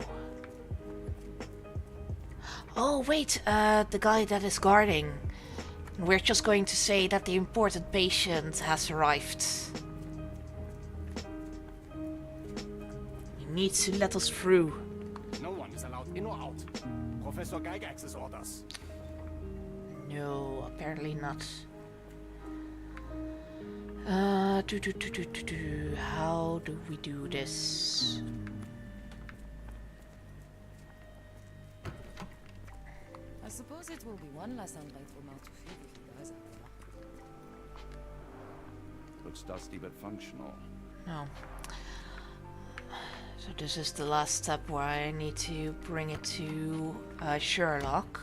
Oh wait, the guy that is guarding. We're just going to say that the important patient has arrived. He needs to let us through. No one is allowed in or out. Professor Gygax's orders. No, apparently not. How do we do this? I suppose it will be one less ungrateful mouth to feed if he dies out there. Looks dusty but functional. No. So this is the last step where I need to bring it to Sherlock.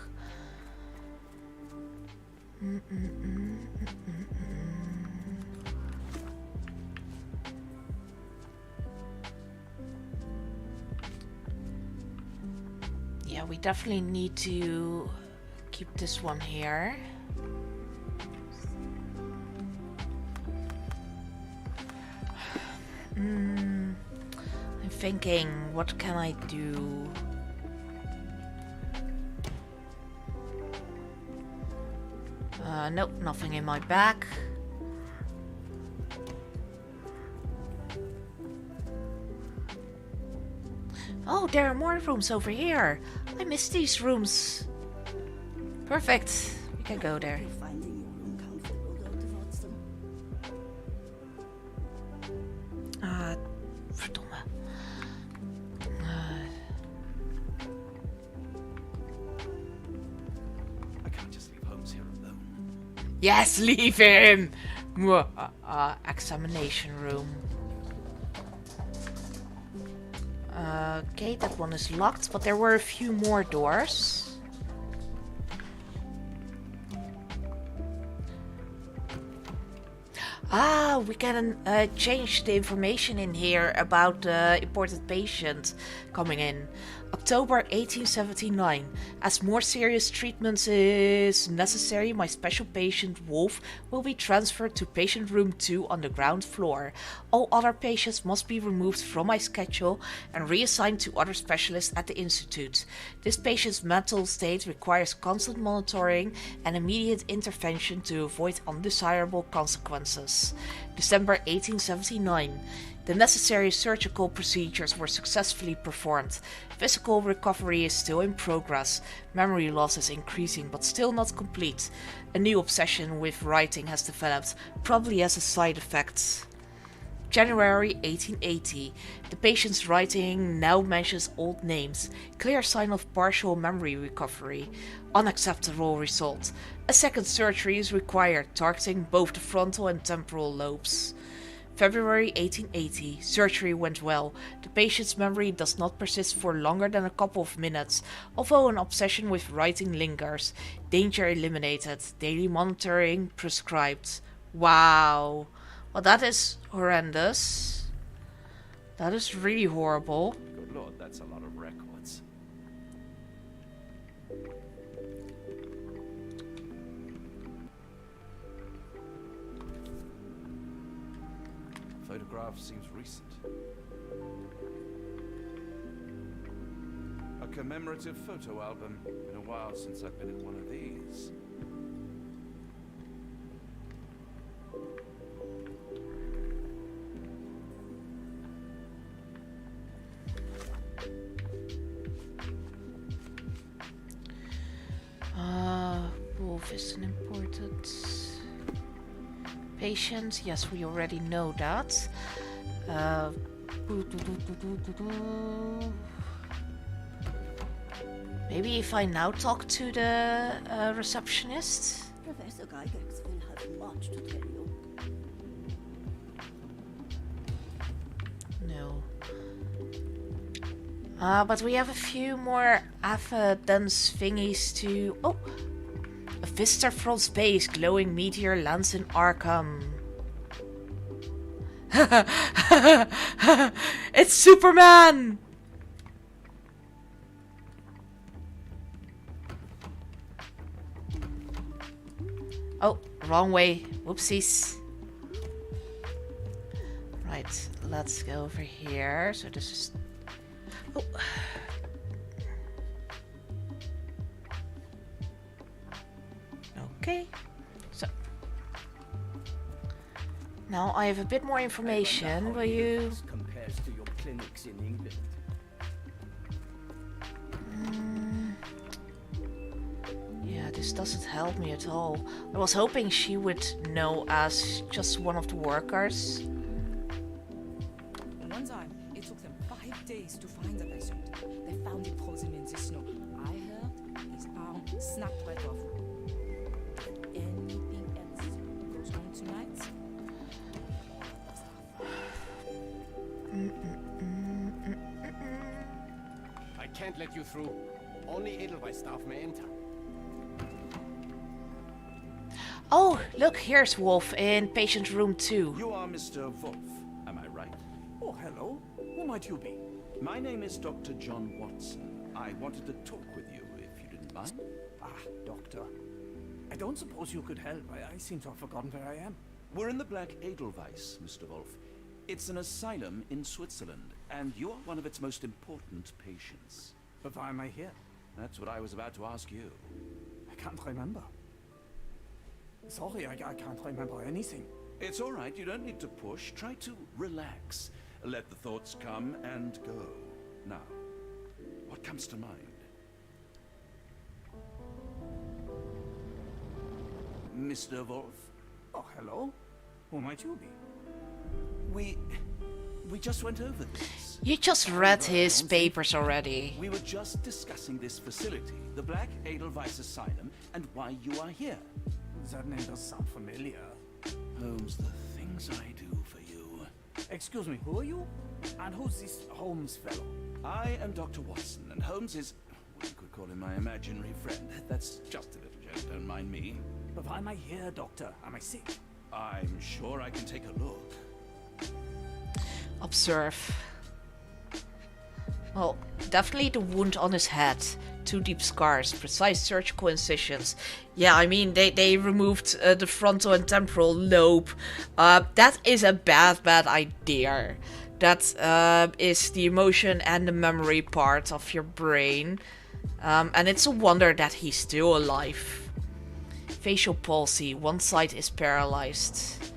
Yeah, we definitely need to keep this one here. I'm thinking, what can I do? Nope, nothing in my bag. Oh, there are more rooms over here. I miss these rooms. Perfect. We can go there. Finding your room comfortable, Dr. Watson. Verdomme. I can't just leave Holmes here alone. Yes, leave him! Examination room. Okay, that one is locked, but there were a few more doors. We can change the information in here about the important patient coming in. October 1879. As more serious treatment is necessary, my special patient, Wolf, will be transferred to patient room 2 on the ground floor. All other patients must be removed from my schedule and reassigned to other specialists at the Institute. This patient's mental state requires constant monitoring and immediate intervention to avoid undesirable consequences. December 1879. The necessary surgical procedures were successfully performed. Physical recovery is still in progress. Memory loss is increasing but still not complete. A new obsession with writing has developed, probably as a side effect. January 1880. The patient's writing now mentions old names. Clear sign of partial memory recovery. Unacceptable result. A second surgery is required, targeting both the frontal and temporal lobes. February 1880. Surgery went well. The patient's memory does not persist for longer than a couple of minutes, although an obsession with writing lingers. Danger eliminated. Daily monitoring prescribed. Wow. Well, that is horrendous. That is really horrible. Good lord, that's a lot of records. Photograph seems recent. A commemorative photo album. Been a while since I've been in one of these. Wolf is an important patient. Yes, we already know that. Maybe if I now talk to the receptionist. Professor Gygax will have much to tell you. No. But we have a few more evidence thingies to... Oh! A vista from space, glowing meteor lands in Arkham. It's Superman! Oh, wrong way. Whoopsies. Right, let's go over here. So this is... Oh. Okay, so now I have a bit more information. Will you? Compares to your clinics in England. Yeah, this doesn't help me at all. I was hoping she would know as just one of the workers. One time, it took them 5 days to find the patient. They found it frozen in the snow. I heard his arm snapped right off. Anything else goes on tonight? I can't let you through. Only Edelweiss staff may enter. Oh, look, here's Wolf in patient room 2. You are Mr. Wolf, am I right? Oh, hello. Who might you be? My name is Dr. John Watson. I wanted to talk with you, if you didn't mind. Ah, doctor. I don't suppose you could help. I seem to have forgotten where I am. We're in the Black Edelweiss, Mr. Wolf. It's an asylum in Switzerland, and you are one of its most important patients. But why am I here? That's what I was about to ask you. I can't remember. Sorry, I can't remember anything. It's all right. You don't need to push. Try to relax. Let the thoughts come and go. Now, what comes to mind? Mr. Wolf? Oh, hello. Who might you be? We just went over this. You just read his papers already. We were just discussing this facility, the Black Edelweiss Asylum, and why you are here. That name does sound familiar. Holmes, the things I do for you. Excuse me, who are you? And who's this Holmes fellow? I am Dr. Watson, and Holmes is... well, you could call him my imaginary friend. That's just a little joke, don't mind me. But why am I here, doctor? Am I sick? I'm sure I can take a look. Observe. Well, definitely the wound on his head. 2 deep scars, precise surgical incisions. Yeah, I mean, they removed the frontal and temporal lobe. That is a bad idea. That is the emotion and the memory part of your brain. And it's a wonder that he's still alive. Facial palsy, one side is paralyzed.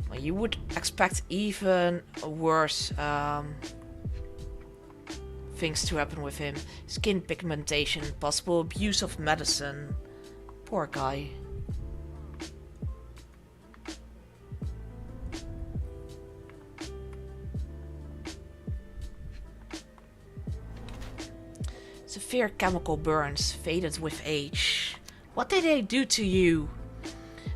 Well, you would expect even worse things to happen with him. Skin pigmentation, possible abuse of medicine. Poor guy. Severe chemical burns, faded with age. What did they do to you?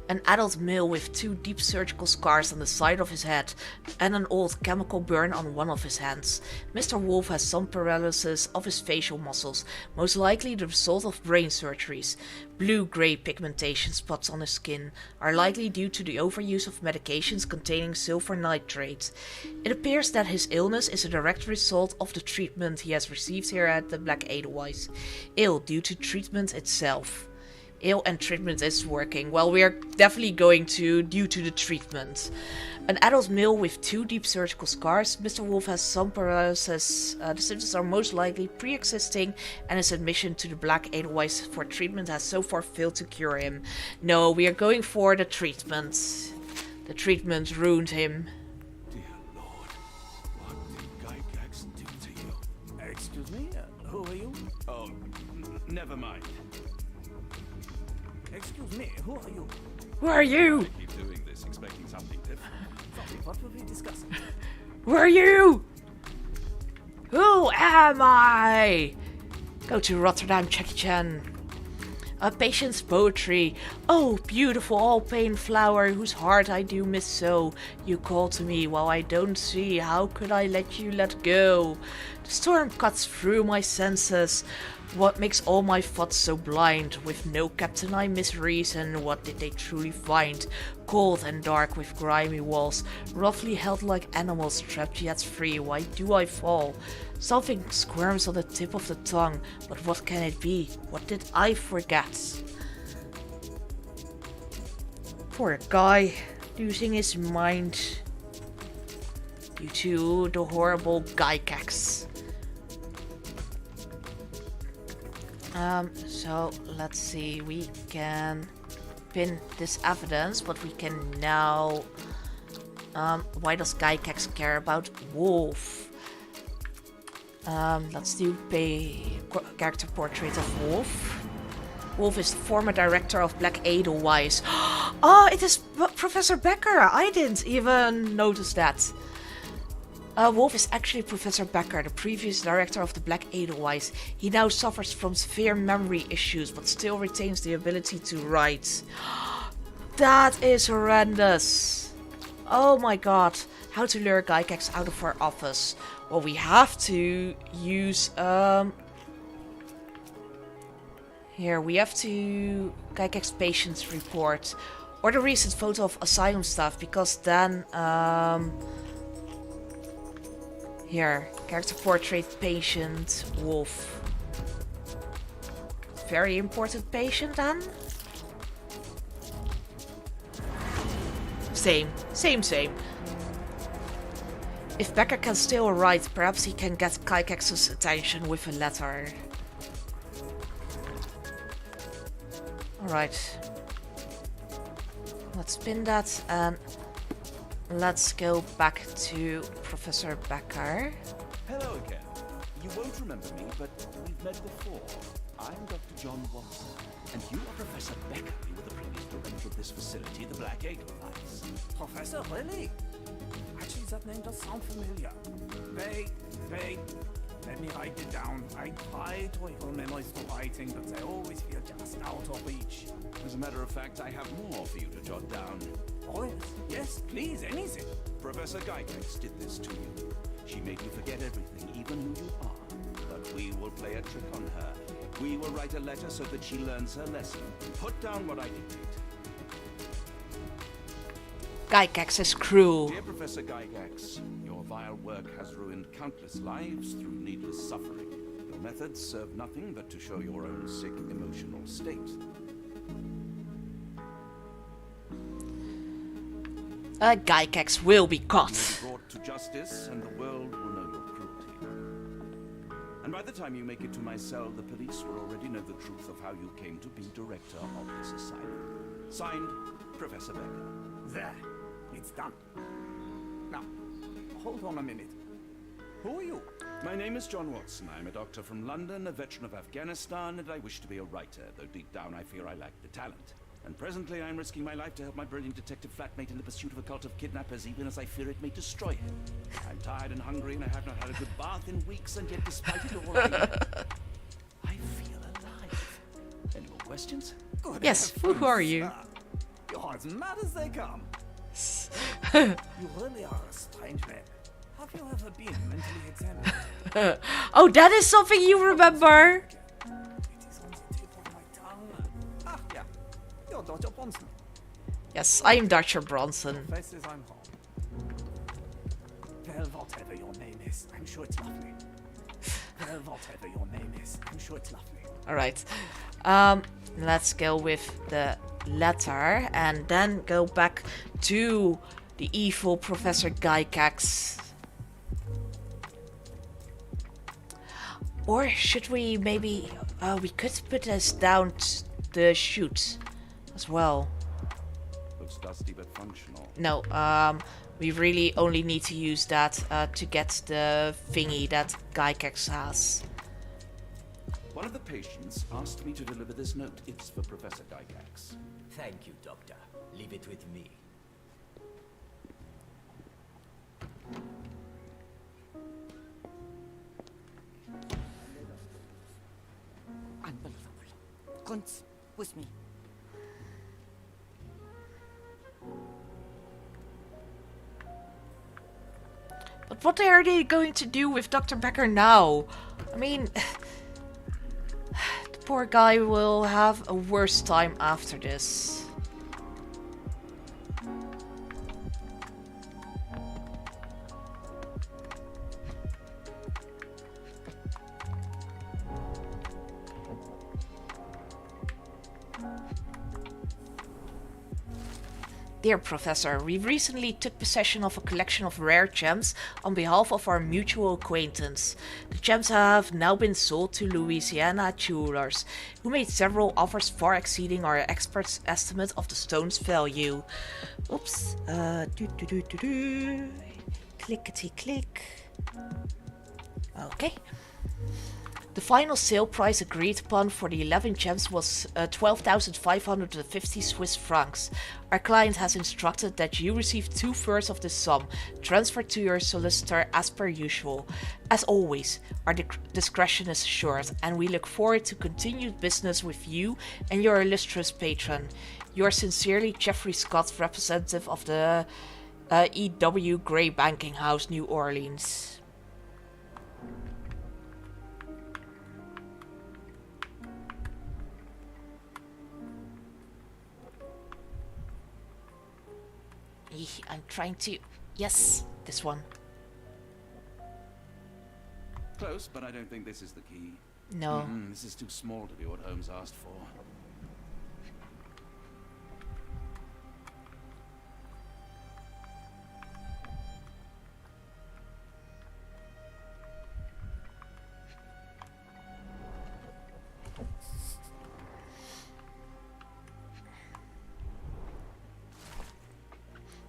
An adult male with 2 deep surgical scars on the side of his head and an old chemical burn on one of his hands. Mr. Wolf has some paralysis of his facial muscles, most likely the result of brain surgeries. Blue-gray pigmentation spots on his skin are likely due to the overuse of medications containing silver nitrate. It appears that his illness is a direct result of the treatment he has received here at the Black Edelweiss. Ill due to treatment itself. Ill and treatment is working. Well, we are definitely going to due to the treatment. An adult male with 2 deep surgical scars. Mr. Wolf has some paralysis. The symptoms are most likely pre-existing, and his admission to the Black Edelweiss for treatment has so far failed to cure him. No, we are going for the treatment. The treatment ruined him. Dear Lord, what did Gygax do to you? Excuse me? Who are you? Oh, never mind. Excuse me, who are you? Who are you? I keep doing this, expecting something different. Sorry, what were we discussing? Who are you? Who am I? Go to Rotterdam, Jackie Chan. A patient's poetry. Oh, beautiful all-pain flower, whose heart I do miss so. You call to me while I don't see. How could I let you let go? The storm cuts through my senses. What makes all my thoughts so blind? With no captain I miss reason. What did they truly find? Cold and dark with grimy walls, roughly held like animals trapped yet free. Why do I fall? Something squirms on the tip of the tongue, but what can it be? What did I forget? Poor guy, losing his mind due to the horrible Gygax. So let's see, we can pin this evidence, but we can now why does Gygax care about Wolf? Let's do character portrait of Wolf. Wolf is the former director of Black Edelweiss. Oh, it is Professor Becker. I didn't even notice that. Wolf is actually Professor Becker, the previous director of the Black Edelweiss. He now suffers from severe memory issues, but still retains the ability to write. That is horrendous. Oh my god. How to lure Gygax out of our office. Well, we have to use... Here, we have to... Gygax patient's report. Or the recent photo of asylum staff, because then... Here, character portrait, patient, Wolf. Very important patient then. Same. If Becker can still write, perhaps he can get Gygax's attention with a letter. Alright. Let's pin that and let's go back to Professor Becker. Hello again. You won't remember me, but we've met before. I'm Dr. John Watson, and you are Professor Becker. You were the previous director of this facility, the Black Edelweiss. Professor, really? Actually, that name does sound familiar. Wait. Let me write it down. I try to recall memories to writing, but they always feel just out of reach. As a matter of fact, I have more for you to jot down. Oh, yes, please, anything. Professor Gygax did this to you. She made you forget everything, even who you are. But we will play a trick on her. We will write a letter so that she learns her lesson. Put down what I dictate. Gygax is cruel. Dear Professor Gygax, your vile work has ruined countless lives through needless suffering. Your methods serve nothing but to show your own sick emotional state. Gygax will be caught. You'll be brought to justice, and the world will know your cruelty. And by the time you make it to my cell, the police will already know the truth of how you came to be director of this asylum. Signed, Professor Becker. There. It's done. Now, hold on a minute. Who are you? My name is John Watson. I'm a doctor from London, a veteran of Afghanistan, and I wish to be a writer, though deep down I fear I lack the talent. And presently I'm risking my life to help my brilliant detective flatmate in the pursuit of a cult of kidnappers, even as I fear it may destroy him. I'm tired and hungry, and I have not had a good bath in weeks, and yet despite it all, I feel alive. Any more questions? Good yes, who are you? You're as mad as they come. You really are a strange man. Have you ever been mentally examined? Oh, that is something you remember. It is on the tip of my tongue. Ah, yeah. You're Dr. Bronson. Yes, I am Dr. Bronson. Faces I'm home. Well, whatever your name is, I'm sure it's lovely. Well, whatever your name is, I'm sure it's lovely. Alright. Let's go with the letter and then go back to the evil Professor Gygax. Or should we maybe... we could put this down the chute as well. Looks dusty but functional. No, we really only need to use that to get the thingy that Gygax has. One of the patients asked me to deliver this note. It's for Professor Gygax. Thank you, Doctor. Leave it with me. Unbelievable. Kunz, with me. But what are they going to do with Dr. Becker now? I mean, the poor guy will have a worse time after this. Dear Professor, we recently took possession of a collection of rare gems on behalf of our mutual acquaintance. The gems have now been sold to Louisiana jewelers, who made several offers far exceeding our experts' estimate of the stone's value. Oops. Clickety click. Okay. The final sale price agreed upon for the 11 gems was 12,550 Swiss francs. Our client has instructed that you receive 2/3 of this sum, transferred to your solicitor as per usual. As always, our discretion is assured, and we look forward to continued business with you and your illustrious patron. Yours sincerely, Jeffrey Scott, representative of the E.W. Gray Banking House, New Orleans. I'm trying to... Yes, this one. Close, but I don't think this is the key. No. This is too small to be what Holmes asked for.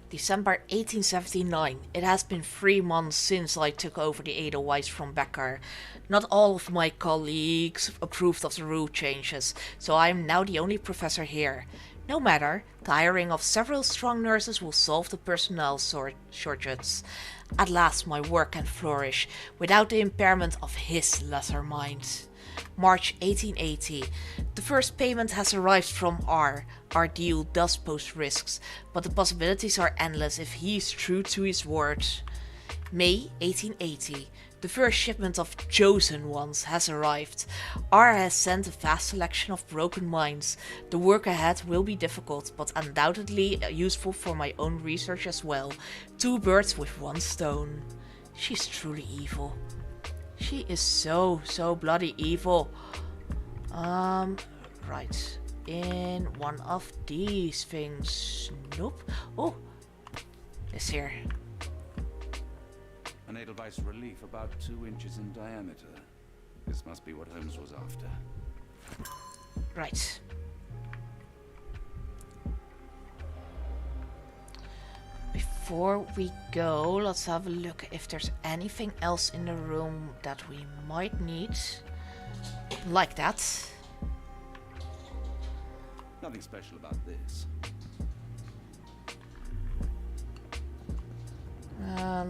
December 1879. It has been 3 months since I took over the Edelweiss from Becker. Not all of my colleagues approved of the rule changes, so I am now the only professor here. No matter, the hiring of several strong nurses will solve the personnel shortages. At last my work can flourish, without the impairment of his lesser mind. March 1880. The first payment has arrived from R. Our deal does pose risks, but the possibilities are endless if he is true to his word. May 1880. The first shipment of chosen ones has arrived. R has sent a vast selection of broken mines. The work ahead will be difficult, but undoubtedly useful for my own research as well. 2 birds with 1 stone. She's truly evil. She is so bloody evil. Right. In one of these things. Nope. Oh, this here. An Edelweiss relief about 2 inches in diameter. This must be what Holmes was after. Right. Before we go, let's have a look if there's anything else in the room that we might need. Like that. Nothing special about this.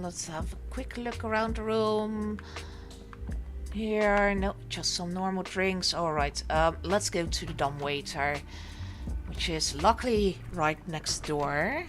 Let's have a quick look around the room. Here, no, just some normal drinks. Alright, let's go to the dumbwaiter, which is luckily right next door.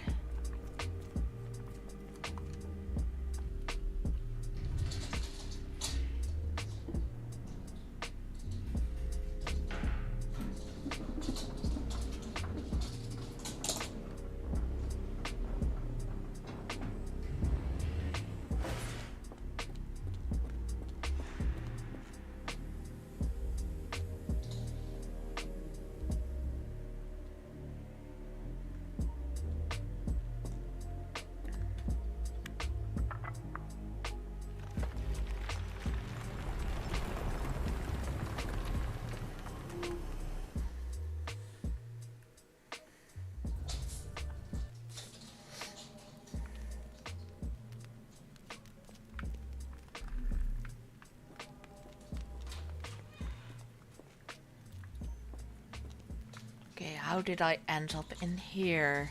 Okay, how did I end up in here?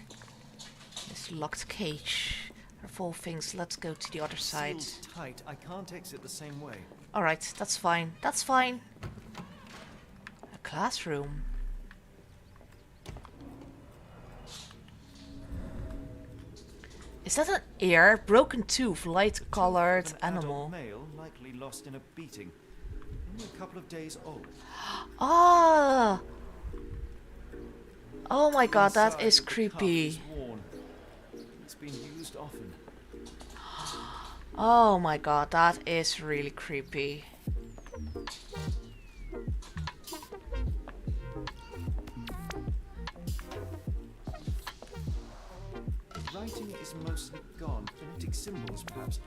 This locked cage. Of all things, let's go to the other side. Sealed tight. I can't exit the same way. Alright, that's fine. That's fine. A classroom. Is that an ear? Broken tooth, light-colored animal. Male, likely lost in a beating. Only a couple of days old. Ah! Oh my god, that is creepy. It's been used often. Oh my god, that is really creepy. The writing is mostly gone. Phonetic symbols, perhaps.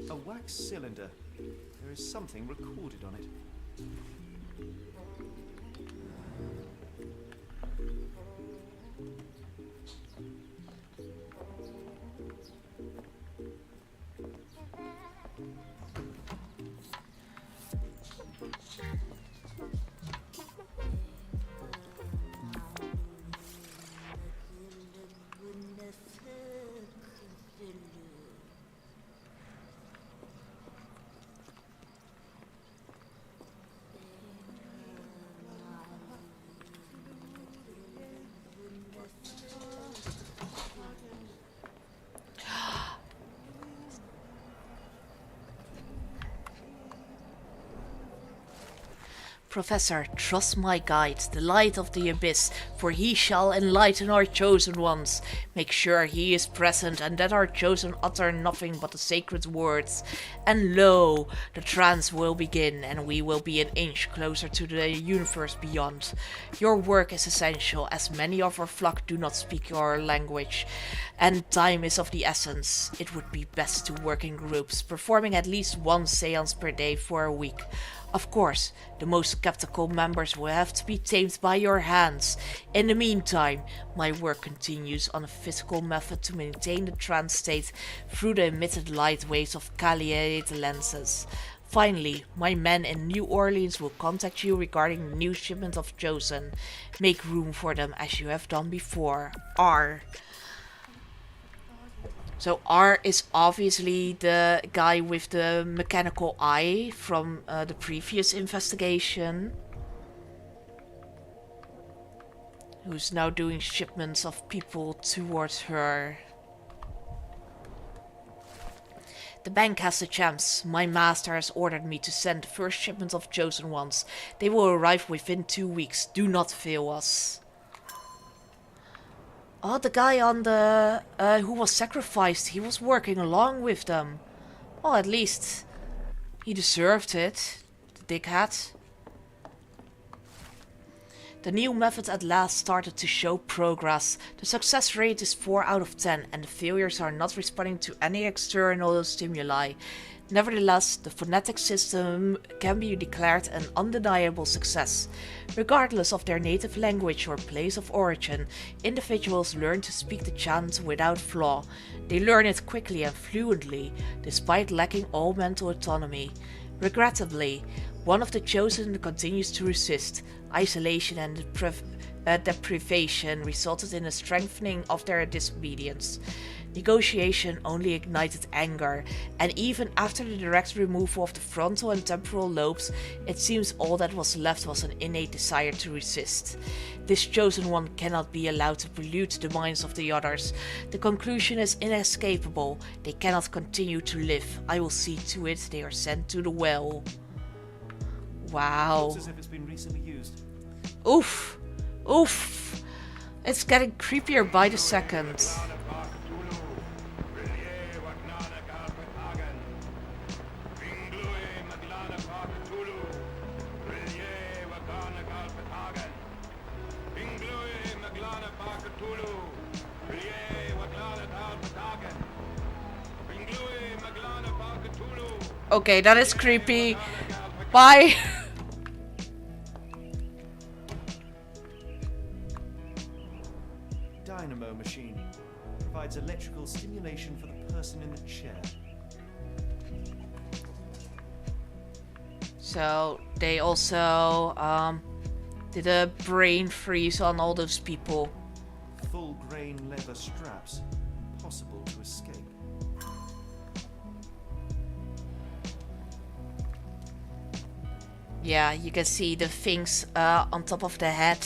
A wax cylinder. There is something recorded on it. Professor, trust my guide, the light of the abyss, for he shall enlighten our chosen ones. Make sure he is present and that our chosen utter nothing but the sacred words. And lo, the trance will begin and we will be an inch closer to the universe beyond. Your work is essential as many of our flock do not speak your language and time is of the essence. It would be best to work in groups, performing at least one seance per day for a week. Of course, the most skeptical members will have to be tamed by your hands. In the meantime, my work continues on a physical method to maintain the trance state through the emitted light waves of caliate lenses. Finally, my men in New Orleans will contact you regarding the new shipment of Chosen. Make room for them as you have done before. R. So R is obviously the guy with the mechanical eye from the previous investigation. who's now doing shipments of people towards her. The bank has the chance. My master has ordered me to send the first shipment of chosen ones. They will arrive within 2 weeks. Do not fail us. Oh, the guy on the who was sacrificed, he was working along with them. Well, at least he deserved it, the dickhead. The new method at last started to show progress. The success rate is 4 out of 10 and the failures are not responding to any external stimuli. Nevertheless, the phonetic system can be declared an undeniable success. Regardless of their native language or place of origin, individuals learn to speak the chant without flaw. They learn it quickly and fluently, despite lacking all mental autonomy. Regrettably, one of the chosen continues to resist. Isolation and deprivation resulted in a strengthening of their disobedience. Negotiation only ignited anger, and even after the direct removal of the frontal and temporal lobes, it seems all that was left was an innate desire to resist. This chosen one cannot be allowed to pollute the minds of the others. The conclusion is inescapable. They cannot continue to live. I will see to it they are sent to the well. Wow. Looks as if it's been recently used. Oof. Oof. It's getting creepier by the second. Okay, that is creepy. Bye. Dynamo machine provides electrical stimulation for the person in the chair. So they also did a brain freeze on all those people. Full grain leather straps, impossible to escape. Yeah, you can see the things on top of the head.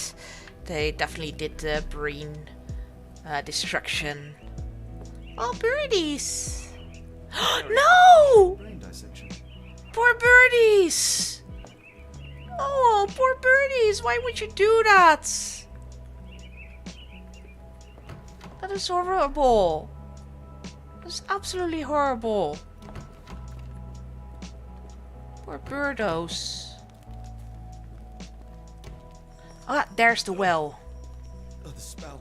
They definitely did the brain destruction. Oh, birdies! No! Brain dissection. Poor birdies! Oh, poor birdies! Why would you do that? That is horrible. That's absolutely horrible. Poor birdos. Ah, there's the well. Oh, the spell.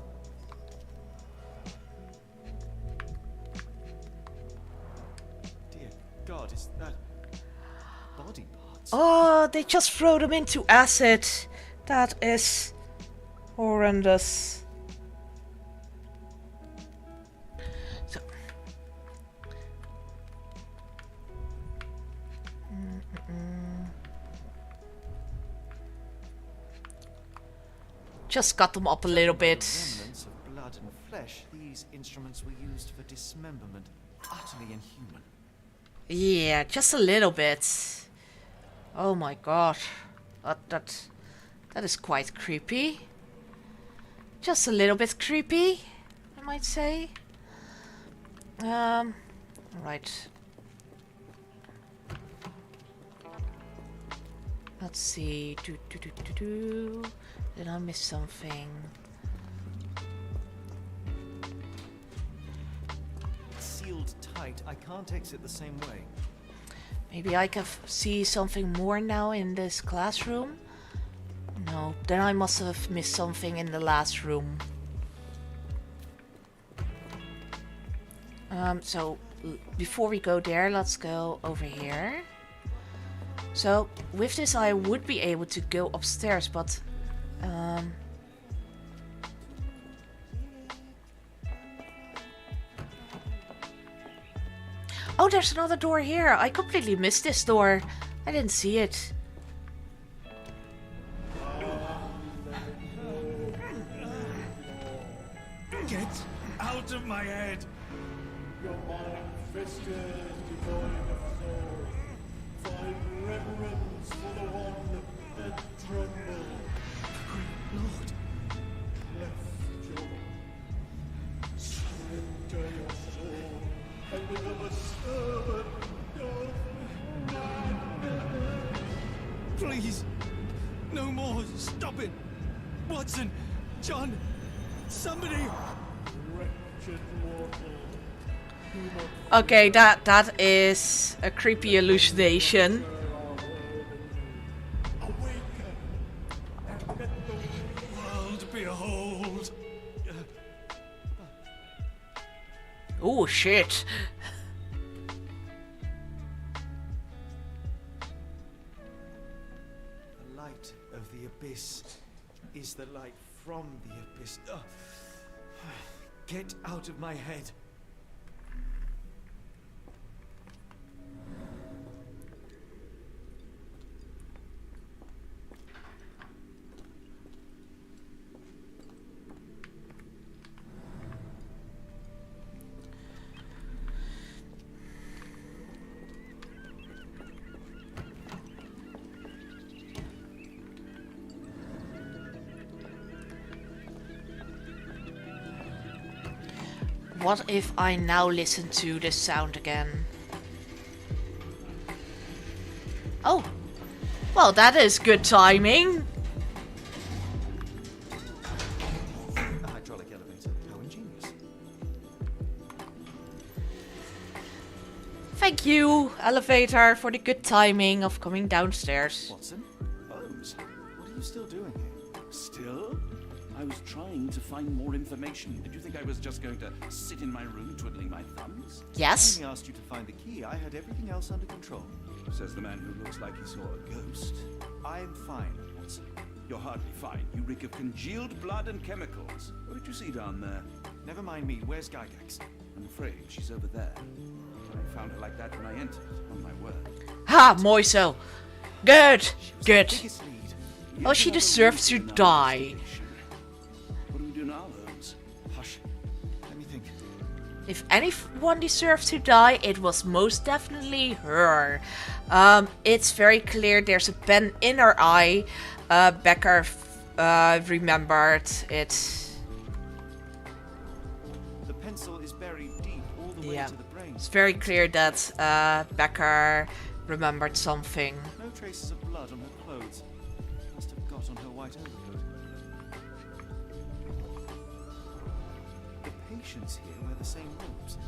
Dear God, is that body parts? Oh, they just throw them into acid. That is horrendous. So. Just cut them up a little bit. Remnants of blood and flesh, these instruments were used for dismemberment. Utterly inhuman. Yeah, just a little bit. Oh my god. That is quite creepy. Just a little bit creepy, I might say. Right. Let's see. Did I miss something? It's sealed tight. I can't exit the same way. Maybe I can see something more now in this classroom? No, then I must have missed something in the last room. So before we go there, let's go over here. So with this I would be able to go upstairs, but oh, there's another door here. I completely missed this door. I didn't see it. Get out of my head! Your mind festers, devoid of soul. Find reverence for the one that trembles. Lord, Please. No more. Stop it. Watson. John. Somebody. Wretched mortal. Okay, that is a creepy hallucination. World behold. Oh shit. The light of the abyss is the light from the abyss. Get out of my head. What if I now listen to the sound again? Oh, well, that is good timing. A hydraulic elevator. How ingenious. Thank you, elevator, for the good timing of coming downstairs. Watson? Holmes? What are you still doing here? Still? I was trying to find more information. Did you think I was just going to sit in my room twiddling my thumbs? Yes. I only asked you to find the key. I had everything else under control. Says the man who looks like he saw a ghost. I'm fine, Watson. You're hardly fine. You reek of congealed blood and chemicals. What did you see down there? Never mind me. Where's Gygax? I'm afraid she's over there. I found her like that when I entered, on my word. Ha, Moiso. Good, good. Biggest lead. Oh, she deserves to die. What do we do now, Holmes? Hush. Let me think. If anyone deserves to die, it was most definitely her. It's very clear there's a pen in her eye. Becker remembered it. The pencil is buried deep all the way to the brain. It's very clear that Becker remembered something. No traces of blood on her clothes. Must have got on her white overcoat. The patients here wear the same robes.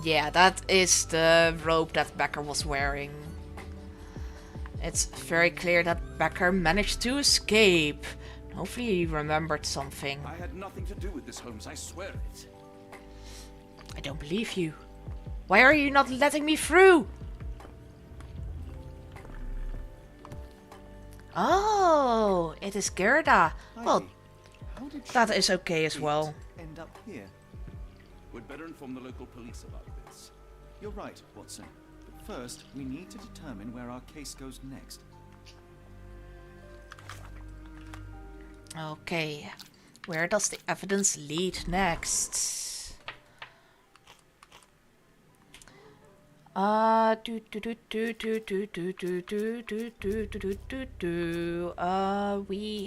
Yeah, that is the robe that Becker was wearing. It's very clear that Becker managed to escape. Hopefully he remembered something. I had nothing to do with this, Holmes. I swear it. I don't believe you. Why are you not letting me through? Oh, it is Gerda. Well, that is okay as well. End up here. We'd better inform the local police about this. You're right, Watson. But first, we need to determine where our case goes next. Okay, where does the evidence lead next? We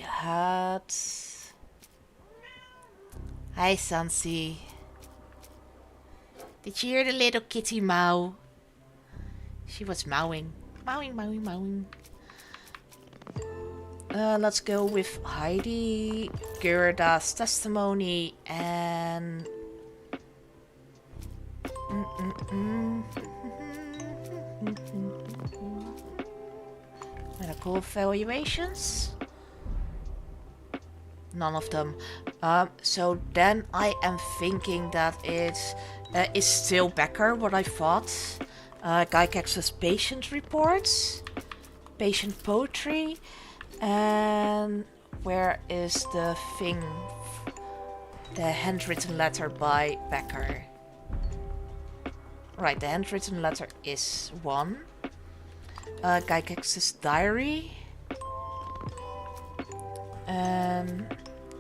had... Hi, Sansi. Did you hear the little kitty meow? She was mowing. Mowing. Let's go with Heidi, Gerda's testimony, and... Medical evaluations? None of them. So then I am thinking that it is still Becker, what I thought. Gygax's patient reports, patient poetry, and where is the thing? The handwritten letter by Becker. Right, the handwritten letter is one. Gygax's diary.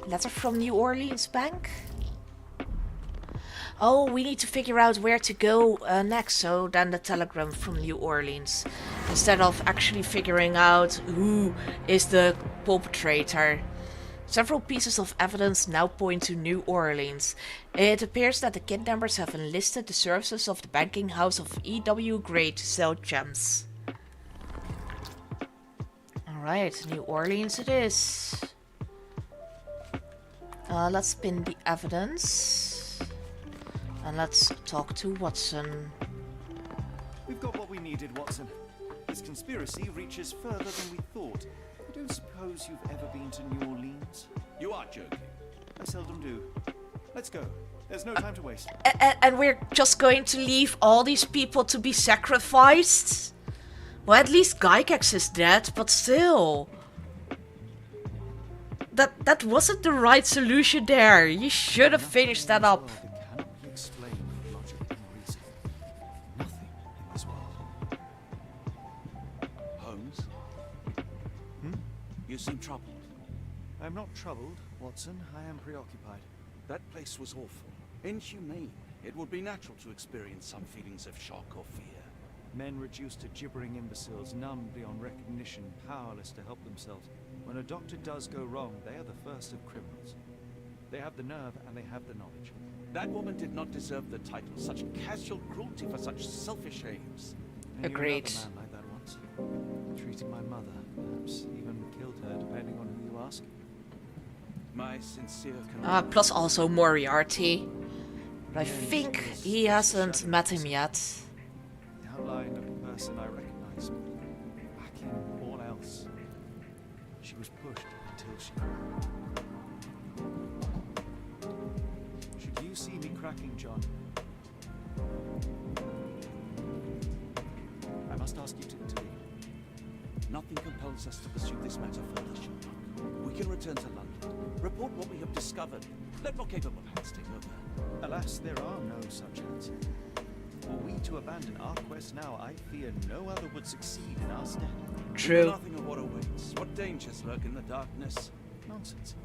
Letter from New Orleans Bank. Oh, we need to figure out where to go next, so then the telegram from New Orleans. Instead of actually figuring out who is the perpetrator. Several pieces of evidence now point to New Orleans. It appears that the kidnappers have enlisted the services of the banking house of E.W. Gray to sell gems. Alright, New Orleans it is. Let's spin the evidence. And let's talk to Watson. We've got what we needed, Watson. This conspiracy reaches further than we thought. I don't suppose you've ever been to New Orleans? You are joking. I seldom do. Let's go. There's no time to waste. And we're just going to leave all these people to be sacrificed? Well, at least Gygax is dead, but still. That wasn't the right solution there. You should have finished that up. Holmes? You seem troubled. I'm not troubled, Watson. I am preoccupied. That place was awful. Inhumane. It would be natural to experience some feelings of shock or fear. Men reduced to gibbering imbeciles, numb beyond recognition, powerless to help themselves. When a doctor does go wrong, they are the first of criminals. They have the nerve and they have the knowledge. That woman did not deserve the title. Such casual cruelty for such selfish aims. I knew Agreed. another man like that once. Treated my mother, perhaps even killed her, depending on who you ask. My sincere Plus also Moriarty. But I think he hasn't met him yet. The outline of a person I recognize, lacking all else. She was pushed until she... Should you see me cracking, John? I must ask you to leave. Nothing compels us to pursue this matter further, Sherlock. We can return to London, report what we have discovered. Let more capable hands take over. Alas, there are no such hands. Were we to abandon our quest now, I fear no other would succeed in our stead. True. We know nothing of what awaits. What dangers lurk in the darkness? Nonsense.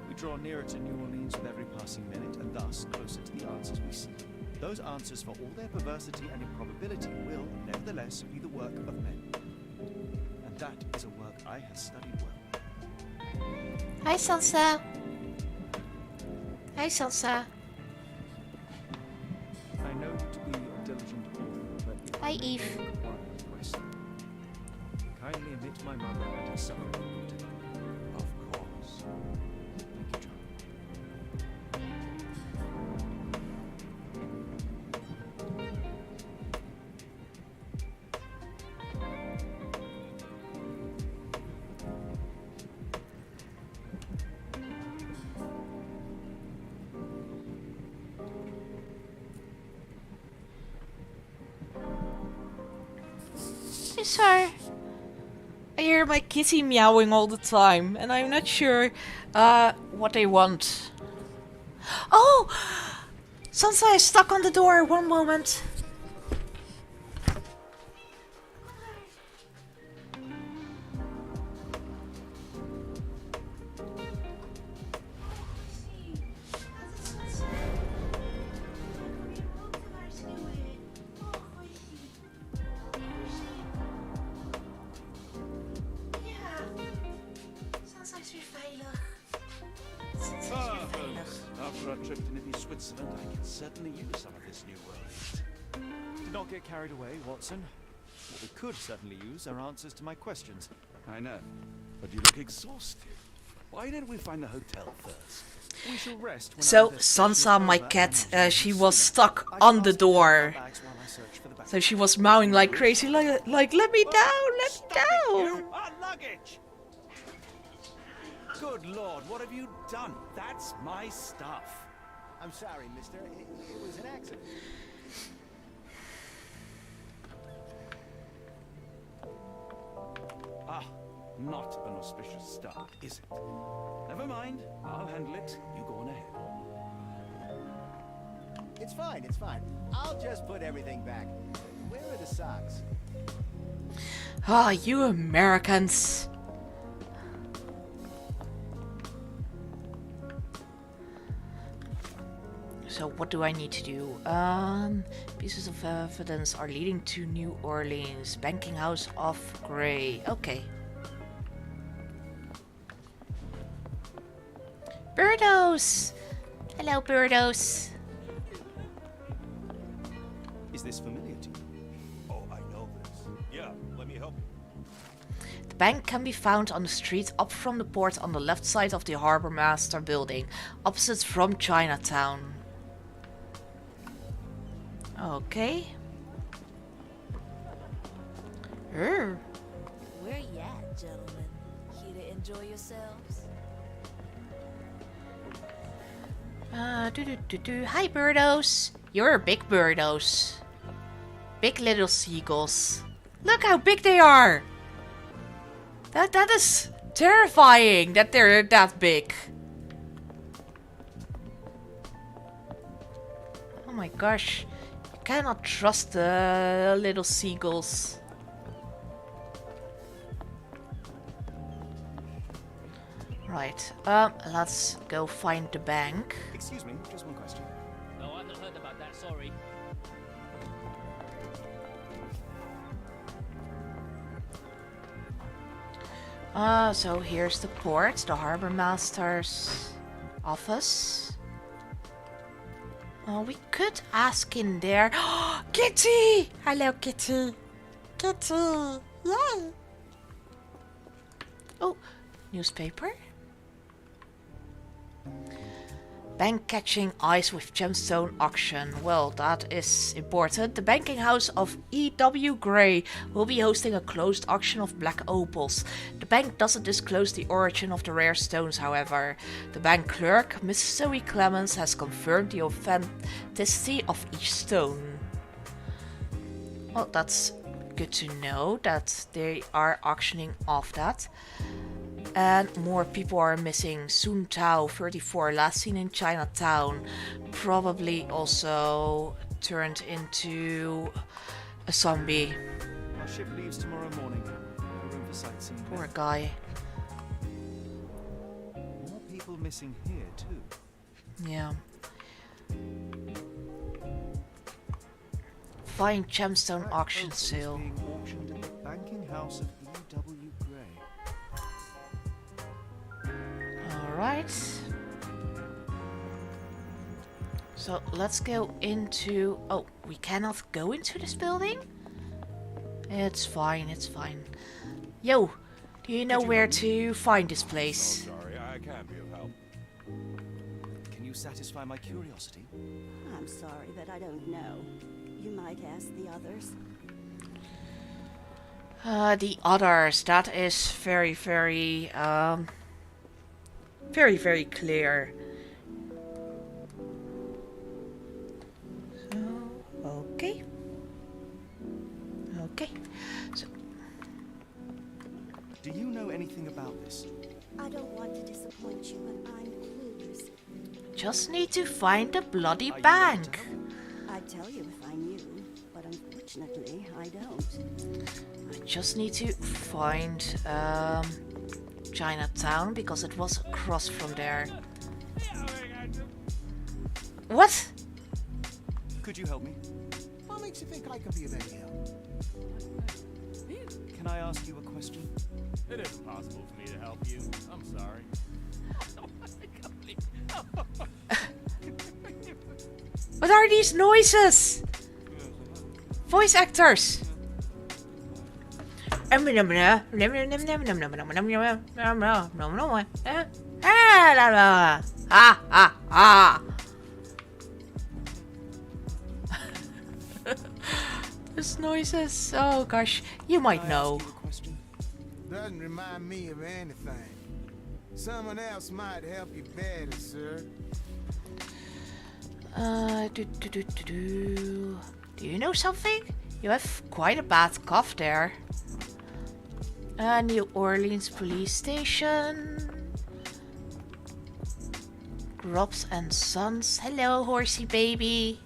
We draw nearer to New Orleans with every passing minute, and thus closer to the answers we seek. Those answers, for all their perversity and improbability, will, nevertheless, be the work of men. And that is a work I have studied well. Hi, Sansa. Hi, Sansa. I know you to be a diligent author, but if Hi, I may Eve. make one request, kindly omit my mother and her suffering brutally. Of course. Thank you, John. Sorry. I hear my kitty meowing all the time, and I'm not sure what they want. Oh! Sansa is stuck on the door. One moment. After our trip to nippy Switzerland, I can certainly use some of this new world. Do not get carried away, Watson. What we could certainly use are answers to my questions. I know, but you look exhausted. Why didn't we find the hotel first? We shall rest when So our investigation is Sansa, my over cat, and she was stuck on the door. So she was mowing like crazy, like let me down, let me down. Our luggage! Good Lord, what have you done? That's my stuff. I'm sorry, mister. It was an accident. Ah, not an auspicious start, is it? Never mind. I'll handle it. You go on ahead. It's fine, it's fine. I'll just put everything back. Where are the socks? Ah, you Americans. So what do I need to do? Pieces of evidence are leading to New Orleans. Banking house of Grey. Okay. Birdos! Hello, Birdos. Is this familiar to you? Oh, I know this. Yeah, let me help you. bank can be found on the street up from the port on the left side of the Harbor Master building, opposite from Chinatown. Okay. Where you at, gentlemen? Here to enjoy yourselves? Hi, birdos. You're big birdos. Big little seagulls. Look how big they are. That is terrifying that they're that big. Oh my gosh. You cannot trust the little seagulls. Right, let's go find the bank. Excuse me, just one question. No, I've not heard about that, sorry. So here's the port, the Harbor Master's office. We could ask in there. Kitty! Hello, Kitty! Kitty! Yay! Oh, newspaper? Bank catching ice with gemstone auction. Well, that is important. The banking house of E.W. Gray will be hosting a closed auction of black opals. The bank doesn't disclose the origin of the rare stones, however. The bank clerk, Mrs. Zoe Clemens, has confirmed the authenticity of each stone. Well, that's good to know that they are auctioning off that. And more people are missing. Sun Tao, 34, last seen in Chinatown. Probably also turned into a zombie. Our ship leaves tomorrow morning. No room for sightseeing. Poor guy. More people missing here too. Yeah. Find gemstone auction sale. Being auctioned in the banking house of E.W. Gray. Alright. So let's go into... Oh, we cannot go into this building? It's fine, it's fine. Yo, do you know where to find this place? Oh, sorry, I can't be of help. Can you satisfy my curiosity? I'm sorry that I don't know. You might ask the others. The others, that is very, very clear. So, okay. Okay. So, do you know anything about this? I don't want to disappoint you, but I'm clueless. just need to find the bloody bank. I'd tell you if I knew, but unfortunately, I don't. I just need to find Chinatown because it was across from there. What? Could you help me? What makes you think I could be of any help? Can I ask you a question? It isn't possible for me to help you. I'm sorry. What are these noises? Voice actors. These noises. Oh gosh, you might know. Doesn't remind me of anything. Someone else might help you better, sir. Do you know something? You have quite a bad cough there. New Orleans Police Station. Grobs and Sons. Hello, horsey baby.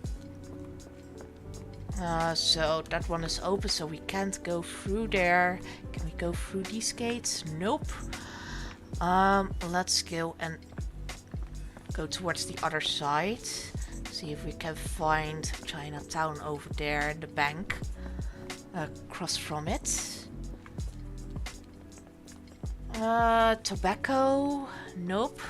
So that one is open, so we can't go through there. Can we go through these gates? Nope. Let's go and go towards the other side. See if we can find Chinatown over there, the bank across from it. Tobacco? Nope.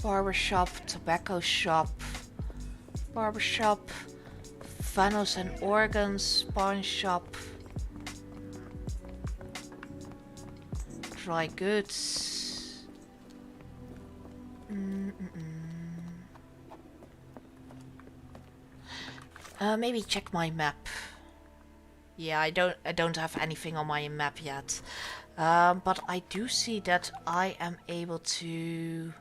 Barber shop, tobacco shop, barber shop, Vanos and organs, pawn shop, dry goods. Maybe check my map. Yeah, I don't have anything on my map yet. But I do see that I am able to...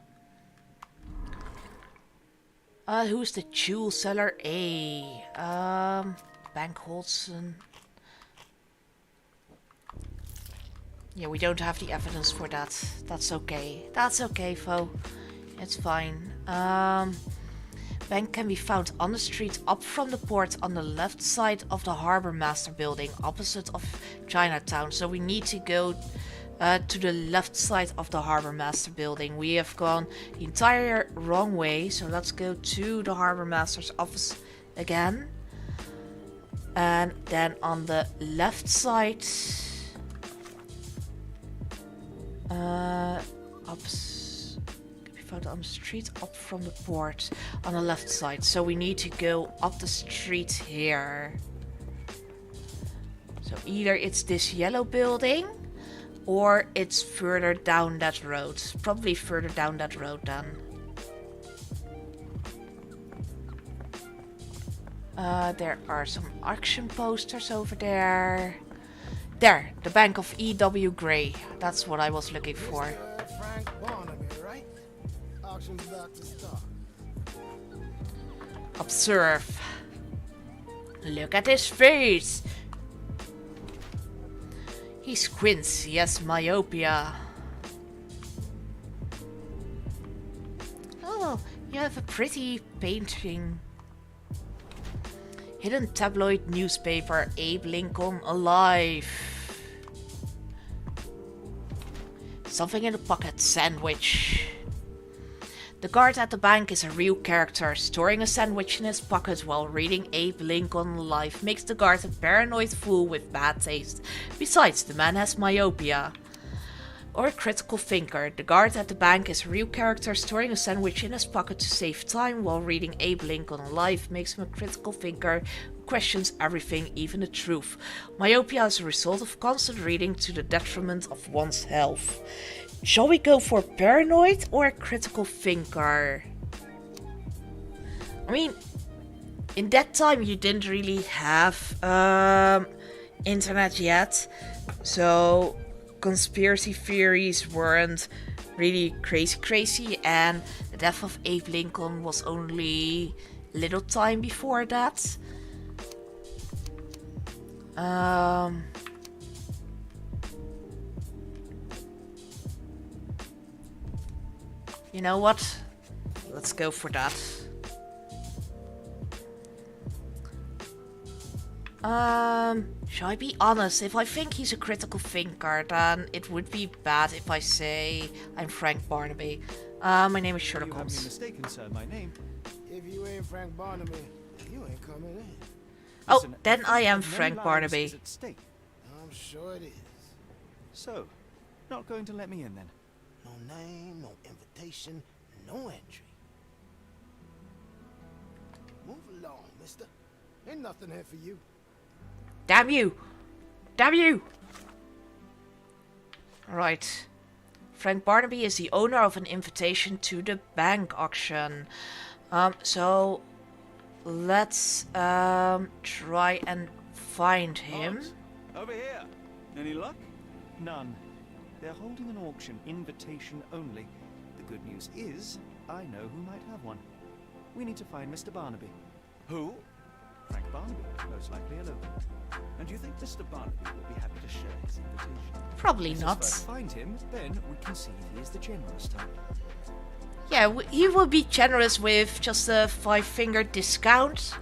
who's the jewel seller? Bank Holson. Yeah, we don't have the evidence for that. That's okay. That's okay, foe. It's fine. Bank can be found on the street up from the port on the left side of the Harbor Master building, opposite of Chinatown. So we need to go to the left side of the Harbor Master building. We have gone the entire wrong way, so let's go to the Harbor Master's office again. And then on the left side, can be found on the street up from the port on the left side. So we need to go up the street here. So either it's this yellow building, or it's further down that road. Probably further down that road then. There are some auction posters over there. There, the Bank of E.W. Gray. That's what I was looking for. Mr. Frank Barnaby, right? Auction's about to start. Observe. Look at his face. He squints, he has myopia. Oh, you have a pretty painting. Hidden tabloid newspaper, Abe Lincoln alive. Something in the pocket, sandwich. The guard at the bank is a real character. Storing a sandwich in his pocket while reading Abe Lincoln alive makes the guard a paranoid fool with bad taste. Besides, the man has myopia. Or a critical thinker. The guard at the bank is a real character. Storing a sandwich in his pocket to save time while reading Abe Lincoln alive makes him a critical thinker who questions everything, even the truth. Myopia is a result of constant reading to the detriment of one's health. Shall we go for paranoid or a critical thinker? I mean, in that time you didn't really have internet yet, so conspiracy theories weren't really crazy, and the death of Abe Lincoln was only little time before that. You know what? Let's go for that. Shall I be honest? If I think he's a critical thinker, then it would be bad if I say I'm Frank Barnaby. My name is Sherlock Holmes. You have me mistaken, sir. My name. If you ain't Frank Barnaby, you ain't coming in. Oh, Listen, then I am no Frank lives Barnaby. is at stake. I'm sure it is. So, not going to let me in then? No name, no invitation, no entry. Move along, mister. Ain't nothing here for you. Damn you! Damn you! Alright. Frank Barnaby is the owner of an invitation to the bank auction. So let's try and find him. Holmes, over here. Any luck? None. They're holding an auction, invitation only. The good news is, I know who might have one. We need to find Mr. Barnaby. Who? Frank Barnaby, most likely a local. And do you think Mr. Barnaby will be happy to share his invitation? Probably Let us not. first find him, then we can see if he is the generous type. Yeah, he will be generous with just a 5-finger discount.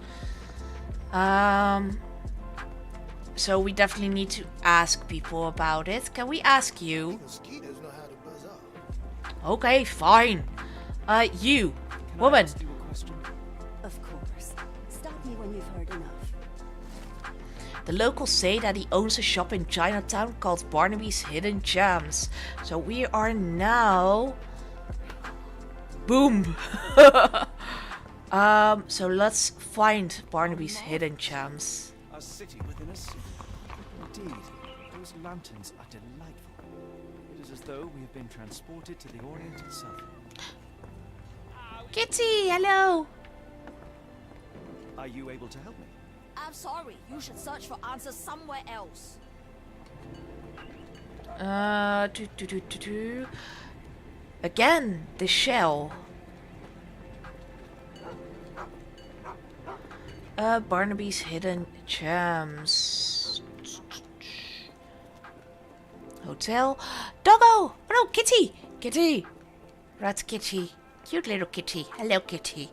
So we definitely need to ask people about it. Can we ask you? Mosquitoes know how to buzz off. Okay, fine. You, Can woman. I ask you a question? Of course. Stop me when you've heard enough. The locals say that he owns a shop in Chinatown called Barnaby's Hidden Gems. So we are now... Boom! So let's find Barnaby's hidden gems. A city within a city. Indeed, those lanterns are delightful. It is as though we have been transported to the Orient itself. Kitty, hello. Are you able to help me? I'm sorry. You should search for answers somewhere else. Again, the shell. Barnaby's hidden gems. Hotel. Doggo! Oh no, Kitty! Kitty! Rat Kitty. Cute little kitty. Hello, Kitty.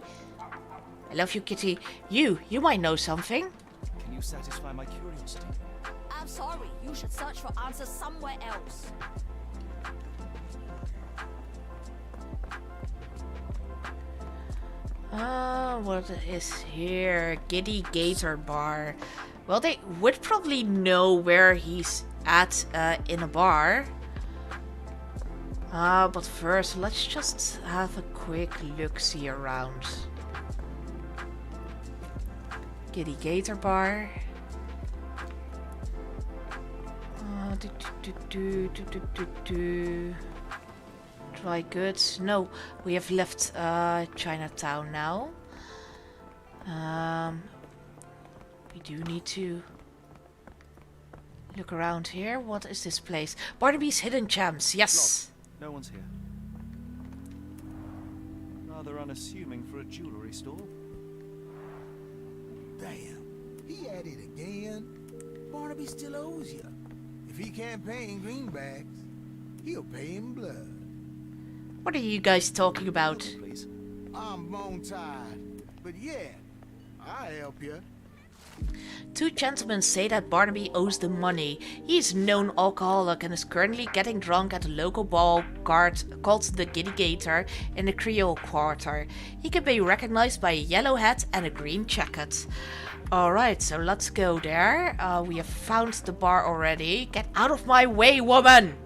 I love you, Kitty. You might know something. Can you satisfy my curiosity? I'm sorry. You should search for answers somewhere else. What is here? Giddy Gator Bar. Well, they would probably know where he's at in a bar. But first, let's just have a quick look-see around. Giddy Gator Bar. Dry goods. No, we have left Chinatown now. We do need to look around here. What is this place? Barnaby's Hidden Gems. Yes. Locked. No one's here. Rather unassuming for a jewelry store. Damn, he at it again. Barnaby still owes you. If he can't pay in greenbacks, he'll pay in blood. What are you guys talking about? Please. I'm bone tired, but yeah, I'll help you. Two gentlemen say that Barnaby owes them money. He is a known alcoholic and is currently getting drunk at a local bar called the Giddy Gator in the Creole Quarter. He can be recognized by a yellow hat and a green jacket. Alright, so let's go there. We have found the bar already. Get out of my way, woman!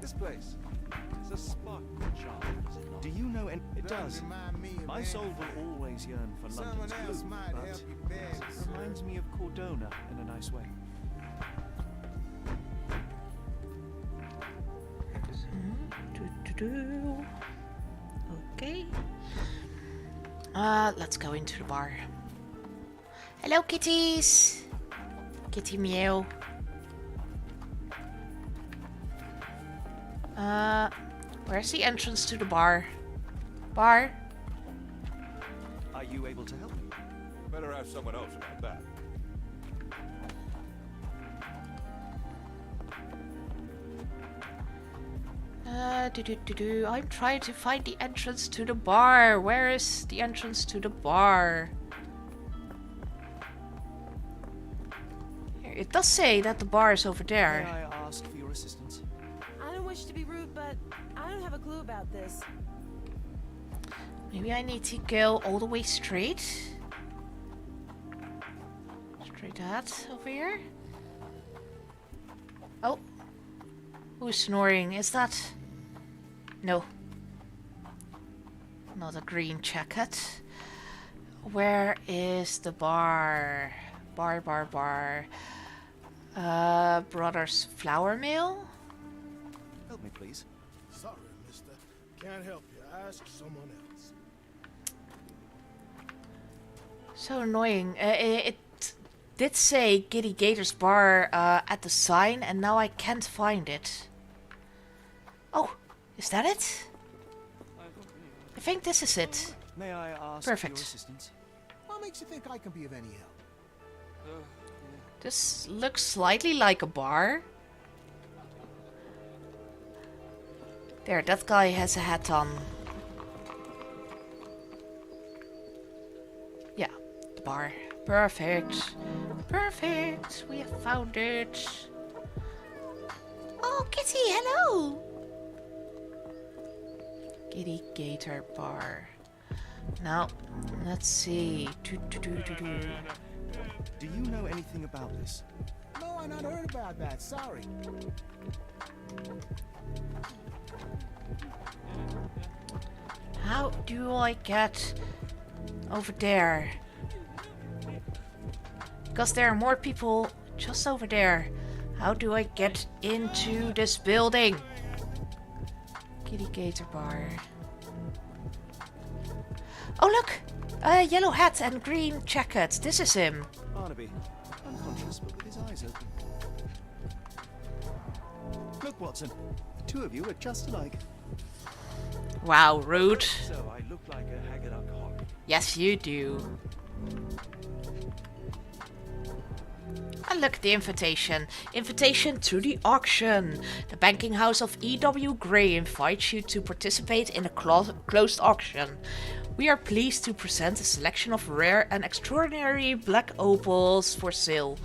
This place is a sparkling charm, is it not? Do you know any... It does. My soul will always yearn for London's blue, but it reminds me of Cordona in a nice way. Okay. Let's go into the bar. Hello, kitties! Kitty meow. Where's the entrance to the bar? Bar? Are you able to help me? Better ask someone else about that. I'm trying to find the entrance to the bar. Where is the entrance to the bar? It does say that the bar is over there. May I ask for your assistance? I don't wish to be rude, but I don't have a clue about this. Maybe I need to go all the way straight. Straight ahead over here. Oh. Who's snoring? Is that... No. Not a green jacket. Where is the bar? Bar. Brothers Flour Mill? Help me, please. Sorry, mister. Can't help you. Ask someone else. So annoying. It did say Giddy Gator's bar at the sign, and now I can't find it. Oh, is that it? I think this is it. May I ask Perfect. for your assistance? What makes you think I can be of any help? This looks slightly like a bar. There, that guy has a hat on. Yeah, the bar. Perfect. Perfect. We have found it. Oh, Kitty, hello. Giddy Gator Bar. Now, let's see. Do you know anything about this? No, I not heard about that. Sorry. How do I get over there? Because there are more people just over there. How do I get into this building? Kitty Gator Bar. Oh look! A yellow hat and green jacket. This is him. Barnaby, unconscious but with his eyes open. Look, Watson. The two of you are just alike. Wow, rude. So I look like a haggard alcoholic. Yes, you do. And look, the invitation. Invitation to the auction. The banking house of E.W. Gray invites you to participate in a closed auction. We are pleased to present a selection of rare and extraordinary black opals for sale.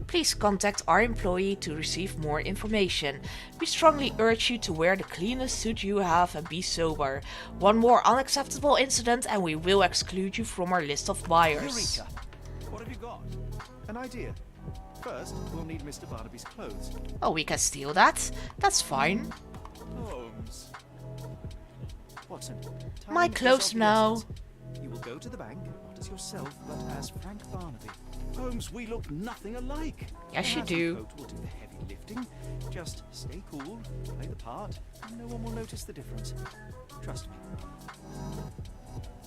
Please contact our employee to receive more information. We strongly urge you to wear the cleanest suit you have and be sober. One more unacceptable incident and we will exclude you from our list of buyers. Eureka! What have you got? An idea. First, we'll need Mr. Barnaby's clothes. Oh, we can steal that. That's fine. Holmes. Watson. My time is clothes of the now. essence. You will go to the bank, not as yourself, but as Frank Barnaby. Holmes, we look nothing alike. Yes, you The do. coat will do the heavy lifting. Just stay cool, play the part, and no one will notice the difference. Trust me.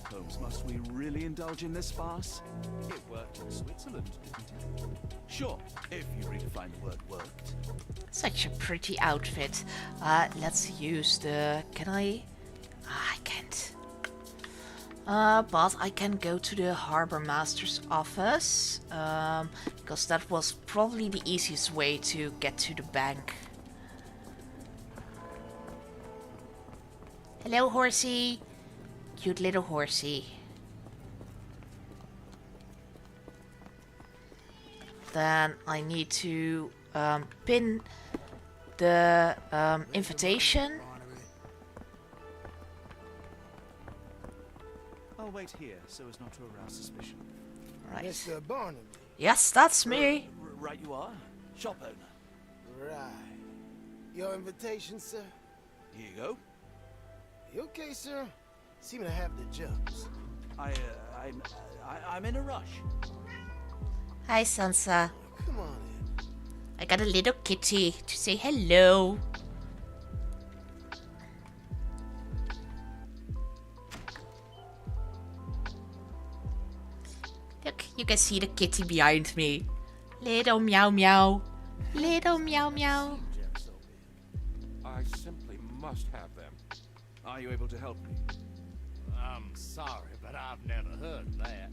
Holmes, must we really indulge in this farce? It worked in Switzerland, didn't it? Sure, if you redefine the word worked. Such a pretty outfit. Let's use the... Can I? I can't. But I can go to the Harbor Master's office. Because that was probably the easiest way to get to the bank. Hello, horsey. Cute little horsey. Then I need to pin the invitation. I'll wait here so as not to arouse suspicion. Right. Mr. Barnaby. Yes, that's me. Right you are. Shop owner. Right. Your invitation, sir? Here you go. You okay, sir? Seem to have the jumps. I'm in a rush. Hi, Sansa. Come on in. I got a little kitty to say hello. Look, you can see the kitty behind me. Little meow meow. Little meow meow. I simply must have them. Are you able to help me? I'm sorry, but I've never heard of that.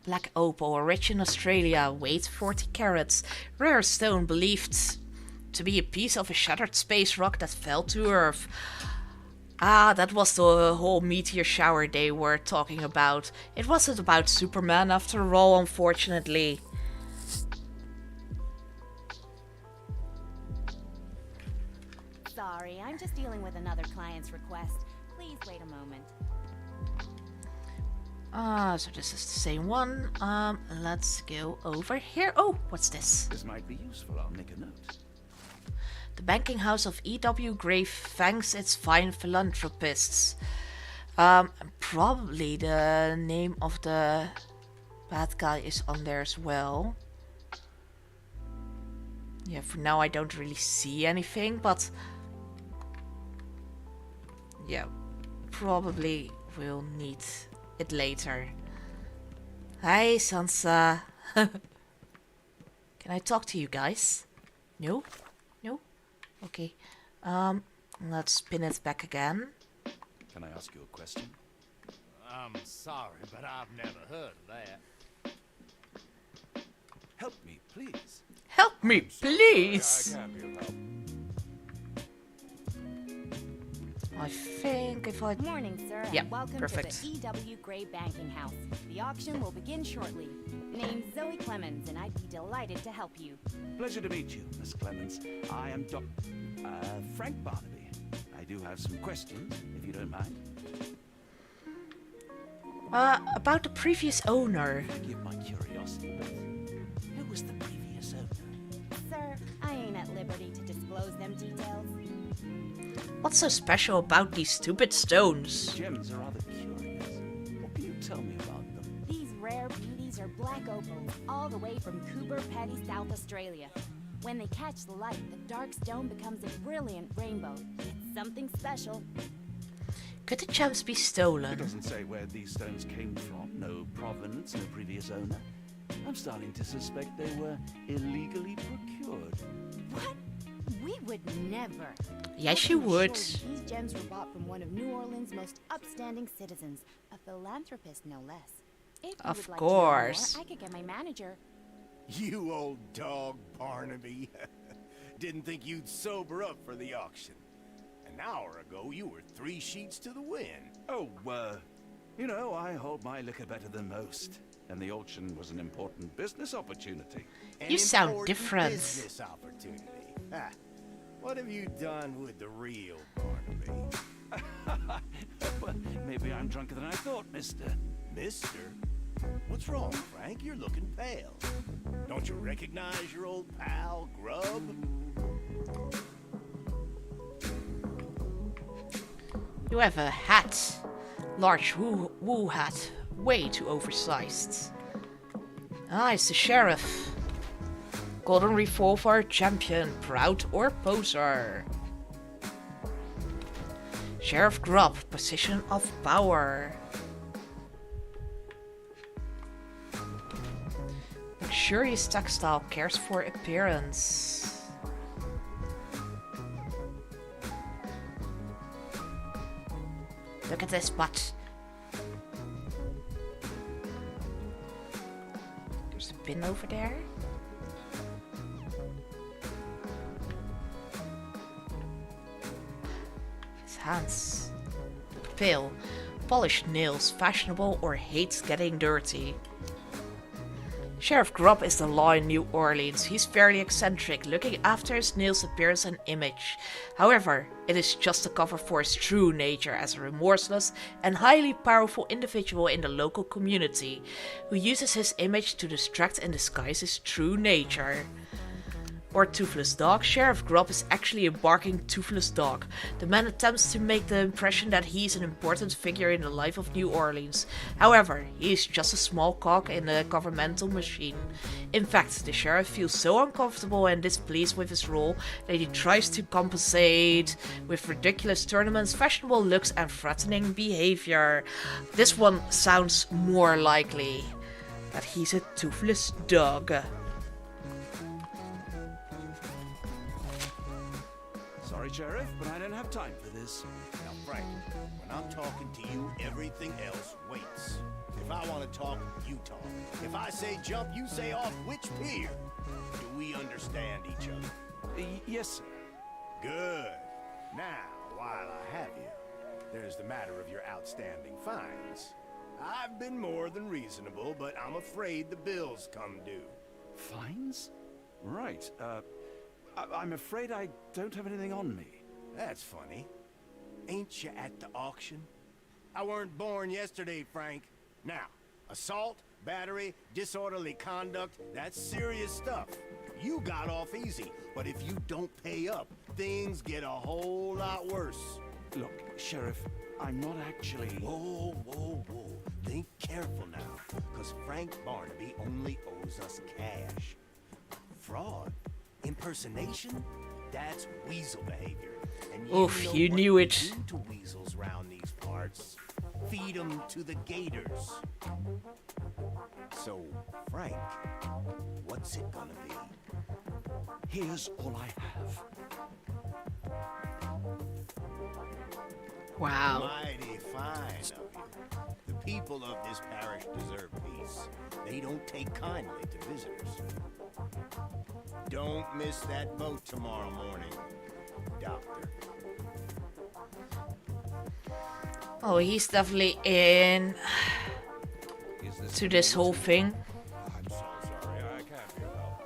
Black opal, rich in Australia, weight 40 carats. Rare stone believed to be a piece of a shattered space rock that fell to Earth. Ah, that was the whole meteor shower they were talking about. It wasn't about Superman after all, unfortunately. Sorry, I'm just dealing with another client's request. Please wait a moment. So this is the same one. Let's go over here. Oh, what's this? This might be useful. I'll make a note. The banking house of E.W. Gray thanks its fine philanthropists. Probably the name of the bad guy is on there as well. Yeah, for now I don't really see anything, but yeah, probably we'll need it later. Hi, Sansa. Can I talk to you guys? No? No? Okay. Let's pin it back again. Can I ask you a question? I'm sorry, but I've never heard of that. Help me, please. Help me, please! I can't be of help. I think if I... Morning, sir, Yeah, and welcome perfect. to the E.W. Gray Banking House. The auction will begin shortly. Name's Zoe Clemens, and I'd be delighted to help you. Pleasure to meet you, Miss Clemens. I am Frank Barnaby. I do have some questions, if you don't mind. About the previous owner. Forgive my curiosity, but who was the previous owner? Sir, I ain't at liberty to disclose them details. What's so special about these stupid stones? Gems are rather curious. What can you tell me about them? These rare beauties are black opals, all the way from Coober Pedy, South Australia. When they catch the light, the dark stone becomes a brilliant rainbow. It's something special. Could the gems be stolen? It doesn't say where these stones came from. No provenance, no previous owner. I'm starting to suspect they were illegally procured. What? We would never. Yes, you would. These gems were bought from one of New Orleans' most upstanding citizens, a philanthropist no less. If you Of would like course. To know more, I could get my manager. You old dog, Barnaby. Didn't think you'd sober up for the auction. An hour ago, you were 3 sheets to the wind. Oh, you know, I hold my liquor better than most. And the auction was an important business opportunity. You sound different. Business opportunity. Ah, what have you done with the real Barnaby? Well, maybe I'm drunker than I thought, mister. Mister? What's wrong, Frank? You're looking pale. Don't you recognize your old pal, Grub? You have a hat. Large wool hat. Way too oversized. Ah, it's the sheriff. Golden revolver champion. Proud or poser. Sheriff Grubb. Position of power. Luxurious textile. Cares for appearance. Look at this butt. There's a bin over there. His hands. Pale. Polished nails. Fashionable or hates getting dirty. Sheriff Grubb is the law in New Orleans. He's fairly eccentric, looking after his nails' appearance and image. However, it is just a cover for his true nature as a remorseless and highly powerful individual in the local community, who uses his image to distract and disguise his true nature. Or toothless dog. Sheriff Grubb is actually a barking toothless dog. The man attempts to make the impression that he is an important figure in the life of New Orleans. However, he is just a small cog in the governmental machine. In fact, the sheriff feels so uncomfortable and displeased with his role that he tries to compensate with ridiculous tournaments, fashionable looks and threatening behavior. This one sounds more likely that he's a toothless dog. Sorry, Sheriff, but I don't have time for this. Now, Frank, when I'm talking to you, everything else waits. If I want to talk, you talk. If I say jump, you say off which pier. Do we understand each other? Yes, sir. Good. Now, while I have you, there's the matter of your outstanding fines. I've been more than reasonable, but I'm afraid the bills come due. Fines? Right, I'm afraid I don't have anything on me. That's funny. Ain't you at the auction? I weren't born yesterday, Frank. Now, assault, battery, disorderly conduct, that's serious stuff. You got off easy, but if you don't pay up, things get a whole lot worse. Look, Sheriff, I'm not actually... Whoa, whoa, whoa. Think careful now, because Frank Barnaby only owes us cash. Fraud? Impersonation? That's weasel behavior. And Oof, you knew it. What we do to weasels round these parts? Feed them to the gators. So, Frank, what's it gonna be? Here's all I have. Wow. Mighty fine of you. The people of this parish deserve peace. They don't take kindly to visitors. Don't miss that boat tomorrow morning, Doctor. Oh, he's definitely in to this whole thing. I'm so sorry, I can't be helped.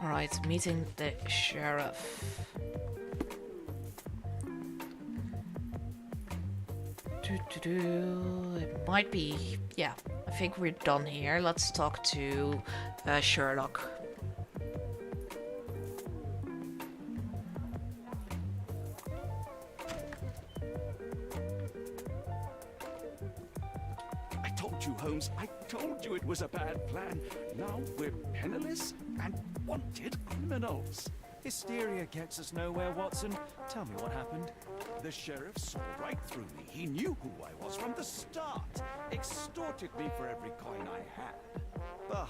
Alright, meeting the sheriff. It might be, yeah, a I think we're done here. Let's talk to Sherlock. I told you, Holmes. I told you it was a bad plan. Now we're penniless and wanted criminals. Hysteria gets us nowhere, Watson. Tell me what happened. The sheriff saw right through me. He knew who I was from the start. Extorted me for every coin I had. Bah,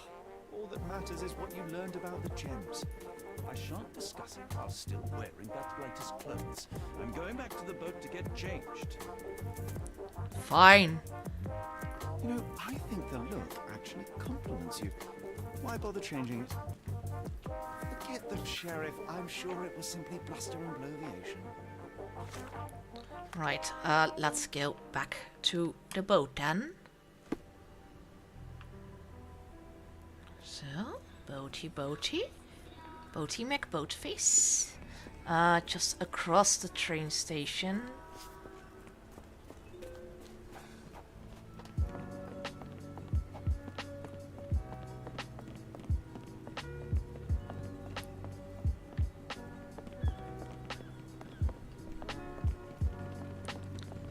all that matters is what you learned about the gems. I shan't discuss it while still wearing that writer's clothes. I'm going back to the boat to get changed. Fine. You know, I think the look actually compliments you. Why bother changing it? Forget the sheriff. I'm sure it was simply bluster and blow the ocean. Right, let's go back to the boat then. So, boaty. Boaty McBoatface. Just across the train station.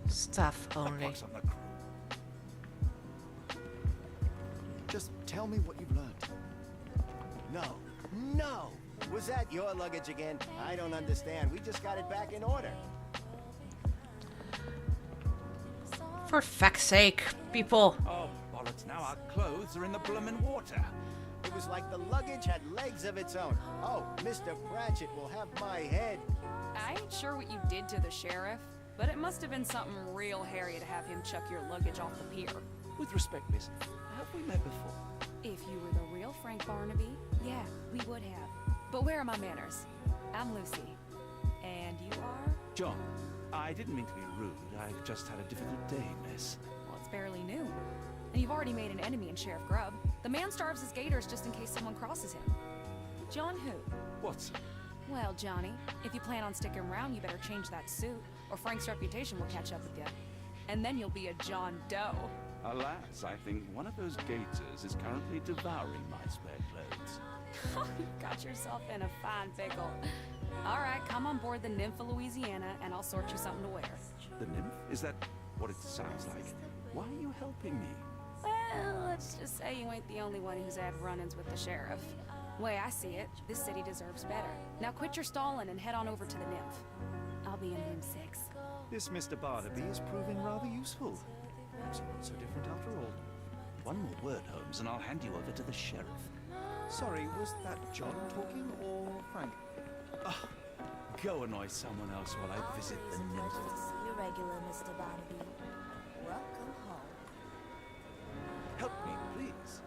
Staff only. Just tell me what you've learned. No! Was that your luggage again? I don't understand. We just got it back in order. For fuck's sake, people. Oh, bollocks, now our clothes are in the bloomin' water. It was like the luggage had legs of its own. Oh, Mr. Pratchett will have my head. I ain't sure what you did to the sheriff, but it must have been something real hairy to have him chuck your luggage off the pier. With respect, miss, have we met before? If you were the real Frank Barnaby, yeah, we would have. But where are my manners? I'm Lucy. And you are? John. I didn't mean to be rude. I've just had a difficult day, miss. Well, it's barely noon. And you've already made an enemy in Sheriff Grubb. The man starves his gators just in case someone crosses him. John who? What's... Well, Johnny, if you plan on sticking around, you better change that suit, or Frank's reputation will catch up with you. And then you'll be a John Doe. Alas, I think one of those gators is currently devouring my spare clothes. Oh, you've got yourself in a fine pickle. All right, come on board the Nymph of Louisiana, and I'll sort you something to wear. The nymph? Is that what it sounds like? Why are you helping me? Well, let's just say you ain't the only one who's had run-ins with the sheriff. Way I see it, this city deserves better. Now quit your stalling and head on over to the Nymph. I'll be in room 6. This Mr. Barnaby is proving rather useful. Perhaps you're not so different after all. One more word, Holmes, and I'll hand you over to the sheriff. Sorry, was that John talking or Frank? Oh, go annoy someone else while I visit the nymph. Irregular, Mr. Barnaby. Welcome home. Help me, please.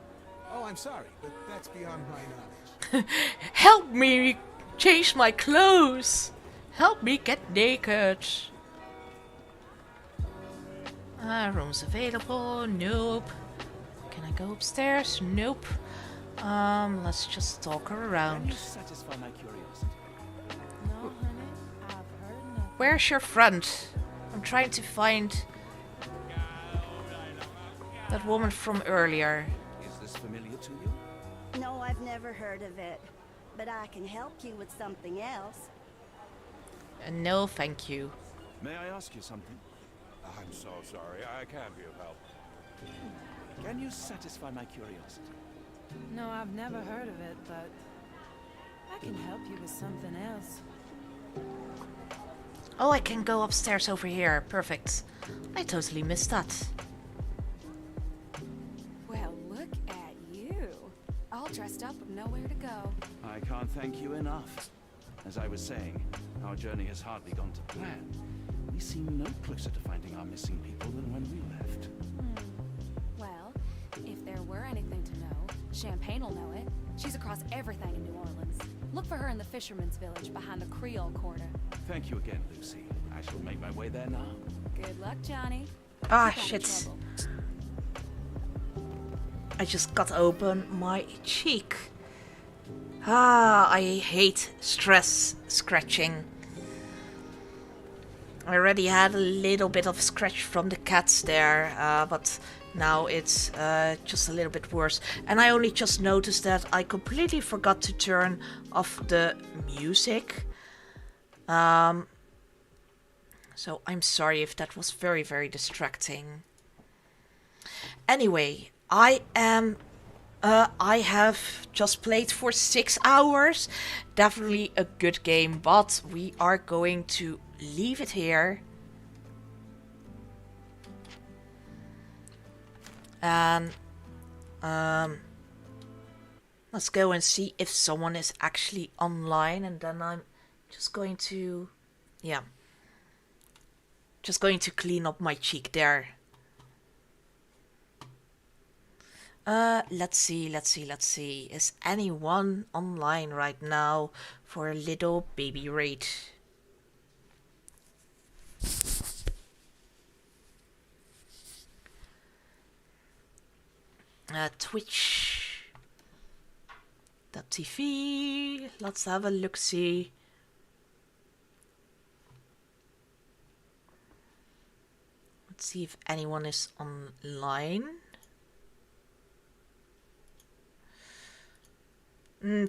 Oh, I'm sorry, but that's beyond my knowledge. Help me change my clothes. Help me get naked. Rooms available. Nope. Can I go upstairs? Nope. Let's just stalk her around. Can you satisfy my curiosity? No, honey, I've heard nothing. Where's your friend? I'm trying to find that woman from earlier. Is this familiar to you? No, I've never heard of it. But I can help you with something else. No, thank you. May I ask you something? I'm so sorry. I can't be of help. Can you satisfy my curiosity? No, I've never heard of it, but I can help you with something else. Oh, I can go upstairs over here. Perfect. I totally missed that. Well, look at you. All dressed up with nowhere to go. I can't thank you enough. As I was saying, our journey has hardly gone to plan. We seem no closer to finding our missing people than when we left. Well, if there were anything to know, Champagne will know it. She's across everything in New Orleans. Look for her in the fisherman's village behind the Creole Quarter. Thank you again, Lucy. I shall make my way there now. Good luck, Johnny. Ah, Keep out of shit. trouble. I just got open my cheek. Ah, I hate stress scratching. I already had a little bit of scratch from the cats there, but now it's just a little bit worse. And I only just noticed that I completely forgot to turn off the music. So I'm sorry if that was very, very distracting. Anyway, I have just played for 6 hours. Definitely a good game, but we are going to leave it here. And let's go and see if someone is actually online, and then I'm just going to, yeah, just going to clean up my cheek there. Let's see. Is anyone online right now for a little baby raid? Twitch.tv. Let's have a look-see. Let's see if anyone is online.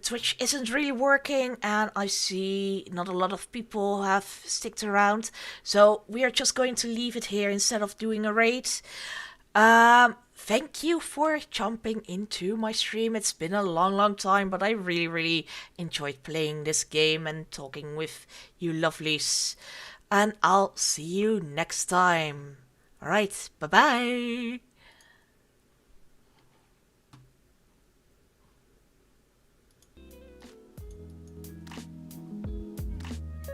Twitch isn't really working, and I see not a lot of people have sticked around, so we are just going to leave it here instead of doing a raid. Thank you for jumping into my stream. It's been a long time, but I really enjoyed playing this game and talking with you lovelies, and I'll see you next time. Alright, bye bye.